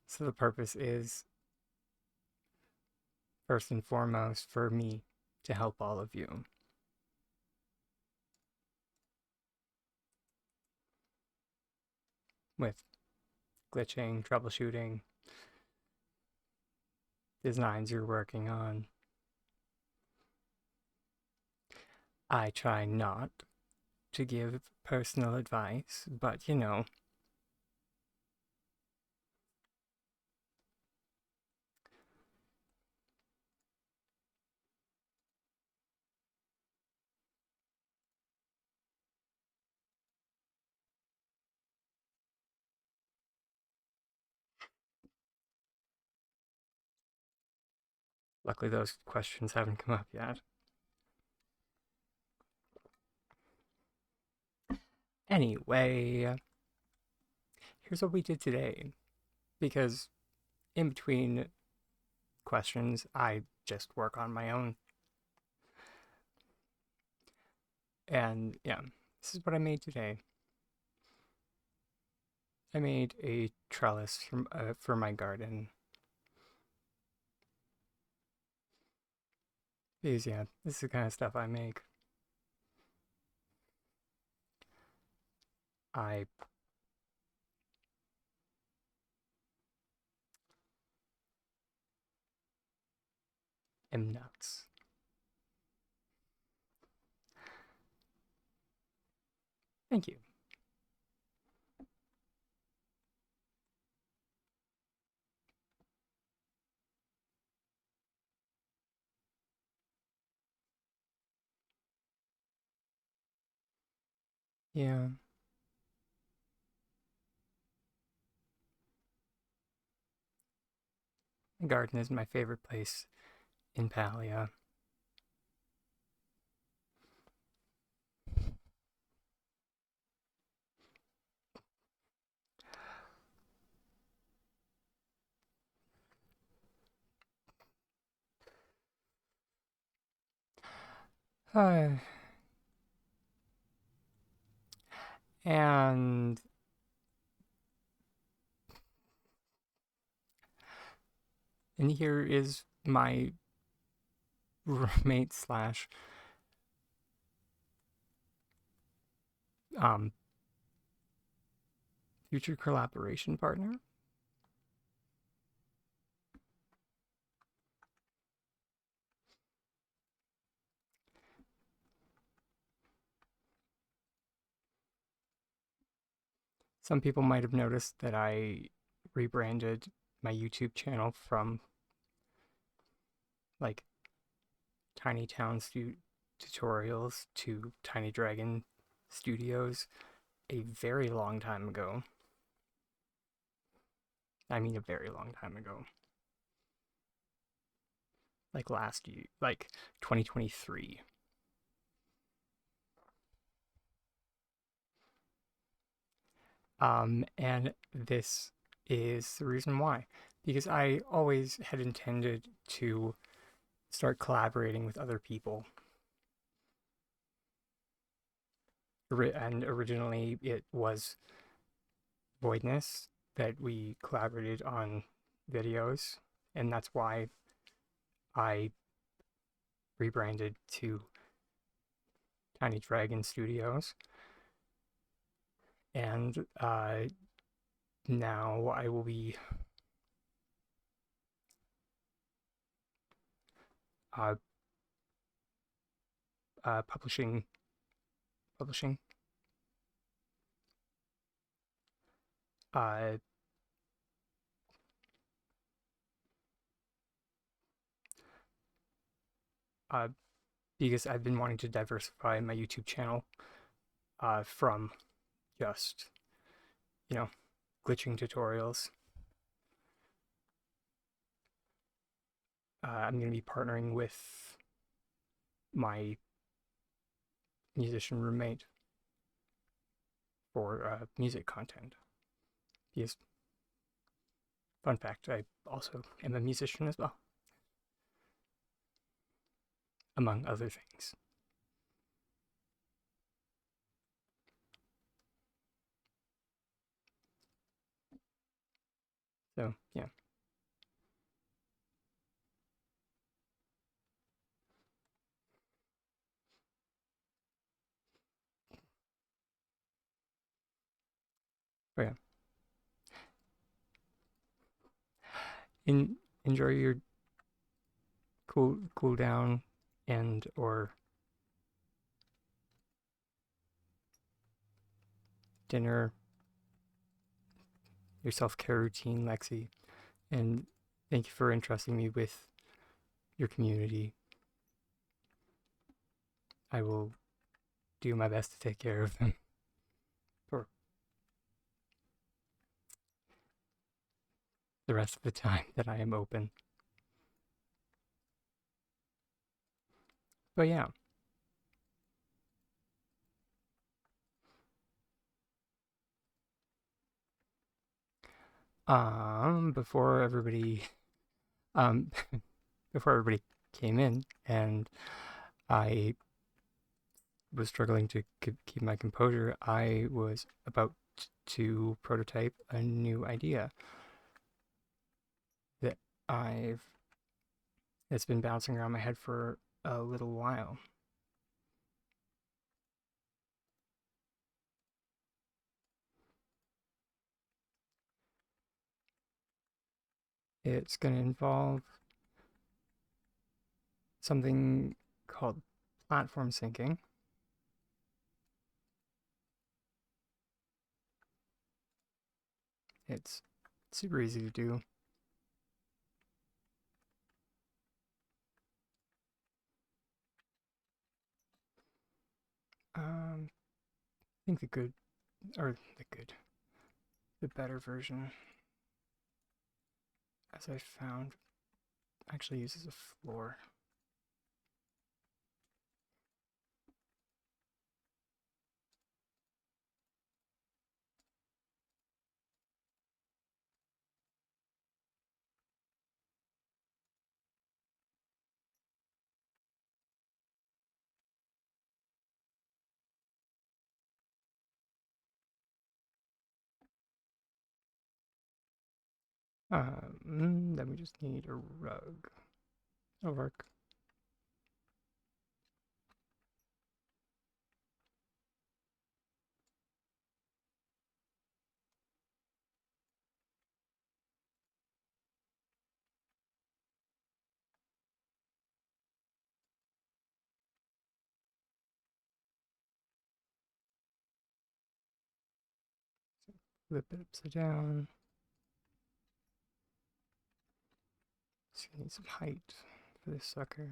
So the purpose is, first and foremost, for me to help all of you. With glitching, troubleshooting, designs you're working on. I try not to give personal advice, but you know, luckily those questions haven't come up yet. Anyway, here's what we did today, because in between questions, I just work on my own. And yeah, this is what I made today. I made a trellis for my garden. Because yeah, this is the kind of stuff I make. I am nuts. Thank you. Yeah. The garden is my favorite place in Palia. And here is my roommate slash future collaboration partner. Some people might have noticed that I rebranded my YouTube channel from like Tiny Town tutorials to 𝐓𝐻𝐿Dragon Studios a very long time ago. I mean, a very long time ago. Like last year, like 2023. And this is the reason why. Because I always had intended to start collaborating with other people. And originally it was Voidness that we collaborated on videos, and that's why I rebranded to 𝐡inyDragon Studios. And now I will be publishing because I've been wanting to diversify my YouTube channel from just, you know, glitching tutorials. I'm going to be partnering with my musician roommate for music content. Because, fun fact, I also am a musician as well, among other things. So, yeah. But yeah. Enjoy your cool down and or dinner, your self-care routine, Lexi, and thank you for entrusting me with your community. I will do my best to take care of them for the rest of the time that I am open. But yeah. Before everybody before everybody came in and I was struggling to keep my composure, I was about to prototype a new idea that it's been bouncing around my head for a little while. It's going to involve something called platform syncing. It's super easy to do. I think the better version, as I found, actually uses a floor. Then we just need a rug. That'll work. Flip it upside down. Just need some height for this sucker.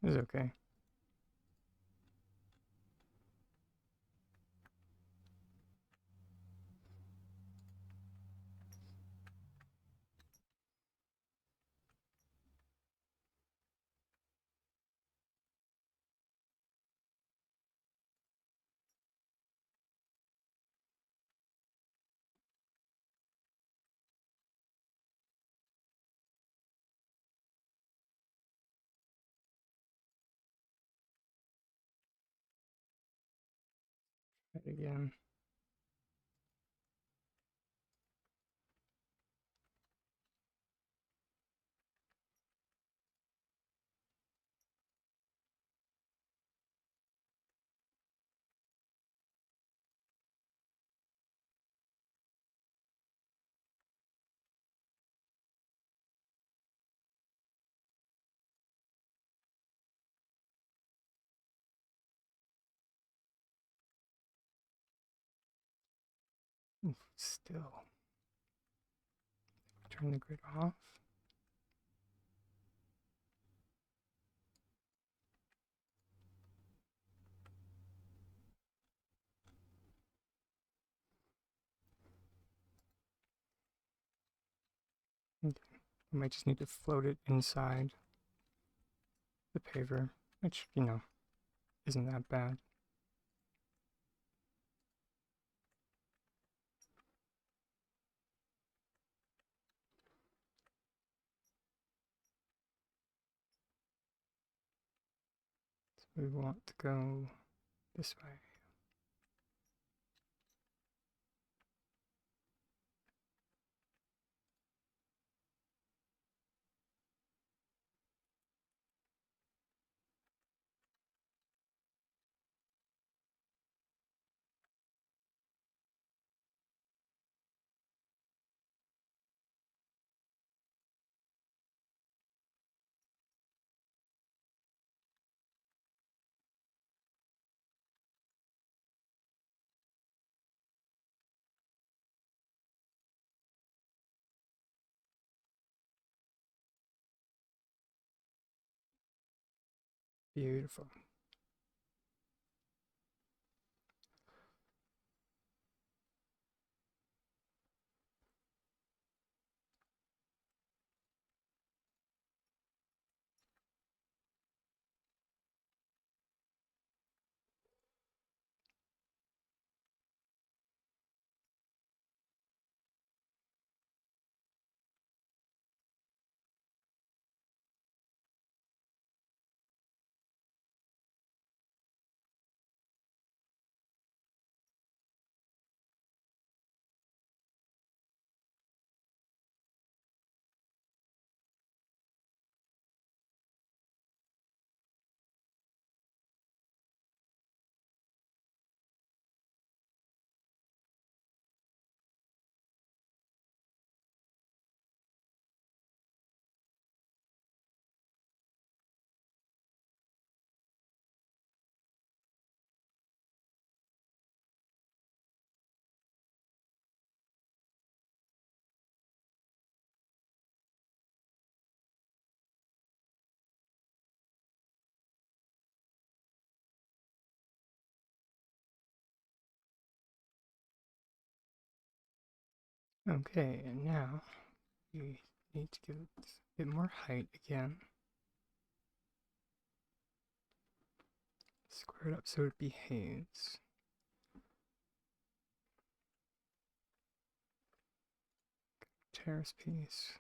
It's okay. Try it again. Still. Turn the grid off. Okay. I might just need to float it inside the paver, which, you know, isn't that bad. So we want to go this way. Beautiful. Okay, and now we need to give it a bit more height again. Square it up so it behaves. Terrace piece.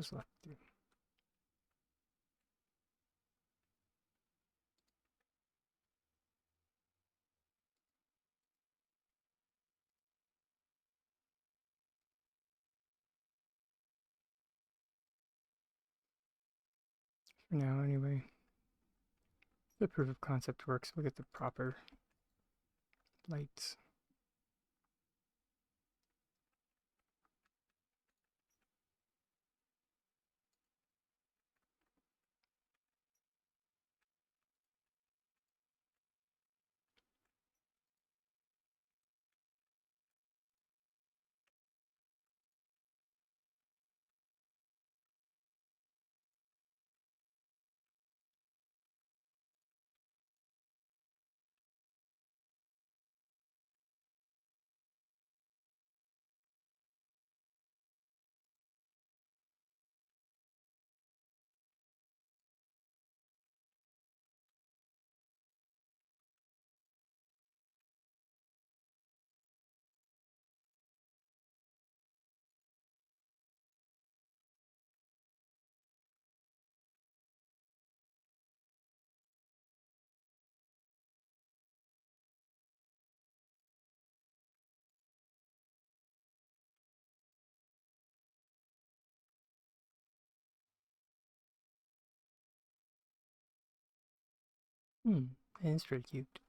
What's left to do? For now, anyway. The proof of concept works, we'll get the proper lights. It's pretty cute.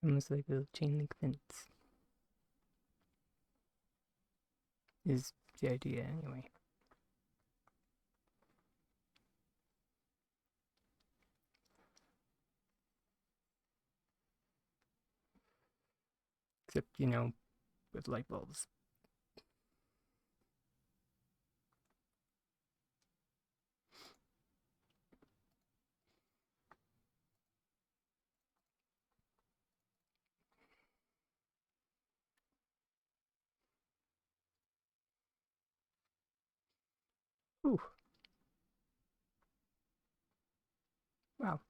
Almost like a chain link fence. Is the idea, anyway. Except, you know, with light bulbs. Ooh. Wow.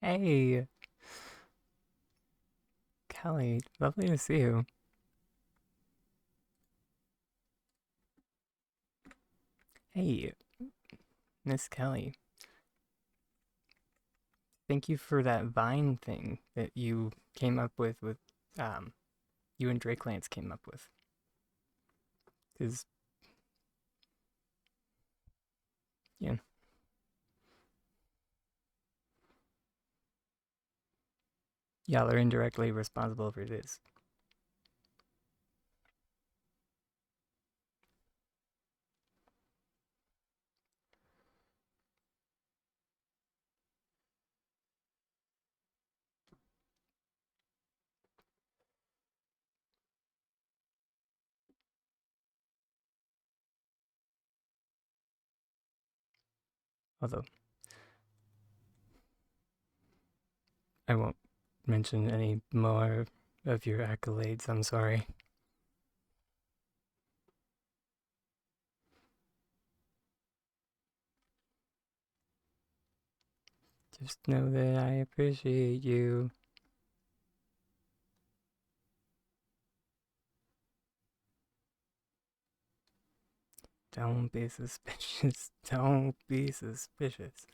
Hey, Kelly, lovely to see you. Hey, Miss Kelly. Thank you for that Vine thing that you came up with, you and Drake Lance came up with. Because, yeah. Y'all are indirectly responsible for this. Although, I won't mention any more of your accolades, I'm sorry. Just know that I appreciate you. Don't be suspicious. Don't be suspicious.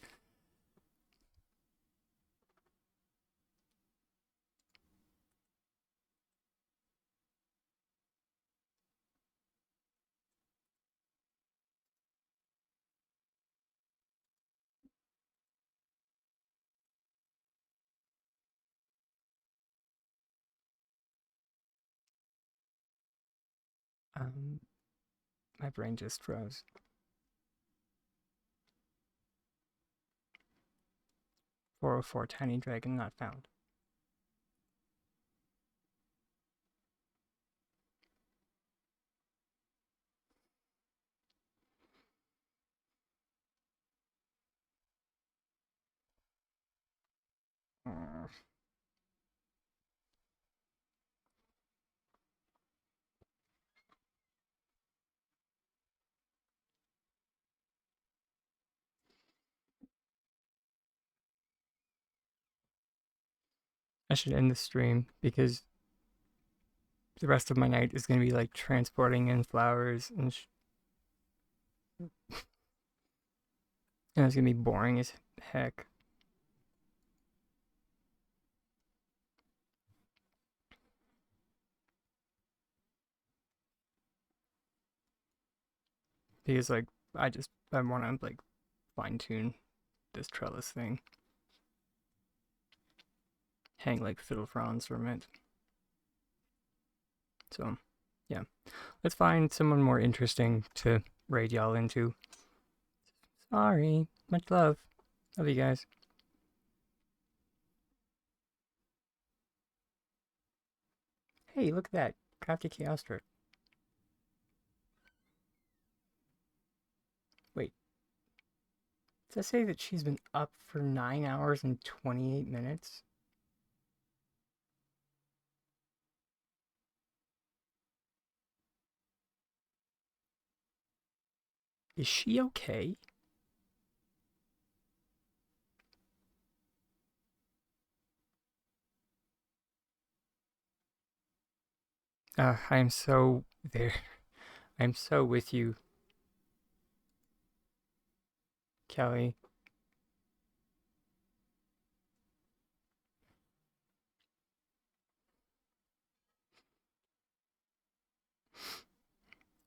My brain just froze. 404 tiny dragon not found. I should end the stream because the rest of my night is going to be like transporting in flowers and and it's going to be boring as heck. Because like I want to like fine tune this trellis thing. Hang like fiddle fronds from it. So yeah, let's find someone more interesting to raid y'all into. Sorry, much love. Love you guys. Hey, look at that. 𝐾𝐽𝐝𝐷𝐿. Wait. Does that say that she's been up for 9 hours and 28 minutes? Is she okay? I'm so there. I'm so with you, Kelly.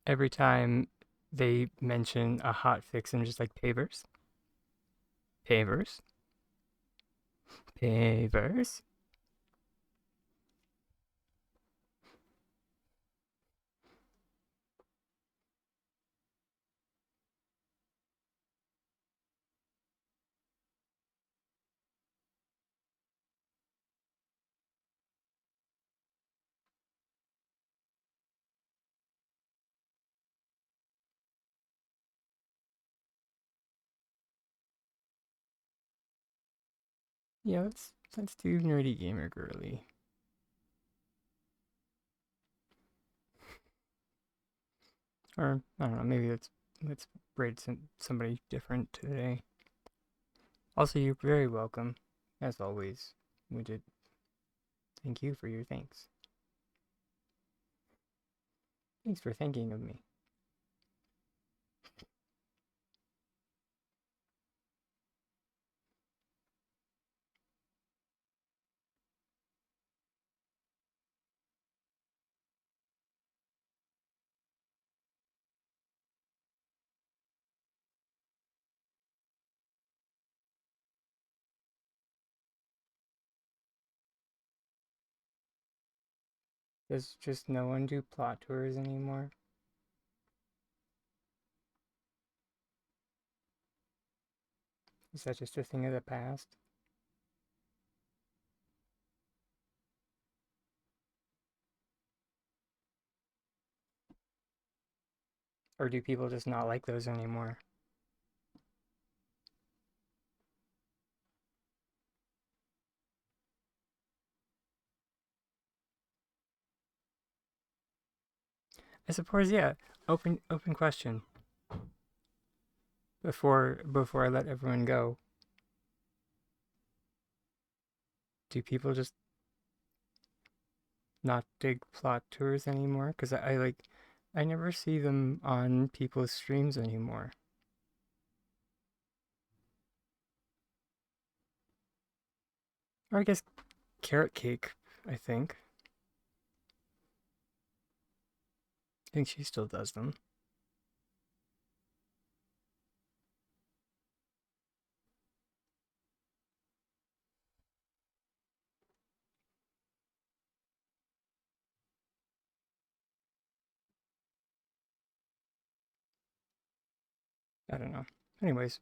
Every time they mention a hot fix, I'm just like, pavers? Pavers? Pavers? Yeah, let's do nerdy gamer girly. Or I don't know, maybe let's raid somebody different today. Also, you're very welcome, as always. We did thank you for your thanks. Thanks for thinking of me. Does just no one do plot tours anymore? Is that just a thing of the past? Or do people just not like those anymore? I suppose, yeah. Open question before I let everyone go. Do people just not dig plot tours anymore? Because I never see them on people's streams anymore. Or I guess Carrot Cake, I think. I think she still does them. I don't know. Anyways.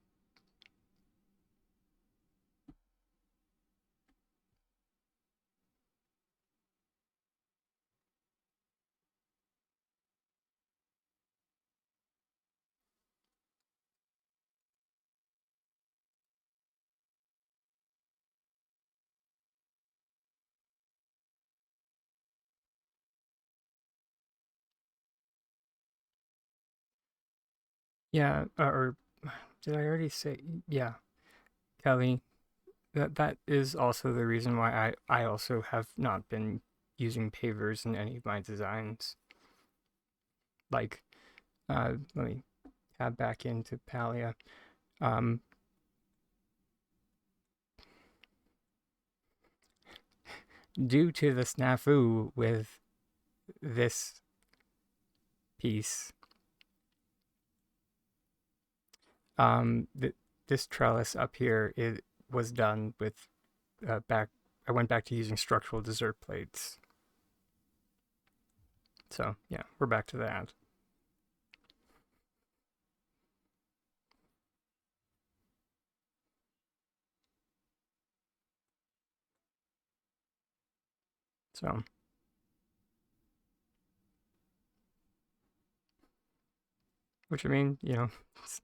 Yeah, or did I already say? Yeah, Kelly, that is also the reason why I also have not been using pavers in any of my designs. Like, let me tab back into Palia. Due to the snafu with this piece, this trellis up here, it was done with I went back to using structural dessert plates. So yeah, we're back to that. So which I mean, you know, it's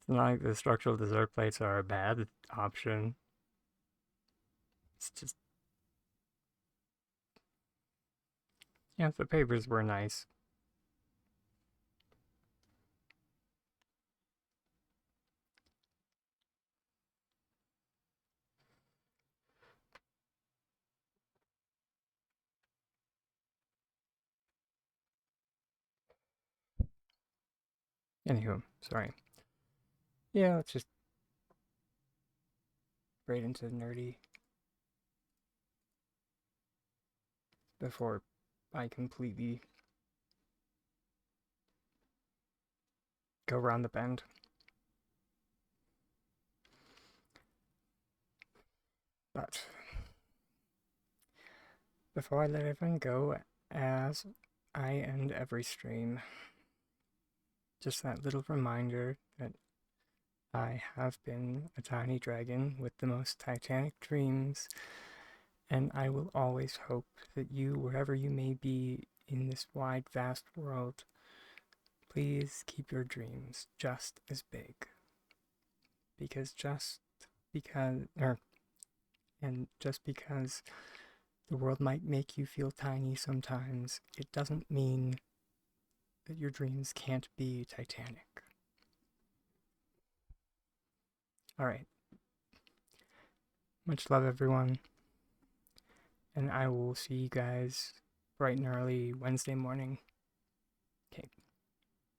not like the structural dessert plates are a bad option. It's just, yeah, the papers were nice. Anywho, sorry. Yeah, let's just right into the nerdy before I completely go around the bend. But before I let everyone go, as I end every stream, just that little reminder that I have been a tiny dragon with the most titanic dreams, and I will always hope that you, wherever you may be in this wide, vast world, please keep your dreams just as big. Because just because the world might make you feel tiny sometimes, it doesn't mean that your dreams can't be titanic. Alright. Much love, everyone. And I will see you guys bright and early Wednesday morning. Okay.